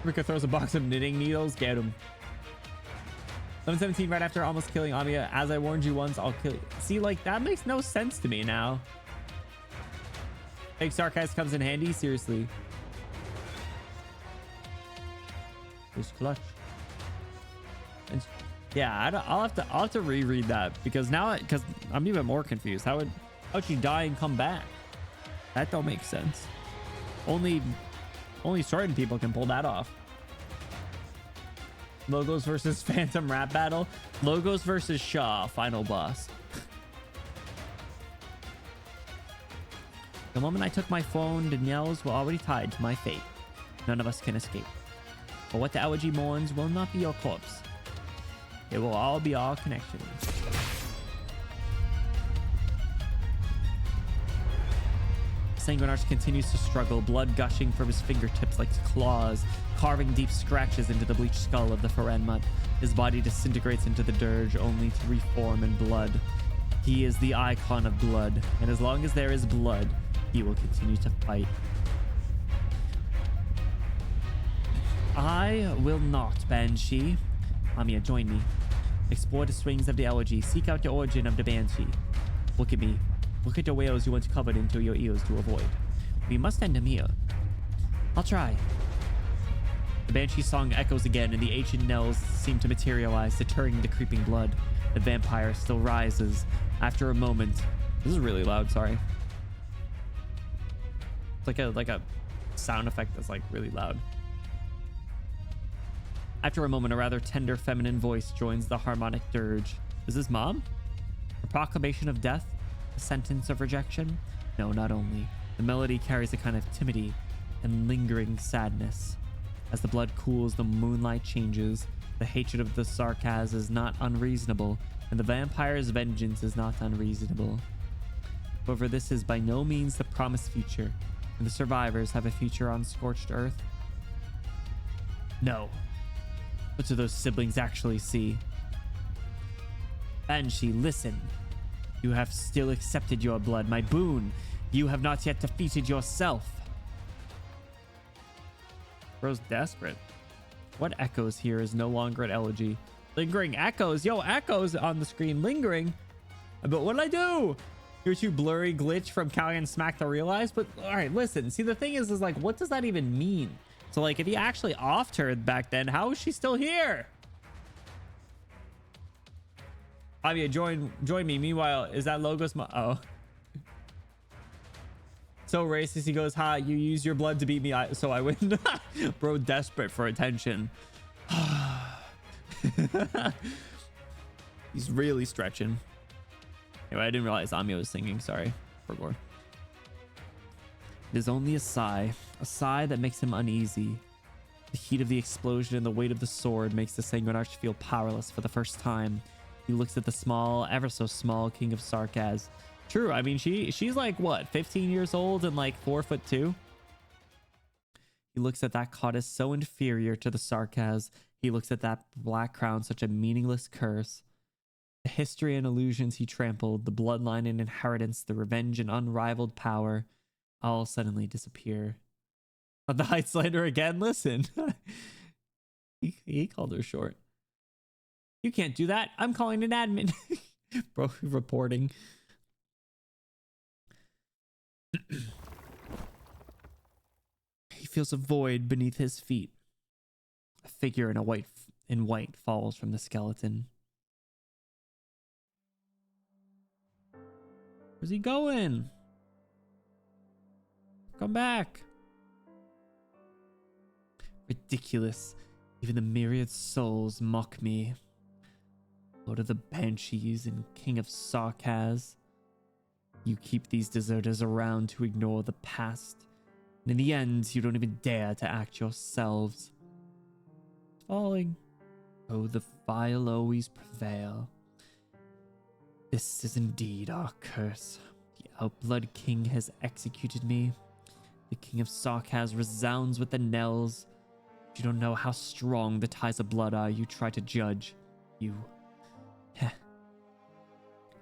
C: Rika throws a box of knitting needles. Get him. 11:17 right after almost killing Amiya. As I warned you once, I'll kill you. See, like, that makes no sense to me now. Fake sarcasm comes in handy. Seriously. It's clutch. And yeah, I'll have to reread that because now, because I'm even more confused. How'd she die and come back? That don't make sense. Only certain people can pull that off. Logos versus Phantom rap battle. Logos versus Shaw final boss. The moment I took my phone, Danielle's were already tied to my fate. None of us can escape. But what the elegy mourns will not be your corpse. It will all be our connections. Sanguinarch continues to struggle, blood gushing from his fingertips like claws, carving deep scratches into the bleached skull of the Ferenmut. His body disintegrates into the dirge, only to reform in blood. He is the icon of blood, and as long as there is blood, he will continue to fight. I will not, Banshee. Amiya, join me. Explore the swings of the elegy. Seek out the origin of the Banshee. Look at me. Look at the whales you once covered into your ears to avoid. We must end them here. I'll try. The Banshee song echoes again, and the ancient knells seem to materialize, deterring the creeping blood. The vampire still rises. After a moment... This is really loud, sorry. It's like a sound effect that's like really loud. After a moment, a rather tender feminine voice joins the harmonic dirge. Is this Mom? A proclamation of death? A sentence of rejection? No, not only. The melody carries a kind of timidity and lingering sadness. As the blood cools, the moonlight changes. The hatred of the Sarkaz is not unreasonable, and the vampire's vengeance is not unreasonable. However, this is by no means the promised future, and the survivors have a future on scorched earth. No. What do those siblings actually see? Banshee, listen. You have still accepted your blood, my boon. You have not yet defeated yourself. Bro's desperate. What echoes here is no longer an elegy. Lingering echoes. Yo, echoes on the screen. Lingering. But what did I do? You're too blurry glitch from Callion Smack to realize. But all right, listen. See, the thing is like, what does that even mean? So like, if he actually offed her back then, how is she still here? Amiya, join me. Meanwhile, is that Logos? Oh. So racist. He goes, ha, you use your blood to beat me, so I win. Bro, desperate for attention. He's really stretching. Anyway, I didn't realize Amiya was singing. Sorry, Fergor. It is only a sigh that makes him uneasy. The heat of the explosion and the weight of the sword makes the Sanguinarch feel powerless for the first time. He looks at the small, ever so small King of Sarkaz. True, I mean, she's like, what, 15 years old and like 4'2"? He looks at that goddess so inferior to the Sarkaz. He looks at that black crown, such a meaningless curse. The history and illusions he trampled, the bloodline and inheritance, the revenge and unrivaled power, all suddenly disappear. Not the height slander again? Listen. he called her short. You can't do that. I'm calling an admin. Bro, reporting. He feels a void beneath his feet. A figure in white falls from the skeleton. Where's he going? Come back. Ridiculous. Even the myriad souls mock me.
A: Lord of the Banshees and King of Sarkaz. You keep these deserters around to ignore the past. And in the end, you don't even dare to act yourselves. Falling. Oh, the vile always prevail. This is indeed our curse. The Outblood King has executed me. The King of Sarkaz resounds with the knells. You don't know how strong the ties of blood are. You try to judge. You. Heh.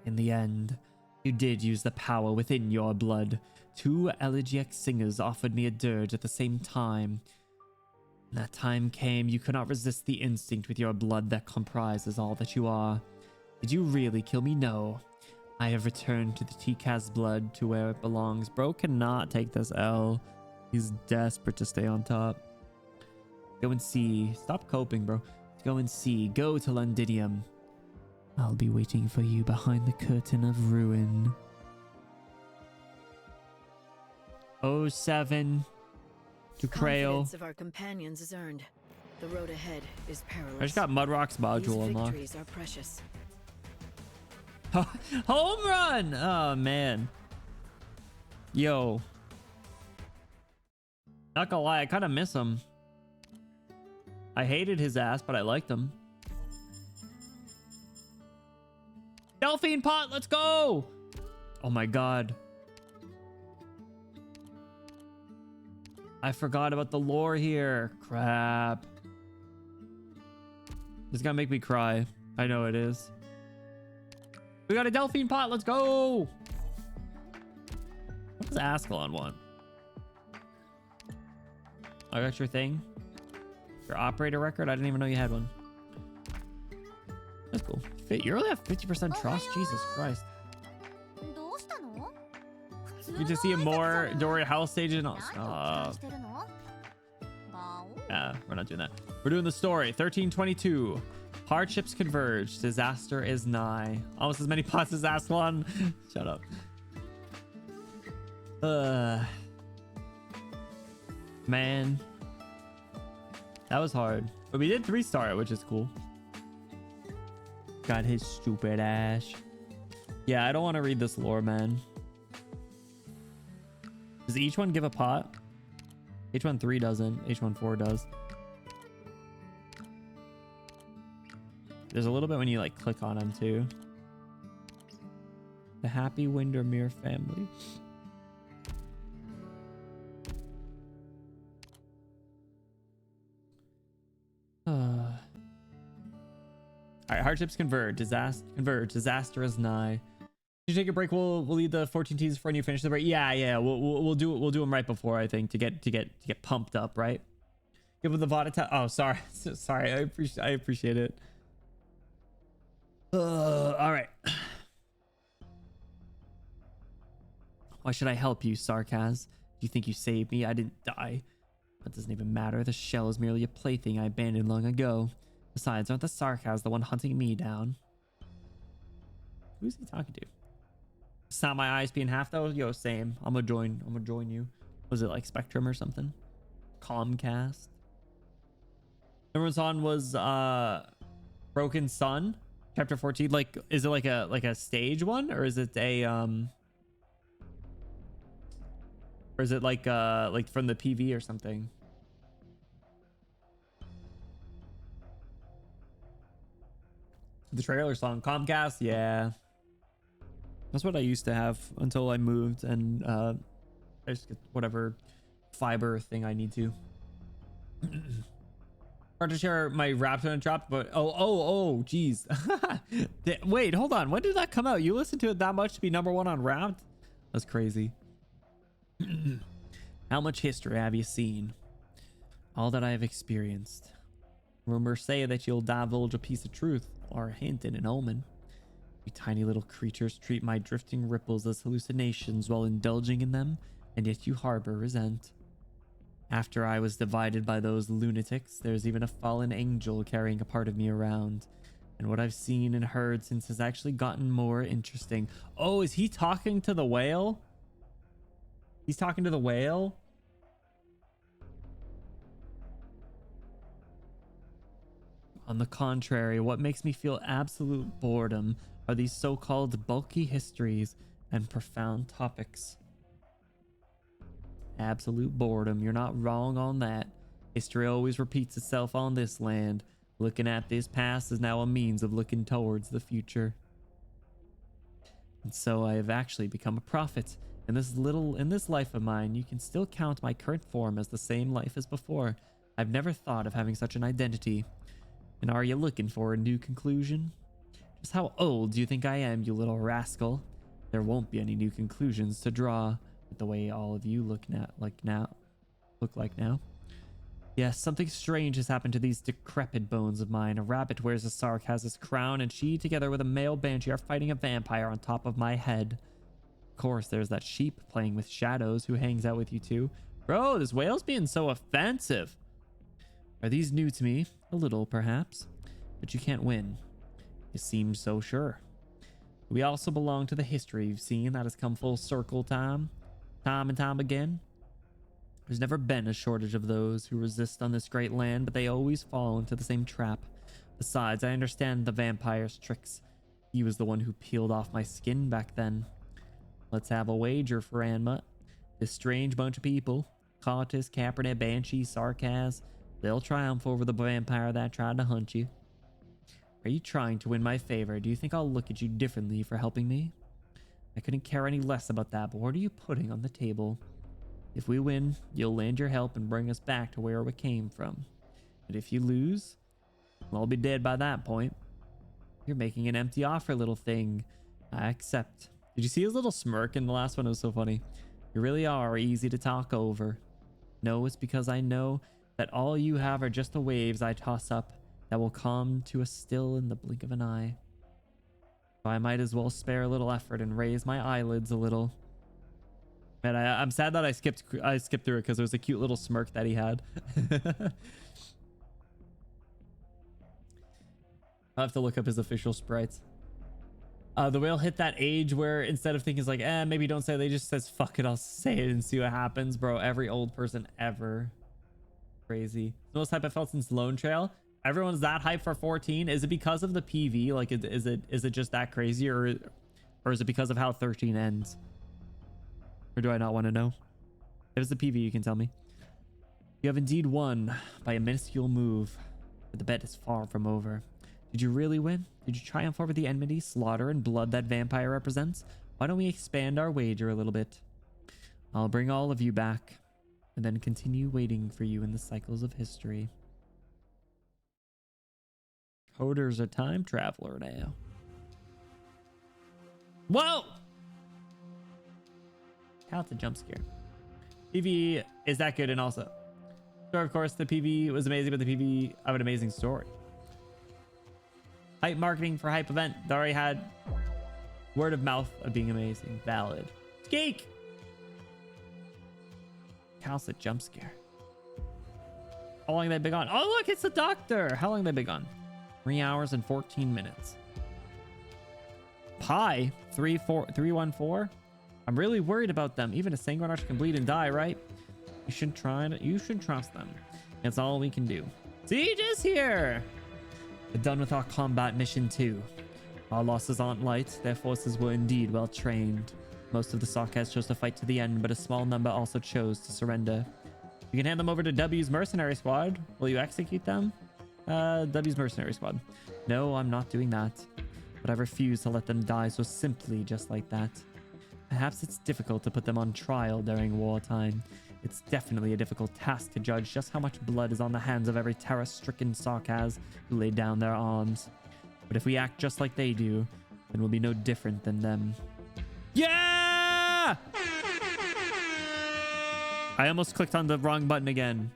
A: In the end, you did use the power within your blood. 2 elegiac singers offered me a dirge at the same time. When that time came, you could not resist the instinct with your blood that comprises all that you are. Did you really kill me? No. I have returned to the Tikaz blood to where it belongs. Bro cannot take this L. He's desperate to stay on top. Go and see. Stop coping, bro. Go and see. Go to Londinium. I'll be waiting for you behind the curtain of ruin. 07 to Crail.
F: Confidence of our companions is earned. The road ahead is perilous.
A: I just got Mudrock's module
F: These
A: unlocked.
F: victories are precious.
A: Home run! Oh, man. Yo. Not gonna lie, I kind of miss him. I hated his ass, but I liked him. Delphine pot, let's go! Oh my god. I forgot about the lore here. Crap. This is gonna make me cry. I know it is. We got a Delphine pot, let's go! What does Ascalon want? I got your thing. Your operator record? I didn't even know you had one. That's cool. You really have 50% trust? Jesus Christ. You just see a more Doria health stage and yeah, we're not doing that. We're doing the story. 1322. Hardships converge. Disaster is nigh. Almost as many pots as Ascalon. Shut up. Man. That was hard. But we did 3-star it, which is cool. Got his stupid ass. Yeah, I don't want to read this lore, man. Does each one give a pot? H13 doesn't. H14 does. There's a little bit when you like click on them too. The Happy Windermere family. All right, hardships converge. Disaster is nigh. You take a break. We'll lead the 14 teams before you finish the break. Yeah. We'll do them right before, I think, to get pumped up, right? Give them the Vada. Oh, sorry. Sorry. I appreciate it. All right. Why should I help you, Sarkaz? Do you think you saved me? I didn't die. That doesn't even matter. The shell is merely a plaything I abandoned long ago. Besides, aren't the Sarkaz the one hunting me down? Who's he talking to? It's not my eyes being half though. Yo, same. I'm gonna join you. Was it like Spectrum or something? Comcast. Number one's on was Broken Sun, chapter 14. Like, is it like a stage one, or is it a or is it like from the PV or something? The trailer song, Comcast, yeah. That's what I used to have until I moved, and I just get whatever fiber thing I need to. Hard to share my Raptor and drop, but oh, geez. Wait, hold on. When did that come out? You listened to it that much to be #1 on Wrapped? That's crazy. How much history have you seen? All that I have experienced. Rumors say that you'll divulge a piece of truth or a hint in an omen. You tiny little creatures treat my drifting ripples as hallucinations while indulging in them, and yet you harbor resent. After I was divided by those lunatics, there's even a fallen angel carrying a part of me around. And what I've seen and heard since has actually gotten more interesting. Oh, is he talking to the whale? He's talking to the whale?
C: On the contrary, what makes me feel absolute boredom are these so-called bulky histories and profound topics. Absolute boredom. You're not wrong on that. History always repeats itself on this land. Looking at this past is now a means of looking towards the future. And so I have actually become a prophet. In this life of mine, you can still count my current form as the same life as before. I've never thought of having such an identity. And are you looking for a new conclusion? Just how old do you think I am, you little rascal? There won't be any new conclusions to draw with the way all of you look like now. Yes, something strange has happened to these decrepit bones of mine. A rabbit wears a sark, has his crown, and she, together with a male banshee, are fighting a vampire on top of my head. Of course, there's that sheep playing with shadows who hangs out with you too. Bro, this whale's being so offensive. Are these new to me? A little, perhaps. But you can't win. You seem so sure. We also belong to the history you've seen that has come full circle time and time again. There's never been a shortage of those who resist on this great land, but they always fall into the same trap. Besides, I understand the vampire's tricks. He was the one who peeled off my skin back then. Let's have a wager, Franma. This strange bunch of people, Cautis, Cabernet, Banshee, Sarkaz, they'll triumph over the vampire that tried to hunt you. Are you trying to win my favor? Do you think I'll look at you differently for helping me? I couldn't care any less about that, but what are you putting on the table? If we win, you'll land your help and bring us back to where we came from. But if you lose, I'll be dead by that point. You're making an empty offer, little thing. I accept. Did you see his little smirk in the last one? It was so funny. You really are easy to talk over. No, it's because I know that all you have are just the waves I toss up that will come to a still in the blink of an eye. So I might as well spare a little effort and raise my eyelids a little. Man, I'm sad that I skipped through it because there was a cute little smirk that he had. I'll have to look up his official sprites. The whale hit that age where instead of thinking it's like, maybe don't say it, they just says, fuck it, I'll say it and see what happens. Bro, every old person ever. Crazy. The most hype I felt since Lone Trail. Everyone's that hype for 14. Is it because of the PV? Like, is it just that crazy, or is it because of how 13 ends? Or do I not want to know? If it's the PV, you can tell me. You have indeed won by a minuscule move, but the bet is far from over. Did you really win? Did you triumph over the enmity, slaughter, and blood that vampire represents? Why don't we expand our wager a little bit? I'll bring all of you back, and then continue waiting for you in the cycles of history. Hoder's a time traveler now. Whoa! That's a jump scare. PV is that good, and also, sure, of course, the PV was amazing, but the PV have an amazing story. Hype marketing for hype event. They already had word of mouth of being amazing. Valid. Geek! How's the jump scare? How long have they been gone? Oh, look, it's the doctor. How long have they been gone? 3 hours and 14 minutes. Pi 314. I'm really worried about them. Even a sanguine archer can bleed and die, right? You should trust them. That's all we can do. Siege is here. We're done with our combat mission too. Our losses aren't light. Their forces were indeed well trained. Most of the Sarkaz chose to fight to the end, but a small number also chose to surrender. You can hand them over to W's mercenary squad. Will you execute them? W's mercenary squad. No, I'm not doing that. But I refuse to let them die so simply just like that. Perhaps it's difficult to put them on trial during wartime. It's definitely a difficult task to judge just how much blood is on the hands of every terror-stricken Sarkaz who laid down their arms. But if we act just like they do, then we'll be no different than them. Yeah! I almost clicked on the wrong button again.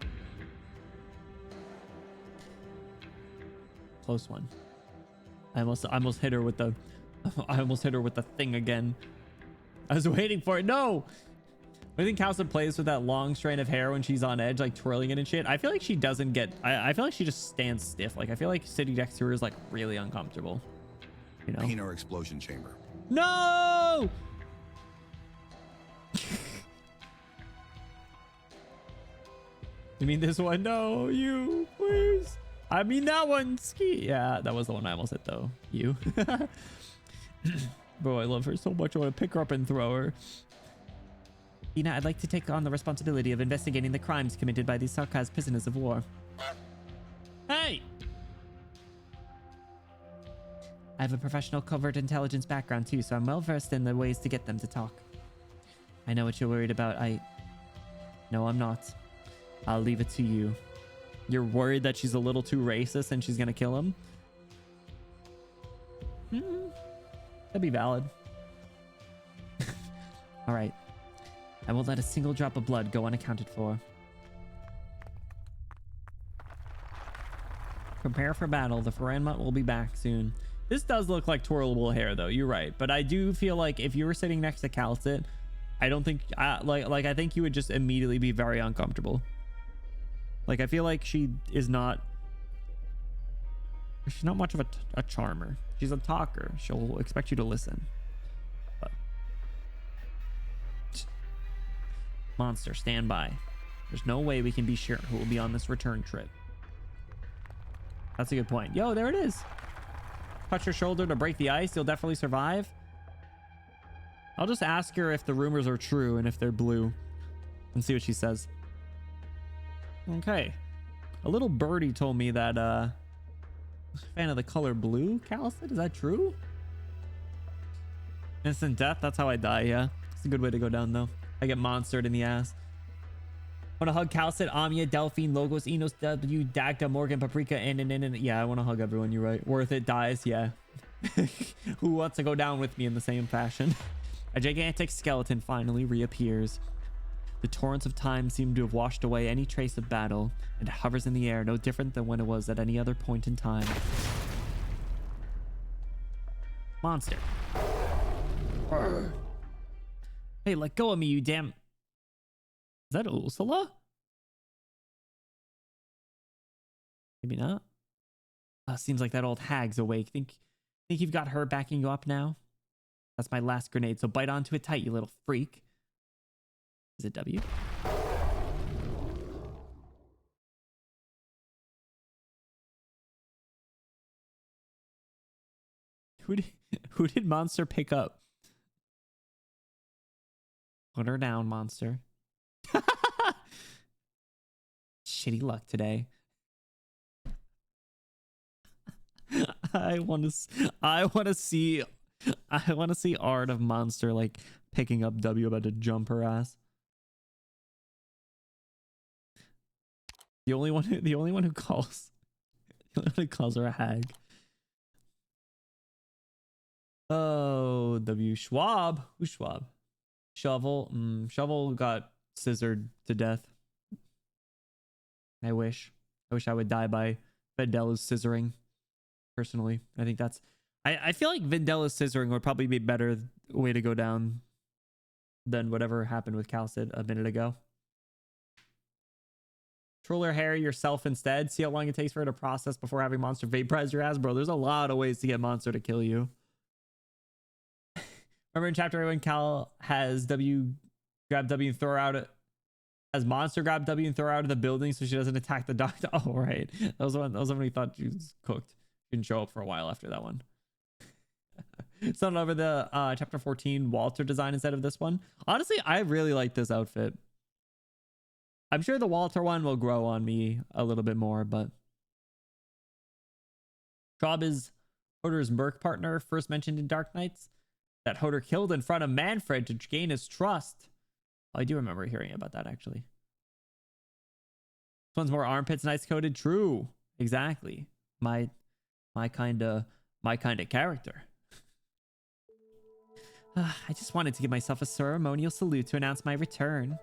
C: Close one. I almost hit her with the I almost hit her with the thing again. I was waiting for it. No! I think Kalsa plays with that long strand of hair when she's on edge, like twirling it and shit. I feel like she doesn't get... I feel like she just stands stiff. Like, I feel like sitting next to her is, like, really uncomfortable. You know?
I: Paint our explosion chamber.
C: No! You mean this one? No, you, please. I mean that one. Ski. Yeah, that was the one I almost hit though. You. Bro, I love her so much. I want to pick her up and throw her. Ina, I'd like to take on the responsibility of investigating the crimes committed by these Sarkaz prisoners of war. Hey! I have a professional covert intelligence background too, so I'm well versed in the ways to get them to talk. I know what you're worried about. No, I'm not. I'll leave it to you. You're worried that she's a little too racist and she's gonna kill him? That'd be valid. All right. I won't let a single drop of blood go unaccounted for. Prepare for battle. The Faranmut will be back soon. This does look like twirlable hair though. You're right. But I do feel like if you were sitting next to Calcit, I don't think I think you would just immediately be very uncomfortable. Like, I feel like she's not much of a charmer. She's a talker. She'll expect you to listen. But Monster, stand by. There's no way we can be sure who will be on this return trip. That's a good point. Yo, there it is. Touch your shoulder to break the ice. You'll definitely survive. I'll just ask her if the rumors are true and if they're blue and see what she says. Okay. A little birdie told me that fan of the color blue. Calcit, is that true? Instant death, that's how I die. Yeah, it's a good way to go down though. I get monstered in the ass. Want to hug Calcit, Amia, Delphine, Logos, Enos, W, Dagda, Morgan, Paprika, and yeah, I want to hug everyone. You're right. Worth it dies. Yeah. Who wants to go down with me in the same fashion? A gigantic skeleton finally reappears. The torrents of time seem to have washed away any trace of battle, and it hovers in the air, no different than when it was at any other point in time. Monster. Urgh. Hey, let go of me, you damn... Is that Ursula? Maybe not. Seems like that old hag's awake. Think you've got her backing you up now? That's my last grenade, so bite onto it tight, you little freak. Is it W? Who did Monster pick up? Put her down, Monster. Shitty luck today. I want to see art of Monster like picking up W, about to jump her ass. The only one who calls her a hag. Oh, W. Schwab. Who's Schwab? Shovel. Shovel got scissored to death. I wish I would die by Vendella's scissoring. Personally, I think that's... I feel like Vendella's scissoring would probably be a better way to go down than whatever happened with Calcit a minute ago. Troll her hair yourself instead. See how long it takes for her to process before having Monster vaporize your ass. Bro, there's a lot of ways to get Monster to kill you. Remember in chapter 8 when Cal has W grab W and throw her out... Has Monster grab W and throw her out of the building so she doesn't attack the doctor? Oh, right. That was when he thought she was cooked. She didn't show up for a while after that one. Something over the chapter 14 Walter design instead of this one. Honestly, I really like this outfit. I'm sure the Walter one will grow on me a little bit more, but Schwab is Hodor's merc partner, first mentioned in Dark Knights, that Hodor killed in front of Manfred to gain his trust. Oh, I do remember hearing about that actually. This one's more armpits nice coated. True, exactly. My kind of character. I just wanted to give myself a ceremonial salute to announce my return.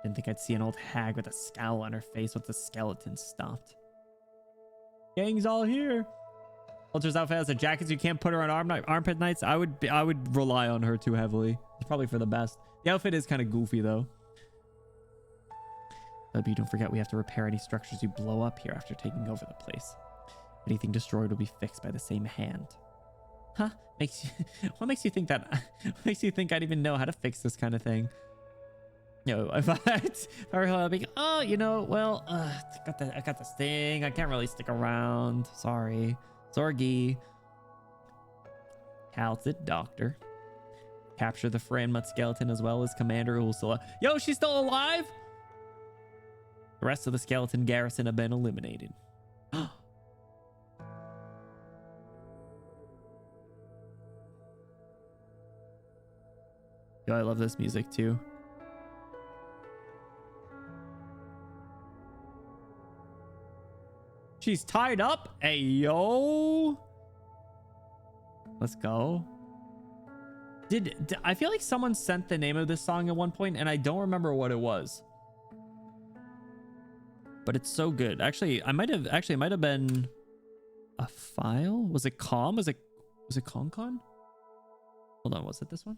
C: Didn't think I'd see an old hag with a scowl on her face once the skeleton stopped. Gang's all here. Walter's outfit has a jacket, so you can't put her on armpit nights. I would rely on her too heavily. It's probably for the best. The outfit is kind of goofy though. W, don't forget we have to repair any structures you blow up here after taking over the place. Anything destroyed will be fixed by the same hand. Huh? What makes you think that? What makes you think I'd even know how to fix this kind of thing? You know, if I were like, oh, you know, well, I got this thing. I can't really stick around. Sorry. Sorgi. Calcit, doctor. Capture the Franmut skeleton as well as Commander Ursula. Yo, she's still alive? The rest of the skeleton garrison have been eliminated. Yo, I love this music too. She's tied up. Hey, yo. Let's go. Did I feel like someone sent the name of this song at one point and I don't remember what it was. But it's so good. Actually, it might have been a file. Was it Calm? Was it Con? Hold on, was it this one?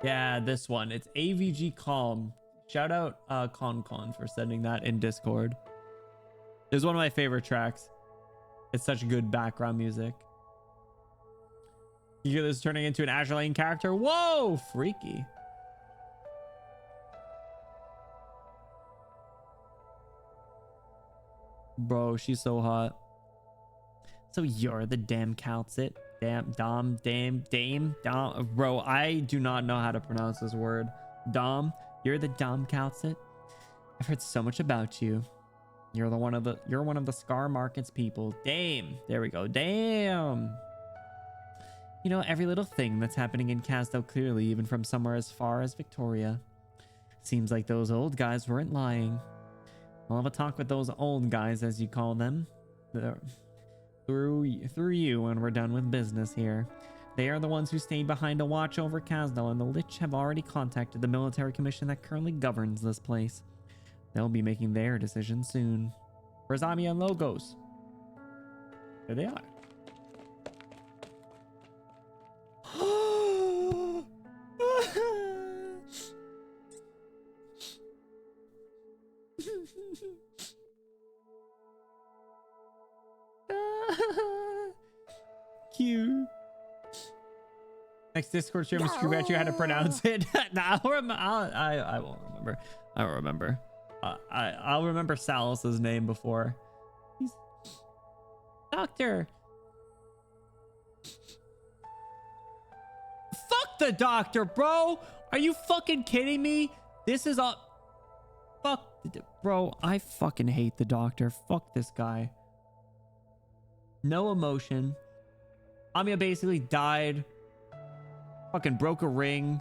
C: Yeah, this one. It's AVG Calm. Shout out Con for sending that in Discord. It was one of my favorite tracks. It's such good background music. You hear this turning into an Azure Lane character? Whoa, freaky. Bro, she's so hot. So you're the damn Calcit. Dom. Bro, I do not know how to pronounce this word. Dom. You're the Dom Calcit. I've heard so much about you. You're one of the Scar Market's people. Damn. There we go. Damn. You know every little thing that's happening in Casdo clearly, even from somewhere as far as Victoria. Seems like those old guys weren't lying. I'll have a talk with those old guys, as you call them, through you when we're done with business here. They are the ones who stayed behind to watch over Casdo, and the Lich have already contacted the military commission that currently governs this place. They'll be making their decision soon. Where's Amia and Logos? There they are. Cute. Next Discord stream, I'm screaming at you how to pronounce it. Nah, I won't remember. I don't remember. I'll remember Salus's name before. He's Doctor. Fuck the Doctor, bro. Are you fucking kidding me? This is a fuck, bro. I fucking hate the Doctor. Fuck this guy. No emotion. Amiya basically died. Fucking broke a ring.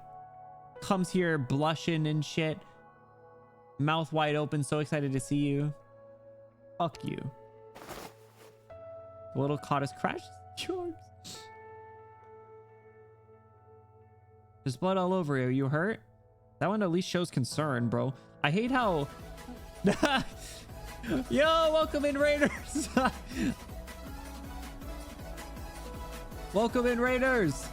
C: Comes here blushing and shit. Mouth wide open, so excited to see you. Fuck you. The little cottage crashes. Yours. There's blood all over you. You hurt? That one at least shows concern, bro. I hate how... Yo, welcome in, Raiders. Welcome in, Raiders.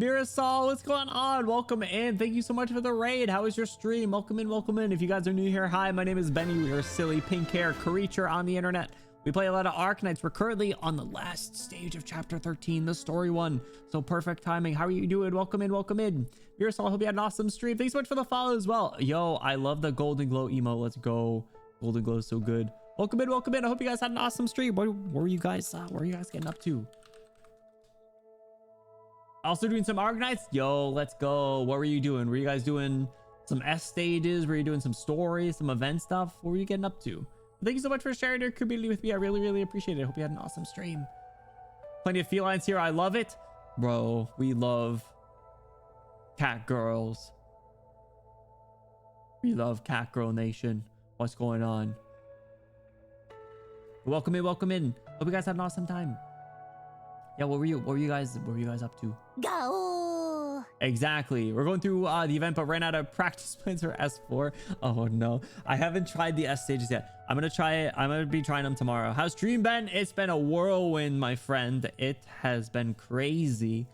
C: Mirasol, what's going on? Welcome in. Thank you so much for the raid. How was your stream? Welcome in, welcome in. If you guys are new here, hi, my name is Benny. We are silly pink hair creature on the internet. We play a lot of Arknights. We're currently on the last stage of chapter 13, the story one. So perfect timing. How are you doing? Welcome in, welcome in. Mirasol, hope you had an awesome stream. Thanks so much for the follow as well. Yo, I love the Golden Glow emote. Let's go. Golden Glow is so good. Welcome in, welcome in. I hope you guys had an awesome stream. What were you guys getting up to? Also doing some Arknights. Yo, let's go. What were you doing? Were you guys doing some S stages? Were you doing some stories, some event stuff? What were you getting up to? Thank you so much for sharing your community with me. I really, really appreciate it. I hope you had an awesome stream. Plenty of felines here. I love it. Bro, we love cat girls. We love cat girl nation. What's going on? Welcome in, welcome in. Hope you guys had an awesome time. Yeah, what were you guys up to?
D: Go.
C: Exactly. We're going through the event, but ran out of practice points for S4. Oh no, I haven't tried the S stages yet. I'm gonna try it. I'm gonna be trying them tomorrow. How's stream been? It's been a whirlwind, my friend. It has been crazy.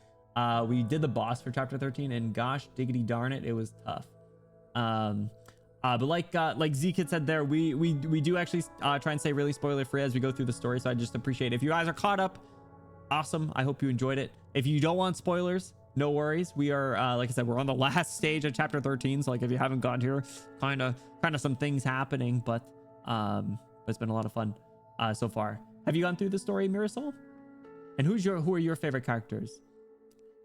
C: We did the boss for chapter 13, and gosh diggity darn it, it was tough. But like Z-Kid said there, we do actually try and stay really spoiler free as we go through the story. So I just appreciate it. If you guys are caught up,
A: awesome. I hope you enjoyed it. If you don't want spoilers, no worries. We are, like I said, we're on the last stage of chapter 13. So like, if you haven't gone here, kind of some things happening, but it's been a lot of fun so far. Have you gone through the story, Mirasol? And who are your favorite characters?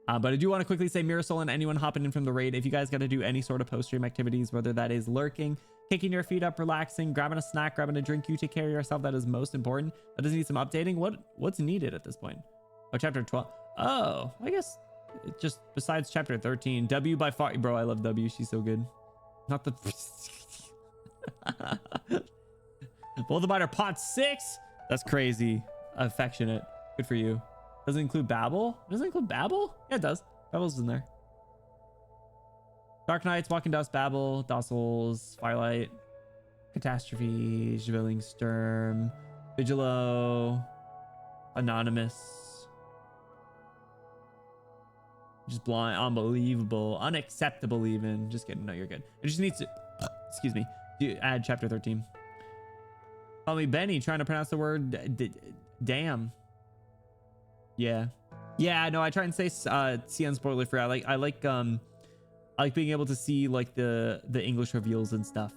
A: But I do want to quickly say, Mirasol and anyone hopping in from the raid, if you guys got to do any sort of post-stream activities, whether that is lurking, kicking your feet up, relaxing, grabbing a snack, grabbing a drink, you take care of yourself. That is most important. That does need some updating. What's needed at this point? Oh, chapter 12. Oh, I guess it just besides chapter 13. W by far, bro. I love W. She's so good. Not the. Both of mine are pot 6. That's crazy. Affectionate. Good for you. Doesn't include Babel? Doesn't include Babel? Yeah, it does. Babel's in there. Dark Knights, Walking Dust, Babel, Dossels, Firelight, Catastrophe, Schvilling Sturm, Vigilo, Anonymous. Just blind, unbelievable, unacceptable even. Just kidding. No, you're good. It just needs to, excuse me, add chapter 13. Call me Benny, trying to pronounce the word damn. Yeah, no, I try and say see unspoiler free. I like being able to see like the English reveals and stuff,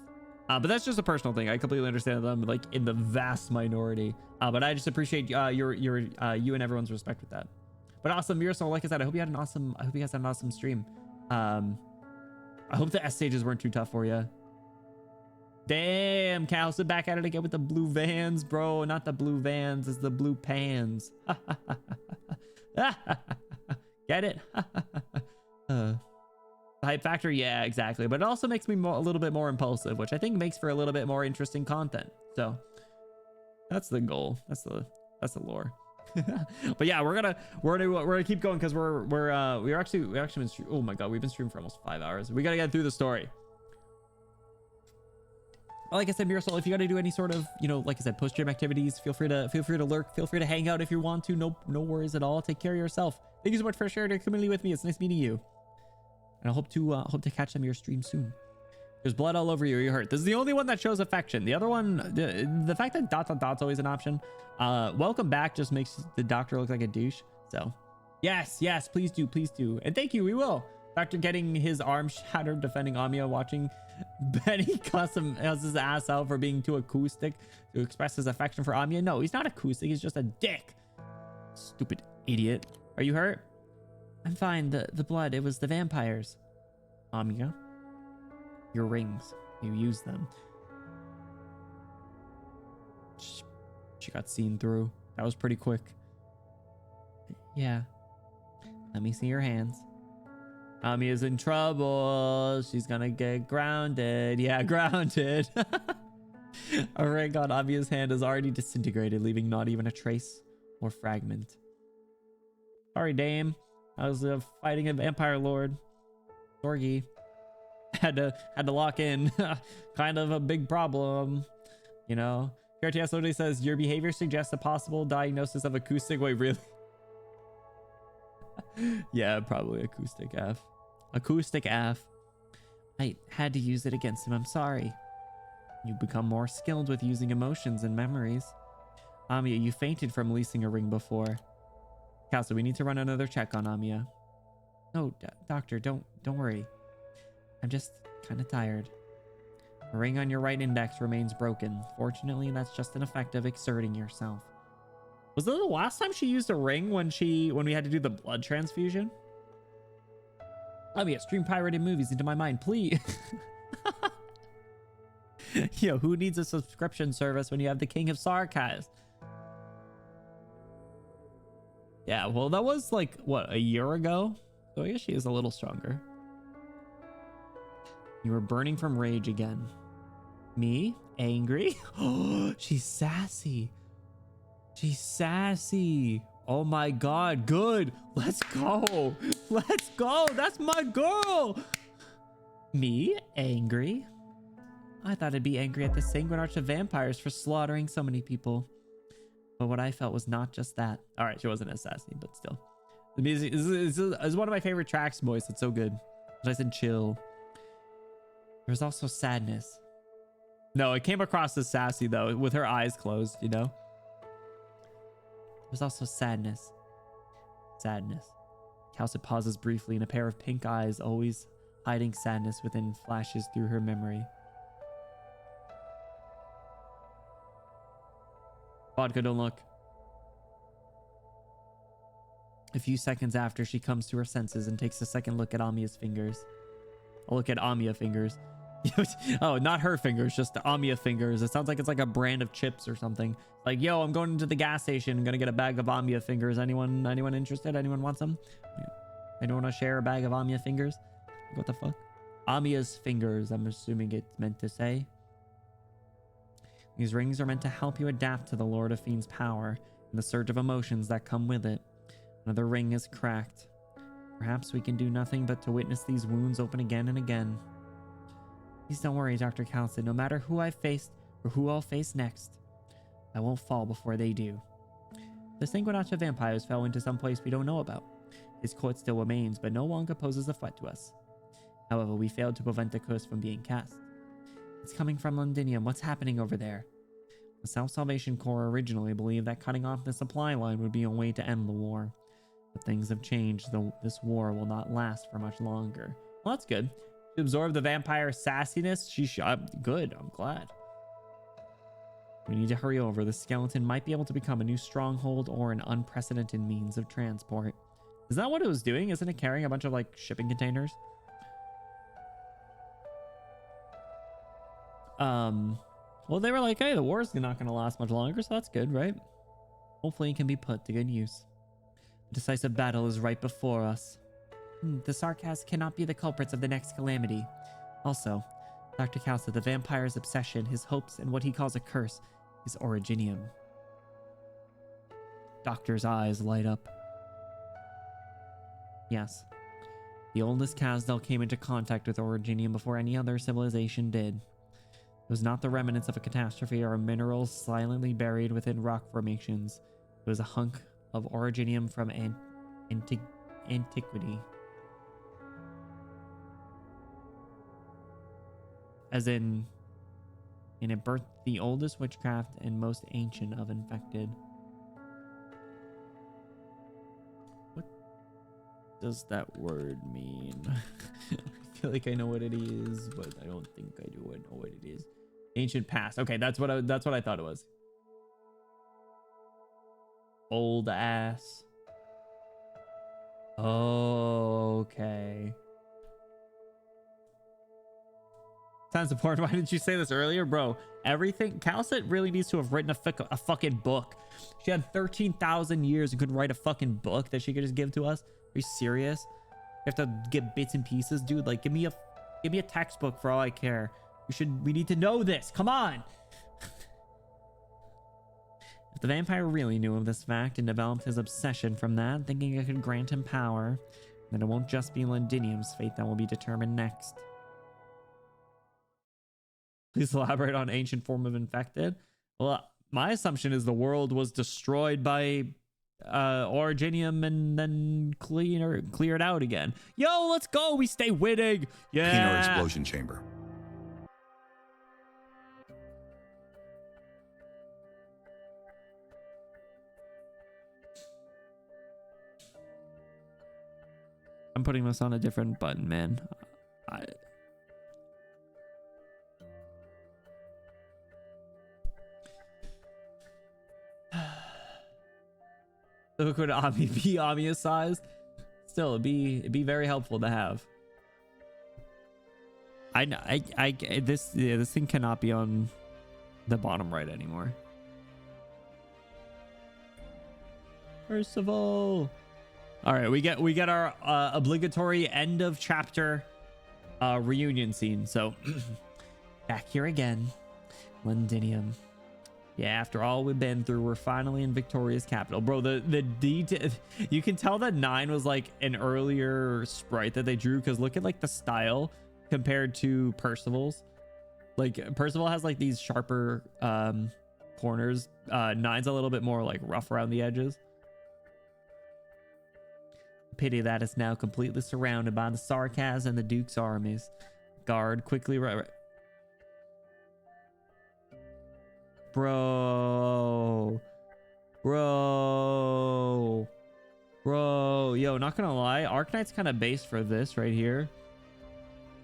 A: but that's just a personal thing. I completely understand them like in the vast minority, but I just appreciate you and everyone's respect with that. But awesome, Mirasol, like I said, I hope you guys had an awesome stream. I hope the S stages weren't too tough for you. Damn, Cal, sit back at it again with the blue vans, bro. Not the blue vans, it's the blue pans. Get it? Hype factor, yeah, exactly. But it also makes me a little bit more impulsive, which I think makes for a little bit more interesting content. So that's the goal. That's the lore. But yeah, we're gonna keep going because we actually been oh my god, we've been streaming for almost 5 hours. We gotta get through the story. Like I said, Mirasol, if you got to do any sort of, like I said, post-stream activities, feel free to lurk, feel free to hang out if you want to. No worries at all. Take care of yourself. Thank you so much for sharing your community with me. It's nice meeting you, and I hope to catch some of your stream soon. There's blood all over you. You're hurt. This is the only one that shows affection. The other one, the fact that dot's always an option. Welcome back just makes the doctor look like a douche. So, yes, please do, and thank you. We will. After getting his arm shattered defending Amiya, watching Benny cuss his ass out for being too acoustic to express his affection for Amiya. No, he's not acoustic. He's just a dick. Stupid idiot. Are you hurt? I'm fine. The blood, it was the vampires. Amiya, your rings. You used them. She got seen through. That was pretty quick. Yeah. Let me see your hands. Amiya's in trouble. She's gonna get grounded. Yeah, grounded. A ring on Amiya's hand is already disintegrated, leaving not even a trace or fragment. Sorry, dame. I was fighting a vampire lord. Sorgi. Had to lock in. Kind of a big problem. KRTS literally says, your behavior suggests a possible diagnosis of acoustic. Wait, really? Yeah, probably acoustic F. Acoustic F. I had to use it against him. I'm sorry. You become more skilled with using emotions and memories. Amiya, you fainted from leasing a ring before. Kelsey, we need to run another check on Amiya. No, doctor, don't worry. I'm just kind of tired. The ring on your right index remains broken. Fortunately, that's just an effect of exerting yourself. Was that the last time she used a ring when we had to do the blood transfusion? Amiya, stream pirated movies into my mind, please. Yo, who needs a subscription service when you have the King of Sarcasm? Yeah, well, that was like, what, a year ago? So I guess she is a little stronger. You were burning from rage again. Me? Angry? Oh, she's sassy. She's sassy. Oh my god, good. Let's go. Let's go. That's my girl. Me? Angry? I thought I'd be angry at the Sanguinarch of Vampires for slaughtering so many people. But what I felt was not just that. All right, she wasn't as sassy, but still. The music is one of my favorite tracks, boys. It's so good. Nice and chill. There was also sadness. No, it came across as sassy, though, with her eyes closed, There was also sadness. sadness. Calcit pauses briefly, and a pair of pink eyes, always hiding sadness within, flashes through her memory. Vodka, don't look. A few seconds after, she comes to her senses and takes a second look at Amiya's fingers. I'll look at Amiya fingers. Oh, not her fingers, just the Amiya fingers. It sounds like it's like a brand of chips or something. Like, yo, I'm going into the gas station. I'm gonna get a bag of Amiya fingers. Anyone interested? Anyone want some? Anyone want to share a bag of Amiya fingers? What the fuck? Amiya's fingers, I'm assuming it's meant to say. These rings are meant to help you adapt to the Lord of Fiend's power and the surge of emotions that come with it. Another ring is cracked. Perhaps we can do nothing but to witness these wounds open again and again. Please don't worry, Dr. Calcit. No matter who I've faced or who I'll face next, I won't fall before they do. The Sanguinaccia vampires fell into some place we don't know about. His court still remains, but no longer poses a threat to us. However, we failed to prevent the curse from being cast. It's coming from Londinium. What's happening over there? The South Salvation Corps originally believed that cutting off the supply line would be a way to end the war. But things have changed, though this war will not last for much longer. Well, that's good. She absorbed the vampire sassiness. Good, I'm glad. We need to hurry over. The skeleton might be able to become a new stronghold or an unprecedented means of transport. Is that what it was doing? Isn't it carrying a bunch of, like, shipping containers? Well, they were like, hey, the war's not going to last much longer, so that's good, right? Hopefully it can be put to good use. The decisive battle is right before us. The Sarkas cannot be the culprits of the next calamity. Also, Dr. Calcit, the vampire's obsession, his hopes, and what he calls a curse is Originium. Doctor's eyes light up. Yes. The oldest Kazdel came into contact with Originium before any other civilization did. It was not the remnants of a catastrophe or a mineral silently buried within rock formations. It was a hunk of Originium from antiquity. As in it birthed the oldest witchcraft and most ancient of infected. What does that word mean? I feel like I know what it is, but I don't think I do know what it is. Ancient past. Okay, that's what I thought it was. Old ass. Oh, okay. Sounds important. Why didn't you say this earlier, bro? Everything. Calcit really needs to have written a fucking book. She had 13,000 years and could write a fucking book that she could just give to us. Are you serious? You have to get bits and pieces, dude. Like, give me a textbook for all I care. We need to know this. Come on. If the vampire really knew of this fact and developed his obsession from that, thinking it could grant him power, then it won't just be Londinium's fate that will be determined next. Please elaborate on ancient form of infected. Well, my assumption is the world was destroyed by Originium and then cleared out again. Yo, let's go. We stay winning. Yeah.
I: Inner explosion chamber.
A: I'm putting this on a different button, man. So could Ami be Amiya sized? Still, it'd be very helpful to have. This thing cannot be on the bottom right anymore. Percival. All right, we get our obligatory end of chapter reunion scene. So back here again, Londinium. Yeah, after all we've been through, we're finally in Victoria's capital. Bro, the detail, you can tell that 9 was like an earlier sprite that they drew, because look at like the style compared to Percival's. Like Percival has like these sharper corners. 9's a little bit more like rough around the edges. Pity that it's now completely surrounded by the Sarkas and the Duke's armies. Guard quickly right. Bro, yo, not gonna lie, Arknight's kind of based for this right here.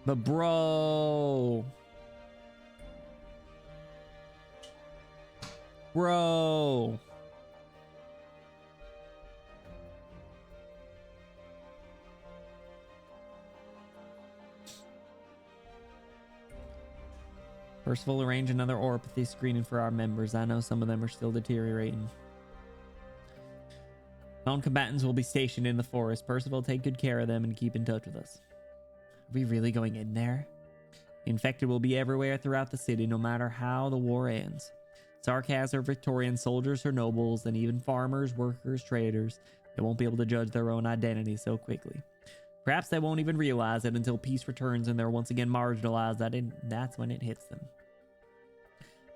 A: But bro. Bro. Percival, arrange another orpathy screening for our members. I know some of them are still deteriorating. Non-combatants will be stationed in the forest. Percival, take good care of them and keep in touch with us. Are we really going in there? The infected will be everywhere throughout the city, no matter how the war ends. Sarkaz or Victorian soldiers or nobles, and even farmers, workers, traders, they won't be able to judge their own identity so quickly. Perhaps they won't even realize it until peace returns and they're once again marginalized. That's when it hits them.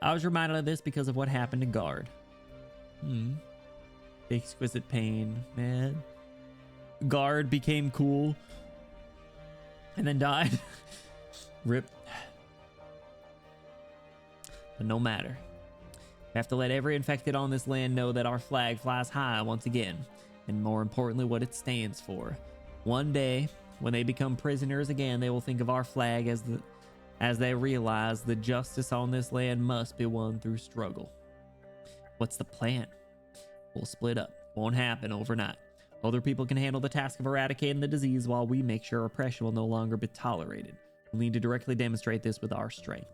A: I was reminded of this because of what happened to Guard. The exquisite pain, man. Guard became cool and then died. Rip. But no matter. We have to let every infected on this land know that our flag flies high once again, and more importantly, what it stands for. One day, when they become prisoners again, they will think of our flag as they realize the justice on this land must be won through struggle. What's the plan? We'll split up. Won't happen overnight. Other people can handle the task of eradicating the disease while we make sure oppression will no longer be tolerated. We'll need to directly demonstrate this with our strength.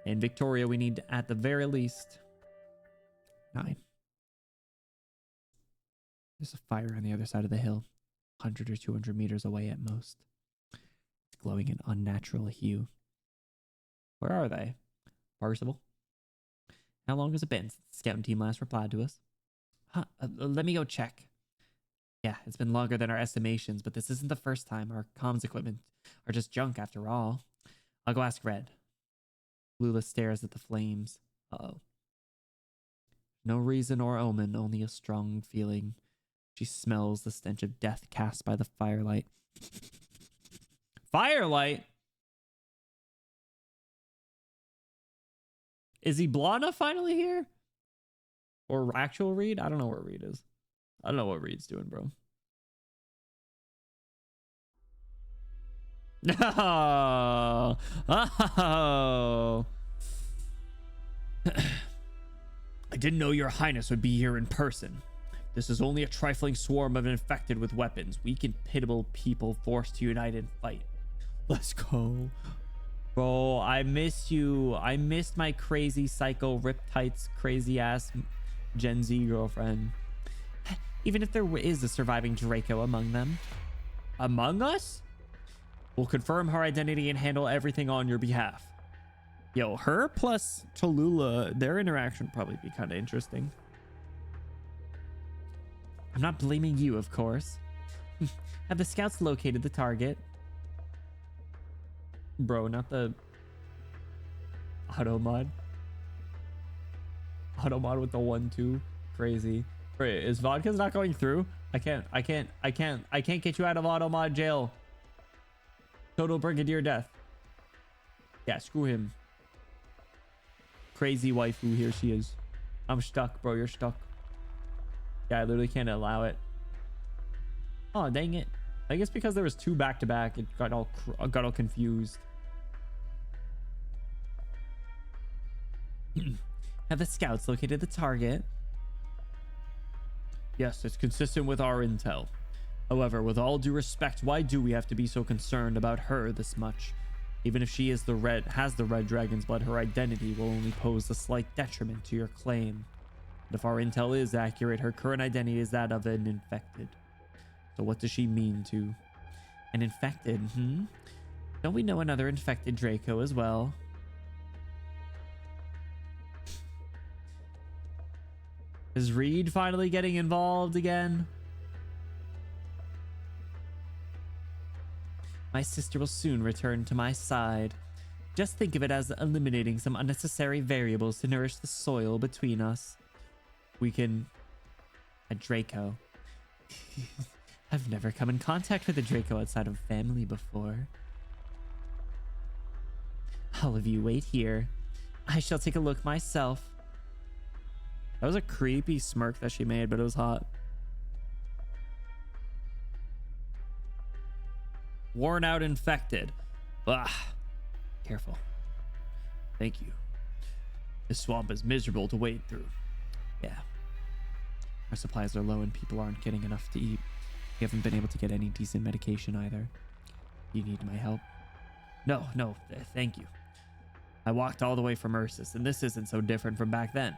A: In Victoria, we need to, at the very least... 9. There's a fire on the other side of the hill, 100 or 200 meters away at most. It's glowing an unnatural hue. Where are they? Percival? How long has it been since the scouting team last replied to us? Let me go check. Yeah, it's been longer than our estimations, but this isn't the first time. Our comms equipment are just junk after all. I'll go ask Red. Lula stares at the flames. Uh-oh. No reason or omen, only a strong feeling. She smells the stench of death cast by the firelight. Firelight? Is Iblana finally here? Or actual Reed? I don't know where Reed is. I don't know what Reed's doing, bro. No. Oh. I didn't know your highness would be here in person. This is only a trifling swarm of infected with weapons. Weak and pitiable people forced to unite and fight. Let's go. Bro, I miss you. I missed my crazy psycho riptights, crazy ass Gen Z girlfriend. Even if there is a surviving Draco among them. Among us? We'll confirm her identity and handle everything on your behalf. Yo, her plus Tallulah, their interaction would probably be kind of interesting. I'm not blaming you, of course. Have the scouts located the target? Bro, not the auto mod. Auto mod with the 1-2. Crazy. Wait, is vodka's not going through? I can't get you out of auto mod jail. Total brigadier death. Yeah, screw him. Crazy waifu, here she is. I'm stuck, bro. You're stuck. Yeah, I literally can't allow it. Oh, dang it. I guess because there was 2 back-to-back, it got all confused. Have the scouts located the target? Yes, it's consistent with our intel. However, with all due respect, why do we have to be so concerned about her this much? Even if she has the red dragon's blood, her identity will only pose a slight detriment to your claim. And if our intel is accurate, her current identity is that of an infected. So what does she mean to? An infected, Don't we know another infected Draco as well? Is Reed finally getting involved again? My sister will soon return to my side. Just think of it as eliminating some unnecessary variables to nourish the soil between us. We can... A Draco. I've never come in contact with a Draco outside of family before. All of you wait here. I shall take a look myself. That was a creepy smirk that she made, but it was hot.
C: Worn out, infected. Ah, careful. Thank you. This swamp is miserable to wade through. Yeah. Our supplies are low and people aren't getting enough to eat. We haven't been able to get any decent medication either. You need my help? No, thank you. I walked all the way from Ursus, and this isn't so different from back then.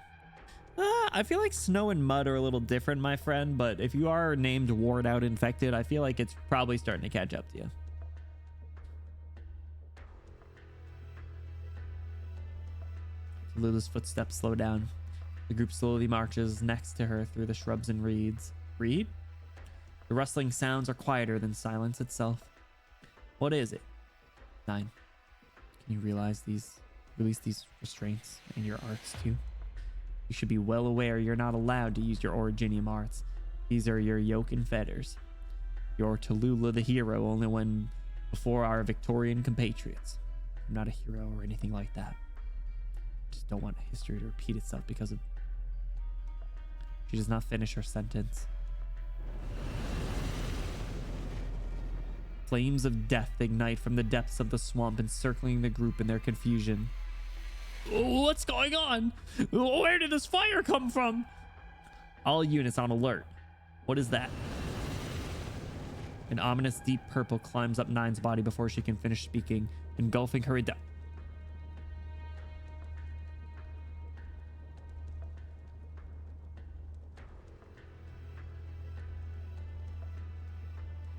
C: I feel like snow and mud are a little different, my friend, but if you are named Worn Out Infected, I feel like it's probably starting to catch up to you. Lula's footsteps slow down. The group slowly marches next to her through the shrubs and reeds. Reed? The rustling sounds are quieter than silence itself. What is it? 9. Can you release these restraints in your arts too? You should be well aware you're not allowed to use your Originium arts. These are your yoke and fetters. You're Tallulah the hero only when before our Victorian compatriots. I'm not a hero or anything like that. Just don't want history to repeat itself because of... She does not finish her sentence. Flames of death ignite from the depths of the swamp, encircling the group in their confusion. What's going on? Where did this fire come from? All units on alert. What is that? An ominous deep purple climbs up Nine's body before she can finish speaking, engulfing her into...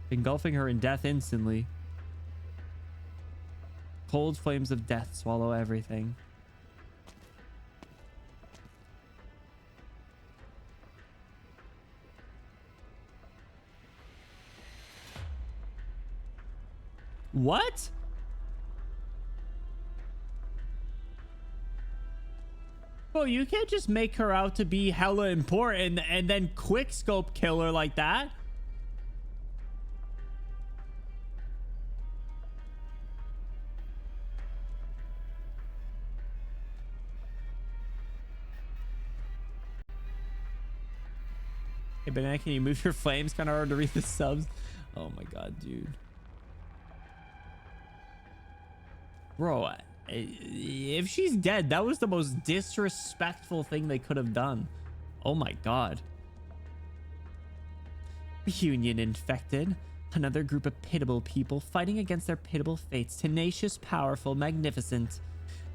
C: engulfing her in death instantly. Cold flames of death swallow everything. What? Bro, you can't just make her out to be hella important and then quick scope kill her like that. Hey, Banana, can you move your flames? Kind of hard to read the subs. Oh my god, dude. Bro, if she's dead, that was the most disrespectful thing they could have done. Oh my god. Reunion infected. Another group of pitiable people fighting against their pitiable fates. Tenacious, powerful, magnificent.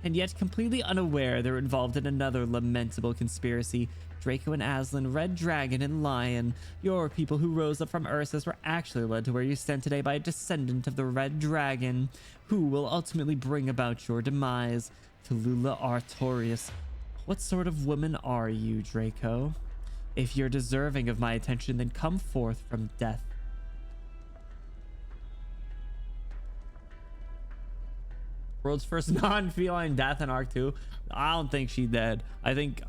C: And yet completely unaware they're involved in another lamentable conspiracy. Draco and Aslan, Red Dragon and Lion, your people who rose up from Ursus were actually led to where you stand today by a descendant of the Red Dragon, who will ultimately bring about your demise. Tallulah Artorius. What sort of woman are you, Draco? If you're deserving of my attention, then come forth from death. World's first non-feline death in Arc 2. I don't think she's dead. I think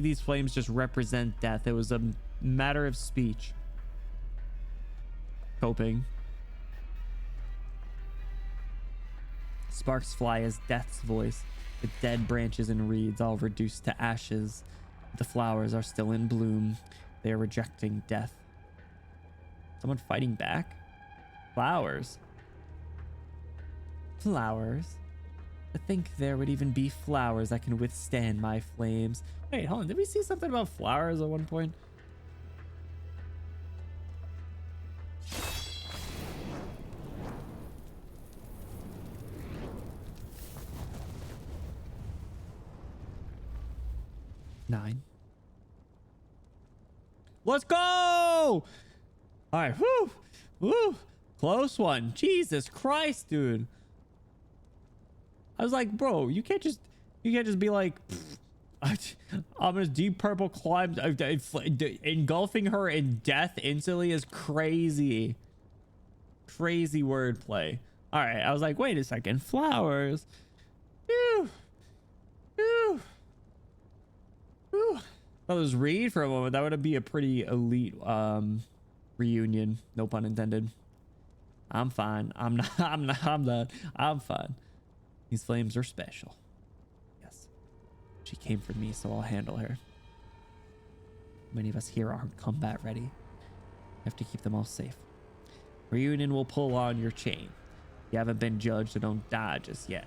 C: these flames just represent death. It was a matter of speech. Coping. Sparks fly as death's voice. The dead branches and reeds all reduced to ashes. The flowers are still in bloom. They are rejecting death. Someone fighting back? Flowers. Flowers. I think there would even be flowers that can withstand my flames. Wait, hold on. Did we see something about flowers at one point? Nine. Let's go! All right. Whoo! Woo! Close one. Jesus Christ, dude. I was like, bro, you can't just be like, ominous deep purple climbs, engulfing her in death instantly is crazy. Crazy wordplay. All right, I was like, wait a second, flowers. Phew. Phew. Phew. Thought it was Reed for a moment. That would be a pretty elite reunion. No pun intended. I'm fine. I'm fine. These flames are special. Yes. She came for me, so I'll handle her. Many of us here aren't combat ready. We have to keep them all safe. Reunion will pull on your chain. You haven't been judged, so don't die just yet.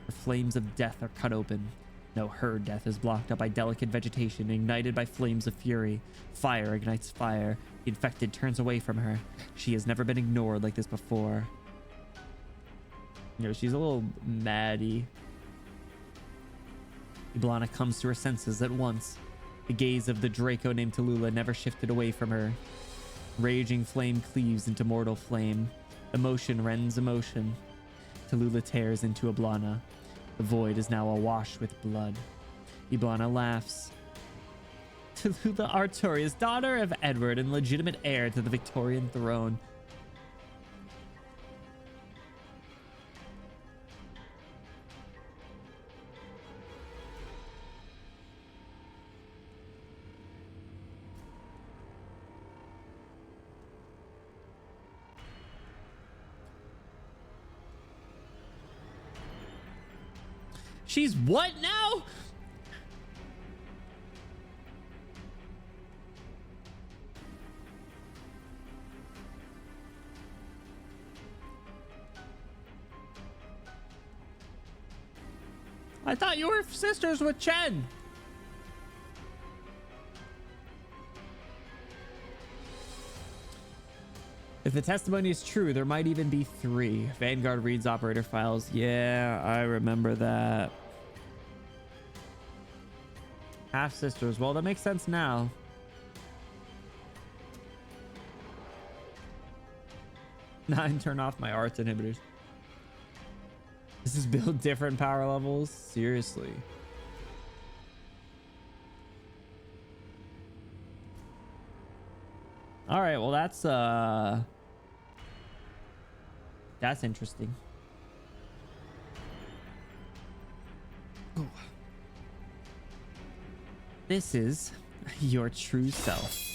C: The flames of death are cut open. No, her death is blocked up by delicate vegetation, ignited by flames of fury. Fire ignites fire. The infected turns away from her. She has never been ignored like this before. You know, she's a little maddie. Iblana comes to her senses at once. The gaze of the Draco named Tallulah never shifted away from her. Raging flame cleaves into mortal flame. Emotion rends emotion. Tallulah tears into Iblana. The void is now awash with blood. Iblana laughs. Tallulah Artorias, daughter of Edward and legitimate heir to the Victorian throne. She's what now? I thought you were sisters with Chen. If the testimony is true, there might even be 3. Vanguard reads operator files. Yeah, I remember that. Half sisters. Well, that makes sense now. Nine, turn off my arts inhibitors. This is build different power levels. Seriously. All right, well, that's interesting. Ooh. This is your true self.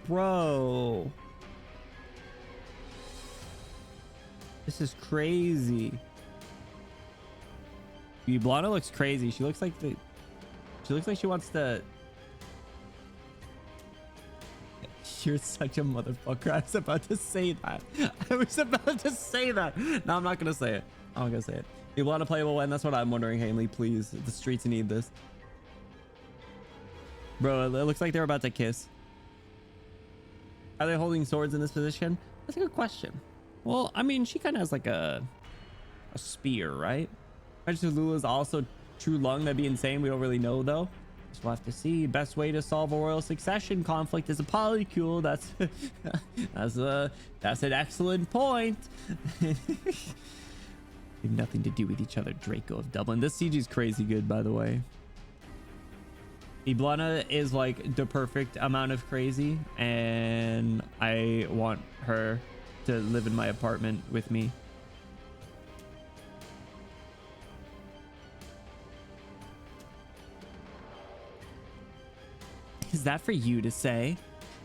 C: Bro. This is crazy. Iblana looks crazy. She looks like she wants to. You're such a motherfucker. I was about to say that. No, I'm not gonna say it. I'm not gonna say it. Iblana playable when? That's what I'm wondering, Haley. Please, the streets need this. Bro, it looks like they're about to kiss. Are they holding swords in this position? That's a good question. Well, I mean, she kind of has like a spear, right? Tallulah is also true lung. That'd be insane. We don't really know though. Just we'll have to see. Best way to solve a royal succession conflict is a polycule. That's that's an excellent point. Have nothing to do with each other, Draco of Dublin. This CG is crazy good, by the way. Iblana is like the perfect amount of crazy, and I want her to live in my apartment with me. Is that for you to say?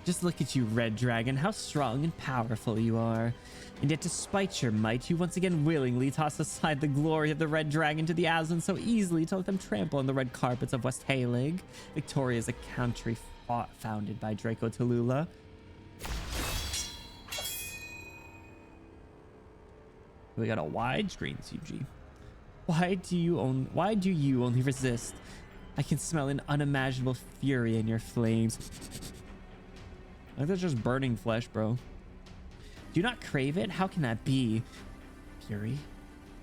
C: Just look at you, Red Dragon, how strong and powerful you are. And yet despite your might, you once again willingly toss aside the glory of the Red Dragon to the Aslan so easily to let them trample on the red carpets of West Halig. Victoria is a country founded by Draco Tallulah. We got a widescreen CG. Why do you only resist? I can smell an unimaginable fury in your flames. I think that's just burning flesh, bro. Do you not crave it? How can that be? Fury?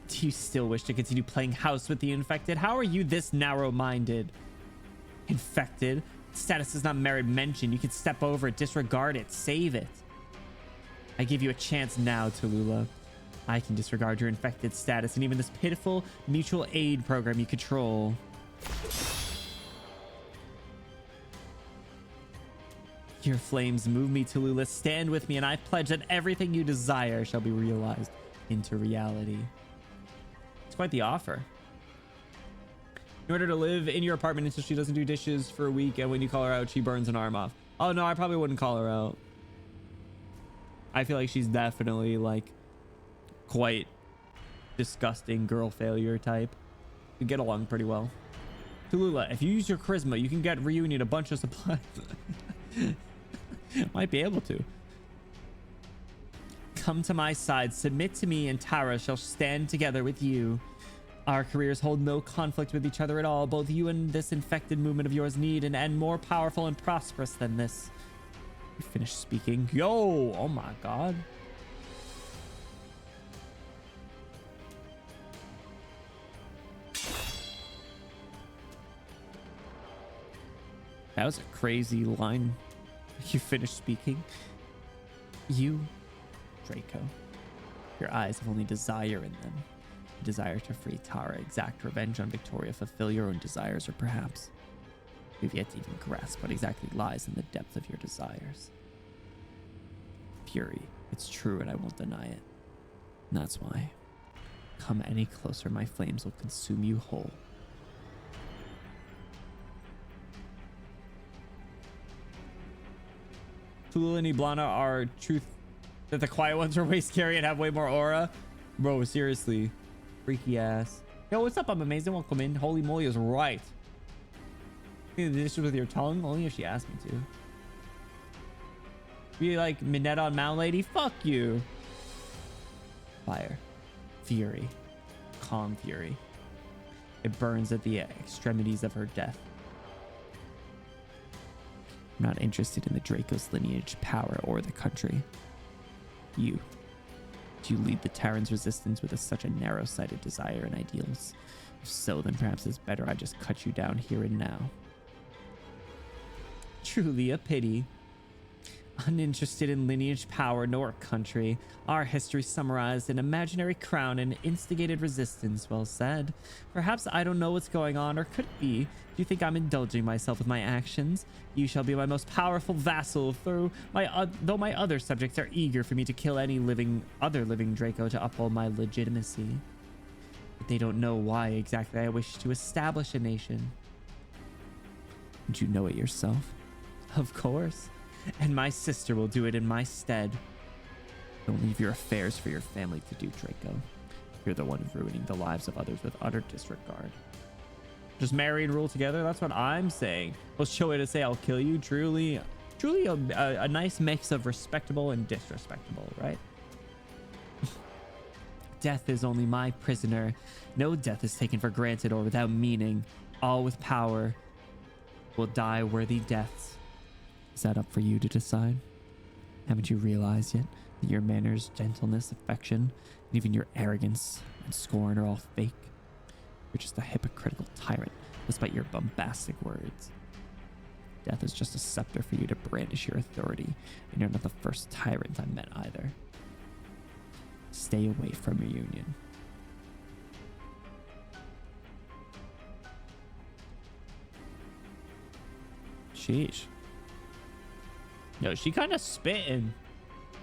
C: Do you still wish to continue playing house with the infected? How are you this narrow-minded? Infected? Status does not merit mention. You can step over it, disregard it, save it. I give you a chance now, Tallulah. I can disregard your infected status and even this pitiful mutual aid program you control. Your flames move me, Tallulah. Stand with me, and I pledge that everything you desire shall be realized into reality. It's quite the offer. In order to live in your apartment until she doesn't do dishes for a week, and when you call her out, she burns an arm off. Oh, no, I probably wouldn't call her out. I feel like she's definitely, like, quite
A: disgusting girl failure type. We get along pretty well. Tallulah, if you use your charisma, you can get Reunion a bunch of supplies. Might be able to. Come to my side, submit to me, and Tara shall stand together with you. Our careers hold no conflict with each other at all. Both you and this infected movement of yours need an end more powerful and prosperous than this. You finished speaking. Yo, oh my god. That was a crazy line. You finished speaking. You, Draco. Your eyes have only desire in them. A desire to free Tara, exact revenge on Victoria, fulfill your own desires, or perhaps you've yet to even grasp what exactly lies in the depth of your desires. Fury. It's true and I won't deny it. And that's why. Come any closer, my flames will consume you whole. Tallulah and Iblana are truth that the quiet ones are way scary and have way more aura. Bro, seriously. Freaky ass. Yo, what's up? I'm amazing. Welcome in. Holy moly is right. Clean the dishes with your tongue? Only if she asked me to. Be like Minette on Mount Lady? Fuck you. Fire. Fury. Calm fury. It burns at the extremities of her death. I'm not interested in the Draco's lineage, power, or the country. You. Do you lead the Terran's resistance with such a narrow-sighted desire and ideals? If so, then perhaps it's better I just cut you down here and now. Truly a pity. Uninterested in lineage, power, nor country. Our history summarized an imaginary crown and instigated resistance. Well said. Perhaps I don't know what's going on, or could it be? Do you think I'm indulging myself with my actions? You shall be my most powerful vassal, though my other subjects are eager for me to kill any other living Draco to uphold my legitimacy. But they don't know why exactly I wish to establish a nation. Don't you know it yourself? Of course. And my sister will do it in my stead. Don't leave your affairs for your family to do, Draco. You're the one ruining the lives of others with utter disregard. Just marry and rule together? That's what I'm saying. Let's show it to say I'll kill you. Truly a nice mix of respectable and disrespectable, right? Death is only my prisoner. No death is taken for granted or without meaning. All with power will die worthy deaths. Is that up for you to decide? Haven't you realized yet that your manners, gentleness, affection, and even your arrogance and scorn are all fake? You're just a hypocritical tyrant, despite your bombastic words. Death is just a scepter for you to brandish your authority, and you're not the first tyrant I met either. Stay away from Reunion. Sheesh. Yo, she kind of spitting.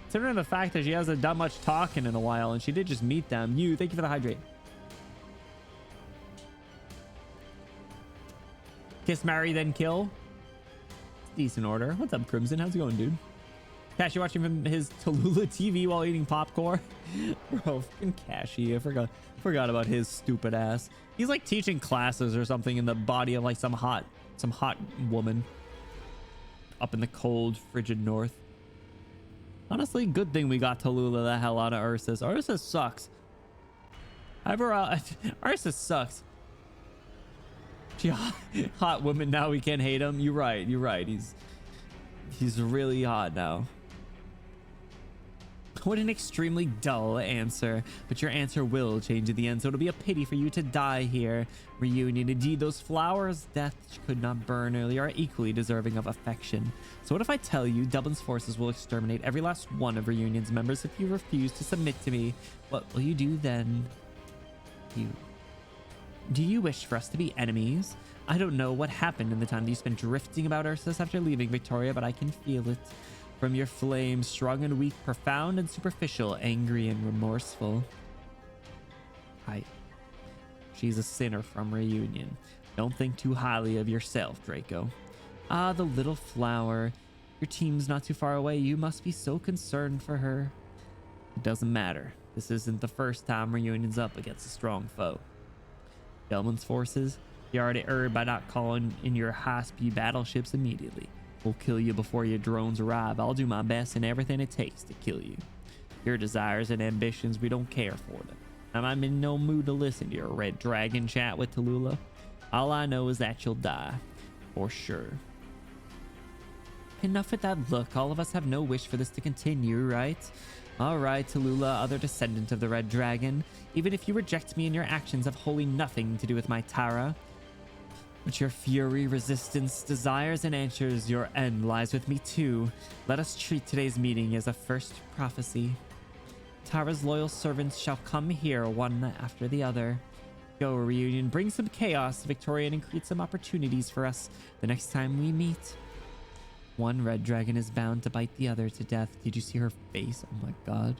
A: Considering the fact that she hasn't done much talking in a while, and she did just meet them. Thank you for the hydrate. Kiss, marry, then kill. Decent order. What's up, Crimson? How's it going, dude? Cashy watching from his Tallulah TV while eating popcorn. Bro, fucking Cashy. I forgot about his stupid ass. He's like teaching classes or something in the body of like some hot woman up in the cold, frigid north. Honestly, good thing we got Tallulah the hell out of Ursus. Ursus sucks. Ursus sucks. She hot woman now. We can't hate him. You're right. He's really hot now. What an extremely dull answer, but your answer will change at the end, so it'll be a pity for you to die here. Reunion, indeed, those flowers death could not burn earlier are equally deserving of affection. So what if I tell you Dublin's forces will exterminate every last one of Reunion's members if you refuse to submit to me? What will you do then? Do you wish for us to be enemies? I don't know what happened in the time that you spent drifting about Ursus after leaving Victoria, but I can feel it. From your flame, strong and weak, profound and superficial, angry and remorseful. She's a sinner from Reunion. Don't think too highly of yourself, Draco. Ah, the little flower. Your team's not too far away. You must be so concerned for her. It doesn't matter. This isn't the first time reunion's up against a strong foe. Gelman's forces, you already erred by not calling in your high-speed battleships immediately. We'll kill you before your drones arrive. I'll do my best and everything it takes to kill you. Your desires and ambitions, we don't care for them. I'm in no mood to listen to your red dragon chat with Tallulah. All I know is that you'll die. For sure. Enough with that look. All of us have no wish for this to continue, right? All right, Tallulah, other descendant of the red dragon. Even if you reject me and your actions have wholly nothing to do with my Tara. But your fury, resistance, desires, and answers, your end lies with me too. Let us treat today's meeting as a first prophecy. Tara's loyal servants shall come here one after the other. Go, reunion, bring some chaos to Victoria and create some opportunities for us the next time we meet. One red dragon is bound to bite the other to death. Did you see her face? Oh my god.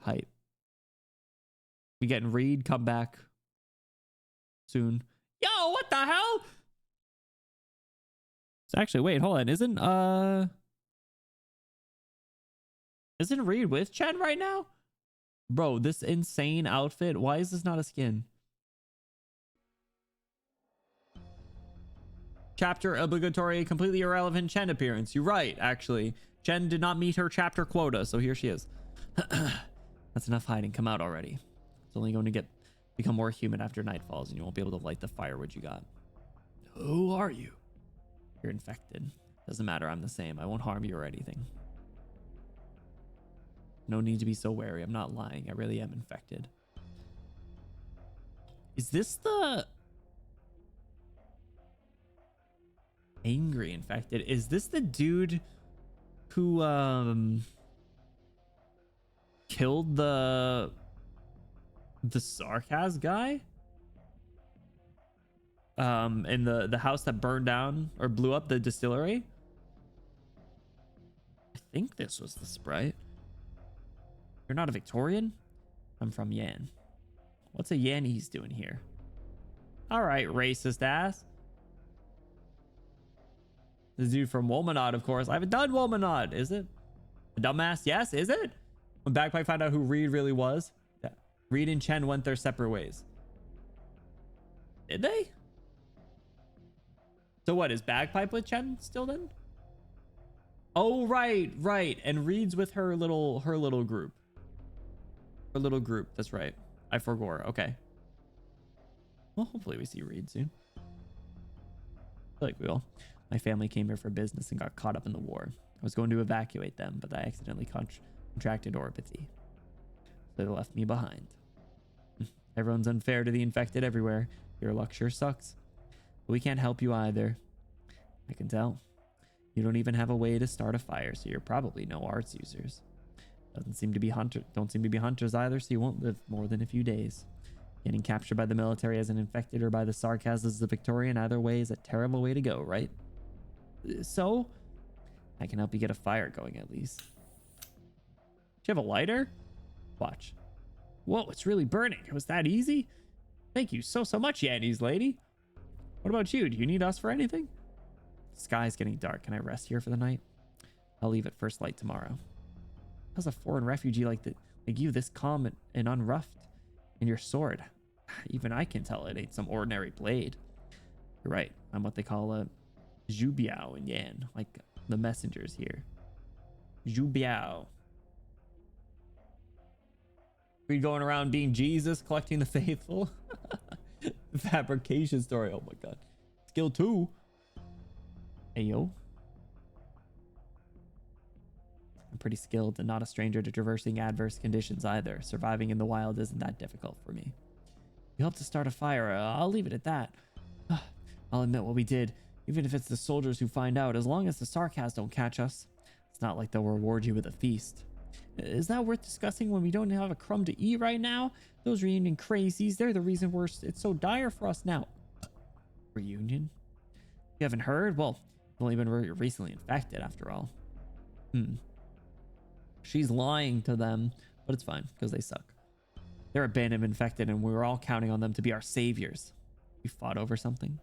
A: Hype. We getting Reed come back soon. Yo, what the hell? So actually, wait, hold on. Isn't Reed with Chen right now? Bro, this insane outfit. Why is this not a skin? Chapter obligatory, completely irrelevant Chen appearance. You're right, actually. Chen did not meet her chapter quota, so here she is. That's enough hiding. Come out already. It's only going to become more humid after night falls, and you won't be able to light the firewood you got. Who are you? You're infected. Doesn't matter, I'm the same. I won't harm you or anything. No need to be so wary. I'm not lying. I really am infected. Is this the angry infected? Is this the dude who killed the Sarkaz guy? In the house that burned down or blew up the distillery? I think this was the sprite. You're not a Victorian? I'm from Yan. What's a Yanese doing here? All right, racist ass. This dude from Womanod, of course. I haven't done Womanod. Is it? A dumbass? Yes, is it? When Bagpipe found out who Reed really was, yeah. Reed and Chen went their separate ways. Did they? So what, is Bagpipe with Chen still then? Oh, right. And Reed's with her little group. Her little group, that's right. I forgot. Okay. Well, hopefully we see Reed soon. I feel like we will. My family came here for business and got caught up in the war. I was going to evacuate them, but I accidentally contracted orpity. So they left me behind. Everyone's unfair to the infected everywhere. Your luck sure sucks. But we can't help you either. I can tell. You don't even have a way to start a fire, so you're probably no arts users. Don't seem to be hunters either, so you won't live more than a few days. Getting captured by the military as an infected or by the Sarkaz as a Victorian, either way is a terrible way to go, right? So, I can help you get a fire going at least. Do you have a lighter? Watch. Whoa, it's really burning. It was that easy? Thank you so much, Yannies lady. What about you? Do you need us for anything? The sky's getting dark. Can I rest here for the night? I'll leave at first light tomorrow. How's a foreign refugee like you this calm and unroughed? And your sword. Even I can tell it ain't some ordinary blade. You're right. I'm what they call a Zhubiao in Yan, like the messengers here. Zhubiao. We going around being Jesus, collecting the faithful. The fabrication story. Oh my god. Skill 2. Hey yo. I'm pretty skilled and not a stranger to traversing adverse conditions either. Surviving in the wild isn't that difficult for me. You helped to start a fire. I'll leave it at that. I'll admit what we did, even if it's the soldiers who find out, as long as the Sarkaz don't catch us. It's not like they'll reward you with a feast. Is that worth discussing when we don't have a crumb to eat right now? Those reunion crazies, they're the reason it's so dire for us now. Reunion? You haven't heard? Well, you've only been recently infected after all. She's lying to them, but it's fine because they suck. They're abandoned, infected, and we were all counting on them to be our saviors. We fought over something.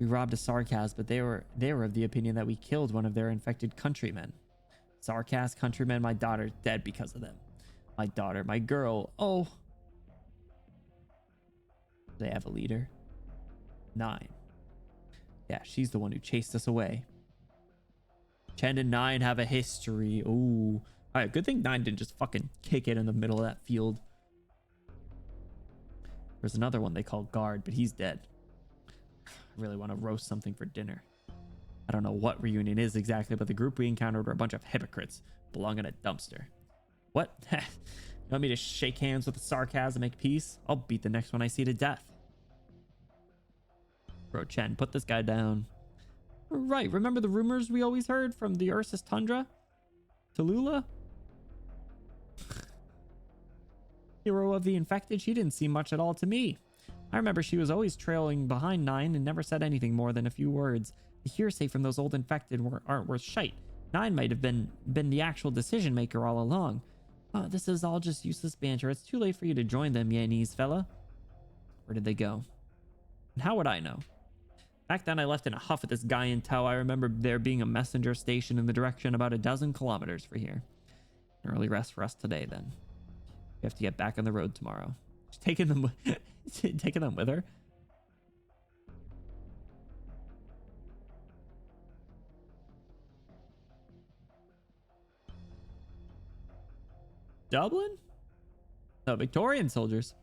C: We robbed a Sarkaz, but they were of the opinion that we killed one of their infected countrymen. Sarkaz countrymen, my daughter's dead because of them. My daughter, my girl. Oh. They have a leader. 9. Yeah, she's the one who chased us away. Chen and 9 have a history. Ooh. All right, good thing 9 didn't just fucking kick it in the middle of that field. There's another one they call Guard, but he's dead. I really want to roast something for dinner. I don't know what reunion is exactly, but the group we encountered were a bunch of hypocrites belonging in a dumpster. What? You want me to shake hands with the Sarkaz and make peace? I'll beat the next one I see to death. Bro, Chen, put this guy down. Right, remember the rumors we always heard from the Ursus Tundra? Tallulah? Hero of the infected? She didn't seem much at all to me. I remember she was always trailing behind 9 and never said anything more than a few words. The hearsay from those old infected aren't worth shite. 9 might have been the actual decision maker all along. Oh, this is all just useless banter. It's too late for you to join them, Yanese fella. Where did they go? And how would I know? Back then I left in a huff with this guy in tow. I remember there being a messenger station in the direction about a dozen kilometers for here. An early rest for us today then. We have to get back on the road tomorrow. She's taking them with her. Dublin? No, Victorian soldiers.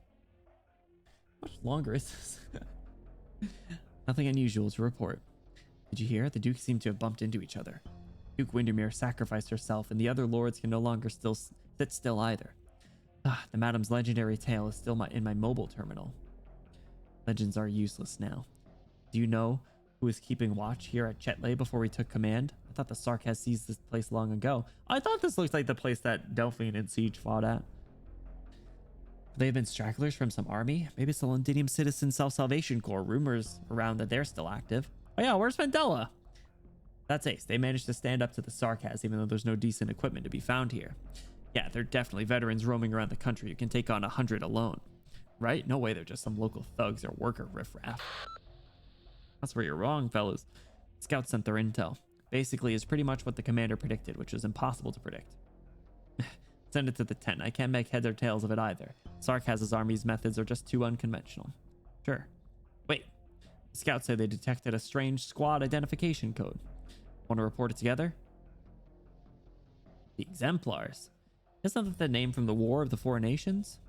C: How much longer is this? Nothing unusual to report. Did you hear? The Duke seemed to have bumped into each other. Duke Windermere sacrificed herself, and the other lords can no longer sit still either. The Madam's legendary tale is still in my mobile terminal. Legends are useless now. Do you know who was keeping watch here at Chetley before we took command? I thought the Sarkaz seized this place long ago. I thought this looked like the place that Delphine and Siege fought at. They have been stragglers from some army? Maybe it's the Londinium Citizen Self-Salvation Corps. Rumors around that they're still active. Oh yeah, where's Vendella? That's ace. They managed to stand up to the Sarkaz even though there's no decent equipment to be found here. Yeah, they're definitely veterans roaming around the country who can take on 100 alone. Right? No way they're just some local thugs or worker riffraff. That's where you're wrong, fellas. Scouts sent their intel. Basically, it's pretty much what the commander predicted, which was impossible to predict. Send it to the tent. I can't make heads or tails of it either. Sarkaz's army's methods are just too unconventional. Sure. Wait. The scouts say they detected a strange squad identification code. Want to report it together? The Exemplars. Isn't that the name from the War of the Four Nations?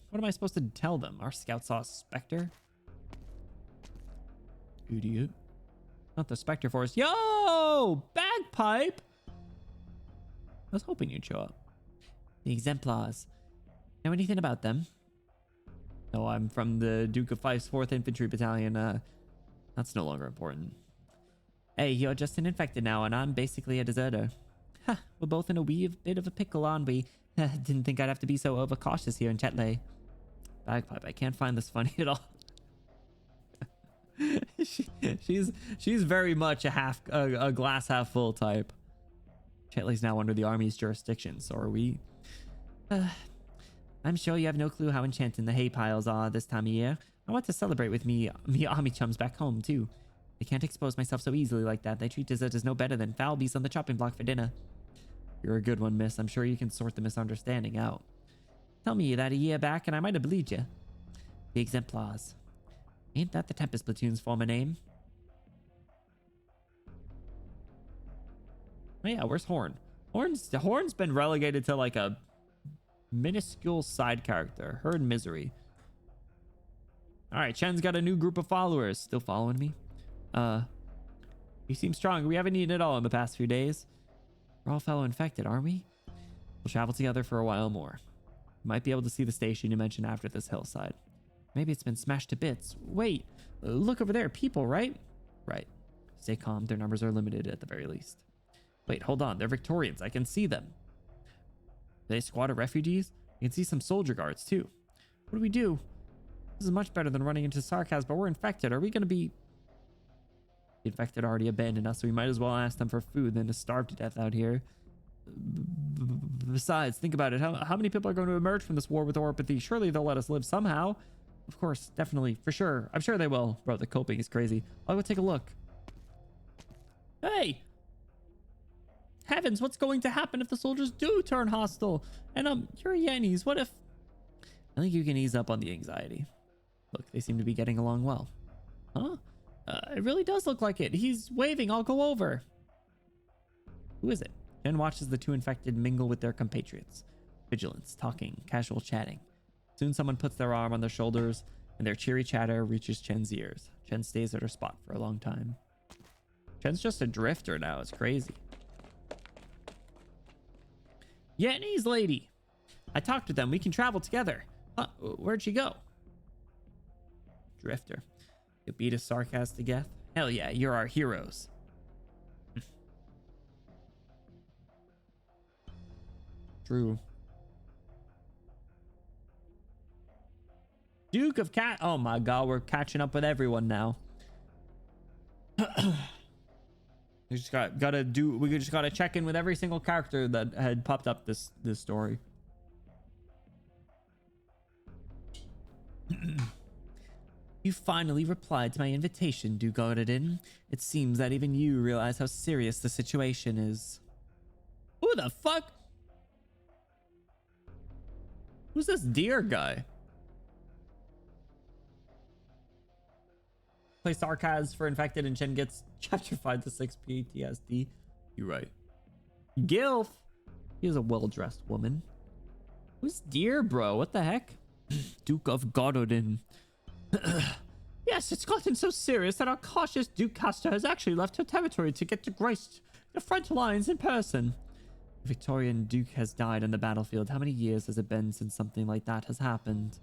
C: What am I supposed to tell them? Our scout saw a specter? Idiot. Not the specter force. Yo! Bagpipe! I was hoping you'd show up. The Exemplars. Know anything about them? No, I'm from the Duke of Fife's 4th Infantry Battalion. That's no longer important. Hey, you're just an infected now, and I'm basically a deserter. Ha, we're both in a wee bit of a pickle, aren't we? Didn't think I'd have to be so overcautious here in Chetley. Bagpipe, I can't find this funny at all. she's very much a glass half full type. Chetley's now under the army's jurisdiction, so are we. I'm sure you have no clue how enchanting the hay piles are this time of year. I want to celebrate with me army chums back home too. I can't expose myself so easily like that. They treat deserters no better than foul beasts on the chopping block for dinner. You're a good one, miss. I'm sure you can sort the misunderstanding out. Tell me that a year back and I might have believed you. The Exemplars. Ain't that the Tempest Platoon's former name? Oh yeah, where's Horn? Horn's been relegated to like a minuscule side character. Her and Misery. Alright, Chen's got a new group of followers. Still following me? You seem strong. We haven't eaten at all in the past few days. We're all fellow infected, aren't we? We'll travel together for a while more. We might be able to see the station you mentioned after this hillside. Maybe it's been smashed to bits. Wait, look over there. People, right? Right. Stay calm. Their numbers are limited at the very least. Wait, hold on. They're Victorians. I can see them. Are they a squad of refugees? I can see some soldier guards, too. What do we do? This is much better than running into Sarkaz, but we're infected. Are we going to be... The infected already abandoned us, so we might as well ask them for food than to starve to death out here. Besides, think about it. How many people are going to emerge from this war with orpathy? Surely they'll let us live somehow. of course, definitely, for sure. I'm sure they will. Bro, the coping is crazy. I'll go take a look. Hey! Heavens, what's going to happen if the soldiers do turn hostile? And, you're Yennies, what if... I think you can ease up on the anxiety. Look, they seem to be getting along well. Huh? It really does look like it. He's waving. I'll go over. Who is it? Jen watches the two infected mingle with their compatriots. Vigilance, talking, casual chatting. Soon someone puts their arm on their shoulders, and their cheery chatter reaches Chen's ears. Chen stays at her spot for a long time. Chen's just a drifter now. It's crazy. Yenny's lady. I talked with them. We can travel together. Where'd she go? Drifter. You beat a sarcasm to death? Hell yeah, you're our heroes. True. Duke of Cat. Oh my god, we're catching up with everyone now. We just gotta check in with every single character that had popped up this story. You finally replied to my invitation, Duke Ordadin. It seems that even you realize how serious the situation is. Who the fuck? Who's this deer guy? Play sarcasm for infected and Chen gets chapter 5 to 6 PTSD. You're right. Gilf. He is a well-dressed woman. Who's deer, bro? What the heck? Duke of Gododin. Yes, it's gotten so serious that our cautious Duke Caster has actually left her territory to get to grace the front lines in person. The Victorian Duke has died on the battlefield. How many years has it been since something like that has happened?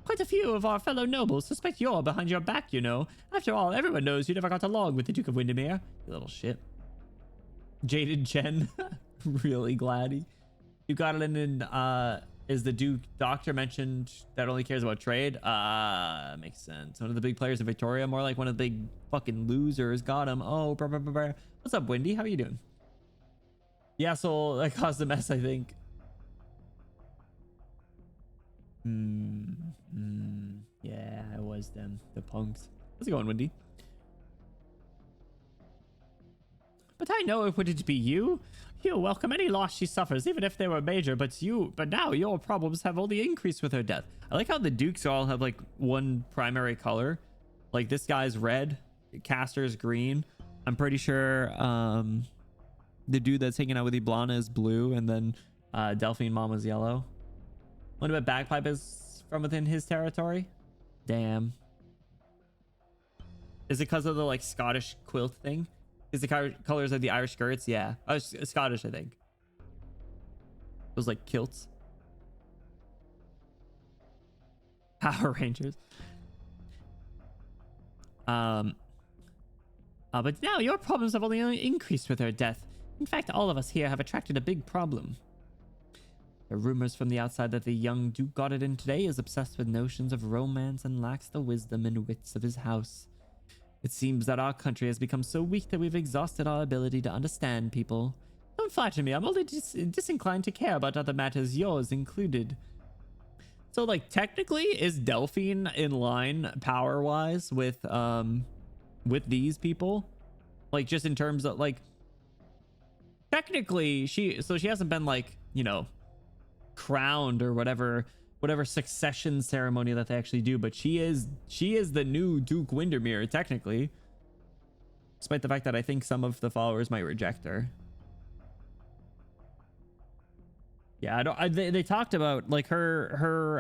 C: Quite a few of our fellow nobles suspect you're behind your back, you know. After all, everyone knows you never got along with the Duke of Windermere. You little shit. Jaded Chen. Really glad you got it in. Is the Duke Doctor mentioned that only cares about trade? Makes sense. One of the big players in Victoria, more like one of the big fucking losers. Got him. Oh, brr, brr, brr, brr. What's up, Wendy? How are you doing? Yeah, so that caused a mess, I think. Yeah, it was them, the punks. How's it going, Wendy? But I know it wouldn't be you. You'll welcome any loss she suffers, even if they were major. But now your problems have only increased with her death. I like how the Dukes all have like one primary color. Like this guy's red, Caster's green. I'm pretty sure the dude that's hanging out with Iblana is blue, and then Delphine Mama's yellow. Wonder what Bagpipe is from within his territory. Damn. Is it because of the like Scottish quilt thing? Is the colors of the Irish skirts? Yeah. Scottish, I think. Those like kilts. Power Rangers. But now your problems have only increased with her death. In fact, all of us here have attracted a big problem. There are rumors from the outside that the young Duke Gododin today is obsessed with notions of romance and lacks the wisdom and wits of his house. It seems that our country has become so weak that we've exhausted our ability to understand people. Don't flatter me, I'm only disinclined to care about other matters, yours included. So, like, technically, is Delphine in line power-wise with these people? Like, just in terms of, like, technically, she hasn't been, like, you know, crowned or whatever succession ceremony that they actually do, but she is the new Duke Windermere technically, despite the fact that I think some of the followers might reject her. Yeah, they talked about like her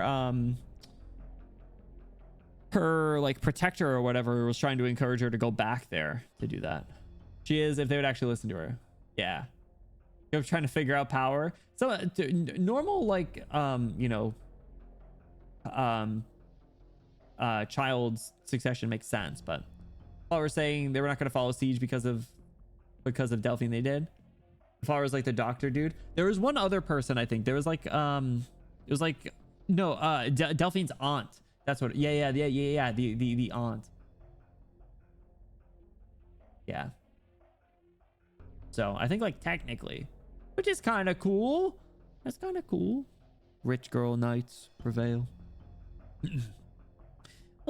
C: like protector or whatever was trying to encourage her to go back there to do that. She is, if they would actually listen to her. Yeah, you're trying to figure out power. So normal, like, you know, child's succession makes sense, but while we're saying they were not going to follow Siege because of Delphine, they did. Flowers like the doctor dude. There was one other person, I think. There was like it was like no Delphine's aunt. That's what. Yeah. The aunt. Yeah. So I think like technically, which is kind of cool. That's kind of cool. Rich girl knights prevail.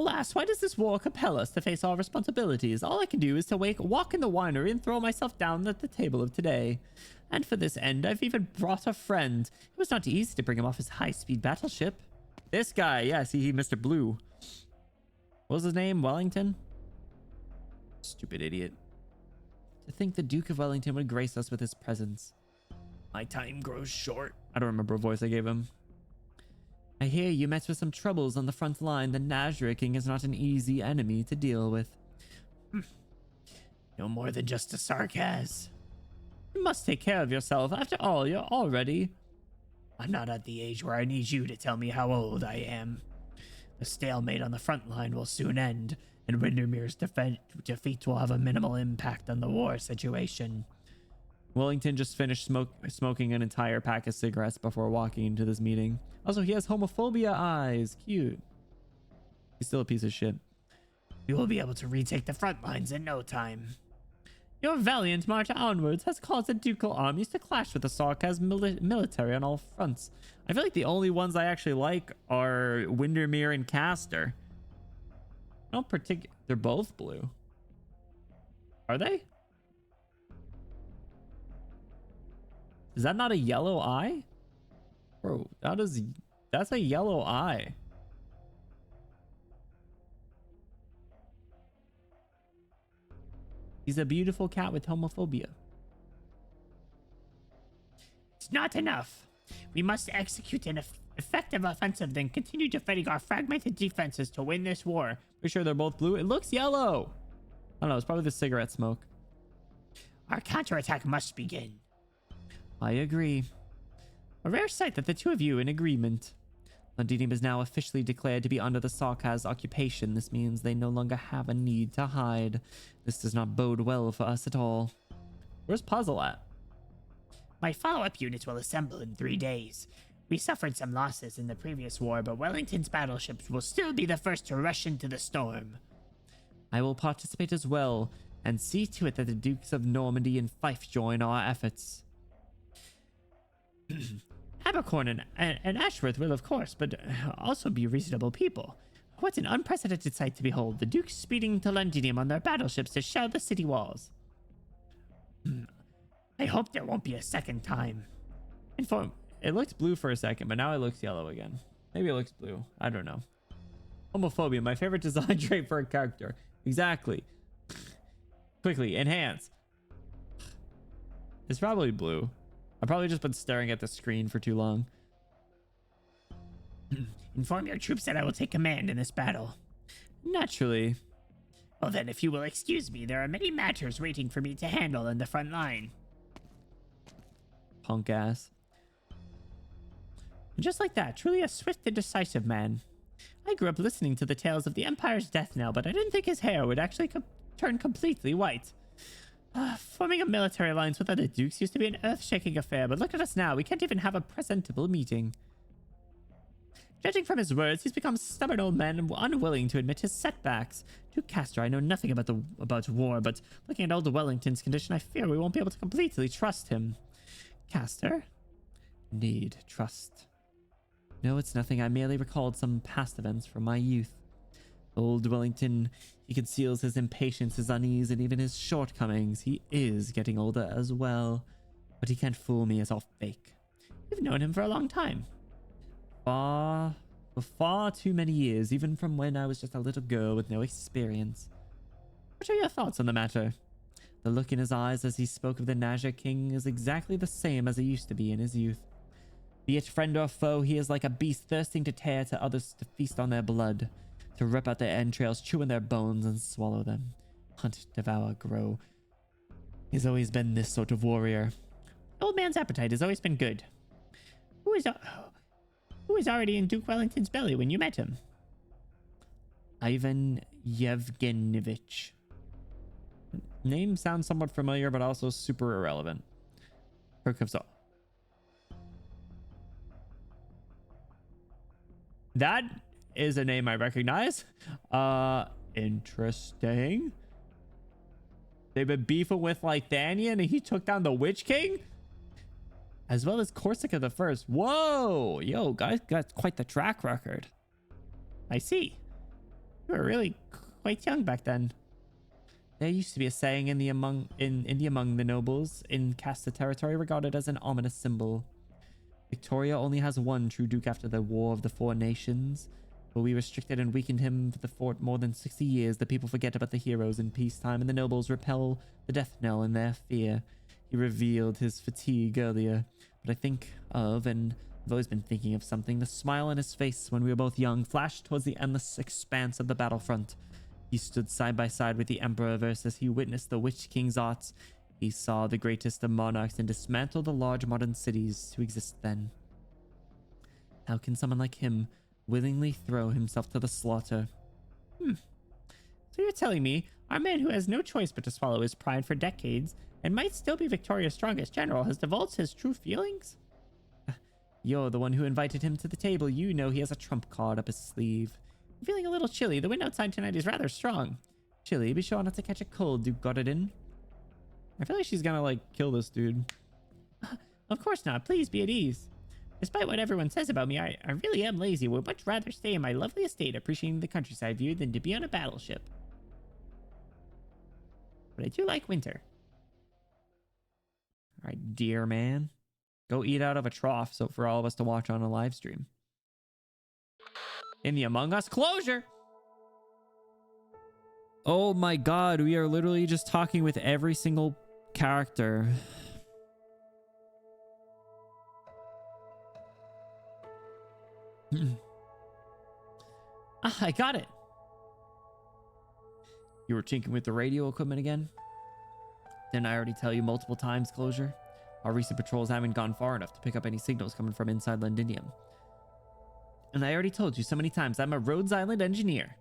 C: Alas, why does this war compel us to face our responsibilities? All I can do is to walk in the winery and throw myself down at the table of today. And for this end, I've even brought a friend. It was not easy to bring him off his high-speed battleship. This guy, yeah, see, Mr. Blue. What was his name? Wellington? Stupid idiot. To think the Duke of Wellington would grace us with his presence. My time grows short. I don't remember what voice I gave him. I hear you met with some troubles on the front line. The Nazra King is not an easy enemy to deal with. No more than just a sarcasm. You must take care of yourself. After all, you're already... I'm not at the age where I need you to tell me how old I am. The stalemate on the front line will soon end, and Windermere's defeat will have a minimal impact on the war situation. Wellington just finished smoking an entire pack of cigarettes before walking into this meeting. Also, he has homophobia eyes. Cute. He's still a piece of shit. We will be able to retake the front lines in no time. Your valiant march onwards has caused the ducal armies to clash with the Sarkaz military on all fronts. I feel like the only ones I actually like are Windermere and Castor. I don't particularly... They're both blue. Are they? Is that not a yellow eye? Bro, that's a yellow eye. He's a beautiful cat with homophobia. It's not enough. We must execute an effective offensive, then continue defending our fragmented defenses to win this war. Pretty sure they're both blue. It looks yellow. I don't know. It's probably the cigarette smoke. Our counterattack must begin. I agree. A rare sight that the two of you in agreement. Londinium is now officially declared to be under the Sarkaz occupation. This means they no longer have a need to hide. This does not bode well for us at all. Where's Puzzle at? My follow-up units will assemble in 3 days. We suffered some losses in the previous war, but Wellington's battleships will still be the first to rush into the storm. I will participate as well, and see to it that the Dukes of Normandy and Fife join our efforts. Abercorn and Ashworth will, of course, but also be reasonable people. What an unprecedented sight to behold. The Dukes speeding to Londinium on their battleships to shell the city walls. I hope there won't be a second time. It looked blue for a second, but now it looks yellow again. Maybe it looks blue. I don't know. Homophobia, my favorite design trait for a character. Exactly. Quickly, enhance. It's probably blue. I've probably just been staring at the screen for too long. Inform your troops that I will take command in this battle. Naturally. Well then, if you will excuse me, there are many matters waiting for me to handle in the front line. Punk ass. Just like that, truly a swift and decisive man. I grew up listening to the tales of the Empire's death knell, but I didn't think his hair would actually turn completely white. Forming a military alliance with other dukes used to be an earth-shaking affair, but look at us now. We can't even have a presentable meeting. Judging from his words, he's become a stubborn old man and unwilling to admit his setbacks. Duke Castor, I know nothing about war, but looking at old Wellington's condition, I fear we won't be able to completely trust him. Castor? Need trust. No, it's nothing. I merely recalled some past events from my youth. Old Wellington, he conceals his impatience, his unease, and even his shortcomings. He is getting older as well. But he can't fool me. It's all fake. You've known him for a long time. For far too many years, even from when I was just a little girl with no experience. What are your thoughts on the matter? The look in his eyes as he spoke of the Nazra King is exactly the same as it used to be in his youth. Be it friend or foe, he is like a beast thirsting to tear to others to feast on their blood. To rip out their entrails, chew in their bones, and swallow them. Hunt, devour, grow. He's always been this sort of warrior. Old man's appetite has always been good. Who was already in Duke Wellington's belly when you met him? Ivan Yevgenovich. Name sounds somewhat familiar, but also super irrelevant. Perkovsov. That is a name I recognize. Interesting. They've been beefing with Lithuania and he took down the Witch King? As well as Corsica the First. Whoa! Yo, guys got quite the track record. I see. You were really quite young back then. There used to be a saying in among the nobles in Casta territory regarded as an ominous symbol. Victoria only has one true duke after the War of the Four Nations. But we restricted and weakened him for the fort more than 60 years. The people forget about the heroes in peacetime, and the nobles repel the death knell in their fear. He revealed his fatigue earlier, but I think of, and I've always been thinking of something, the smile on his face when we were both young flashed towards the endless expanse of the battlefront. He stood side by side with the Emperor as he witnessed the Witch King's arts. He saw the greatest of monarchs and dismantled the large modern cities to exist then. How can someone like him willingly throw himself to the slaughter? So you're telling me our man who has no choice but to swallow his pride for decades and might still be Victoria's strongest general has divulged his true feelings? You're the one who invited him to the table. You know he has a trump card up his sleeve. I'm feeling a little chilly. The wind outside tonight is rather strong. Chilly, be sure not to catch a cold, Duke Gododin. I feel like she's gonna, like, kill this dude. Of course not. Please be at ease. Despite what everyone says about me, I really am lazy. Would much rather stay in my lovely estate appreciating the countryside view than to be on a battleship. But I do like winter. Alright, dear man. Go eat out of a trough so for all of us to watch on a live stream. In the Among Us closure! Oh my god, we are literally just talking with every single character. I got it. You were tinkering with the radio equipment again? Didn't I already tell you multiple times, Closure? Our recent patrols haven't gone far enough to pick up any signals coming from inside Londinium. And I already told you so many times I'm a Rhodes Island engineer.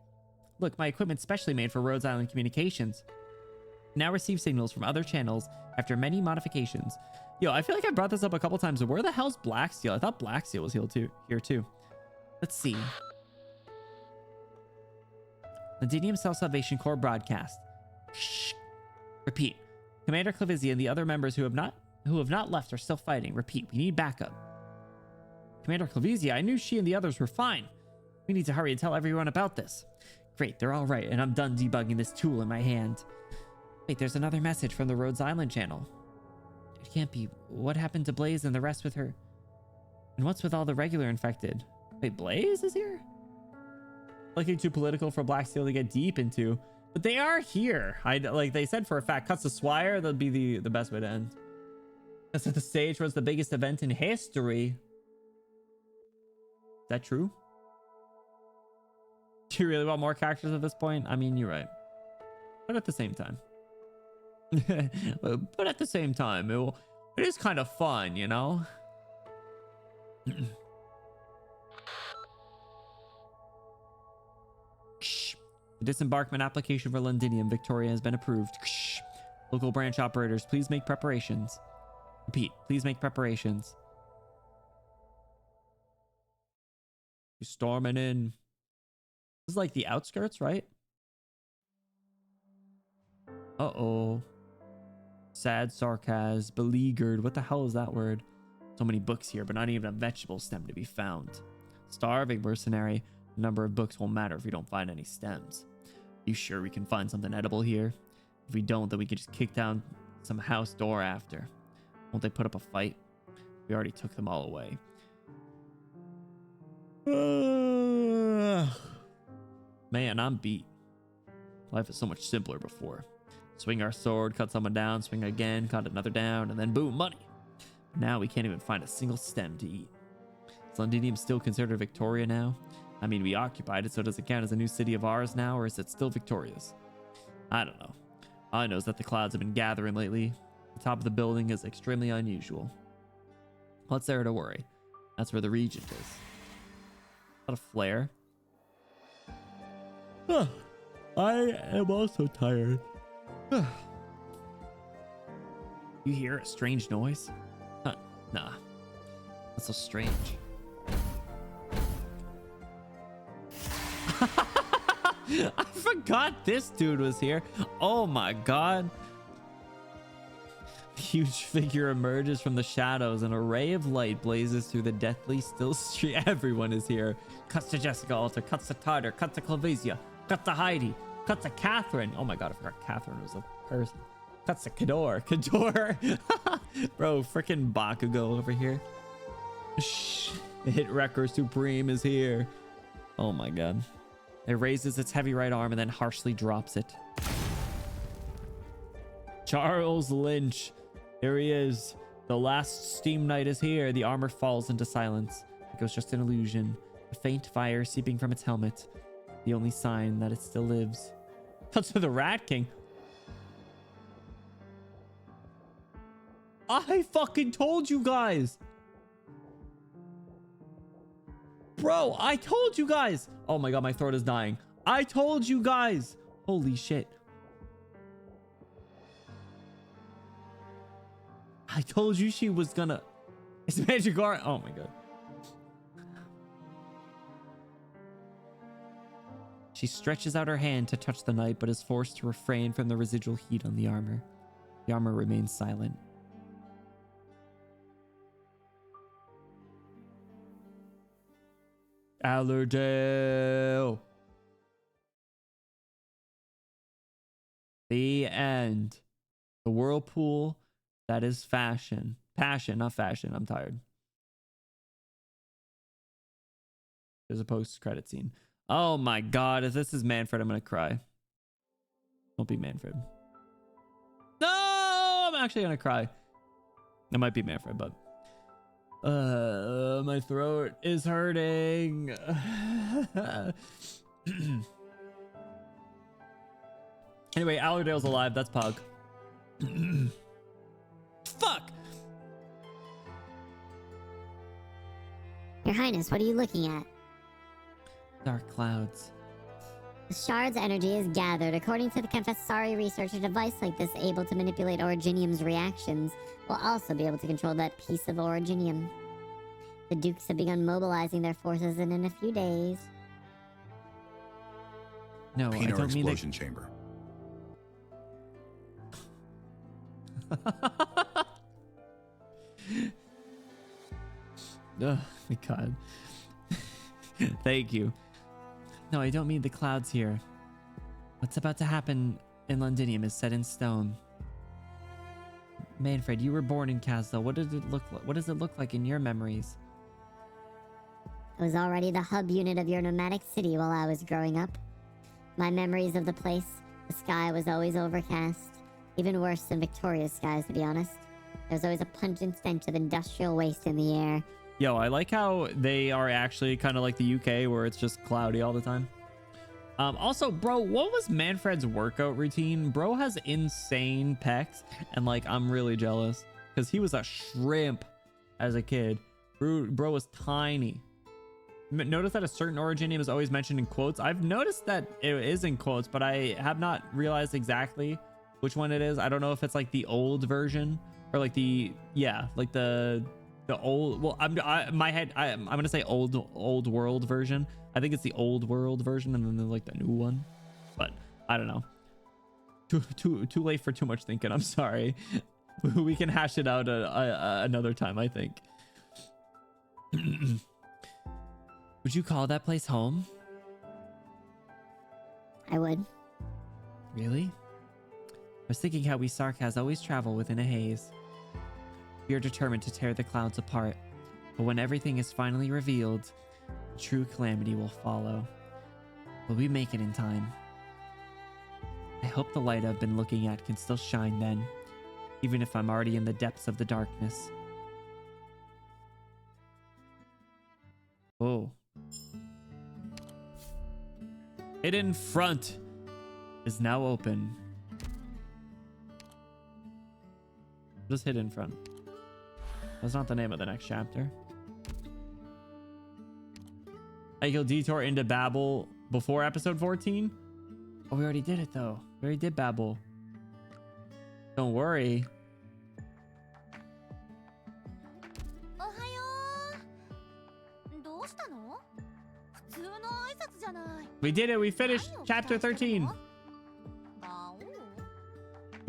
C: Look, my equipment's specially made for Rhodes Island communications. Now receive signals from other channels after many modifications. Yo, I feel like I brought this up a couple times. Where the hell's Black Steel? I thought Black Steel was here too. Let's see. Londinium Self-Salvation Corps broadcast. Shh. Repeat. Commander Clavizia and the other members who have not left are still fighting. Repeat. We need backup. Commander Clavizia, I knew she and the others were fine. We need to hurry and tell everyone about this. Great, they're all right, and I'm done debugging this tool in my hand. Wait, there's another message from the Rhodes Island channel. It can't be. What happened to Blaze and the rest with her? And what's with all the regular infected? Wait, Blaze is here? Looking too political for Black Steel to get deep into. But they are here. Like they said for a fact, Cuts to Swire, that'd be the best way to end. That's at the stage was the biggest event in history. Is that true? Do you really want more characters at this point? I mean, you're right. But at the same time. But at the same time, it is kind of fun, you know? The disembarkment application for Londinium, Victoria, has been approved. Local branch operators, please make preparations. Repeat, please make preparations. You're storming in. This is like the outskirts, right? Uh-oh. Sad sarcasm, beleaguered. What the hell is that word? So many books here, but not even a vegetable stem to be found. Starving mercenary. The number of books won't matter if we don't find any stems. You sure we can find something edible here? If we don't, then we can just kick down some house door after. Won't they put up a fight? We already took them all away. Man, I'm beat. Life is so much simpler before. Swing our sword, cut someone down, swing again, cut another down, and then boom, money. Now we can't even find a single stem to eat. Is Londinium still considered Victoria now? I mean, we occupied it, so does it count as a new city of ours now, or is it still Victoria's? I don't know. All I know is that the clouds have been gathering lately. The top of the building is extremely unusual. What's there to worry? That's where the regent is. Not a flare. I am also tired. You hear a strange noise? Huh, nah. That's so strange. I forgot this dude was here. Oh my god. A huge figure emerges from the shadows. An array of light blazes through the deathly still street. Everyone is here. Cuts to Jessica Alter, cuts to Tartar, cuts to Clavizia. Cuts to Heidi. Cuts to Catherine. Oh my god, I forgot Catherine was a person. Cuts to Kador. Kador. Bro, freaking Bakugo over here. Shh. The Hit Wrecker Supreme is here. Oh my god. It raises its heavy right arm and then harshly drops it. Charles Lynch. Here he is. The last Steam Knight is here. The armor falls into silence. It was just an illusion. A faint fire seeping from its helmet. The only sign that it still lives. Cuts to the Rat King. I fucking told you guys. Bro, I told you guys. Oh my god, my throat is dying. I told you guys. Holy shit. I told you she was gonna... It's Magic Art. Oh my god. She stretches out her hand to touch the knight, but is forced to refrain from the residual heat on the armor. The armor remains silent. Allerdale. The end. The whirlpool that is fashion. Passion, not fashion. I'm tired. There's a post-credit scene. Oh my god, if this is Manfred, I'm gonna cry. Don't be Manfred. No, I'm actually gonna cry. It might be Manfred, but my throat is hurting. Anyway, Allerdale's alive. That's Pug. Fuck!
I: Your Highness, what are you looking at?
C: Dark clouds.
I: The shard's energy is gathered. According to the Confessari research, a device like this able to manipulate Originium's reactions will also be able to control that piece of Originium. The Dukes have begun mobilizing their forces, and in a few days...
C: No, I don't mean
J: explosion chamber.
C: Oh my god. Thank you. No, I don't mean the clouds here. What's about to happen in Londinium is set in stone. Manfred, you were born in Castle. What does it look like? What does it look like in your memories?
I: It was already the hub unit of your nomadic city while I was growing up. My memories of the place, the sky was always overcast. Even worse than Victoria's skies, to be honest. There was always a pungent stench of industrial waste in the air.
C: Yo, I like how they are actually kind of like the UK where it's just cloudy all the time. Also, bro, what was Manfred's workout routine? Bro has insane pecs, and like I'm really jealous because he was a shrimp as a kid. Bro was tiny. Notice that a certain Originium is always mentioned in quotes. I've noticed that it is in quotes, but I have not realized exactly which one it is. I don't know if it's like the old version or like the like the old. Well, I'm gonna say old world version. I think it's the old world version, and then there's like the new one. But I don't know. Too late for too much thinking. I'm sorry. We can hash it out another time, I think. Would you call that place home?
I: I would.
C: Really? I was thinking how we Sarkaz always travel within a haze. We are determined to tear the clouds apart, but when everything is finally revealed, true calamity will follow. Will we make it in time? I hope the light I've been looking at can still shine then, even if I'm already in the depths of the darkness. Oh. Hidden Front is now open. Just Hidden Front. That's not the name of the next chapter. I go detour into Babel before episode 14. Oh, we already did it though. We already did Babel. Don't worry. We did it. We finished chapter 13.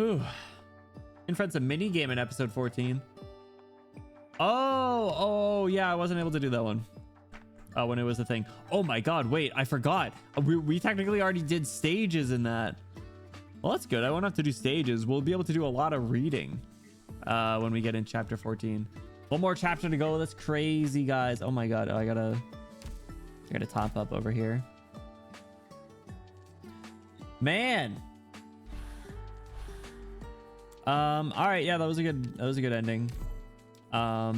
C: Ooh. Infred's a mini game in episode 14. Oh, yeah, I wasn't able to do that one.
A: when it was a thing. Oh my god, wait, I forgot. We technically already did stages in that. Well, that's good. I won't have to do stages. We'll be able to do a lot of reading when we get in chapter 14. One more chapter to go. That's crazy, guys. Oh my god. Oh, I gotta top up over here. Man. All right. Yeah, that was a good ending. It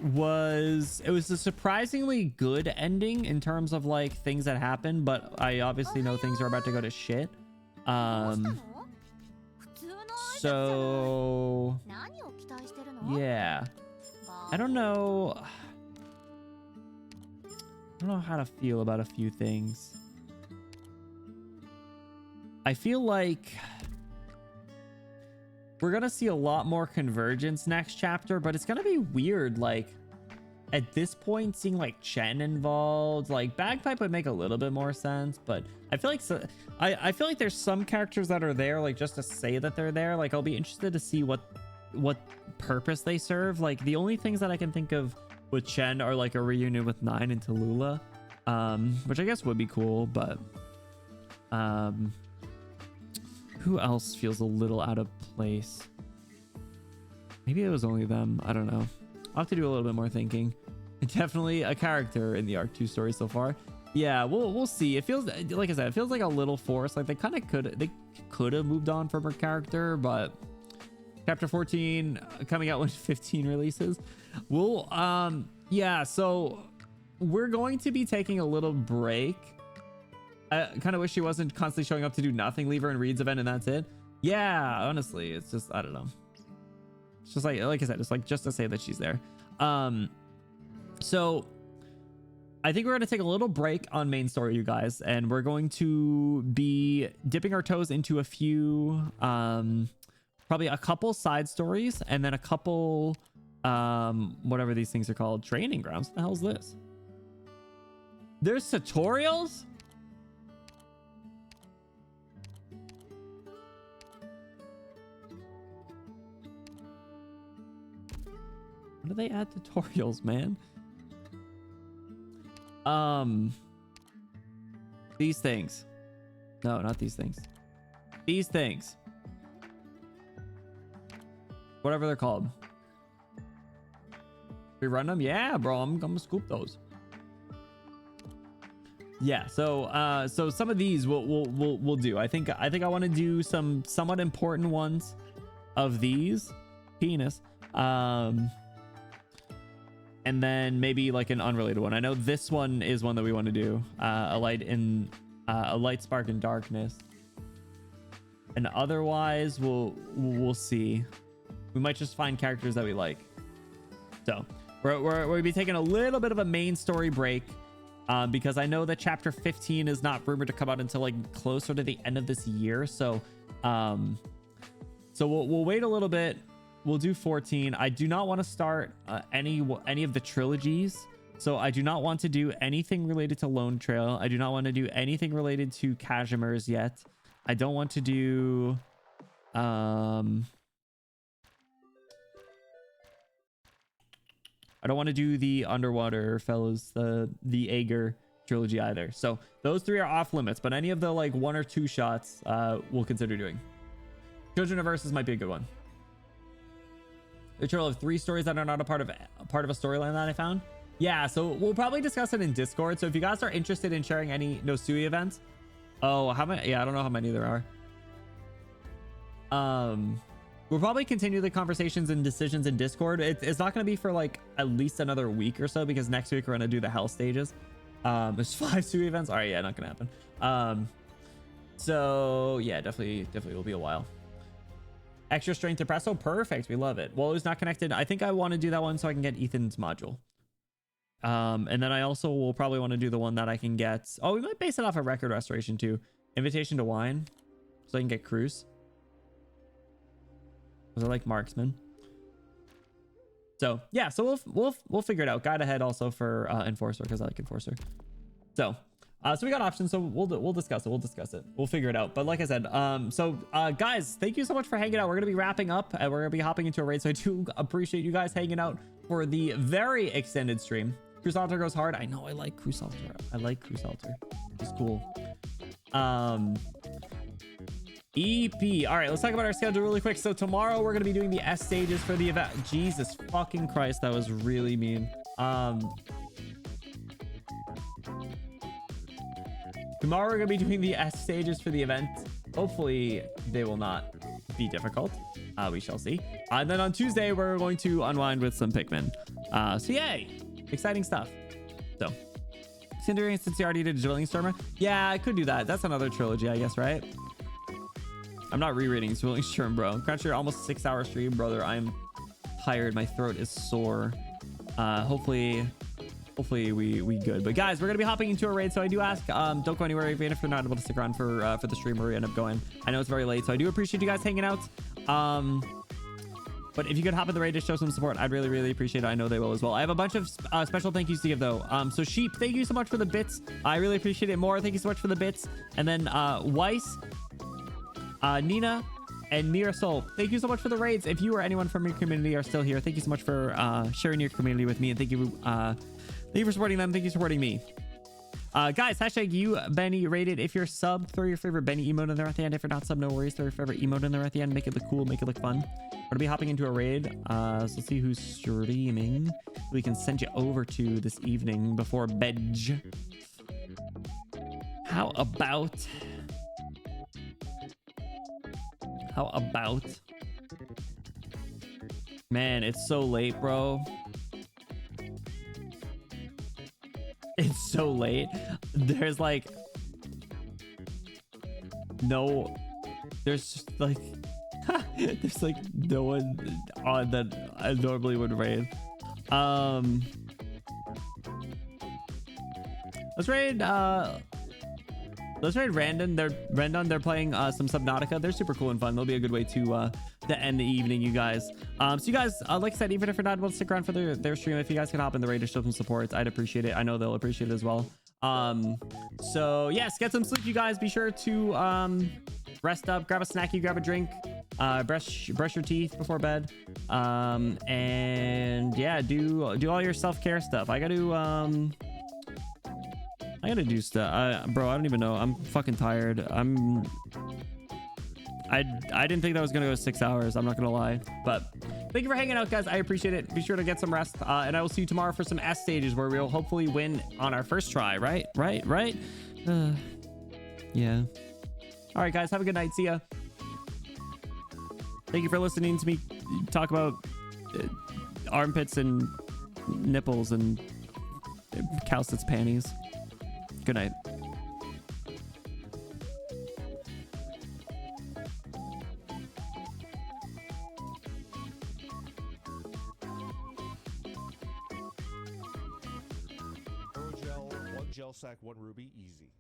A: was a surprisingly good ending in terms of like things that happened, but I obviously know things are about to go to shit. So yeah, I don't know how to feel about a few things. I feel like we're gonna see a lot more convergence next chapter, but it's gonna be weird, like at this point seeing like Chen involved. Like Bagpipe would make a little bit more sense, but I feel like I feel like there's some characters that are there like just to say that they're there. Like I'll be interested to see what purpose they serve. Like the only things that I can think of with Chen are like a reunion with Nine and Tallulah, which I guess would be cool, but who else feels a little out of place? Maybe it was only them. I don't know. I'll have to do a little bit more thinking. Definitely a character in the Arc 2 story so far. Yeah, we'll see. It feels like I said, it feels like a little forced. Like they could have moved on from her character, but chapter 14 coming out when 15 releases. We'll yeah, so we're going to be taking a little break. I kind of wish she wasn't constantly showing up to do nothing. Leave her in Reed's event and that's it. Yeah, honestly, it's just, I don't know. It's just like I said, it's like just to say that she's there. So I think we're going to take a little break on main story, you guys, and we're going to be dipping our toes into a few, probably a couple side stories and then a couple, whatever these things are called, training grounds. What the hell is this? There's tutorials? How do they add tutorials, man? These things. No, not these things. These things. Whatever they're called. We run them? Yeah, bro. I'm gonna scoop those. Yeah, so some of these we'll do. I think I want to do some somewhat important ones of these. Penis. And then maybe like an unrelated one. I know this one is one that we want to do. A light spark in darkness. And otherwise, we'll see. We might just find characters that we like. So we'll be taking a little bit of a main story break, because I know that chapter 15 is not rumored to come out until like closer to the end of this year. So we'll wait a little bit. We'll do 14. I do not want to start any of the trilogies. So I do not want to do anything related to Lone Trail. I do not want to do anything related to Casimir's yet. I don't want to do I don't want to do the Underwater Fellows, the Aegir trilogy either. So those three are off limits, but any of the like 1 or 2 shots we'll consider doing. Children of Versus might be a good one. A total of 3 stories that are not a part of a storyline that I found. Yeah, so we'll probably discuss it in Discord. So if you guys are interested in sharing any Nosui events, how many? Yeah, I don't know how many there are. We'll probably continue the conversations and decisions in Discord. It's not going to be for like at least another week or so, because next week we're going to do the hell stages. There's 5 Sui events. All right, yeah, not going to happen. So yeah, definitely will be a while. Extra strength to presso, perfect. We love it. Well, it's not connected. I think I want to do that one so I can get Ethan's module. And then I also will probably want to do the one that I can get. Oh, we might base it off of record restoration too. Invitation to Wine, so I can get Cruz. Because I like marksman. So yeah, so we'll figure it out. Guide ahead also for Enforcer, because I like Enforcer. So So we got options, so we'll discuss it. We'll figure it out. But like I said, guys, thank you so much for hanging out. We're gonna be wrapping up and we're gonna be hopping into a raid, so I do appreciate you guys hanging out for the very extended stream. Crusalter goes hard. I know, I like Crusalter. It's cool. EP. All right, let's talk about our schedule really quick. So tomorrow we're gonna be doing the S stages for the event. Jesus fucking Christ, that was really mean. Tomorrow we're gonna be doing the S stages for the event. Hopefully they will not be difficult. We shall see. And then on Tuesday we're going to unwind with some Pikmin. So yay, exciting stuff. So considering since you already did Zwillingstormer, yeah, I could do that. That's another trilogy, I guess, right? I'm not rereading Zwillingstorm, bro. Cruncher, almost 6 hour stream, brother. I'm tired. My throat is sore. Hopefully we good. But guys, we're gonna be hopping into a raid, so I do ask, don't go anywhere even if you're not able to stick around for the stream where we end up going. I know it's very late, so I do appreciate you guys hanging out. But if you could hop in the raid to show some support, I'd really appreciate it. I know they will as well. I have a bunch of special thank yous to give though. So Sheep, thank you so much for the bits. I really appreciate it more. Thank you so much for the bits. And then Weiss, Nina, and Mirasol, thank you so much for the raids. If you or anyone from your community are still here, thank you so much for sharing your community with me, and thank you for supporting them. Thank you for supporting me. Guys, hashtag you Benny rated. If you're sub, throw your favorite Benny emote in there at the end. If you're not sub, no worries, throw your favorite emote in there at the end. Make it look cool, make it look fun. We're gonna be hopping into a raid, so let's see who's streaming we can send you over to this evening before bed. How about man, it's so late, bro. It's so late. There's like no, there's just like there's like no one on that I normally would raid. Let's raid Randon. They're playing some Subnautica. They're super cool and fun. They'll be a good way to end the evening, you guys. So you guys, like I said, even if you're not able to stick around for their stream, if you guys can hop in the raid to show some support, I'd appreciate it. I know they'll appreciate it as well. So yes, get some sleep, you guys. Be sure to rest up, grab a snacky, grab a drink, brush your teeth before bed, and yeah, do all your self-care stuff. I gotta do stuff. Bro, I don't even know. I'm fucking tired. I didn't think that was gonna go 6 hours. I'm not gonna lie, but thank you for hanging out, guys. I appreciate it. Be sure to get some rest, and I will see you tomorrow for some S stages where we'll hopefully win on our first try. Right? Yeah. All right, guys. Have a good night. See ya. Thank you for listening to me talk about armpits and nipples and Cowsit's panties. Good night.
J: Gel sack, 1 ruby, easy.